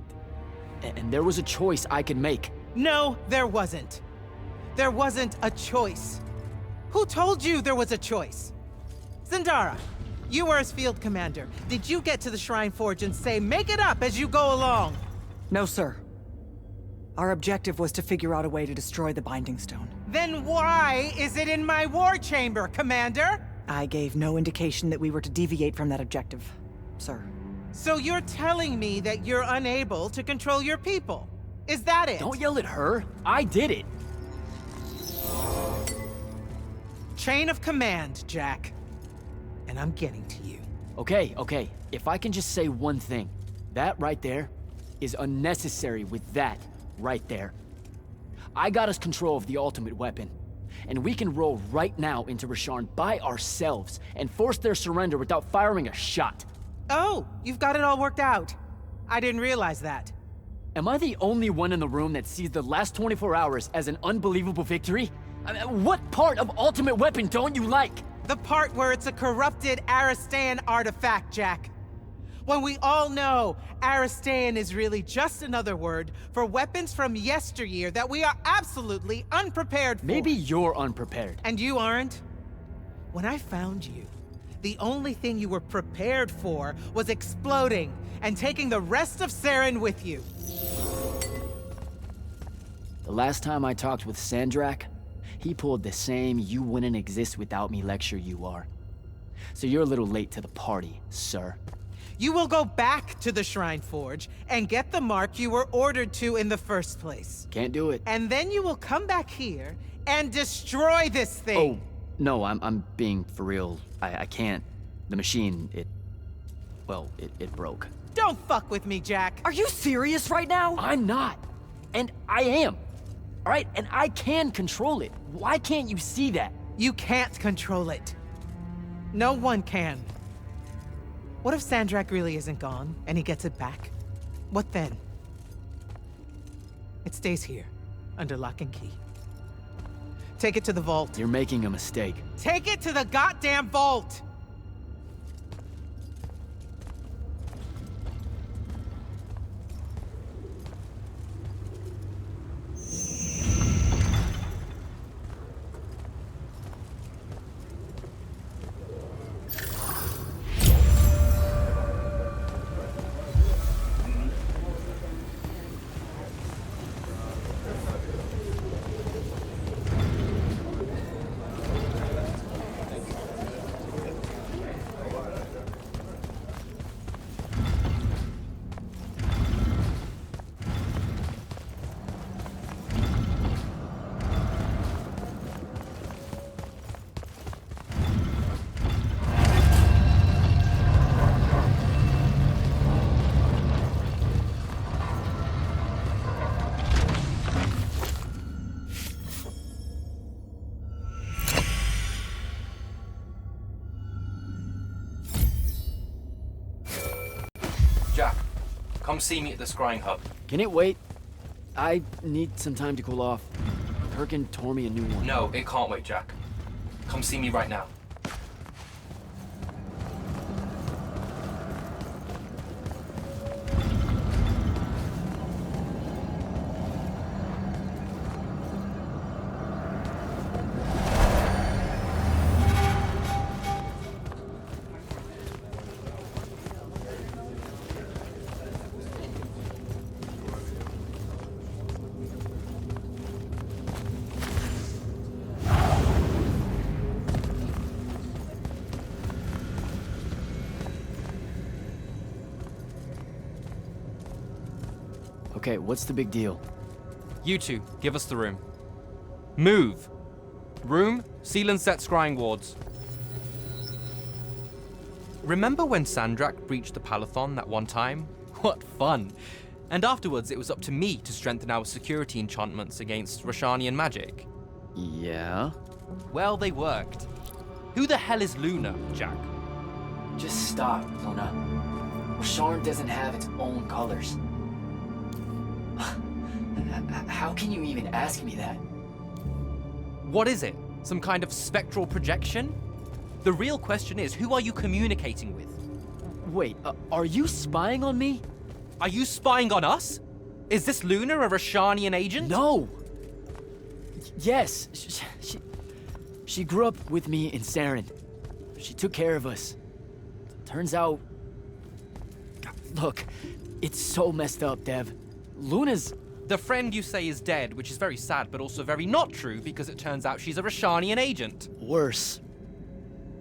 B: there was a choice I could make.
H: No, there wasn't. There wasn't a choice. Who told you there was a choice? Zendara, you were as field commander. Did you get to the Shrine Forge and say, make it up as you go along?
Q: No, sir. Our objective was to figure out a way to destroy the Binding Stone.
H: Then why is it in my war chamber, Commander?
Q: I gave no indication that we were to deviate from that objective, sir.
H: So you're telling me that you're unable to control your people? Is that it?
B: Don't yell at her. I did it.
H: Chain of command, Jack. And I'm getting to you.
B: Okay. If I can just say one thing. That right there is unnecessary with that right there. I got us control of the ultimate weapon. and we can roll right now into Rasharn by ourselves and force their surrender without firing a shot.
H: Oh, you've got it all worked out. I didn't realize that.
B: Am I the only one in the room that sees the last 24 hours as an unbelievable victory? I mean, what part of Ultimate Weapon don't you like?
H: The part where it's a corrupted Aristean artifact, Jack. When we all know Aristean is really just another word for weapons from yesteryear that we are absolutely unprepared for.
B: Maybe you're unprepared.
H: And you aren't? When I found you, the only thing you were prepared for was exploding and taking the rest of Saren with you.
B: The last time I talked with Sandrak, he pulled the same "you wouldn't exist without me" lecture you are. So you're a little late to the party, sir.
H: You will go back to the Shrine Forge and get the mark you were ordered to in the first place.
B: Can't do it.
H: And then you will come back here and destroy this thing.
B: Oh, no, I'm being for real. I can't. The machine, it broke.
H: Don't fuck with me, Jack.
Q: Are you serious right now?
B: I'm not. And I am. All right, and I can control it. Why can't you see that?
H: You can't control it. No one can. What if Sandrak really isn't gone, and he gets it back? What then? It stays here, under lock and key. Take it to the vault.
B: You're making a mistake.
H: Take it to the goddamn vault!
O: Jack, come see me at the scrying hub.
B: Can it wait? I need some time to cool off. Perkin tore me a new one.
O: No, it can't wait, Jack. Come see me right now.
B: Okay, what's the big deal?
L: You two, give us the room. Move! Room, seal and set scrying wards. Remember when Sandrak breached the Palathon that one time? What fun! And afterwards, it was up to me to strengthen our security enchantments against Rashanian magic.
B: Yeah?
L: Well, they worked. Who the hell is Luna, Jack?
B: Just stop, Luna. Rasharn doesn't have its own colors. How can you even ask me that?
L: What is it? Some kind of spectral projection? The real question is, who are you communicating with?
B: Wait, are you spying on me?
L: Are you spying on us? Is this Luna a Rashanian agent?
B: No! Yes, she grew up with me in Saren. She took care of us. Turns out... Look, it's so messed up, Dev. Luna's...
L: The friend you say is dead, which is very sad, but also very not true, because it turns out she's a Rashanian agent.
B: Worse.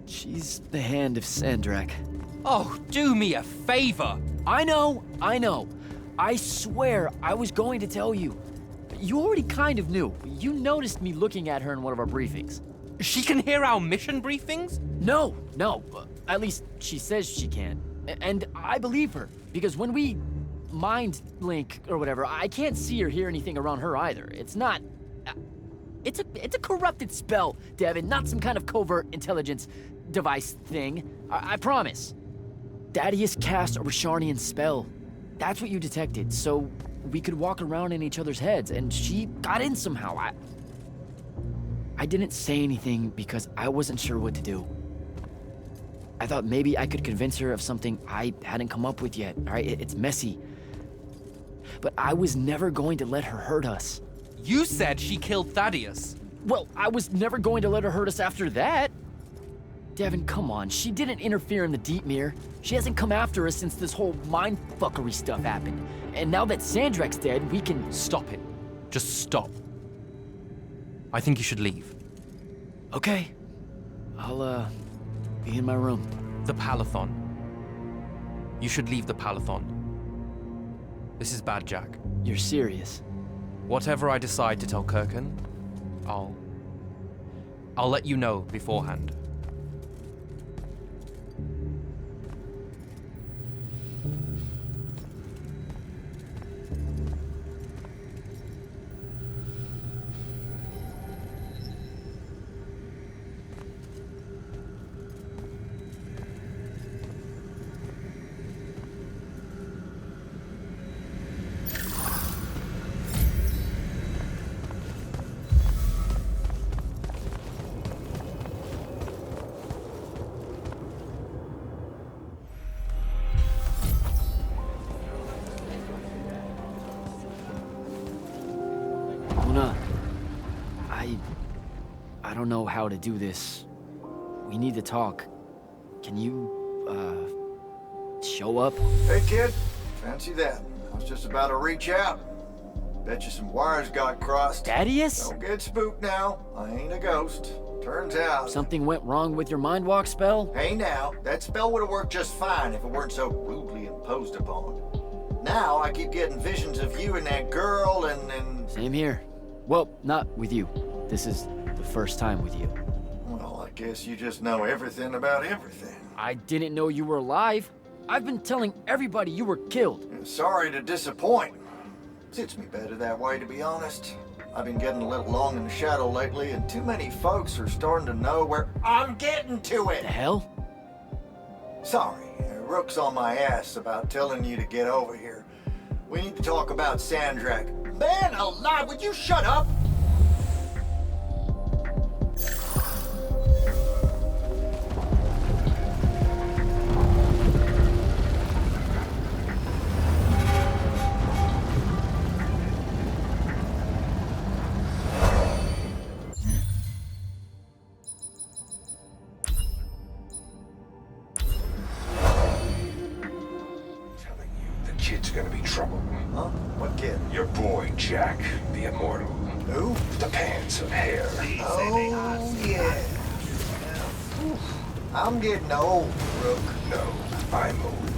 B: She's the hand of Sandrak.
L: Oh, do me a favor!
B: I know. I swear I was going to tell you. You already kind of knew. You noticed me looking at her in one of our briefings.
L: She can hear our mission briefings?
B: No. At least she says she can. And I believe her, because when we mind link or whatever, I can't see or hear anything around her either. It's not... It's a corrupted spell, Devin, not some kind of covert intelligence device thing. I promise. Thaddeus cast a Risharnian spell. That's what you detected, so we could walk around in each other's heads, and she got in somehow. I didn't say anything because I wasn't sure what to do. I thought maybe I could convince her of something I hadn't come up with yet, all right? It's messy. But I was never going to let her hurt us.
L: You said she killed Thaddeus.
B: Well, I was never going to let her hurt us after that. Devin, come on. She didn't interfere in the Deep Mirror. She hasn't come after us since this whole mindfuckery stuff happened. And now that Sandrak's dead, we can...
L: Stop it. Just stop. I think you should leave.
B: Okay. I'll, be in my room.
L: The Palathon. You should leave the Palathon. This is bad, Jack.
B: You're serious?
L: Whatever I decide to tell Kirkan, I'll let you know beforehand.
B: I don't know how to do this. We need to talk. Can you, show up?
A: Hey, kid. Fancy that. I was just about to reach out. Bet you some wires got crossed.
B: Thaddeus?
A: Don't get spooked now. I ain't a ghost. Turns out...
B: Something went wrong with your mind walk spell?
A: Hey now, that spell would have worked just fine if it weren't so rudely imposed upon. Now I keep getting visions of you and that girl and...
B: Same here. Well, not with you. This is the first time with you.
A: Well, I guess you just know everything about everything.
B: I didn't know you were alive. I've been telling everybody you were killed.
A: Sorry to disappoint. Suits me better that way, to be honest. I've been getting a little long in the shadow lately, and too many folks are starting to know where I'm getting to it.
B: The hell?
A: Sorry, Rook's on my ass about telling you to get over here. We need to talk about Sandrak. Man alive, would you shut up?
T: Kid's gonna be trouble.
A: Huh? What kid?
T: Your boy, Jack, the Immortal.
A: Who?
T: The pants and hair.
A: Oh, yeah. I'm getting old, Rook.
T: No, I'm old.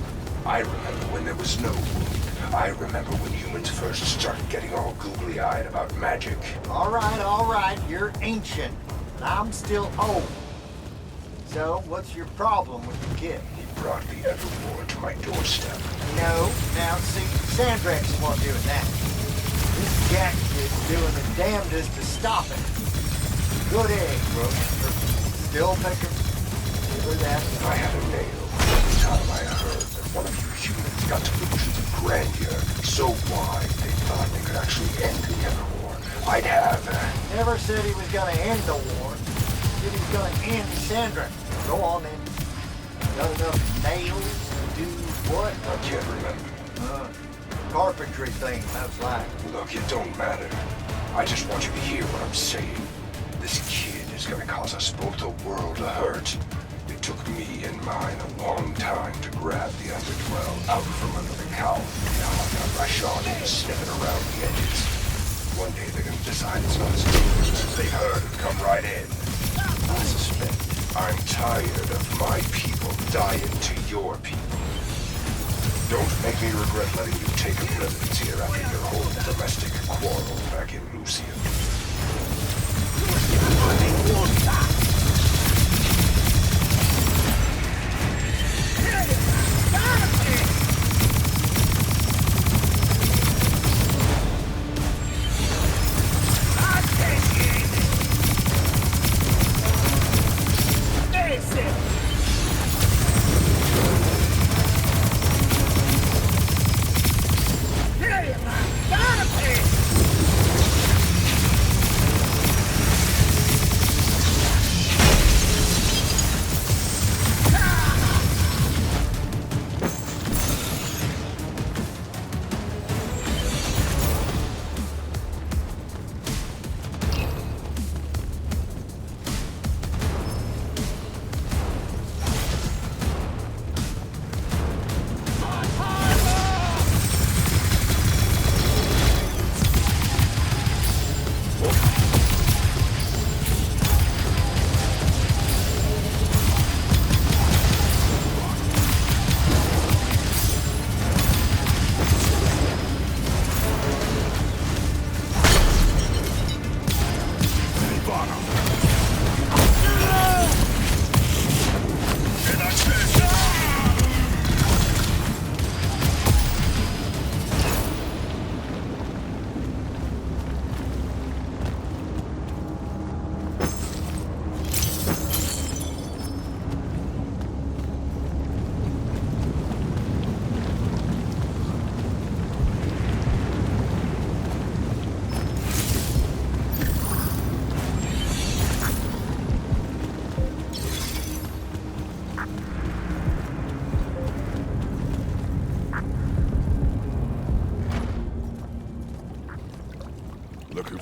T: I remember when there was no wound. I remember when humans first started getting all googly-eyed about magic.
A: All right. You're ancient. I'm still old. So, what's your problem with the kid?
T: He brought the Evermore to my doorstep.
A: No. Now, see, Sandrak's the one doing that. This Jack kid's doing the damnedest to stop it. Good egg, Rook. Still thinking... Give her that.
T: I had a nail every time I heard that one of you humans got delusions of grandeur so wide they thought they could actually end the Evermore. I'd have...
A: Never said he was gonna end the war. Said he was gonna end Sandrak. Go on then. Got enough nails to do what?
T: I can't remember.
A: Carpentry thing, that's like.
T: Look, it don't matter. I just want you to hear what I'm saying. This kid is gonna cause us both a world of hurt. It took me and mine a long time to grab the Underdwell out from under the cowl. Now I've got Rashani sniffing around the edges. One day they're gonna decide it's not as dangerous as they heard and come right in. I suspect I'm tired of my people dying to your people. Don't make me regret letting you take up residence here after your whole domestic quarrel back in Lucian.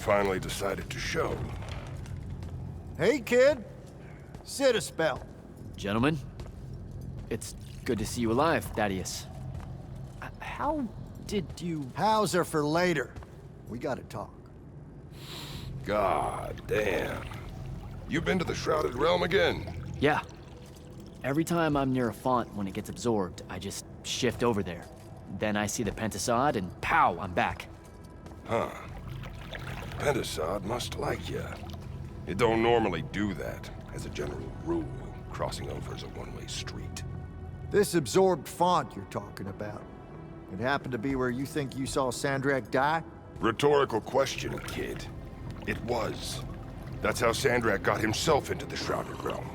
T: finally decided to show.
A: Hey, kid. Sit a spell.
B: Gentlemen, it's good to see you alive, Thaddeus. How did you...
A: How's are for later. We gotta talk.
T: God damn. You been to the Shrouded Realm again?
B: Yeah. Every time I'm near a font when it gets absorbed, I just shift over there. Then I see the Pentasod and pow, I'm back.
T: Huh. Pentasod must like ya. It don't normally do that, as a general rule. Crossing over is a one-way street.
A: This absorbed font you're talking about, it happened to be where you think you saw Sandrak die?
T: Rhetorical question, kid. It was. That's how Sandrak got himself into the Shrouded Realm.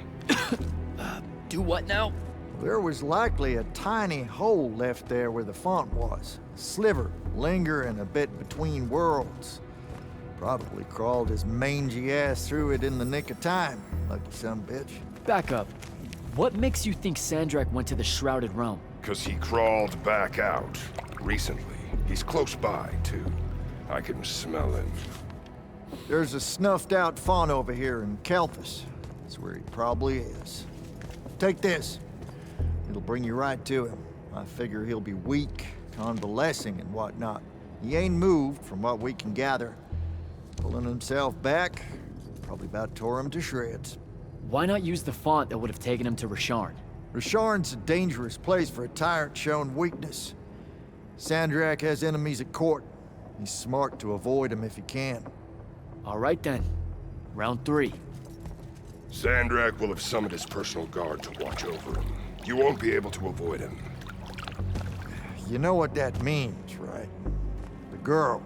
B: Do what now?
A: There was likely a tiny hole left there where the font was. A sliver, lingering a bit between worlds. Probably crawled his mangy ass through it in the nick of time, lucky son bitch.
B: Back up. What makes you think Sandrak went to the Shrouded Realm?
T: 'Cause he crawled back out. Recently. He's close by, too. I can smell him.
A: There's a snuffed out font over here in Kelthus. That's where he probably is. Take this. It'll bring you right to him. I figure he'll be weak, convalescing and whatnot. He ain't moved, from what we can gather. Pulling himself back, probably about tore him to shreds.
B: Why not use the font that would have taken him to Rasharn?
A: Rasharn's a dangerous place for a tyrant showing weakness. Sandrak has enemies at court. He's smart to avoid them if he can.
B: All right then. Round 3.
T: Sandrak will have summoned his personal guard to watch over him. You won't be able to avoid him.
A: You know what that means, right? The girl.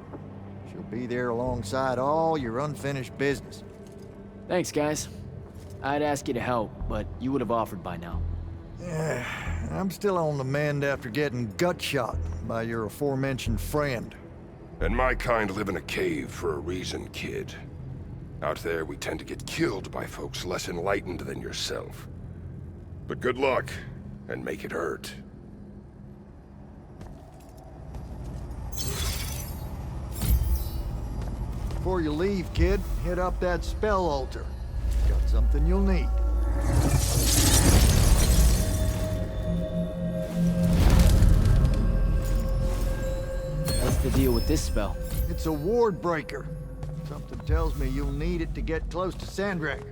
A: She'll be there alongside all your unfinished business.
B: Thanks, guys. I'd ask you to help, but you would have offered by now.
A: Yeah, I'm still on the mend after getting gut-shot by your aforementioned friend.
T: And my kind live in a cave for a reason, kid. Out there, we tend to get killed by folks less enlightened than yourself. But good luck, and make it hurt.
A: Before you leave, kid, hit up that spell altar. Got something you'll need.
B: What's the deal with this spell?
A: It's a ward breaker. Something tells me you'll need it to get close to Sandrak.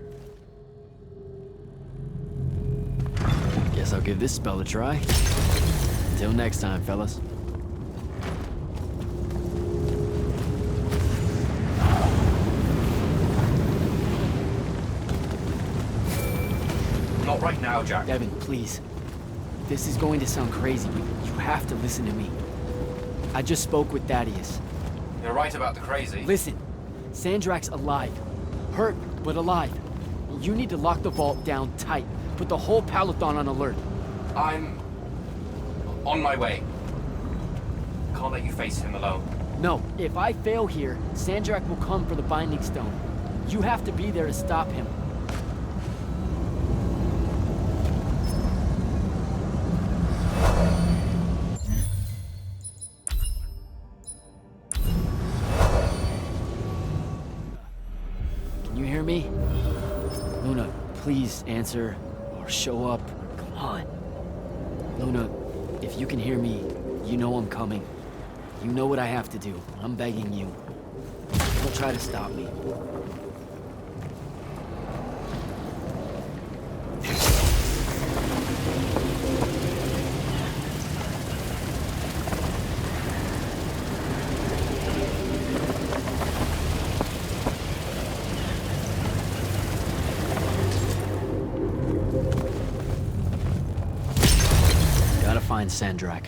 B: Guess I'll give this spell a try. Until next time, fellas.
O: Not right now, Jack.
B: Devin, please. This is going to sound crazy, but you have to listen to me. I just spoke with Thaddeus.
O: You're right about the crazy.
B: Listen, Sandrak's alive. Hurt, but alive. You need to lock the vault down tight. Put the whole Palathon on alert.
O: I'm... on my way. Can't let you face him alone.
B: No, if I fail here, Sandrak will come for the Binding Stone. You have to be there to stop him. Can you hear me? Luna, please answer or show up. Come on. Luna, if you can hear me, you know I'm coming. You know what I have to do. I'm begging you. Don't try to stop me. Gotta find Sandrak.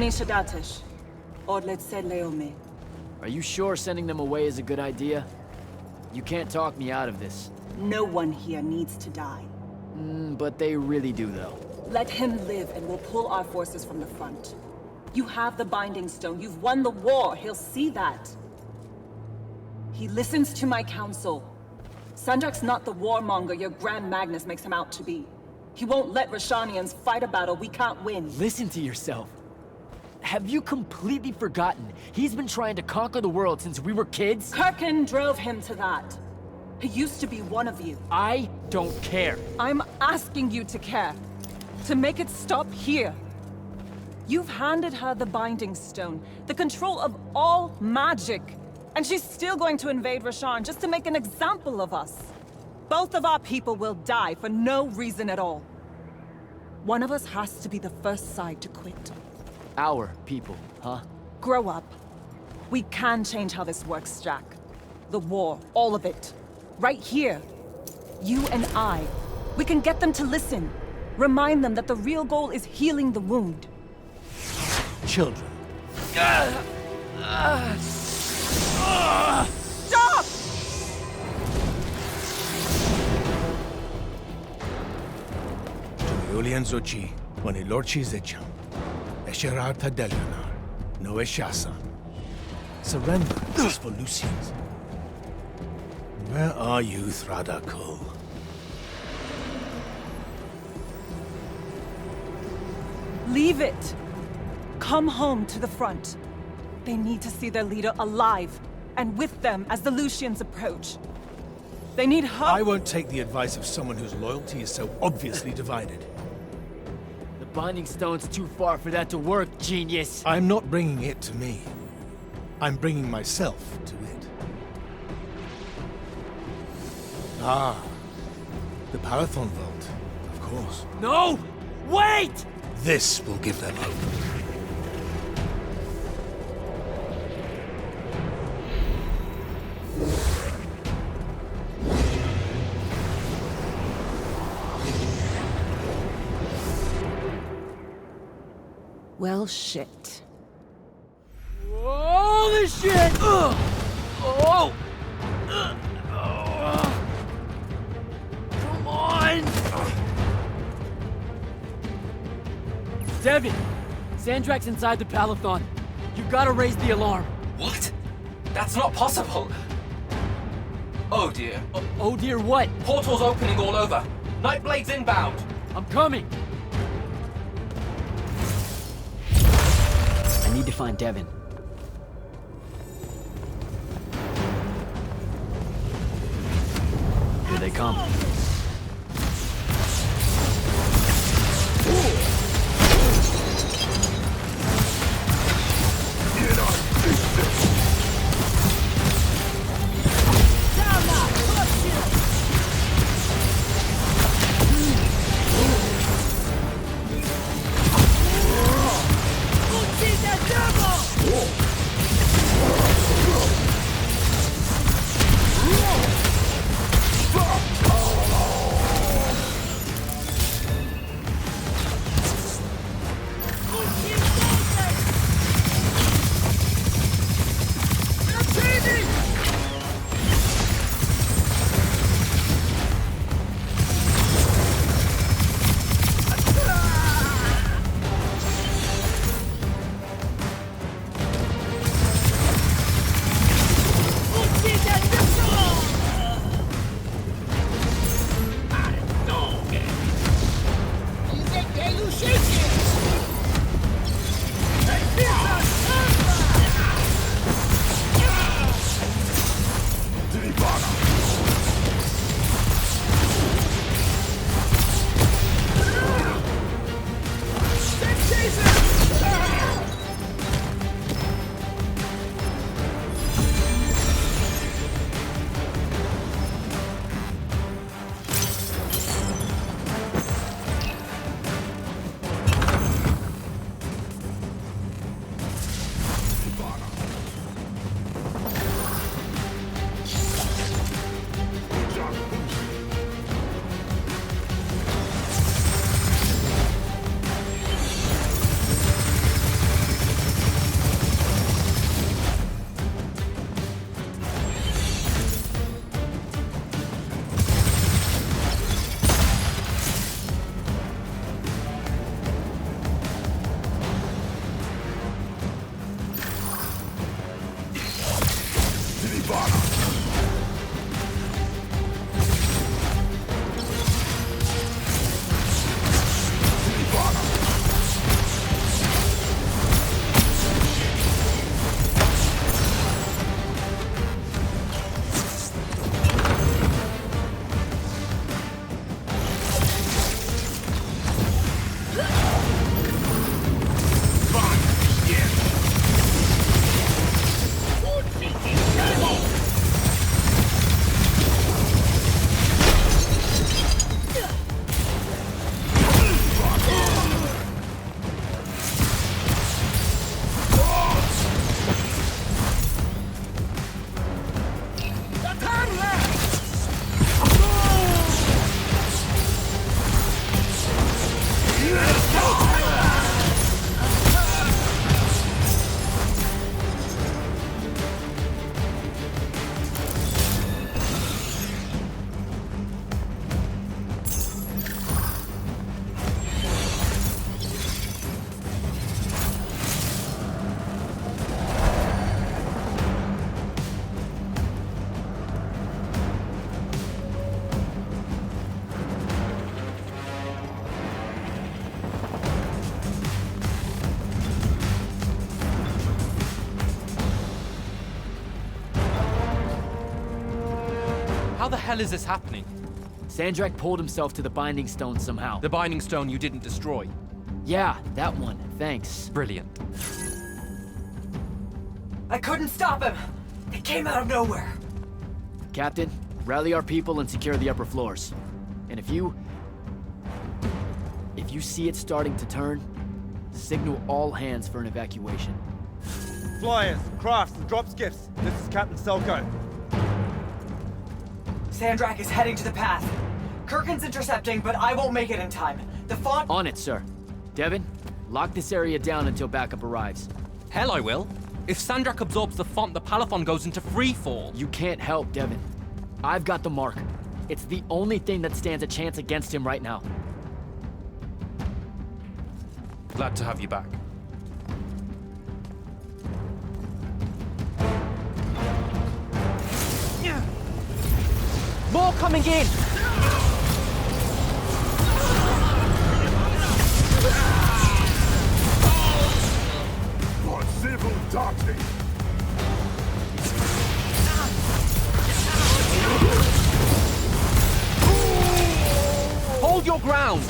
U: Shadatish. Odlet said Leome.
B: Are you sure sending them away is a good idea? You can't talk me out of this.
U: No one here needs to die.
B: But they really do, though.
U: Let him live and we'll pull our forces from the front. You have the Binding Stone. You've won the war. He'll see that. He listens to my counsel. Sandrak's not the warmonger your Grand Magnus makes him out to be. He won't let Rashanians fight a battle we can't win.
B: Listen to yourself. Have you completely forgotten? He's been trying to conquer the world since we were kids?
U: Kirkin drove him to that. He used to be one of you.
B: I don't care.
U: I'm asking you to care. To make it stop here. You've handed her the Binding Stone, the control of all magic. And she's still going to invade Rasharn just to make an example of us. Both of our people will die for no reason at all. One of us has to be the first side to quit.
B: Our people, huh?
U: Grow up. We can change how this works, Jack. The war, all of it. Right here. You and I. We can get them to listen. Remind them that the real goal is healing the wound.
D: Children.
U: Stop!
D: Julian Zochi, when Lorchi Zecham, Esherar Tadelianar, no Eshasa. Surrender is for Lucians. Where are you, Thradakul?
U: Leave it. Come home to the front. They need to see their leader alive, and with them as the Lucians approach. They need hope.
D: I won't take the advice of someone whose loyalty is so obviously divided.
B: The Binding Stone's too far for that to work, genius.
D: I'm not bringing it to me. I'm bringing myself to it. Ah, the Parathon Vault, of course.
B: No! Wait!
D: This will give them hope.
U: Well, shit.
B: Holy shit! Oh! Come on! Devin! Sandrak's inside the Palathon. You gotta raise the alarm.
O: What? That's not possible. Oh dear.
B: Oh dear what?
O: Portals opening all over. Nightblade's inbound.
B: I'm coming! I need to find Devin. Here they come.
L: How the hell is this happening?
B: Sandrak pulled himself to the Binding Stone somehow.
L: The Binding Stone you didn't destroy?
B: Yeah, that one. Thanks.
L: Brilliant.
Q: I couldn't stop him! It came out of nowhere!
B: Captain, rally our people and secure the upper floors. And if you see it starting to turn, signal all hands for an evacuation.
I: Flyers, crafts, and drop skiffs. This is Captain Selko.
Q: Sandrak is heading to the path. Kirkin's intercepting, but I won't make it in time. The font—
B: On it, sir. Devin, lock this area down until backup arrives.
L: Hell I will. If Sandrak absorbs the font, the Palathon goes into freefall.
B: You can't help, Devin. I've got the mark. It's the only thing that stands a chance against him right now.
L: Glad to have you back.
B: More coming in!
T: For civil doctrine.
L: Hold your ground!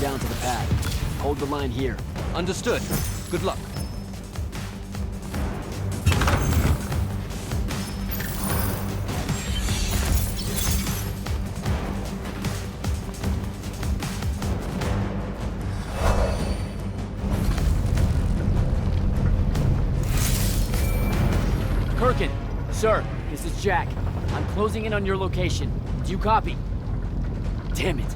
B: Down to the pad. Hold the line here.
L: Understood. Good luck.
B: Kirkin, sir, this is Jack. I'm closing in on your location. Do you copy? Damn it.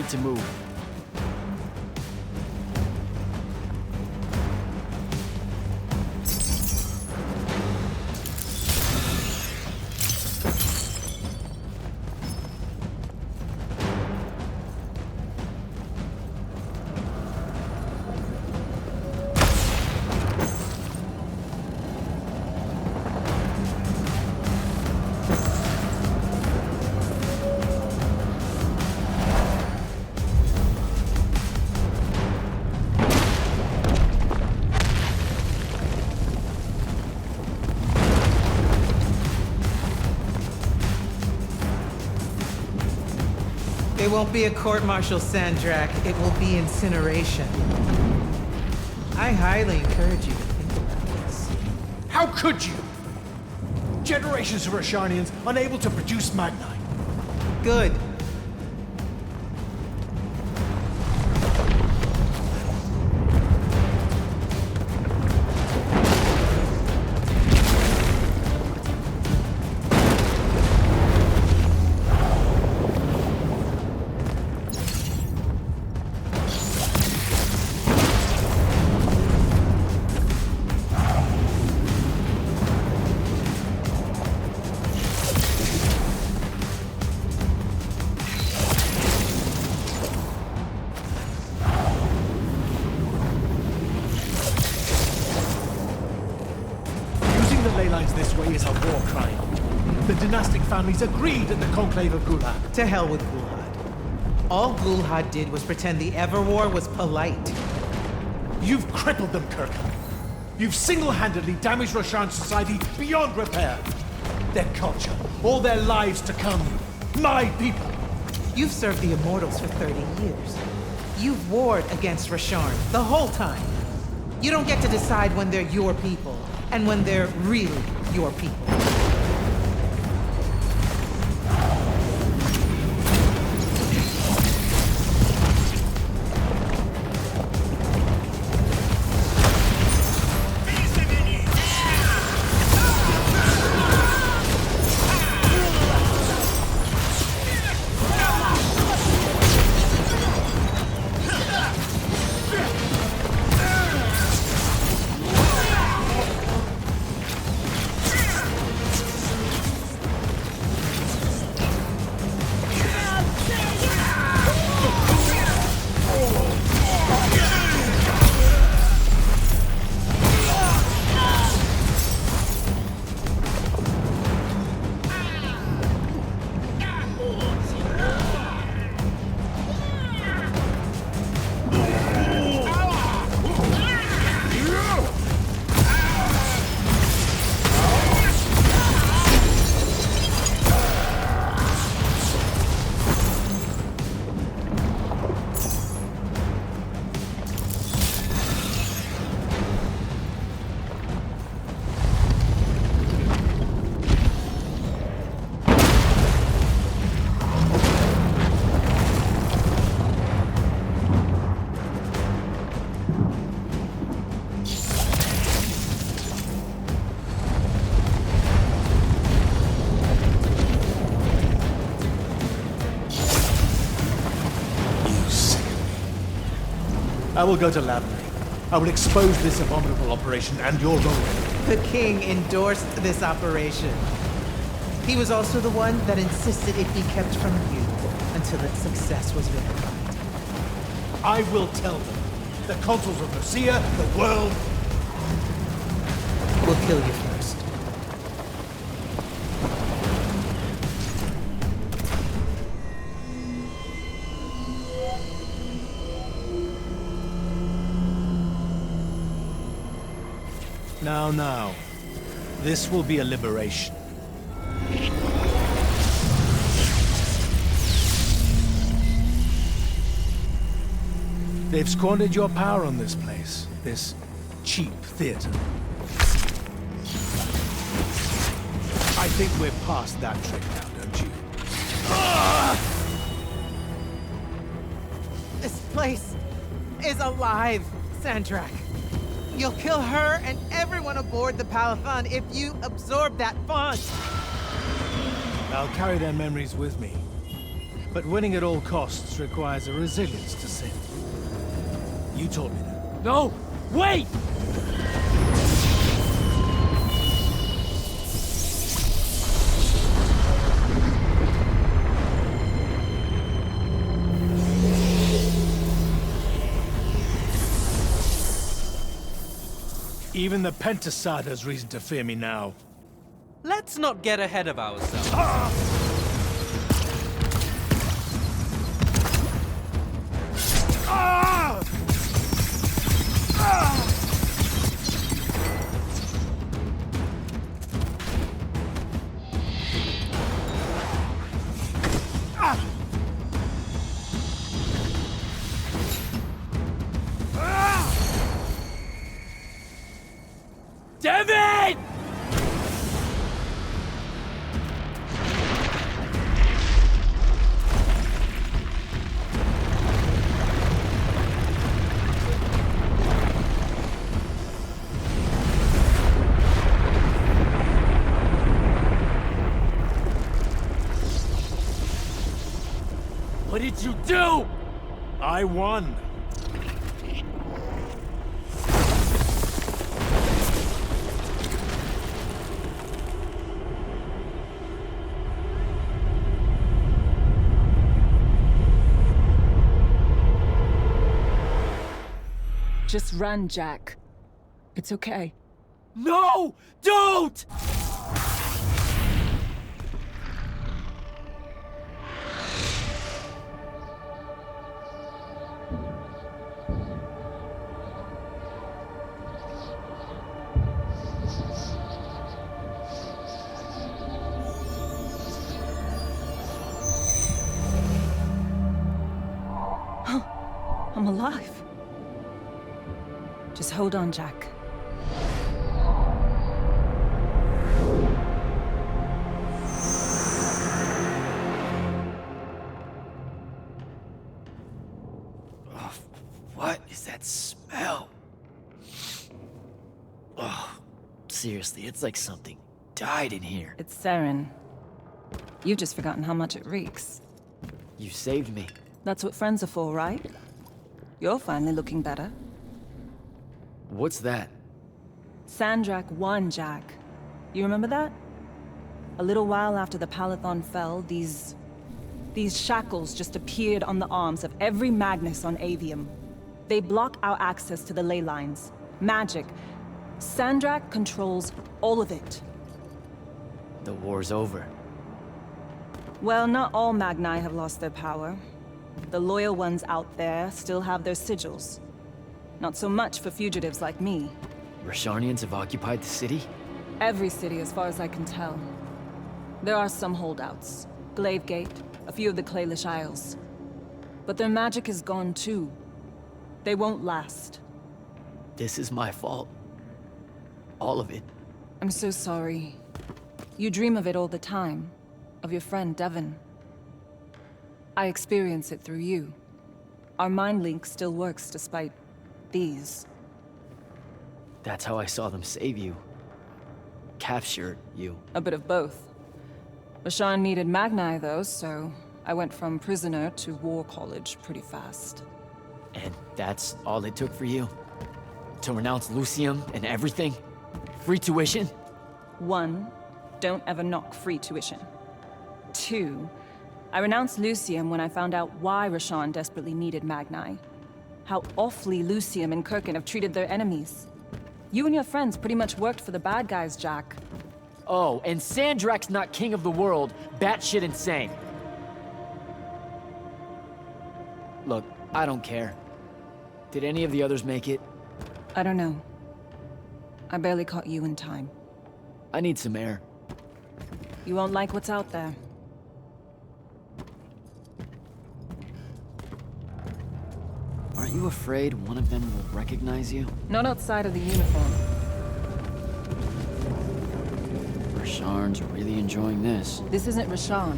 B: need to move.
H: It won't be a court-martial, Sandrak. It will be incineration. I highly encourage you to think about this.
D: How could you? Generations of Roshanians unable to produce Magnite.
H: Good.
D: Families agreed at the Conclave of Gulhad.
H: To hell with Gulhad. All Gulhad did was pretend the Everwar was polite.
D: You've crippled them, Kirkham. You've single-handedly damaged Roshan's society beyond repair. Their culture, all their lives to come. My people.
H: You've served the Immortals for 30 years. You've warred against Rasharn the whole time. You don't get to decide when they're your people and when they're really your people.
D: I will go to Lavender. I will expose this abominable operation and your role.
H: The king endorsed this operation. He was also the one that insisted it be kept from you until its success was verified.
D: I will tell them. The consuls of Lucia, the world.
H: We'll kill you first.
D: Now. This will be a liberation. They've squandered your power on this place. This cheap theater. I think we're past that trick now, don't you?
H: This place is alive, Sandrak. You'll kill her and everyone aboard the Palathon if you absorb that font.
D: I'll carry their memories with me. But winning at all costs requires a resilience to sin. You told me that.
K: No! Wait!
D: Even the Pentasad has reason to fear me now.
L: Let's not get ahead of ourselves.
K: Devin! What did you do?
D: I won.
U: Just run, Jack. It's okay.
K: No! Don't!
U: I'm alive. Just hold on, Jack.
B: What is that smell? Oh, seriously, it's like something died in here.
U: It's sarin. You've just forgotten how much it reeks.
B: You saved me.
U: That's what friends are for, right? You're finally looking better.
B: What's that?
U: Sandrak won, Jack. You remember that? A little while after the Palathon fell, these shackles just appeared on the arms of every Magnus on Avium. They block our access to the ley lines. Magic. Sandrak controls all of it.
B: The war's over.
U: Well, not all Magni have lost their power. The loyal ones out there still have their sigils. Not so much for fugitives like me.
B: Rasharnians have occupied the city?
U: Every city, as far as I can tell. There are some holdouts. Glavegate, a few of the Claylish Isles. But their magic is gone too. They won't last.
B: This is my fault. All of it.
U: I'm so sorry. You dream of it all the time. Of your friend, Devin. I experience it through you. Our mind link still works despite these.
B: That's how I saw them save you. Capture you.
U: A bit of both. Rasharn needed Magni, though, so I went from prisoner to war college pretty fast.
B: And that's all it took for you? To renounce Lucium and everything? Free tuition?
U: 1, don't ever knock free tuition. 2, I renounced Lucium when I found out why Rasharn desperately needed Magni. How awfully Lucium and Kirkin have treated their enemies. You and your friends pretty much worked for the bad guys, Jack.
B: Oh, and Sandrak's not king of the world. Batshit insane. Look, I don't care. Did any of the others make it?
U: I don't know. I barely caught you in time.
B: I need some air.
U: You won't like what's out there.
B: Aren't you afraid one of them will recognize you?
U: Not outside of the uniform.
B: Rasharn's really enjoying this.
U: This isn't Rasharn.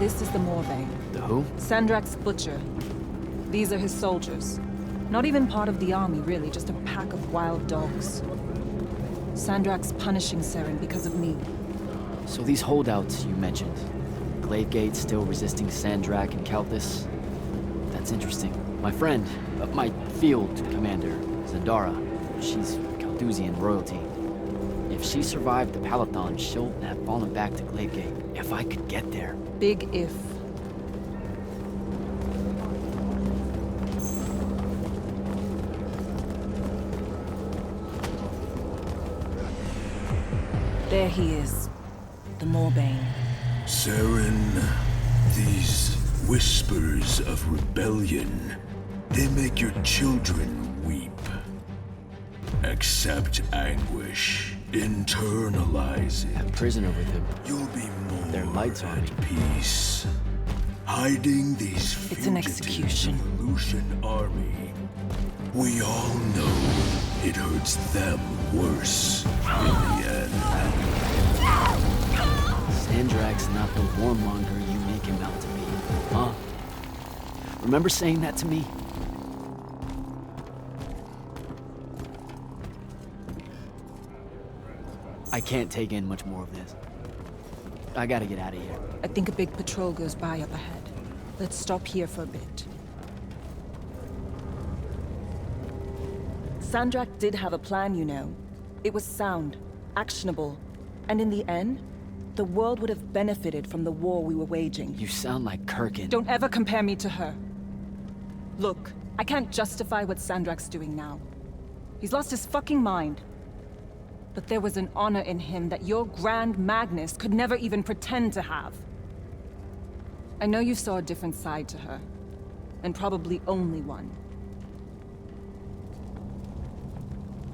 U: This is the Morbane.
B: The who?
U: Sandrak's butcher. These are his soldiers. Not even part of the army, really, just a pack of wild dogs. Sandrak's punishing Seren because of me.
B: So these holdouts you mentioned, Glaive Gate still resisting Sandrak and Keltis. That's interesting. My friend, my field commander, Zendara, she's Caldusian royalty. If she survived the Palathon, she'll have fallen back to Glaive Gate. If I could get there.
U: Big if. There he is. The Moorbane.
P: Saren, these whispers of rebellion, they make your children weep. Accept anguish. Internalize it.
B: That prisoner with him.
P: You'll be more
B: Their lights on
P: at peace. Hiding these
U: It's an execution.
P: Revolution army. We all know it hurts them worse in the end.
B: Sandrak's not the warmonger you make him out to be, huh? Remember saying that to me? I can't take in much more of this. I gotta get out of here.
U: I think a big patrol goes by up ahead. Let's stop here for a bit. Sandrak did have a plan, you know. It was sound, actionable, and in the end, the world would have benefited from the war we were waging.
B: You sound like Kirkin.
U: Don't ever compare me to her. Look, I can't justify what Sandrak's doing now. He's lost his fucking mind. But there was an honor in him that your Grand Magnus could never even pretend to have. I know you saw a different side to her, and probably only one.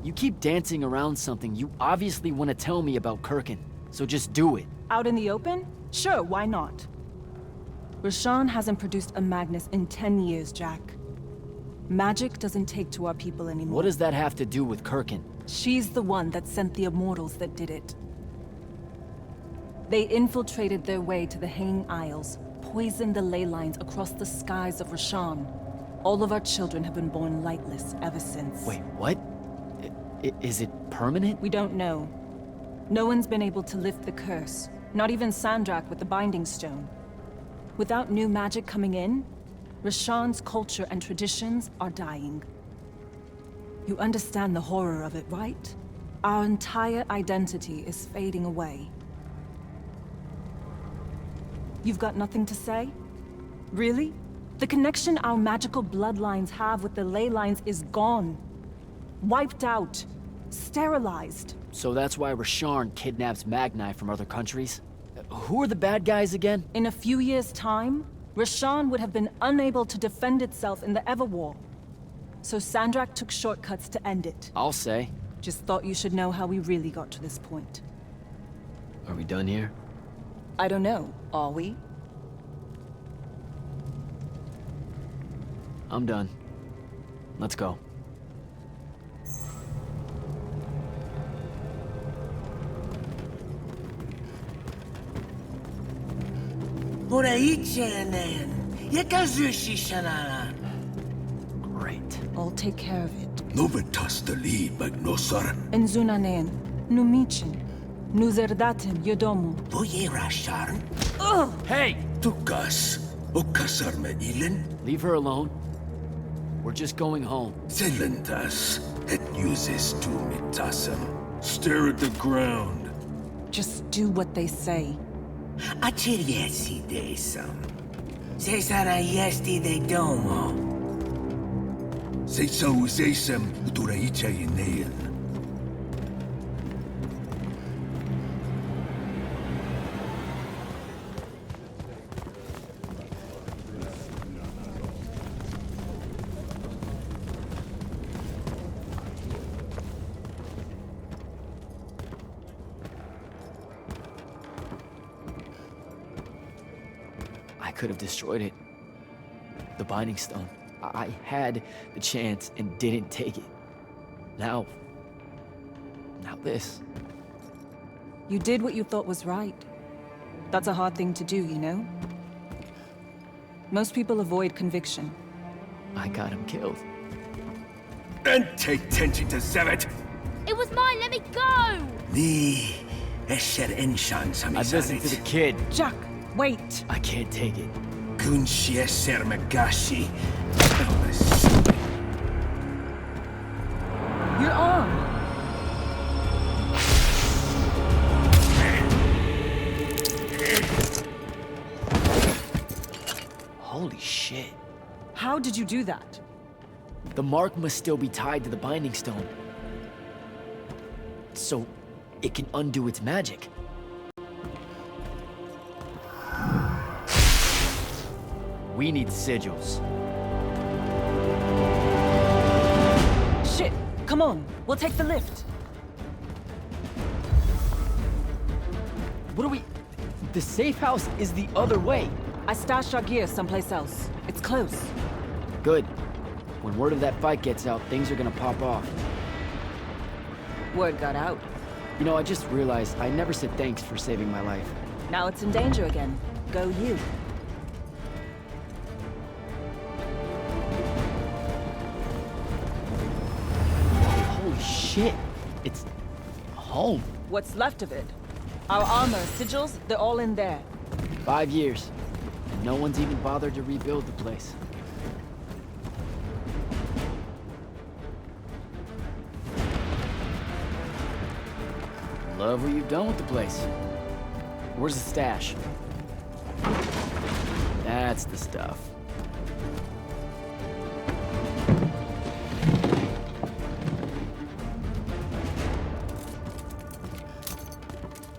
B: You keep dancing around something you obviously want to tell me about Kirkin, so just do it.
U: Out in the open? Sure, why not? Rashawn hasn't produced a Magnus in 10 years, Jack. Magic doesn't take to our people anymore.
B: What does that have to do with Kirkin?
U: She's the one that sent the Immortals that did it. They infiltrated their way to the Hanging Isles, poisoned the ley lines across the skies of Rashawn. All of our children have been born lightless ever since.
B: Wait, what? Is it permanent?
U: We don't know. No one's been able to lift the curse, not even Sandrak with the Binding Stone. Without new magic coming in, Rashawn's culture and traditions are dying. You understand the horror of it, right? Our entire identity is fading away. You've got nothing to say? Really? The connection our magical bloodlines have with the ley lines is gone. Wiped out. Sterilized.
B: So that's why Rasharn kidnaps Magni from other countries? Who are the bad guys again?
U: In a few years' time, Rashawn would have been unable to defend itself in the Everwar. So Sandrak took shortcuts to end it.
B: I'll say.
U: Just thought you should know how we really got to this point.
B: Are we done here?
U: I don't know. Are we?
B: I'm done. Let's go. Great.
U: I'll take care of it.
P: Novitastali magnosar.
U: Enzunanen, numichin, nuzerdatim yodomu.
P: Boye Rasharn.
B: Hey!
P: Tukas. Okasar me ilen.
B: Leave her alone. We're just going home.
P: Selentas. Et uses tu mitasam. Stare at the ground.
U: Just do what they say.
G: Achiriesi desam. Cesara yesti de domo.
P: Sesa usesam uturaicha yenean.
B: I could have destroyed it. The Binding Stone. I had the chance and didn't take it. Now this.
U: You did what you thought was right. That's a hard thing to do, you know? Most people avoid conviction.
B: I got him killed.
P: And take tension to Zevet.
F: It was mine, let me go!
G: Ni esher enshan
B: I listened to the kid.
U: Jack, Wait.
B: I can't take it.
G: Kunshia Sermagashi.
U: Your arm.
B: Holy shit.
U: How did you do that?
B: The mark must still be tied to the binding stone. So it can undo its magic. We need sigils.
U: Shit! Come on, we'll take the lift.
B: What are we... The safe house is the other way.
U: I stashed our gear someplace else. It's close.
B: Good. When word of that fight gets out, things are gonna pop off.
U: Word got out.
B: You know, I just realized I never said thanks for saving my life.
U: Now it's in danger again. Go you.
B: Holy shit. It's... home.
U: What's left of it? Our armor, sigils, they're all in there.
B: 5 years. And no one's even bothered to rebuild the place. Love what you've done with the place. Where's the stash? That's the stuff.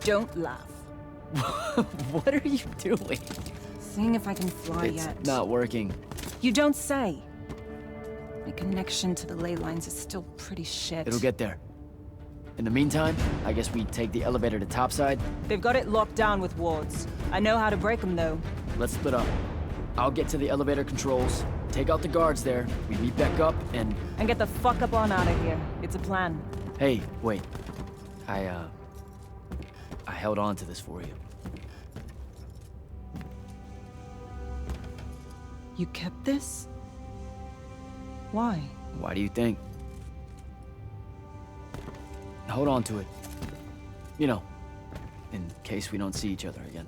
U: Don't laugh.
B: What are you doing?
U: Seeing if I can fly
B: It's
U: yet.
B: not working.
U: You don't say. My connection to the ley lines is still pretty shit.
B: It'll get there. In the meantime, I guess we take the elevator to topside.
U: They've got it locked down with wards. I know how to break them, though.
B: Let's split up. I'll get to the elevator controls, take out the guards there, we meet back up, and
U: get the fuck up on out of here. It's a plan.
B: hey, wait. I held on to this for you.
U: You kept this? Why?
B: Why do you think? Hold on to it. You know, in case we don't see each other again.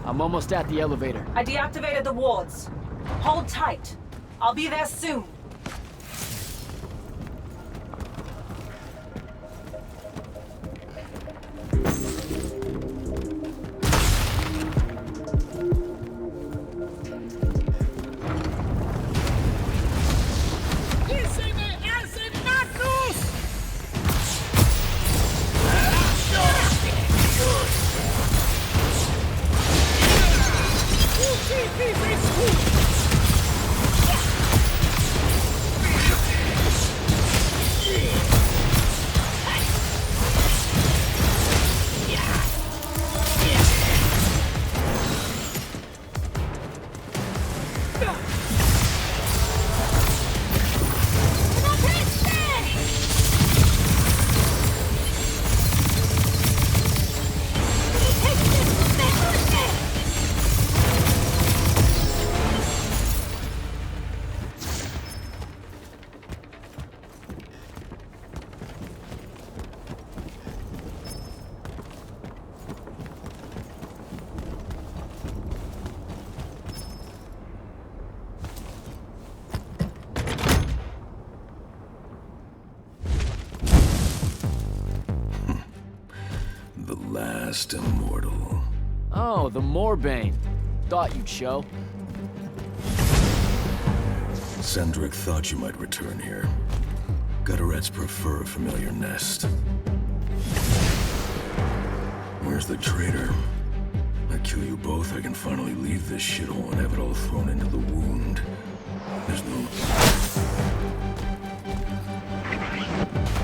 B: I'm almost at the elevator.
U: I deactivated the wards. Hold tight. I'll be there soon.
P: The last immortal.
B: Oh, the Moorbane. Thought you'd show.
P: Sandrak thought you might return here. Gutterets prefer a familiar nest. Where's the traitor? I kill you both, I can finally leave this shithole and have it all thrown into the wound. There's no...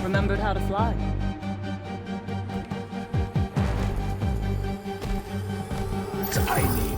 U: Remembered how to fly.
P: Tiny.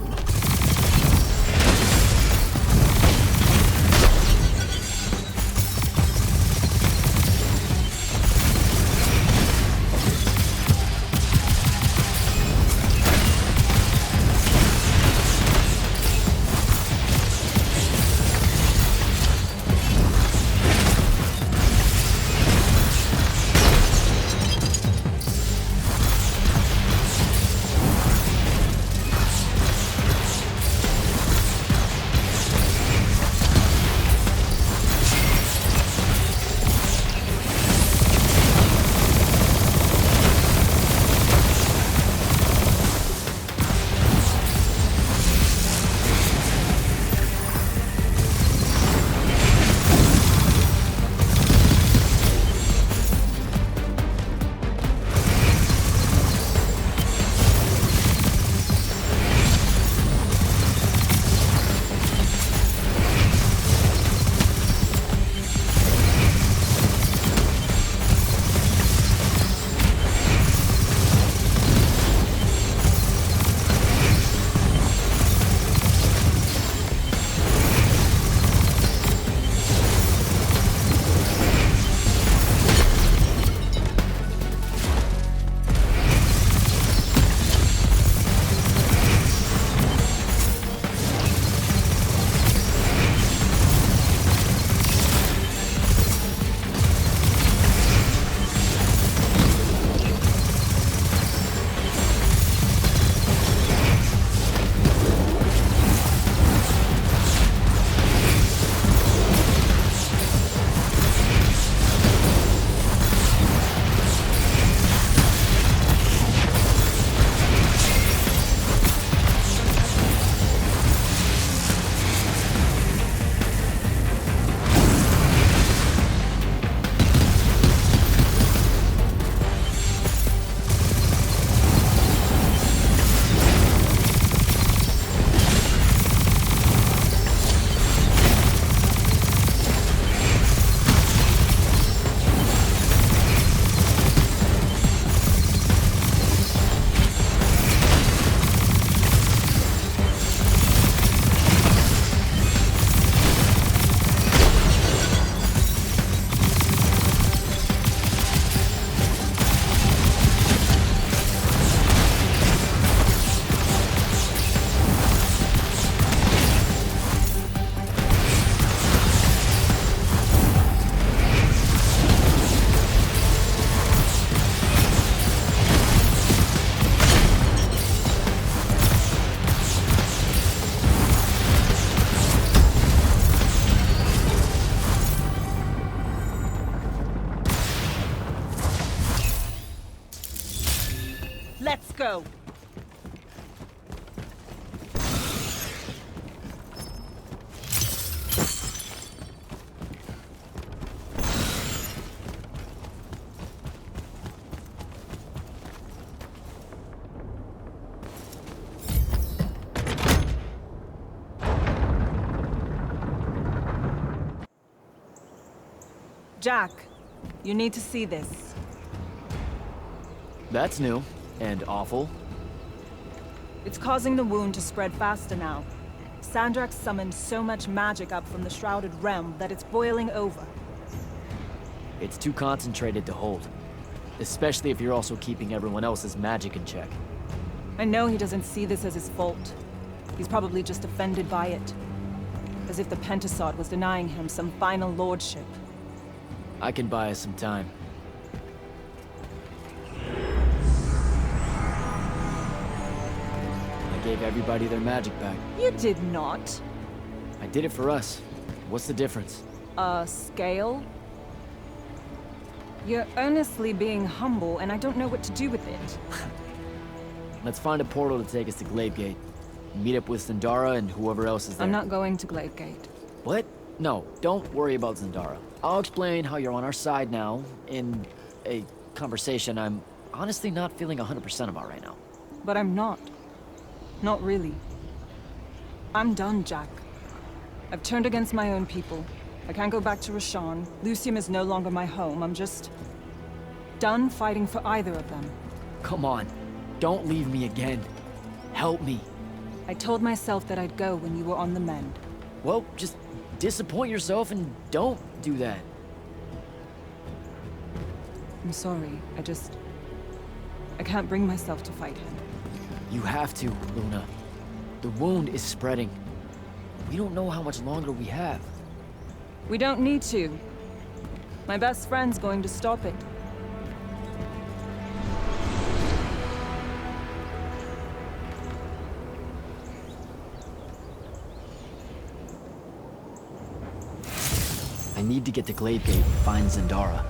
U: Let's go! Jack, you need to see this.
B: That's new. And awful.
U: It's causing the wound to spread faster now. Sandrak summoned so much magic up from the Shrouded Realm that it's boiling over.
B: It's too concentrated to hold. Especially if you're also keeping everyone else's magic in check.
U: I know he doesn't see this as his fault. He's probably just offended by it. As if the Pentasod was denying him some final lordship.
B: I can buy us some time. I gave everybody their magic back.
U: You did not.
B: I did it for us. What's the difference?
U: Scale? You're earnestly being humble, and I don't know what to do with it.
B: Let's find a portal to take us to Glavegate. Meet up with Zendara and whoever else is there.
U: I'm not going to Glavegate.
B: What? No, don't worry about Zendara. I'll explain how you're on our side now in a conversation I'm honestly not feeling 100% about right now.
U: But I'm not. Not really. I'm done, Jack. I've turned against my own people. I can't go back to Rashan. Lucium is no longer my home. I'm just done fighting for either of them.
B: Come on. Don't leave me again. Help me.
U: I told myself that I'd go when you were on the mend.
B: Well, just disappoint yourself and don't do that.
U: I'm sorry. I can't bring myself to fight him.
B: You have to, Luna. The wound is spreading. We don't know how much longer we have.
U: We don't need to. My best friend's going to stop it.
B: I need to get to Glavegate and find Zendara.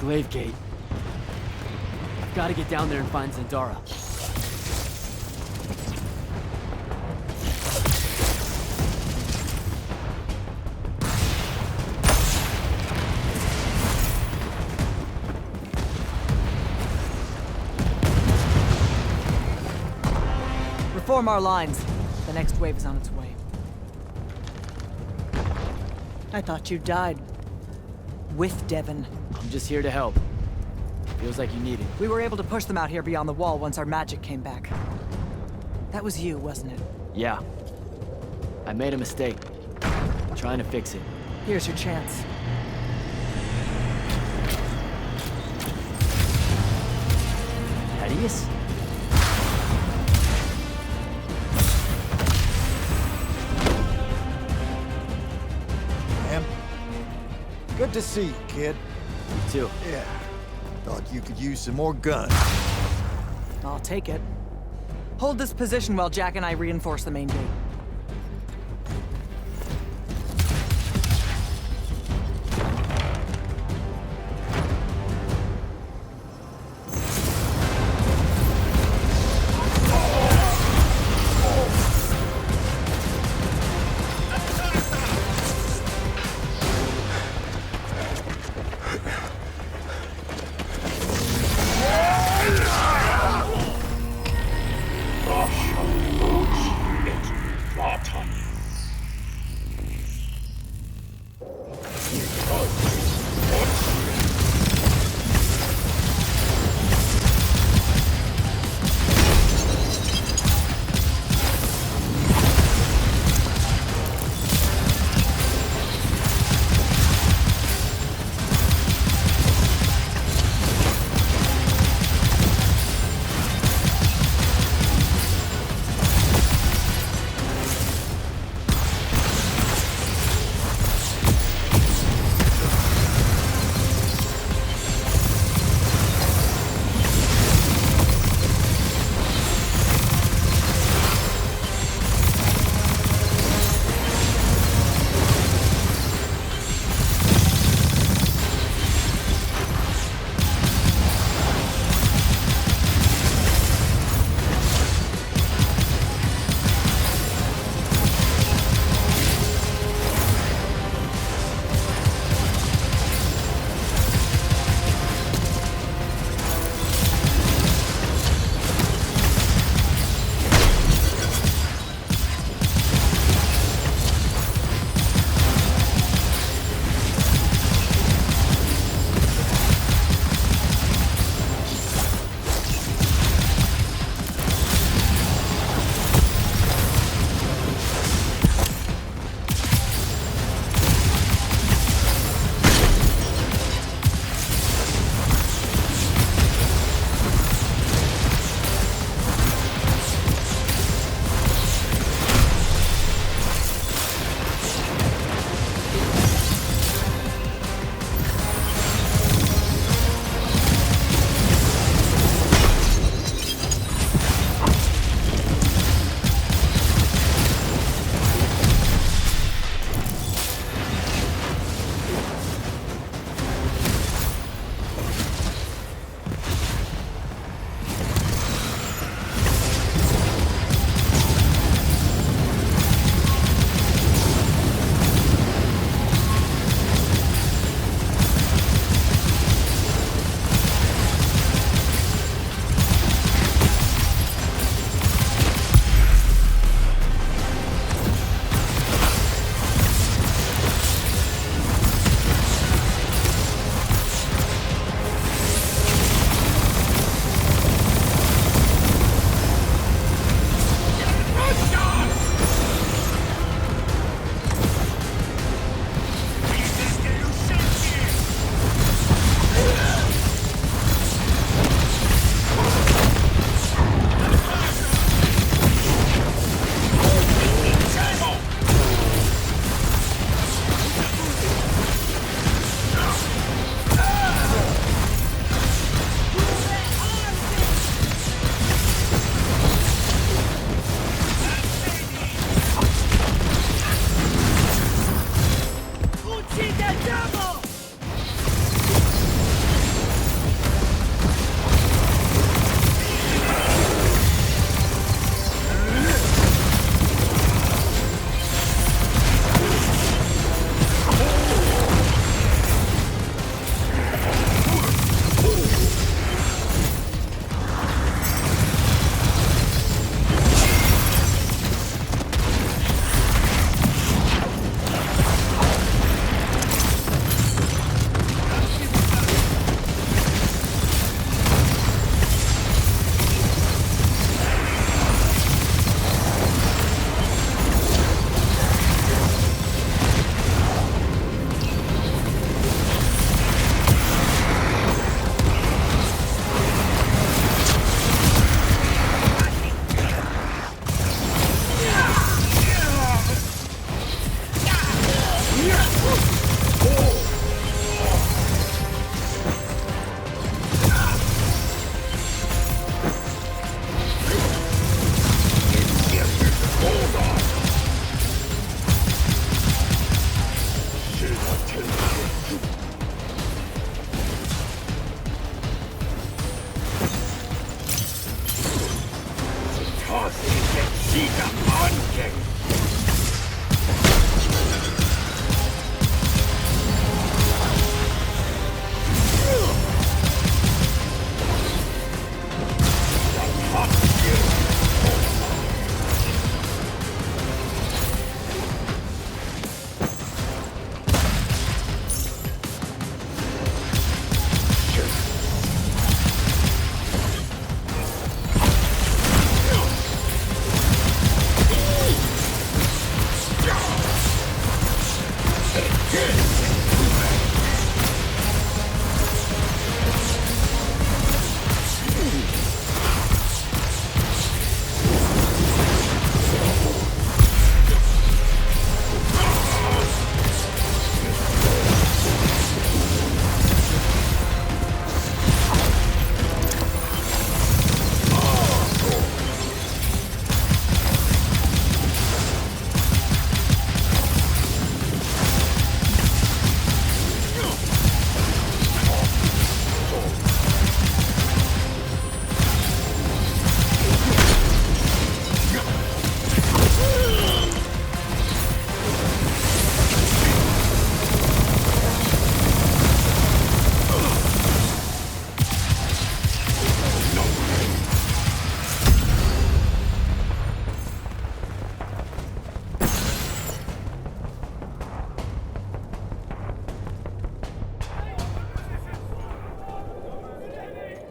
B: Glaive Gate. I've got to get down there and find Zendara.
Q: Reform our lines. The next wave is on its way. I thought you died. With Devon.
B: I'm just here to help. Feels like you need it.
Q: We were able to push them out here beyond the wall once our magic came back. That was you, wasn't it?
B: Yeah. I made a mistake. I'm trying to fix it.
Q: Here's your chance.
B: Thaddeus?
A: Good to see you, kid.
B: You too.
A: Yeah. Thought you could use some more guns.
Q: I'll take it. Hold this position while Jack and I reinforce the main gate.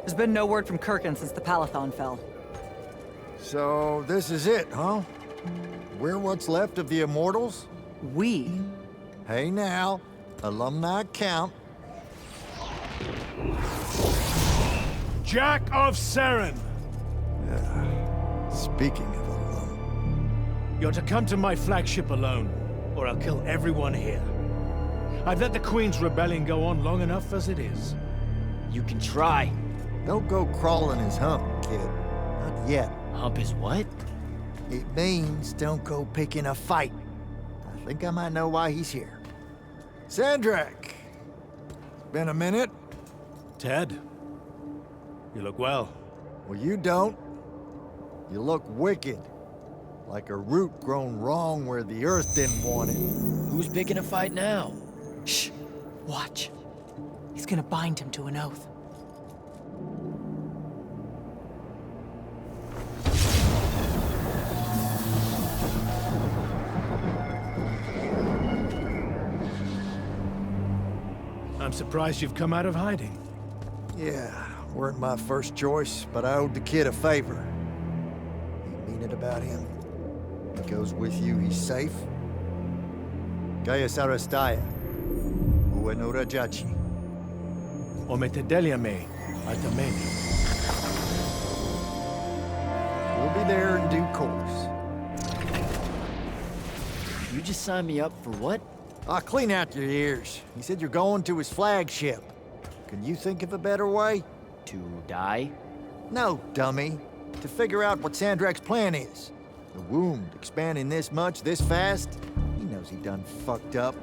Q: There's been no word from Kirkin since the Palathon fell.
A: So this is it, huh? We're what's left of the Immortals?
Q: We?
A: Hey now, alumni count.
D: Jack of Seren!
A: Speaking of alum...
D: You're to come to my flagship alone, or I'll kill everyone here. I've let the Queen's rebellion go on long enough as it is.
B: You can try.
A: Don't go crawling his hump, kid. Not yet.
B: Hump is what?
A: It means don't go picking a fight. I think I might know why he's here. Sandrak! It's been a minute.
D: Ted, you look well.
A: Well, you don't. You look wicked. Like a root grown wrong where the earth didn't want it.
B: Who's picking a fight now?
Q: Shh. Watch. He's gonna bind him to an oath.
D: I'm surprised you've come out of hiding.
A: Yeah, weren't my first choice, but I owed the kid a favor. You mean it about him? He goes with you, he's safe? Gaius Aristaya. Uenura Jachi.
D: Ometedeliame, Altameni.
A: We'll be there in due course.
B: You just signed me up for what?
A: Ah, clean out your ears. He said you're going to his flagship. Can you think of a better way?
B: To die?
A: No, dummy. To figure out what Sandrak's plan is. The wound expanding this much, this fast? He knows he done fucked up.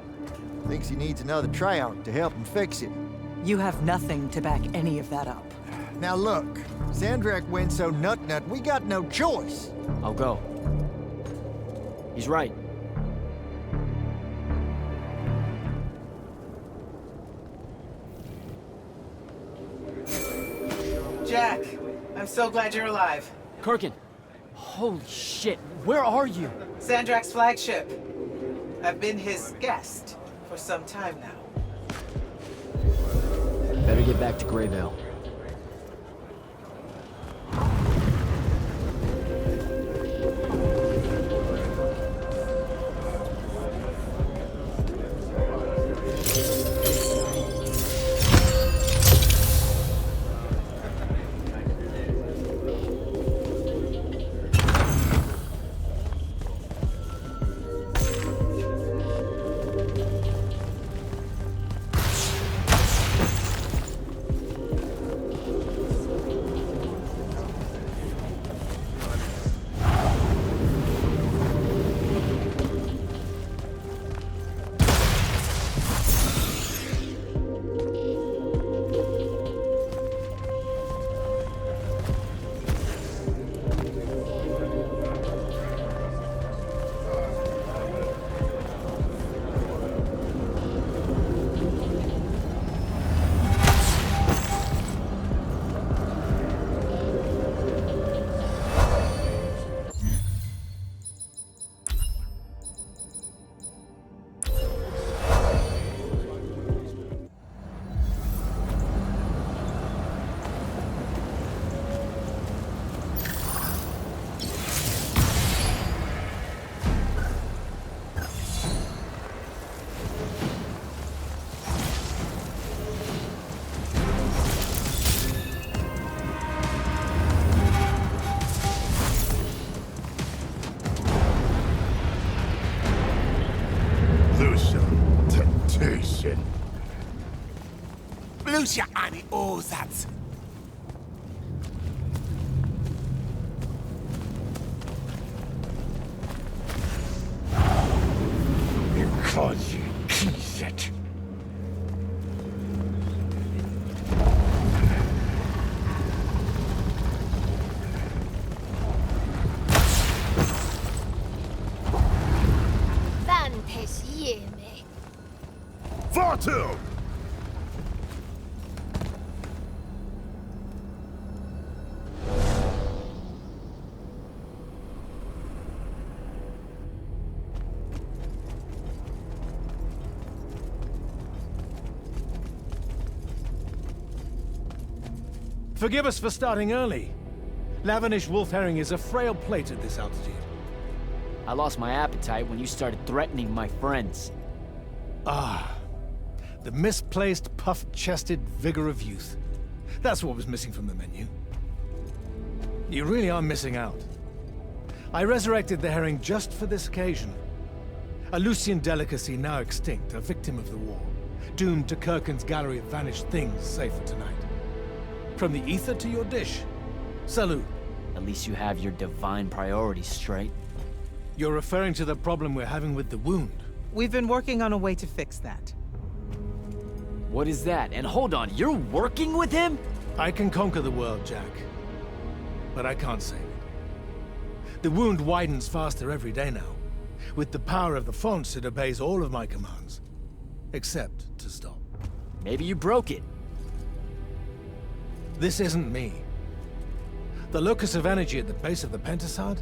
A: Thinks he needs another tryout to help him fix it.
Q: You have nothing to back any of that up.
A: Now look, Sandrak went so nut-nut, we got no choice.
B: I'll go. He's right.
H: Jack, I'm so glad you're alive.
B: Kirkin, holy shit, where are you?
H: Sandrak's flagship. I've been his guest for some time now.
B: Better get back to Greyvale.
S: schön. Lucia ani Osatz. Chodzi, kiset.
T: Warte!
D: Forgive us for starting early. Lavinish wolf herring is a frail plate at this altitude.
B: I lost my appetite when you started threatening my friends.
D: Ah, the misplaced, puff-chested vigor of youth. That's what was missing from the menu. You really are missing out. I resurrected the herring just for this occasion. A Lucian delicacy now extinct, a victim of the war, doomed to Kirkin's gallery of vanished things, save for tonight. From the ether to your dish. Salut.
B: At least you have your divine priorities straight.
D: You're referring to the problem we're having with the wound.
H: We've been working on a way to fix that.
B: What is that? And hold on, you're working with him?
D: I can conquer the world, Jack. But I can't save it. The wound widens faster every day now. With the power of the fonts, it obeys all of my commands. Except to stop.
B: Maybe you broke it.
D: This isn't me. The locus of energy at the base of the Pentasad?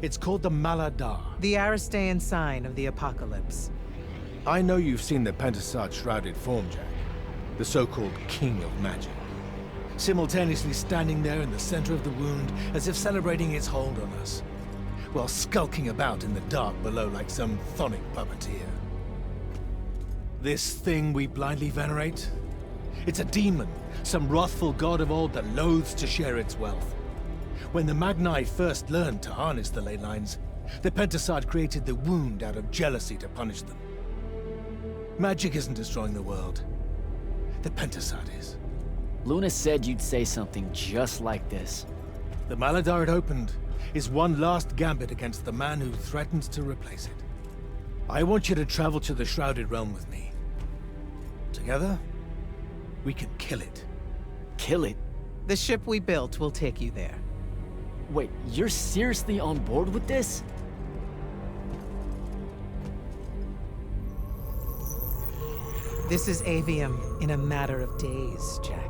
D: It's called the Maladar.
H: The Aristean sign of the apocalypse.
D: I know you've seen the Pentasad shrouded form, Jack. The so-called King of Magic. Simultaneously standing there in the center of the wound, as if celebrating its hold on us, while skulking about in the dark below like some chthonic puppeteer. This thing we blindly venerate? It's a demon, some wrathful god of old that loathes to share its wealth. When the Magni first learned to harness the ley lines, the Pentasad created the wound out of jealousy to punish them. Magic isn't destroying the world. The Pentasad is.
B: Luna said you'd say something just like this.
D: The Maladar it opened is one last gambit against the man who threatens to replace it. I want you to travel to the Shrouded Realm with me. Together, we can kill it.
B: Kill it?
H: The ship we built will take you there.
B: Wait, you're seriously on board with this?
H: This is Avium in a matter of days, Jack.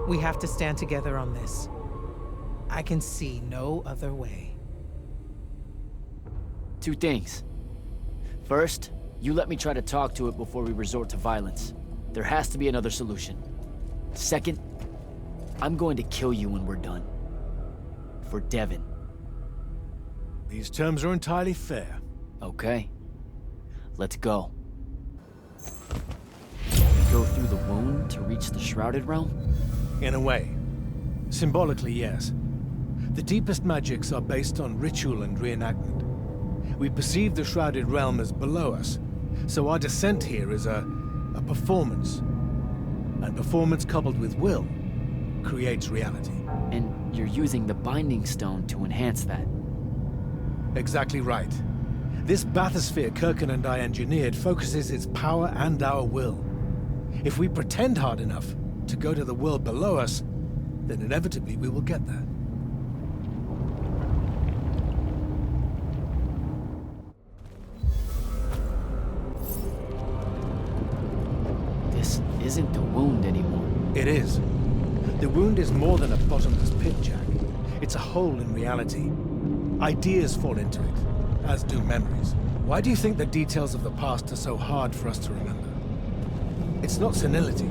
H: We have to stand together on this. I can see no other way.
B: Two things. First, you let me try to talk to it before we resort to violence. There has to be another solution. Second, I'm going to kill you when we're done. For Devon.
D: These terms are entirely fair.
B: Okay. Let's go. We go through the wound to reach the Shrouded Realm?
D: In a way. Symbolically, yes. The deepest magics are based on ritual and reenactment. We perceive the Shrouded Realm as below us, so our descent here is a performance. And performance coupled with will creates reality.
B: And you're using the Binding Stone to enhance that.
D: Exactly right. This bathysphere Kirkin and I engineered focuses its power and our will. If we pretend hard enough to go to the world below us, then inevitably we will get there.
B: This isn't the wound anymore.
D: It is. The wound is more than a bottomless pit, Jack. It's a hole in reality. Ideas fall into it, as do memories. Why do you think the details of the past are so hard for us to remember? It's not senility,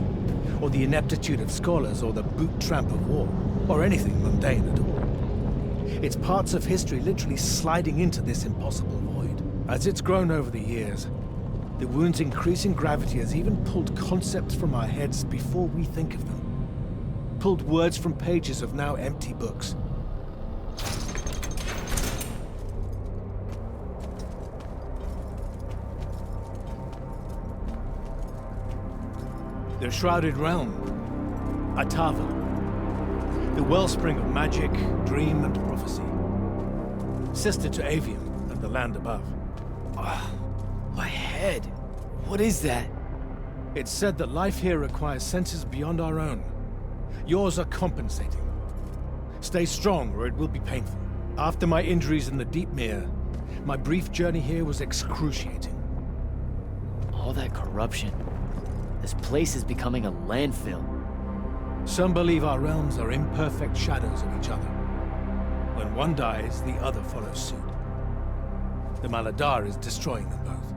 D: or the ineptitude of scholars, or the boot tramp of war, or anything mundane at all. It's parts of history literally sliding into this impossible void. As it's grown over the years, the wound's increasing gravity has even pulled concepts from our heads before we think of them. Pulled words from pages of now empty books. The Shrouded Realm. Atava. The wellspring of magic, dream, and prophecy. Sister to Avium and the land above.
B: My head. What is that?
D: It's said that life here requires senses beyond our own. Yours are compensating. Stay strong, or it will be painful. After my injuries in the Deep Mere, my brief journey here was excruciating.
B: All that corruption. This place is becoming a landfill.
D: Some believe our realms are imperfect shadows of each other. When one dies, the other follows suit. The Maladar is destroying them both.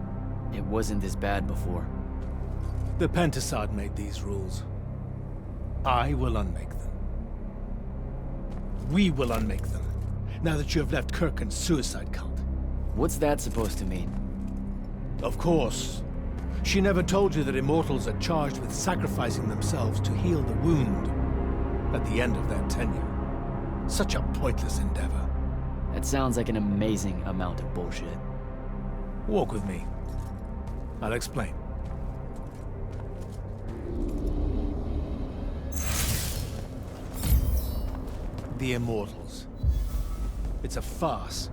B: It wasn't this bad before.
D: The Pentasad made these rules. I will unmake them. We will unmake them, now that you have left Kirken's suicide cult.
B: What's that supposed to mean?
D: Of course. She never told you that immortals are charged with sacrificing themselves to heal the wound at the end of their tenure. Such a pointless endeavor.
B: That sounds like an amazing amount of bullshit.
D: Walk with me. I'll explain. The Immortals. It's a farce.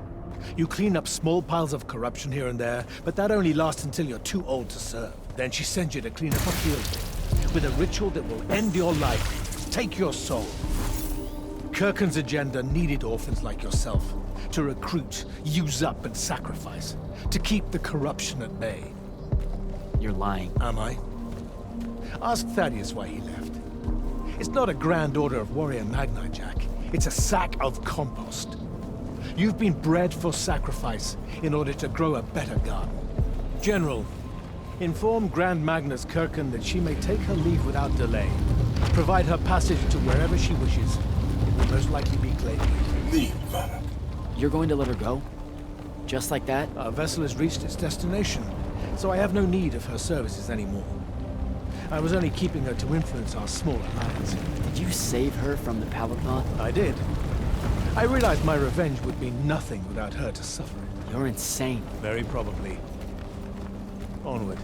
D: You clean up small piles of corruption here and there, but that only lasts until you're too old to serve. Then she sends you to clean up a field with a ritual that will end your life, take your soul. Kirken's agenda needed orphans like yourself to recruit, use up, and sacrifice, to keep the corruption at bay.
B: You're lying.
D: Am I? Ask Thaddeus why he left. It's not a grand order of warrior Magni, Jack. It's a sack of compost. You've been bred for sacrifice in order to grow a better garden. General, inform Grand Magnus Kirken that she may take her leave without delay. Provide her passage to wherever she wishes. It will most likely be Glaive.
S: Leave.
B: You're going to let her go? Just like that?
D: Our vessel has reached its destination, so I have no need of her services anymore. I was only keeping her to influence our small alliance.
B: Did you save her from the Palathan?
D: I did. I realized my revenge would be nothing without her to suffer it.
B: You're insane.
D: Very probably. Onward.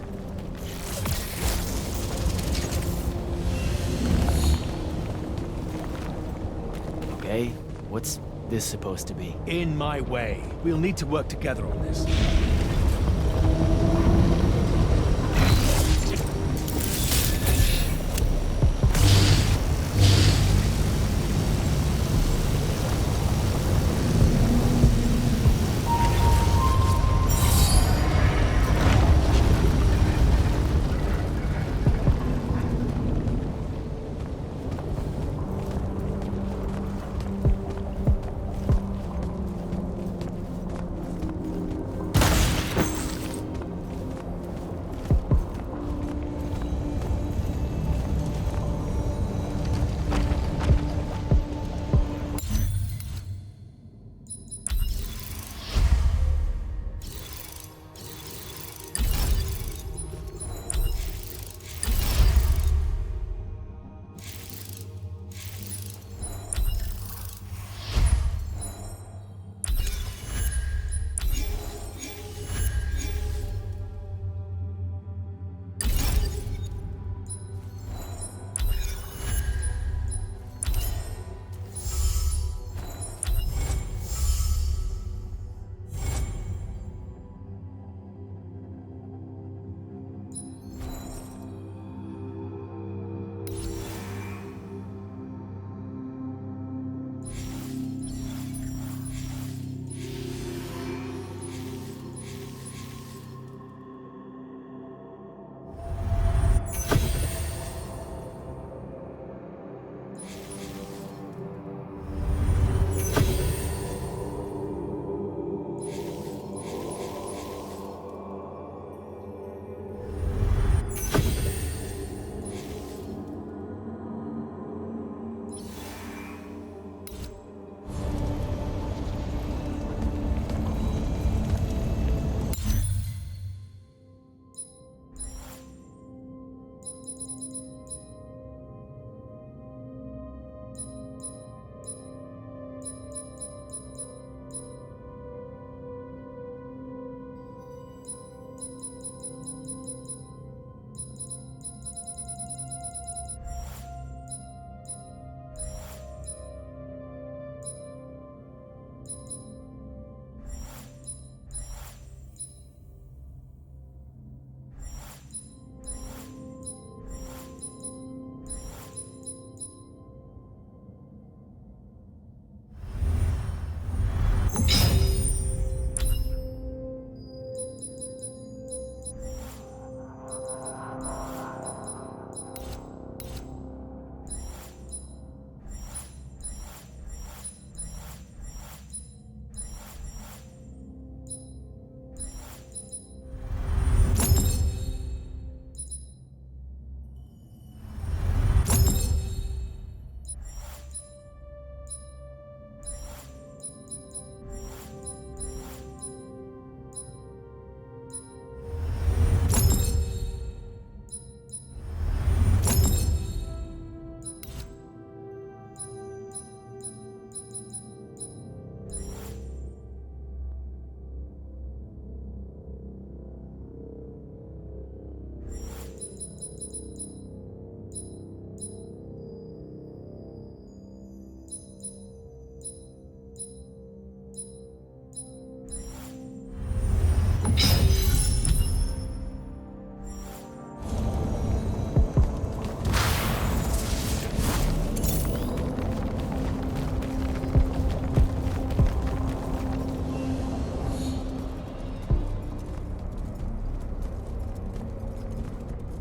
B: Okay, what's this supposed to be?
D: In my way. We'll need to work together on this.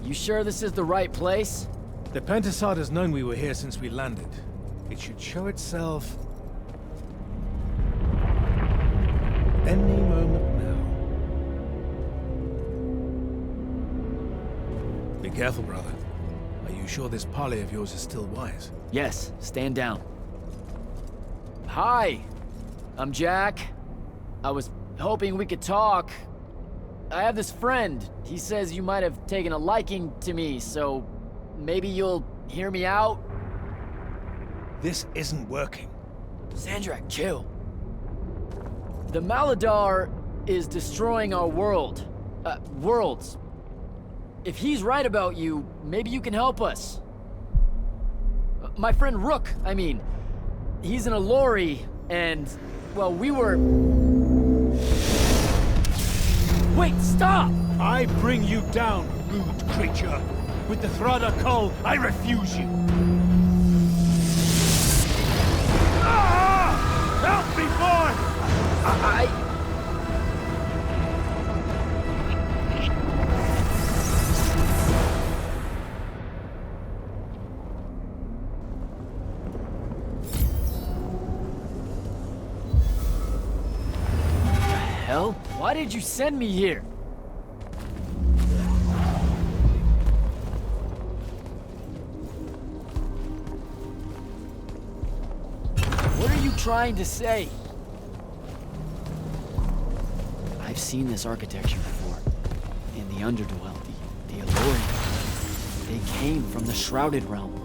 B: You sure this is the right place?
D: The Pentasod has known we were here since we landed. It should show itself any moment now. Be careful, brother. Are you sure this parley of yours is still wise?
B: Yes, stand down. Hi, I'm Jack. I was hoping we could talk. I have this friend. He says you might have taken a liking to me, so maybe you'll hear me out?
D: This isn't working.
B: Sandrak, chill. The Maladar is destroying our world. Worlds. If he's right about you, maybe you can help us. My friend Rook, I mean. He's an Allori, and, well, we were... Wait, stop!
D: I bring you down, rude creature. With the Thrada Cull, I refuse you. Ah! Help me, boy!
B: Hell? Why did you send me here? What are you trying to say? I've seen this architecture before. In the Underdwell, the Allori. They came from the Shrouded Realm.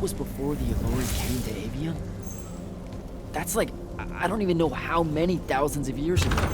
B: Was before the Allori came to Avium? That's like, I don't even know how many thousands of years ago.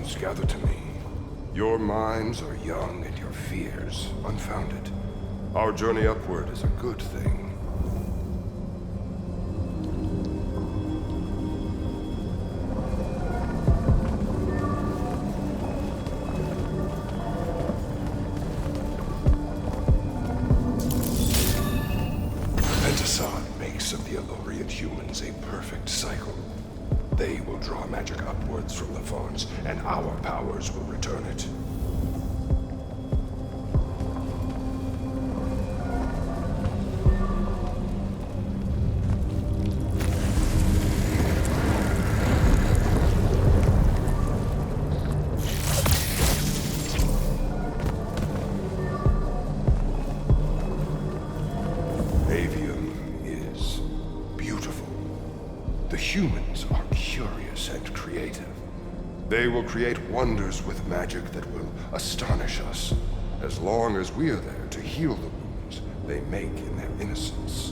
T: souls, gather to me. Your minds are young and your fears unfounded. Our journey upward is a good thing. Makes of the Elorian humans a perfect cycle. They will draw magic upwards from the Fauns, and our powers will return it. Humans are curious and creative. They will create wonders with magic that will astonish us, as long as we are there to heal the wounds they make in their innocence.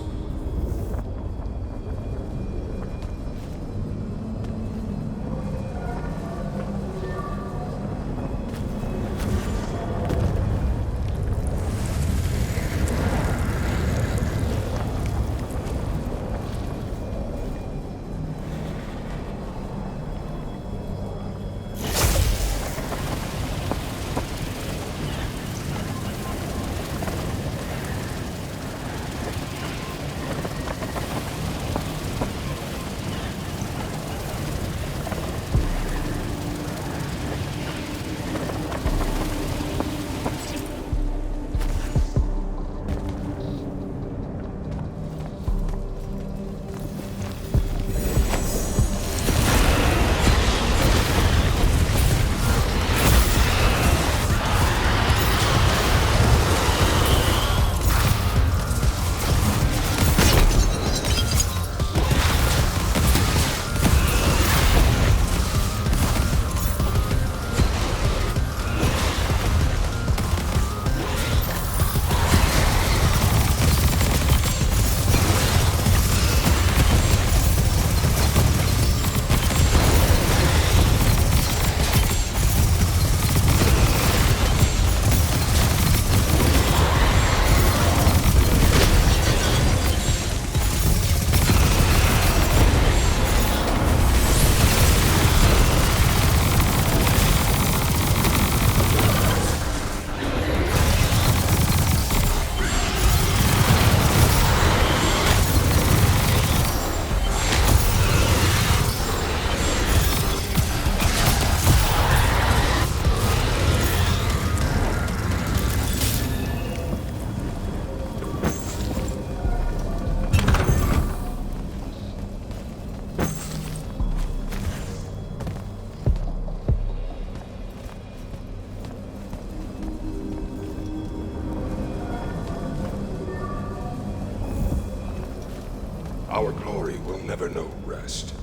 T: Our glory will never know rest.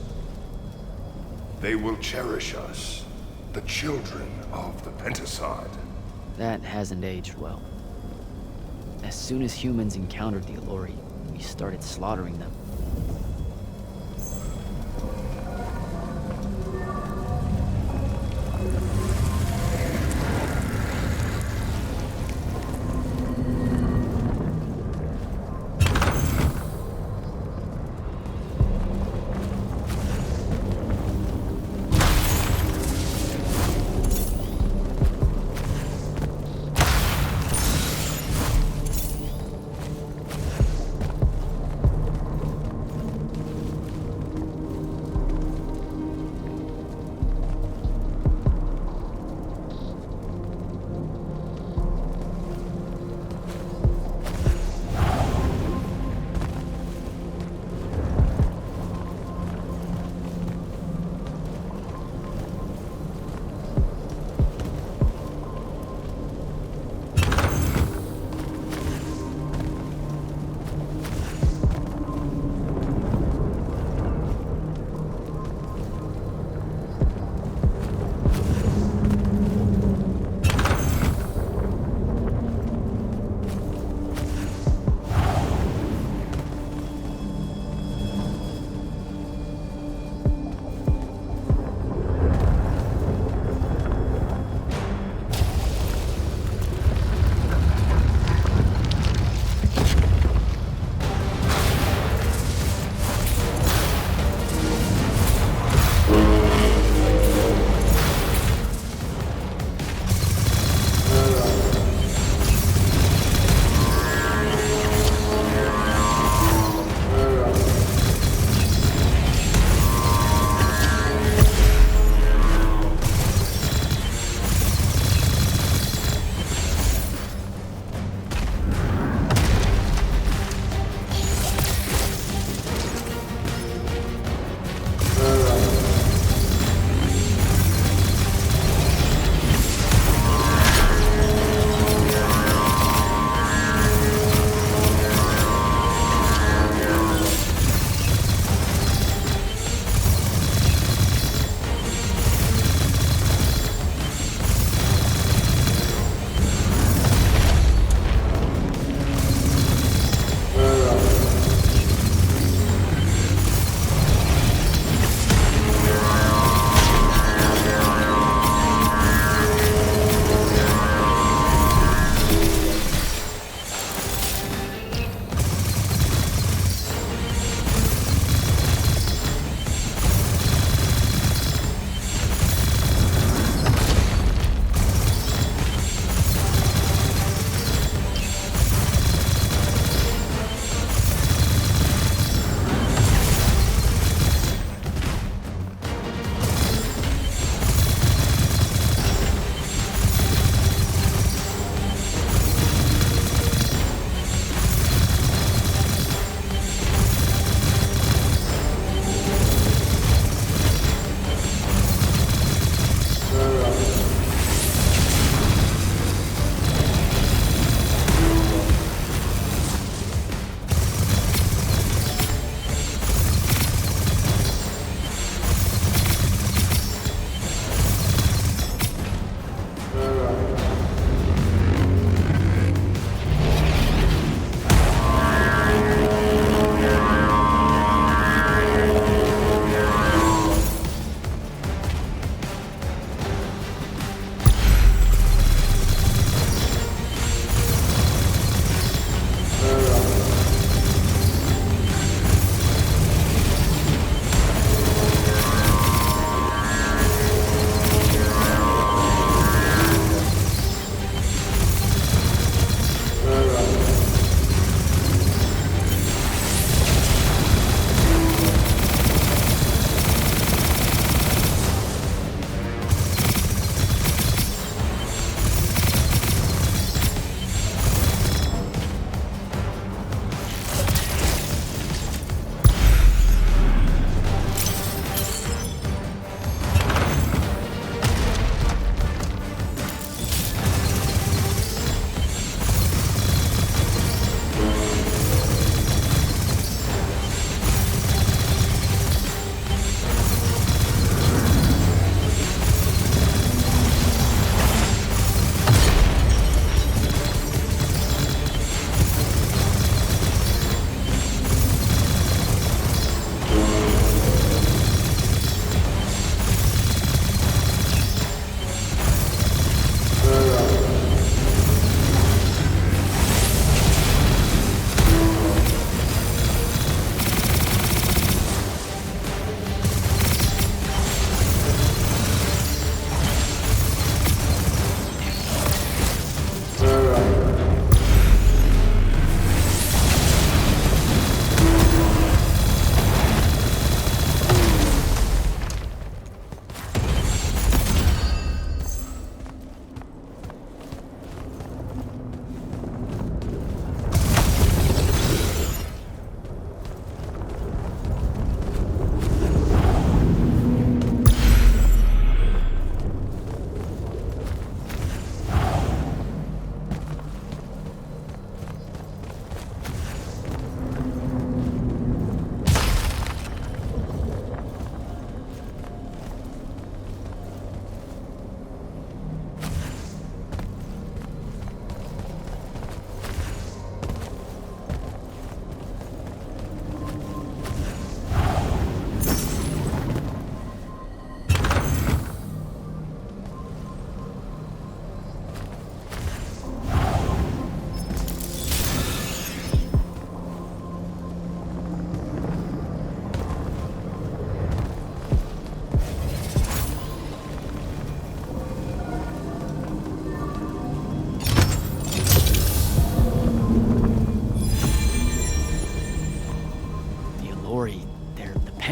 T: They will cherish us, the children of the Penticide.
B: That hasn't aged well. As soon as humans encountered the Elori, we started slaughtering them.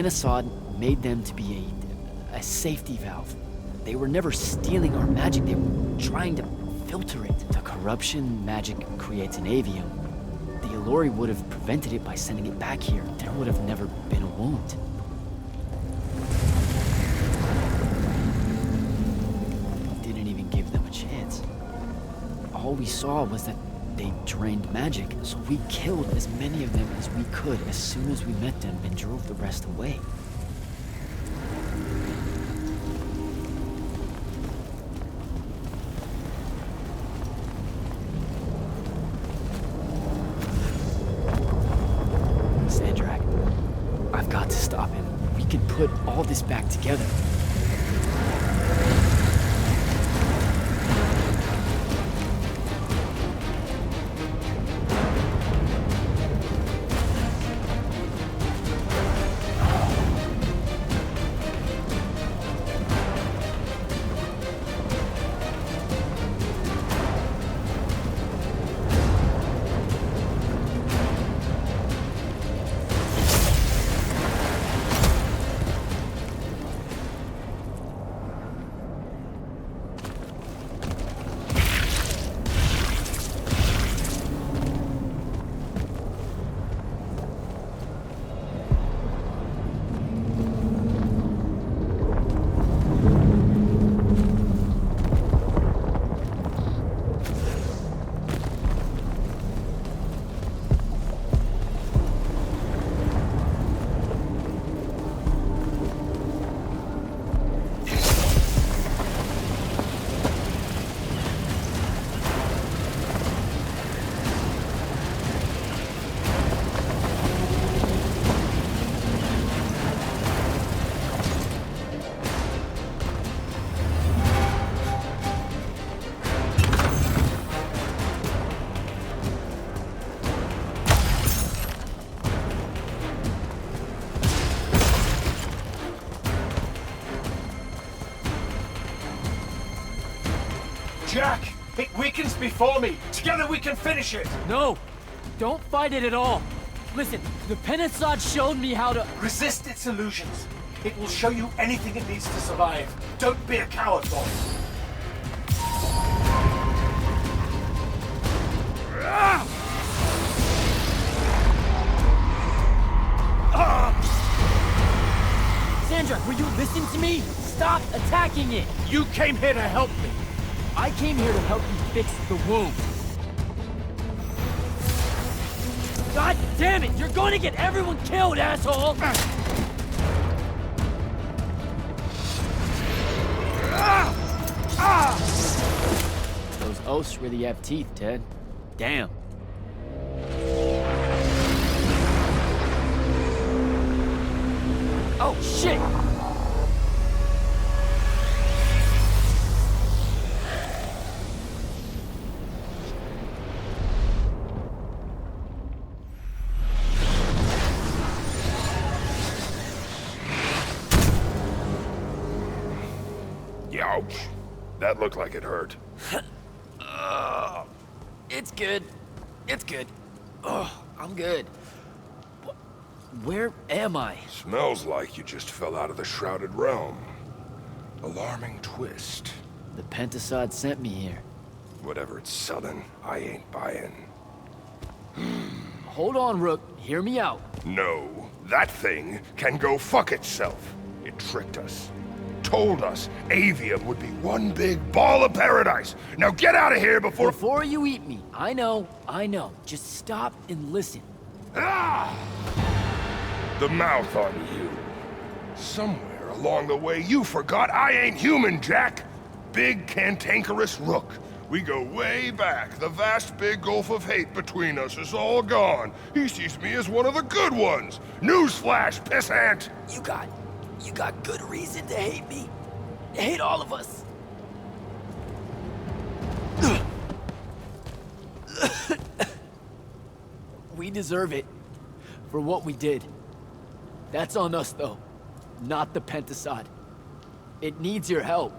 B: Pentasod made them to be a safety valve. They were never stealing our magic, they were trying to filter it. The corruption magic creates in Avium, the Allori would have prevented it by sending it back here. There would have never been a wound. We didn't even give them a chance. All we saw was that they drained magic, so we killed as many of them as we could as soon as we met them and drove the rest away. Sandrak, I've got to stop him. We can put all this back together.
E: Jack! It weakens before me! Together we can finish it!
K: No! Don't fight it at all! Listen, the Pentasod showed me how to...
E: Resist its illusions. It will show you anything it needs to survive. Don't be a coward, boss.
K: Sandra, will you listen to me? Stop attacking it!
E: You came here to help me.
K: I came here to help you fix the wound. God damn it! You're going to get everyone killed, asshole!
B: Those oaths really have teeth, Ted. Damn.
K: Oh, shit!
T: Ouch. That looked like it hurt.
B: It's good. It's good. Oh, I'm good. Where am I?
T: Smells like you just fell out of the Shrouded Realm. Alarming twist.
B: The Pentasod sent me here.
T: Whatever it's selling, I ain't buying.
B: Hold on, Rook. Hear me out.
T: No, that thing can go fuck itself. It tricked us. Told us Avium would be one big ball of paradise. Now get out of here before...
B: Before you eat me. I know. Just stop and listen.
T: Ah! The mouth on you. Somewhere along the way you forgot I ain't human, Jack. Big cantankerous Rook. We go way back. The vast big gulf of hate between us is all gone. He sees me as one of the good ones. Newsflash, pissant!
B: You got good reason to hate me. Hate all of us. We deserve it for what we did. That's on us, though, not the Pentasod. It needs your help.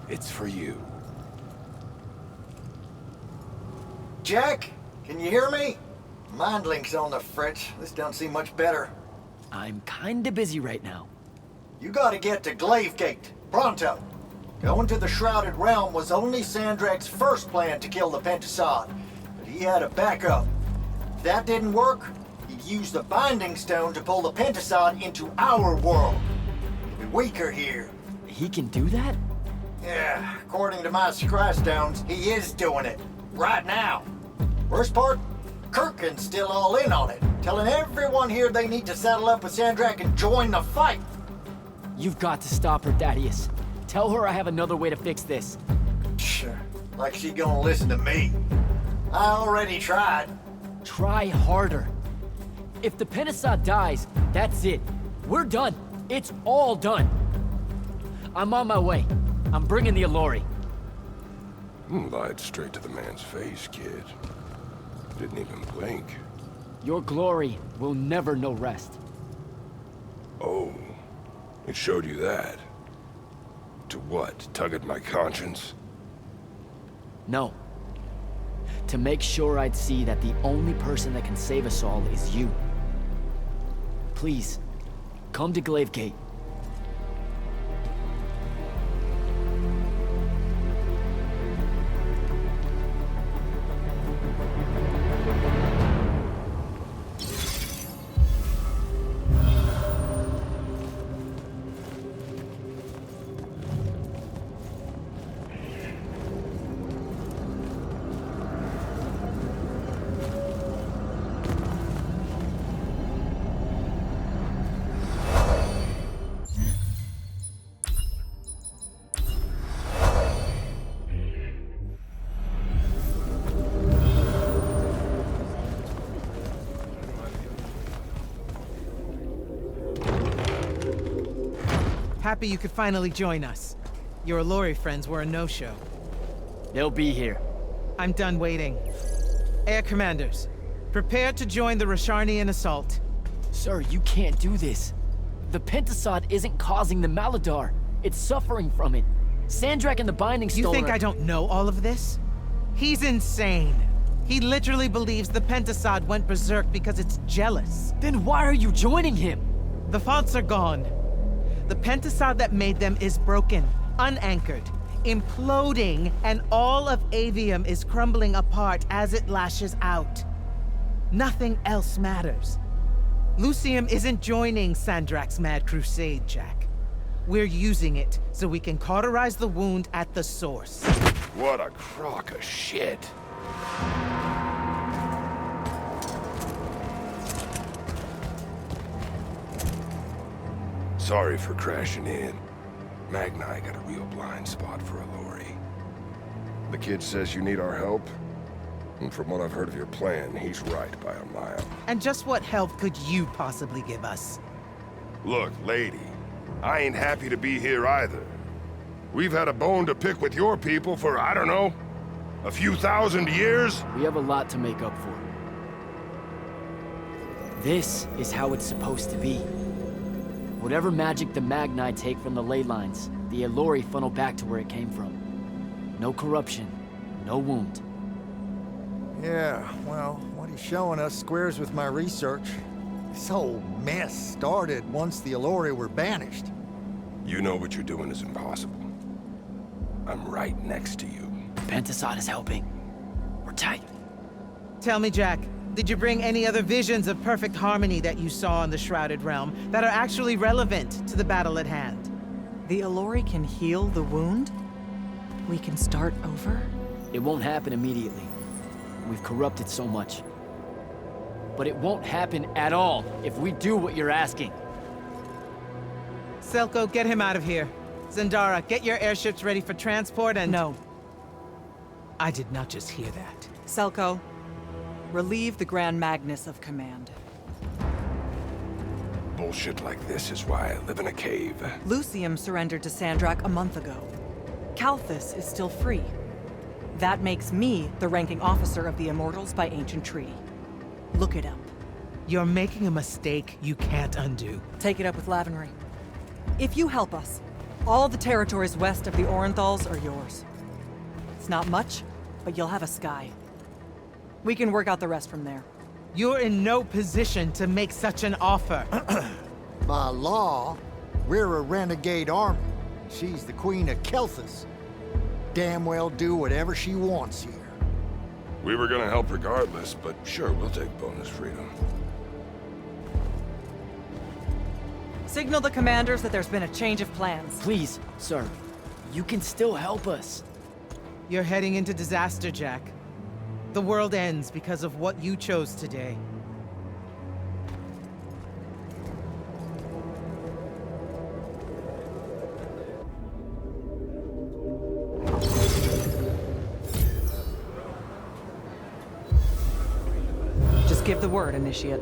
T: It's for you.
A: Jack, can you hear me? Mind link's on the fritz. This don't seem much better.
B: I'm kinda busy right now.
A: You gotta get to Glavegate, pronto. Going to the Shrouded Realm was only Sandrak's first plan to kill the Pentasod, but he had a backup. If that didn't work, he'd use the Binding Stone to pull the Pentasod into our world. He'll be weaker here.
B: He can do that?
A: Yeah, according to my scry stones, he is doing it. Right now. Worst part? Kirkin's still all in on it, telling everyone here they need to saddle up with Sandrak and join the fight.
B: You've got to stop her, Thaddeus. Tell her I have another way to fix this.
A: Sure. Like she gonna listen to me. I already tried.
B: Try harder. If the Pentasod dies, that's it. We're done. It's all done. I'm on my way. I'm bringing the Allori.
T: Lied straight to the man's face, kid. Didn't even blink.
B: Your glory will never know rest.
T: Oh, it showed you that. To what? Tug at my conscience?
B: No. To make sure I'd see that the only person that can save us all is you. Please, come to Glavegate.
H: Happy you could finally join us. Your Allori friends were a no-show.
B: They'll be here.
H: I'm done waiting. Air Commanders, prepare to join the Rasharnian assault.
B: Sir, you can't do this. The Pentasod isn't causing the Maladar. It's suffering from it. Sandrak and the Binding Stone
H: You think I don't know all of this? He's insane. He literally believes the Pentasod went berserk because it's jealous.
B: Then why are you joining him?
H: The fonts are gone. The Pentasod that made them is broken, unanchored, imploding, and all of Avium is crumbling apart as it lashes out. Nothing else matters. Lucium isn't joining Sandrak's mad crusade, Jack. We're using it so we can cauterize the wound at the source.
T: What a crock of shit. Sorry for crashing in. Magni got a real blind spot for Allori. The kid says you need our help, and from what I've heard of your plan, he's right by a mile.
H: And just what help could you possibly give us?
T: Look, lady, I ain't happy to be here either. We've had a bone to pick with your people for, I don't know, a few thousand years?
B: We have a lot to make up for. This is how it's supposed to be. Whatever magic the Magni take from the ley lines, the Allori funnel back to where it came from. No corruption, no wound.
A: Yeah, well, what he's showing us squares with my research. This whole mess started once the Allori were banished.
T: You know what you're doing is impossible. I'm right next to you.
B: Pentasod is helping. We're tight.
H: Tell me, Jack, did you bring any other visions of perfect harmony that you saw in the Shrouded Realm that are actually relevant to the battle at hand?
Q: The Allori can heal the wound? We can start over?
B: It won't happen immediately. We've corrupted so much. But it won't happen at all if we do what you're asking.
H: Selko, get him out of here. Zendara, get your airships ready for transport and—
Q: No.
H: I did not just hear that.
Q: Selko, relieve the Grand Magnus of command.
T: Bullshit like this is why I live in a cave.
Q: Lucium surrendered to Sandrak a month ago. Kalthus is still free. That makes me the ranking officer of the Immortals by ancient treaty. Look it up.
H: You're making a mistake you can't undo.
Q: Take it up with Lavenry. If you help us, all the territories west of the Orenthals are yours. It's not much, but you'll have a sky. We can work out the rest from there.
H: You're in no position to make such an offer.
A: By law, we're a renegade army. She's the queen of Kelthus. Damn well do whatever she wants here.
T: We were gonna help regardless, but sure, we'll take bonus freedom.
Q: Signal the commanders that there's been a change of plans.
B: Please, sir. You can still help us.
H: You're heading into disaster, Jack. The world ends because of what you chose today.
Q: Just give the word, Initiate.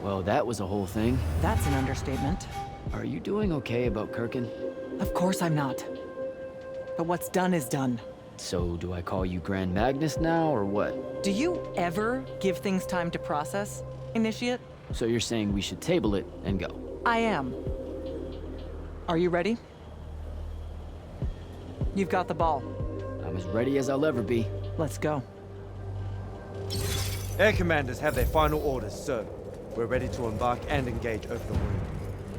B: Well, that was a whole thing.
Q: That's an understatement.
B: Are you doing okay about Kirkin?
Q: Of course I'm not. But what's done is done.
B: So, do I call you Grand Magnus now, or what?
Q: Do you ever give things time to process, Initiate?
B: So you're saying we should table it and go?
Q: I am. Are you ready? You've got the ball.
B: I'm as ready as I'll ever be.
Q: Let's go.
J: Air commanders have their final orders, sir. We're ready to embark and engage over the wound.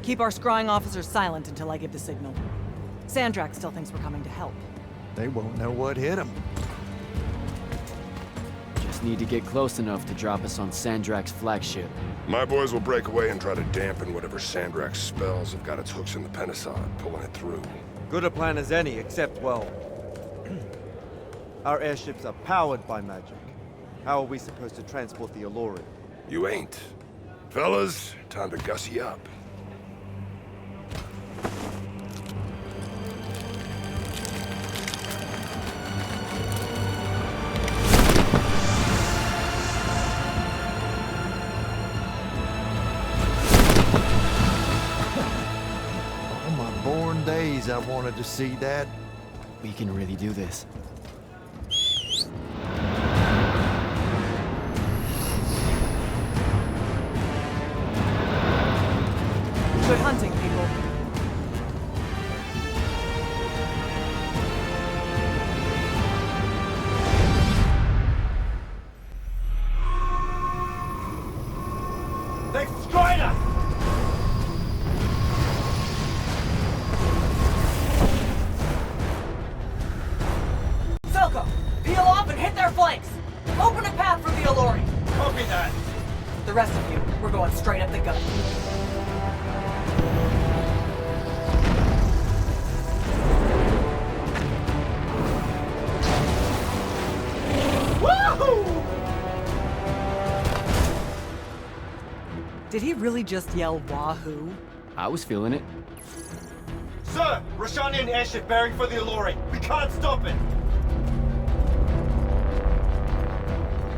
Q: Keep our scrying officers silent until I give the signal. Sandrak still thinks we're coming to help.
A: They won't know what hit them.
B: Just need to get close enough to drop us on Sandrak's flagship.
T: My boys will break away and try to dampen whatever Sandrak's spells have got its hooks in the Penasod, pulling it through.
J: Good a plan as any, except, well... our airships are powered by magic. How are we supposed to transport the Alluri?
T: You ain't. Fellas, time to gussy up.
A: On my born days, I wanted to see that.
B: We can really do this.
Q: Good hunting, people.
I: They've destroyed us!
N: Selko, peel off and hit their flanks! Open a path for the Alluri!
I: Copy that!
N: The rest of you, we're going straight up the gut.
Q: Did he really just yell wahoo?
B: I was feeling it.
I: Sir! Roshanian airship bearing for the Alluri! We can't stop it!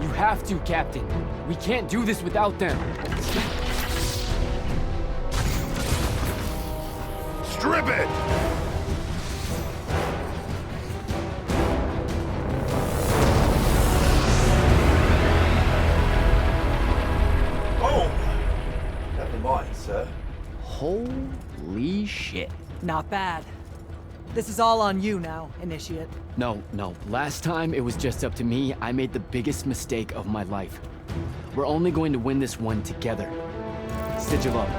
K: You have to, Captain. We can't do this without them.
T: Strip it!
I: Oh! Never mind, sir.
B: Holy shit.
Q: Not bad. This is all on you now, Initiate.
B: No. Last time it was just up to me. I made the biggest mistake of my life. We're only going to win this one together. Sigil up.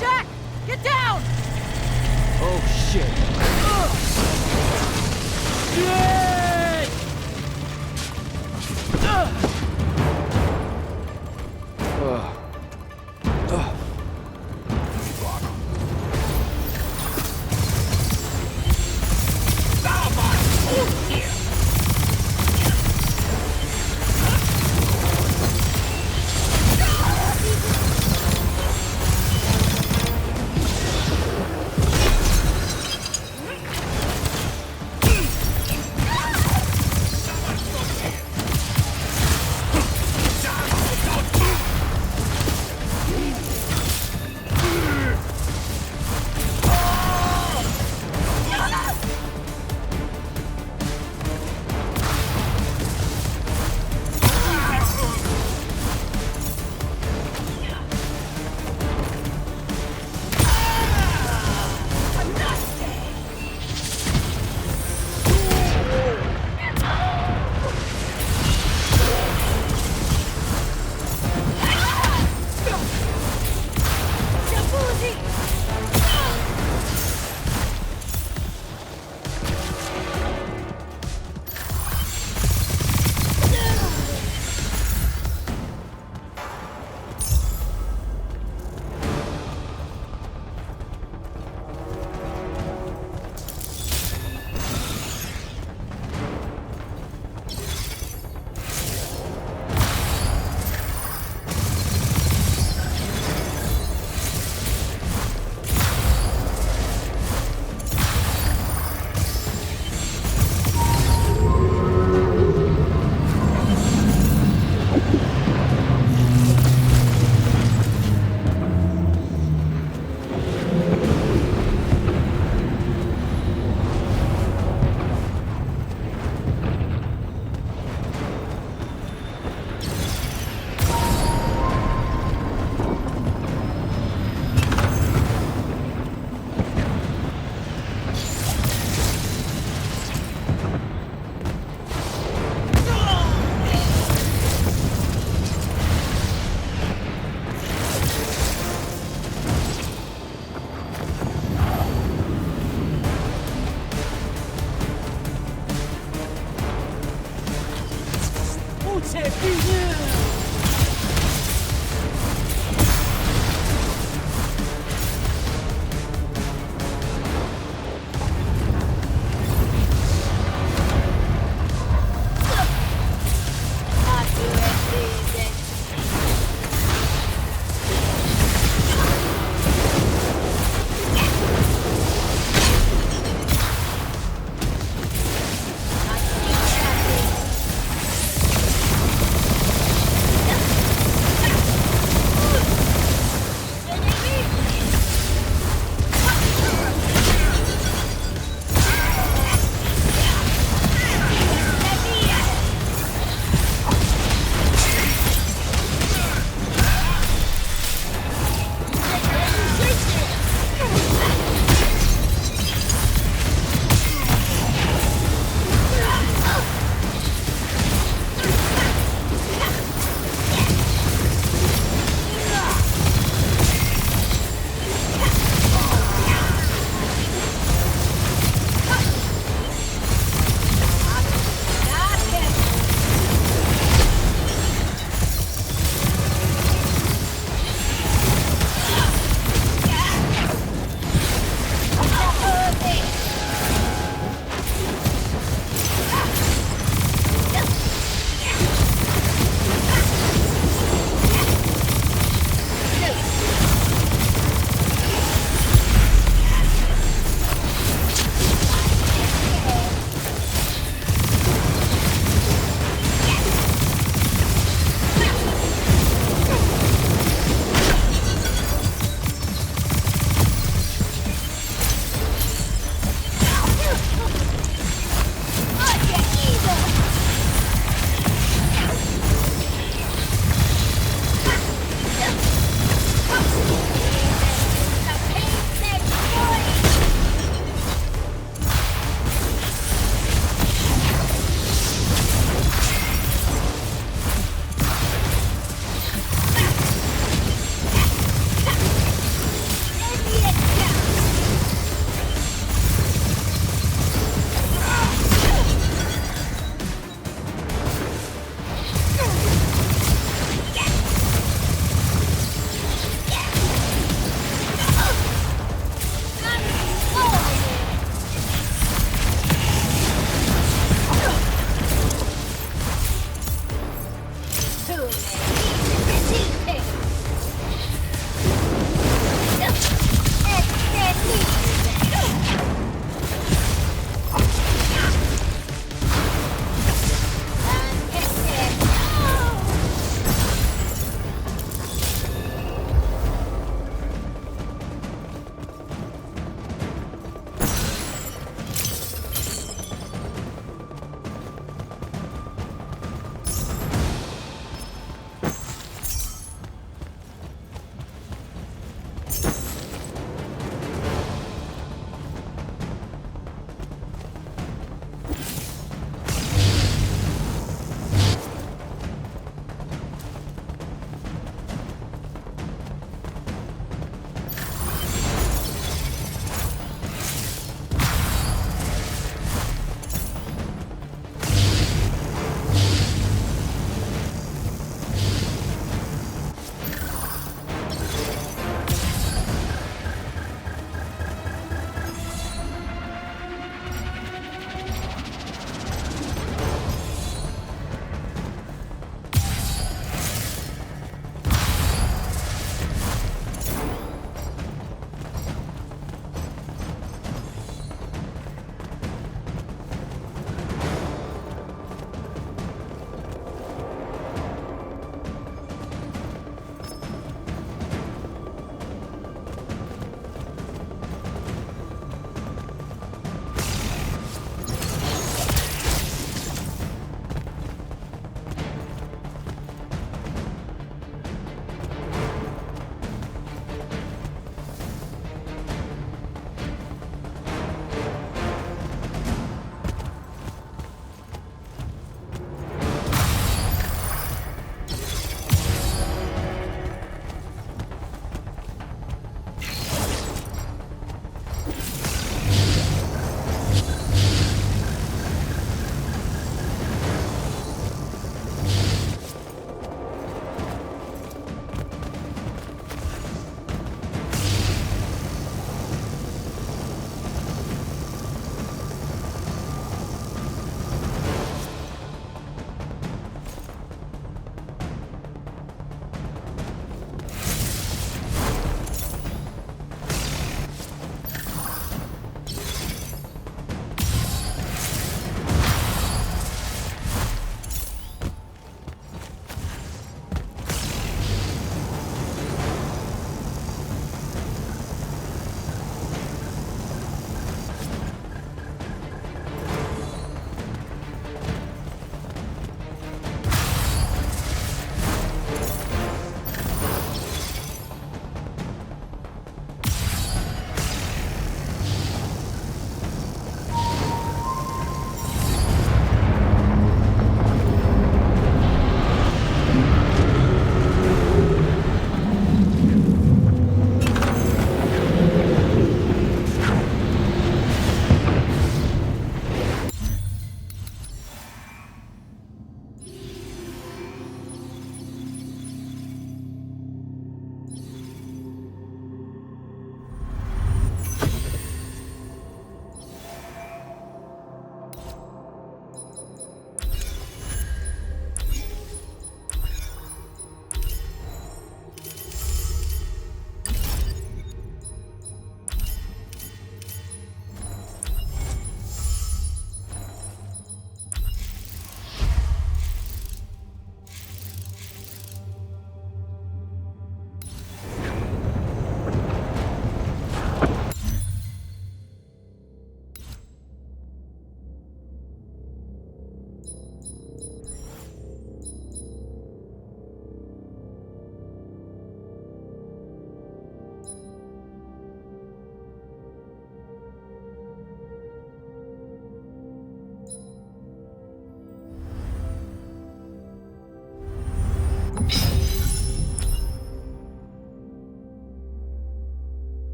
N: Jack! Get down!
B: Oh, shit.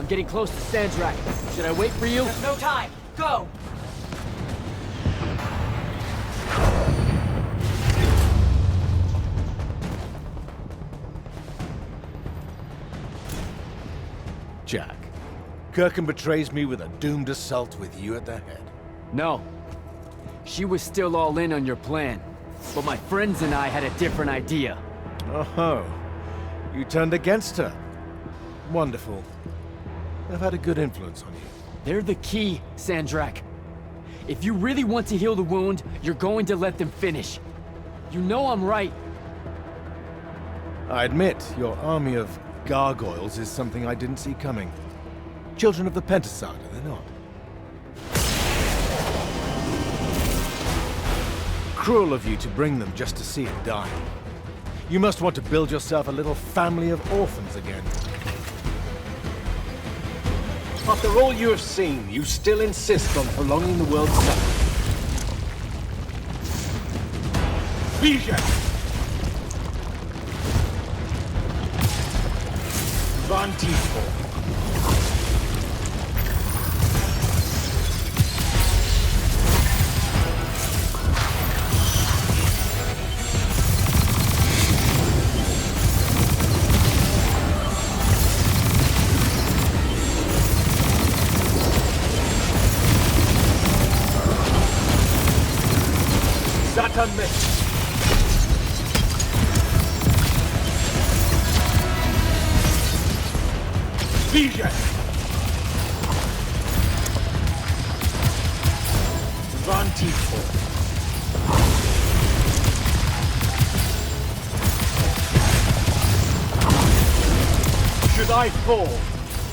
K: getting close to Sandrak. Should I wait for you?
N: There's no time. Go!
D: Jack, Kirkin betrays me with a doomed assault with you at the head.
K: No. She was still all in on your plan. But my friends and I had a different idea.
D: Oh, you turned against her. Wonderful. I've had a good influence on you.
K: They're the key, Sandrak. If you really want to heal the wound, you're going to let them finish. You know I'm right.
D: I admit, your army of gargoyles is something I didn't see coming. Children of the Pentasad, are they not? Cruel of you to bring them just to see it die. You must want to build yourself a little family of orphans again. After all you have seen, you still insist on prolonging the world's suffering. Bija! Van Tiefel. Satan Mist. Bija! Van Tiefel. Should I fall,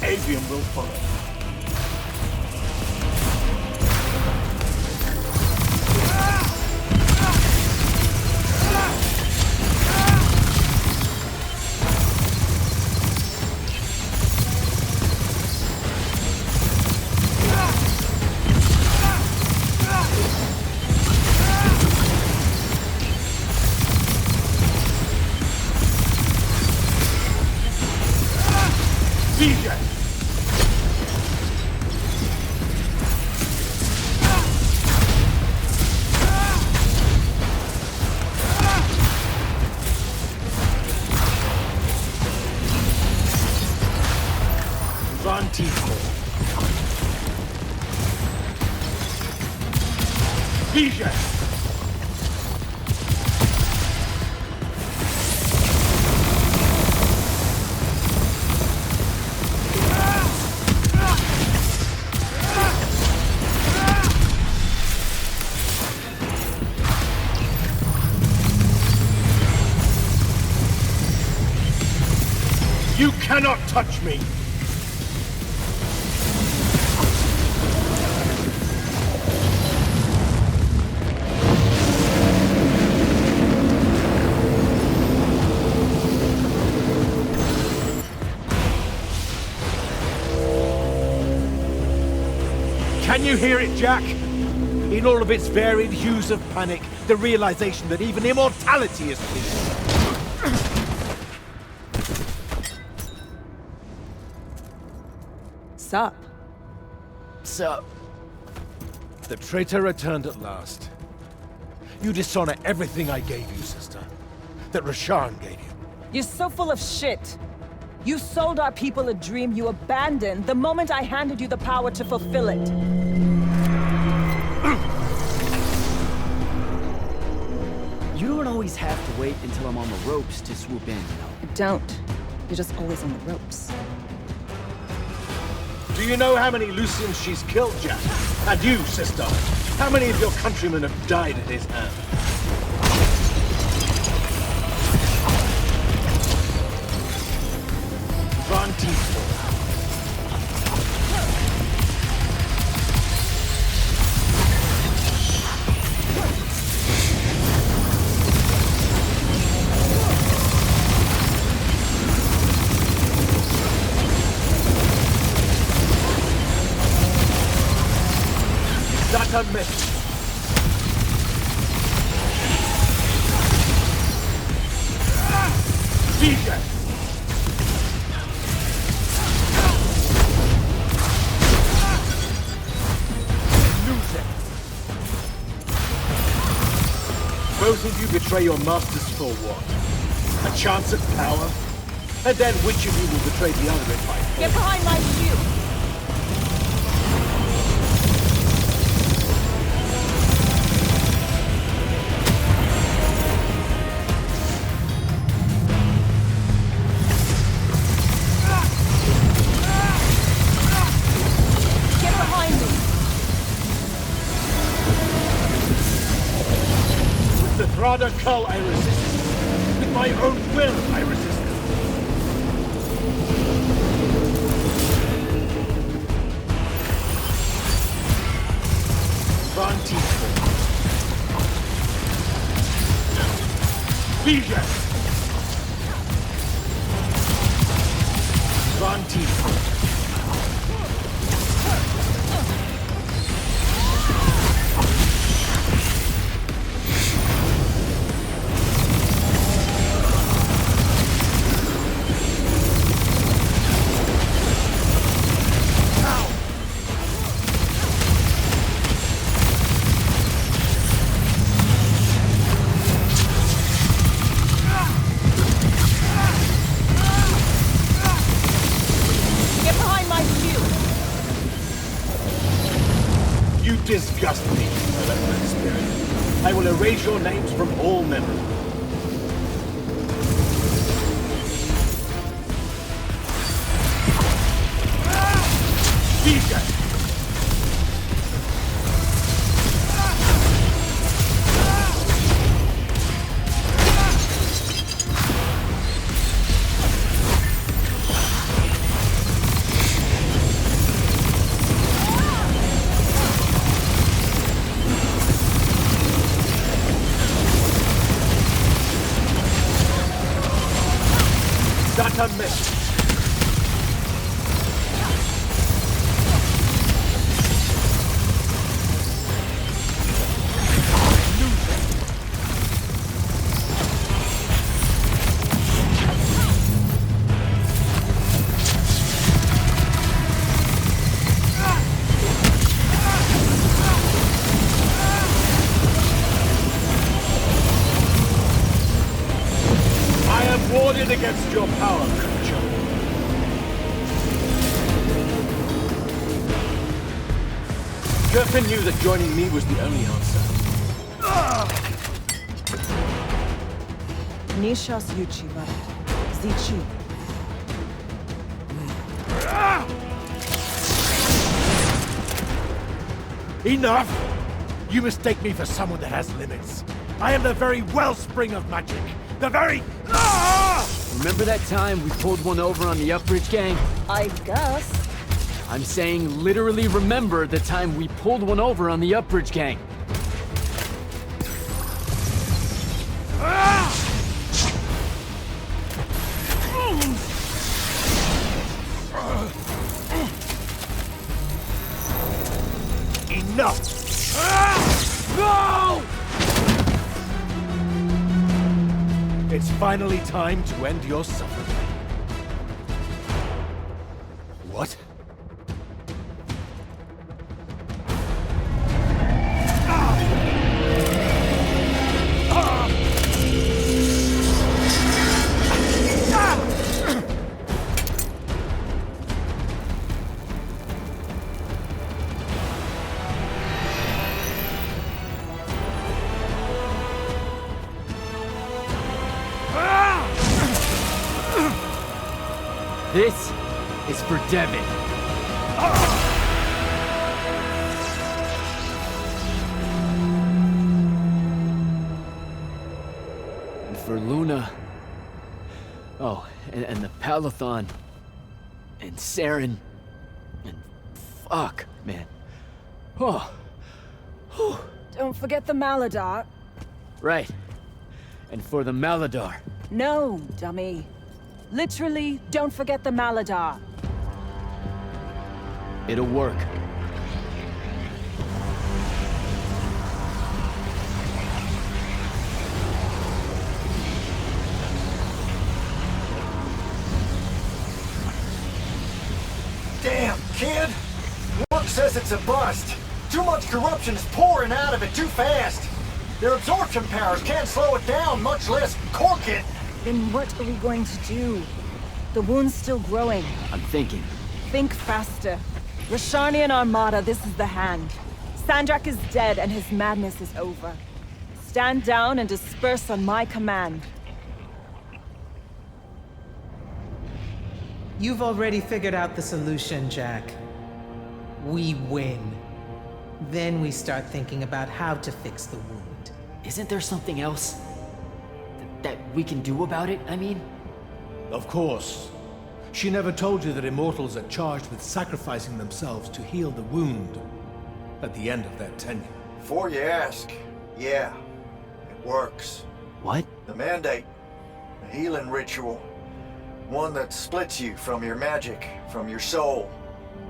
D: Avium will follow. You cannot touch me! Can you hear it, Jack? In all of its varied hues of panic, the realization that even immortality is pleasing.
U: Sup?
D: Sup? The traitor returned at last. You dishonor everything I gave you, sister. That Rasharn gave you.
U: You're so full of shit. You sold our people a dream you abandoned the moment I handed you the power to fulfill it.
B: You don't always have to wait until I'm on the ropes to swoop in, you know.
U: You don't. You're just always on the ropes.
D: Do you know how many Lucians she's killed, Jack? And you, sister? How many of your countrymen have died at his hand? Van Tiefel. Satan Mist. DJ. betray your masters for what? A chance at power? And then which of you will betray the other in my
U: Get behind my shield! Get behind me!
D: With the Thrada Cull I resist. With my own will I resist. Vision! Disgust me, malevolent spirit. I will erase your names from all memory. Vision! Not a miss. Warded against your power, creature. Kirpin knew that joining me was the only answer.
U: Nishas Yuchi Zichi.
D: Enough! You mistake me for someone that has limits. I am the very wellspring of magic. The very...
K: Remember that time we pulled one over on the Upbridge gang?
U: I guess.
K: I'm saying literally remember the time we pulled one over on the Upbridge gang.
D: Enough! No! It's finally time to end your suffering. What?
K: This is for Devin. And for Luna. Oh, and the Palathon. And Saren. And fuck, man. Oh.
U: Don't forget the Maladar.
K: Right. And for the Maladar.
U: No, dummy. Literally, don't forget the Maladar.
K: It'll work.
A: Damn, kid! Work says it's a bust. Too much corruption is pouring out of it too fast. Their absorption powers can't slow it down, much less cork it.
U: Then what are we going to do? The wound's still growing.
B: I'm thinking.
U: Think faster. Rashanian Armada, this is the hand. Sandrak is dead and his madness is over. Stand down and disperse on my command.
H: You've already figured out the solution, Jack. We win. Then we start thinking about how to fix the wound.
B: Isn't there something else that we can do about it, I mean?
D: Of course. She never told you that immortals are charged with sacrificing themselves to heal the wound at the end of their tenure.
A: Before you ask, yeah, it works.
B: What?
A: The mandate. A healing ritual. One that splits you from your magic, from your soul.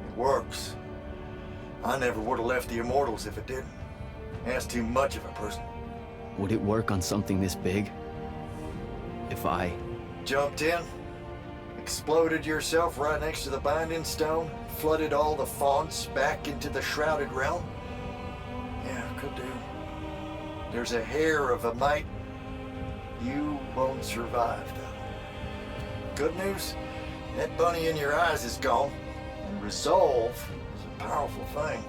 A: It works. I never would have left the Immortals if it didn't. That's too much of a person.
B: Would it work on something this big? If I...
A: Jumped in, exploded yourself right next to the binding stone, flooded all the fonts back into the shrouded realm? Yeah, could do. There's a hair of a mite. You won't survive, though. Good news, that bunny in your eyes is gone, and resolve is a powerful thing.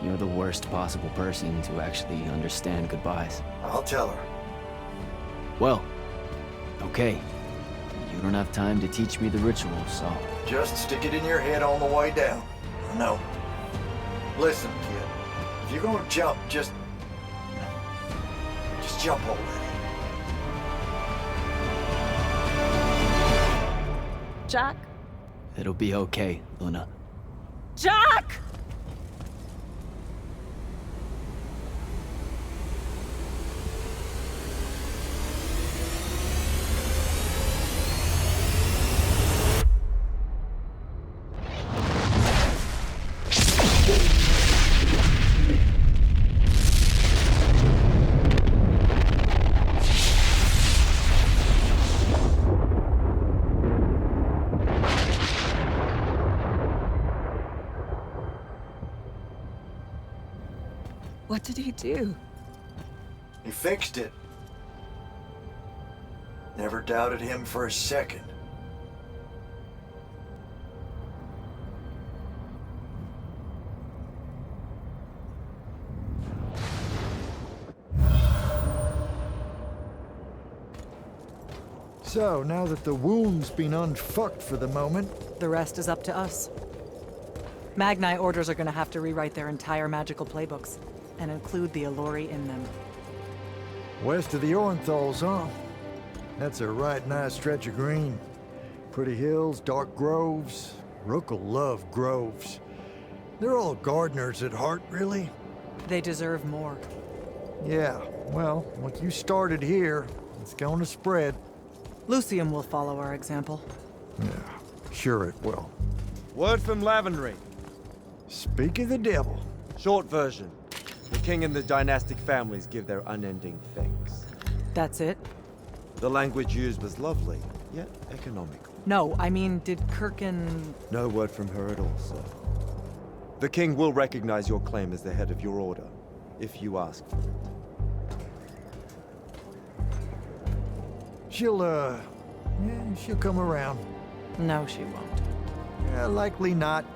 B: You're the worst possible person to actually understand goodbyes.
A: I'll tell her.
B: Well, okay. You don't have time to teach me the ritual, so...
A: Just stick it in your head on the way down. No. Listen, kid. If you're gonna jump, just jump already.
U: Jack?
B: It'll be okay, Luna.
U: Jack! What did he do?
A: He fixed it. Never doubted him for a second. So, now that the wound's been unfucked for the moment...
Q: The rest is up to us. Magni orders are gonna have to rewrite their entire magical playbooks, and include the Alluri in them.
A: West of the Orenthals, huh? That's a right nice stretch of green. Pretty hills, dark groves. Rook'll love groves. They're all gardeners at heart, really.
Q: They deserve more.
A: Yeah, well, what you started here, it's gonna spread.
Q: Lucium will follow our example.
A: Yeah, sure it will.
J: Word from Lavenry.
A: Speak of the devil.
J: Short version. The king and the dynastic families give their unending thanks.
Q: That's it?
J: The language used was lovely, yet economical.
Q: No, I mean, did Kirkin...
J: No word from her at all, sir. The king will recognize your claim as the head of your order, if you ask for it.
A: She'll come around.
Q: No, she won't.
A: Yeah, likely not.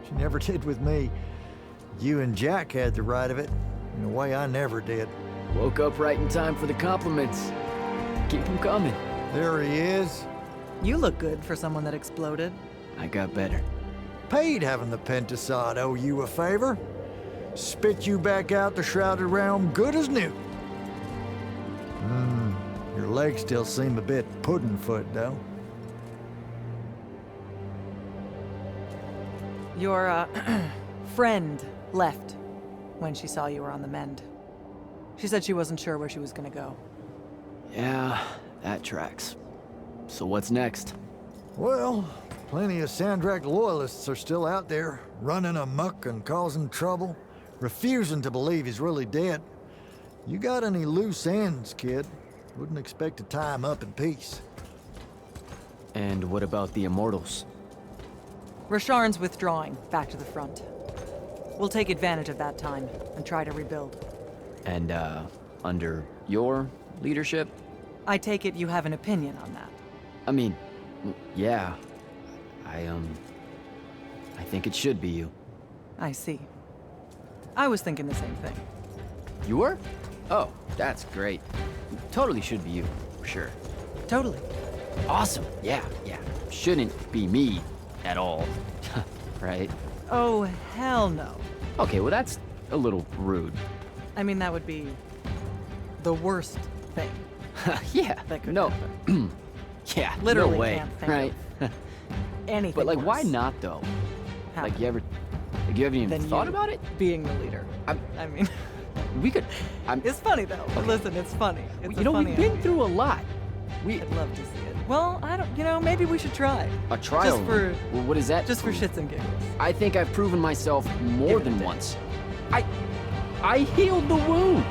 A: She never did with me. You and Jack had the right of it, in a way I never did.
B: Woke up right in time for the compliments. Keep them coming.
A: There he is.
Q: You look good for someone that exploded.
B: I got better.
A: Paid having the Pentasod owe you a favor. Spit you back out the Shrouded Realm good as new. Your legs still seem a bit pudding-foot, though.
Q: Your, friend left when she saw you were on the mend. She said she wasn't sure where she was gonna go.
B: Yeah, that tracks. So what's next?
A: Well, plenty of Sandrak loyalists are still out there, running amok and causing trouble, refusing to believe he's really dead. You got any loose ends, kid? Wouldn't expect to tie him up in peace.
B: And what about the Immortals?
Q: Rasharn's withdrawing back to the front. We'll take advantage of that time and try to rebuild.
B: And, under your leadership?
Q: I take it you have an opinion on that.
B: I mean, yeah. I think it should be you.
Q: I see. I was thinking the same thing.
B: You were? Oh, that's great. Totally should be you, for sure.
Q: Totally.
B: Awesome. Yeah. Shouldn't be me at all. Right?
Q: Oh, hell no.
B: Okay, well that's a little rude.
Q: I mean, that would be the worst thing.
B: Yeah.
Q: That could
B: no.
Q: happen.
B: Yeah,
Q: Literally
B: no way,
Q: can't think
B: right?
Q: of anything
B: But like,
Q: worse
B: why not though?
Q: happen
B: Like, you haven't even
Q: than
B: thought
Q: you
B: about it?
Q: being the leader. I mean,
B: we could.
Q: It's funny though. Listen, it's funny. It's
B: You know,
Q: funny
B: we've been
Q: idea.
B: through a lot.
Q: I'd love to see it. Well, I don't. You know, maybe we should try.
B: A trial.
Q: Just for.
B: Well, what is that?
Q: Just for shits and giggles.
B: I think I've proven myself more
Q: Give it a
B: than
Q: day.
B: once. I healed the wound.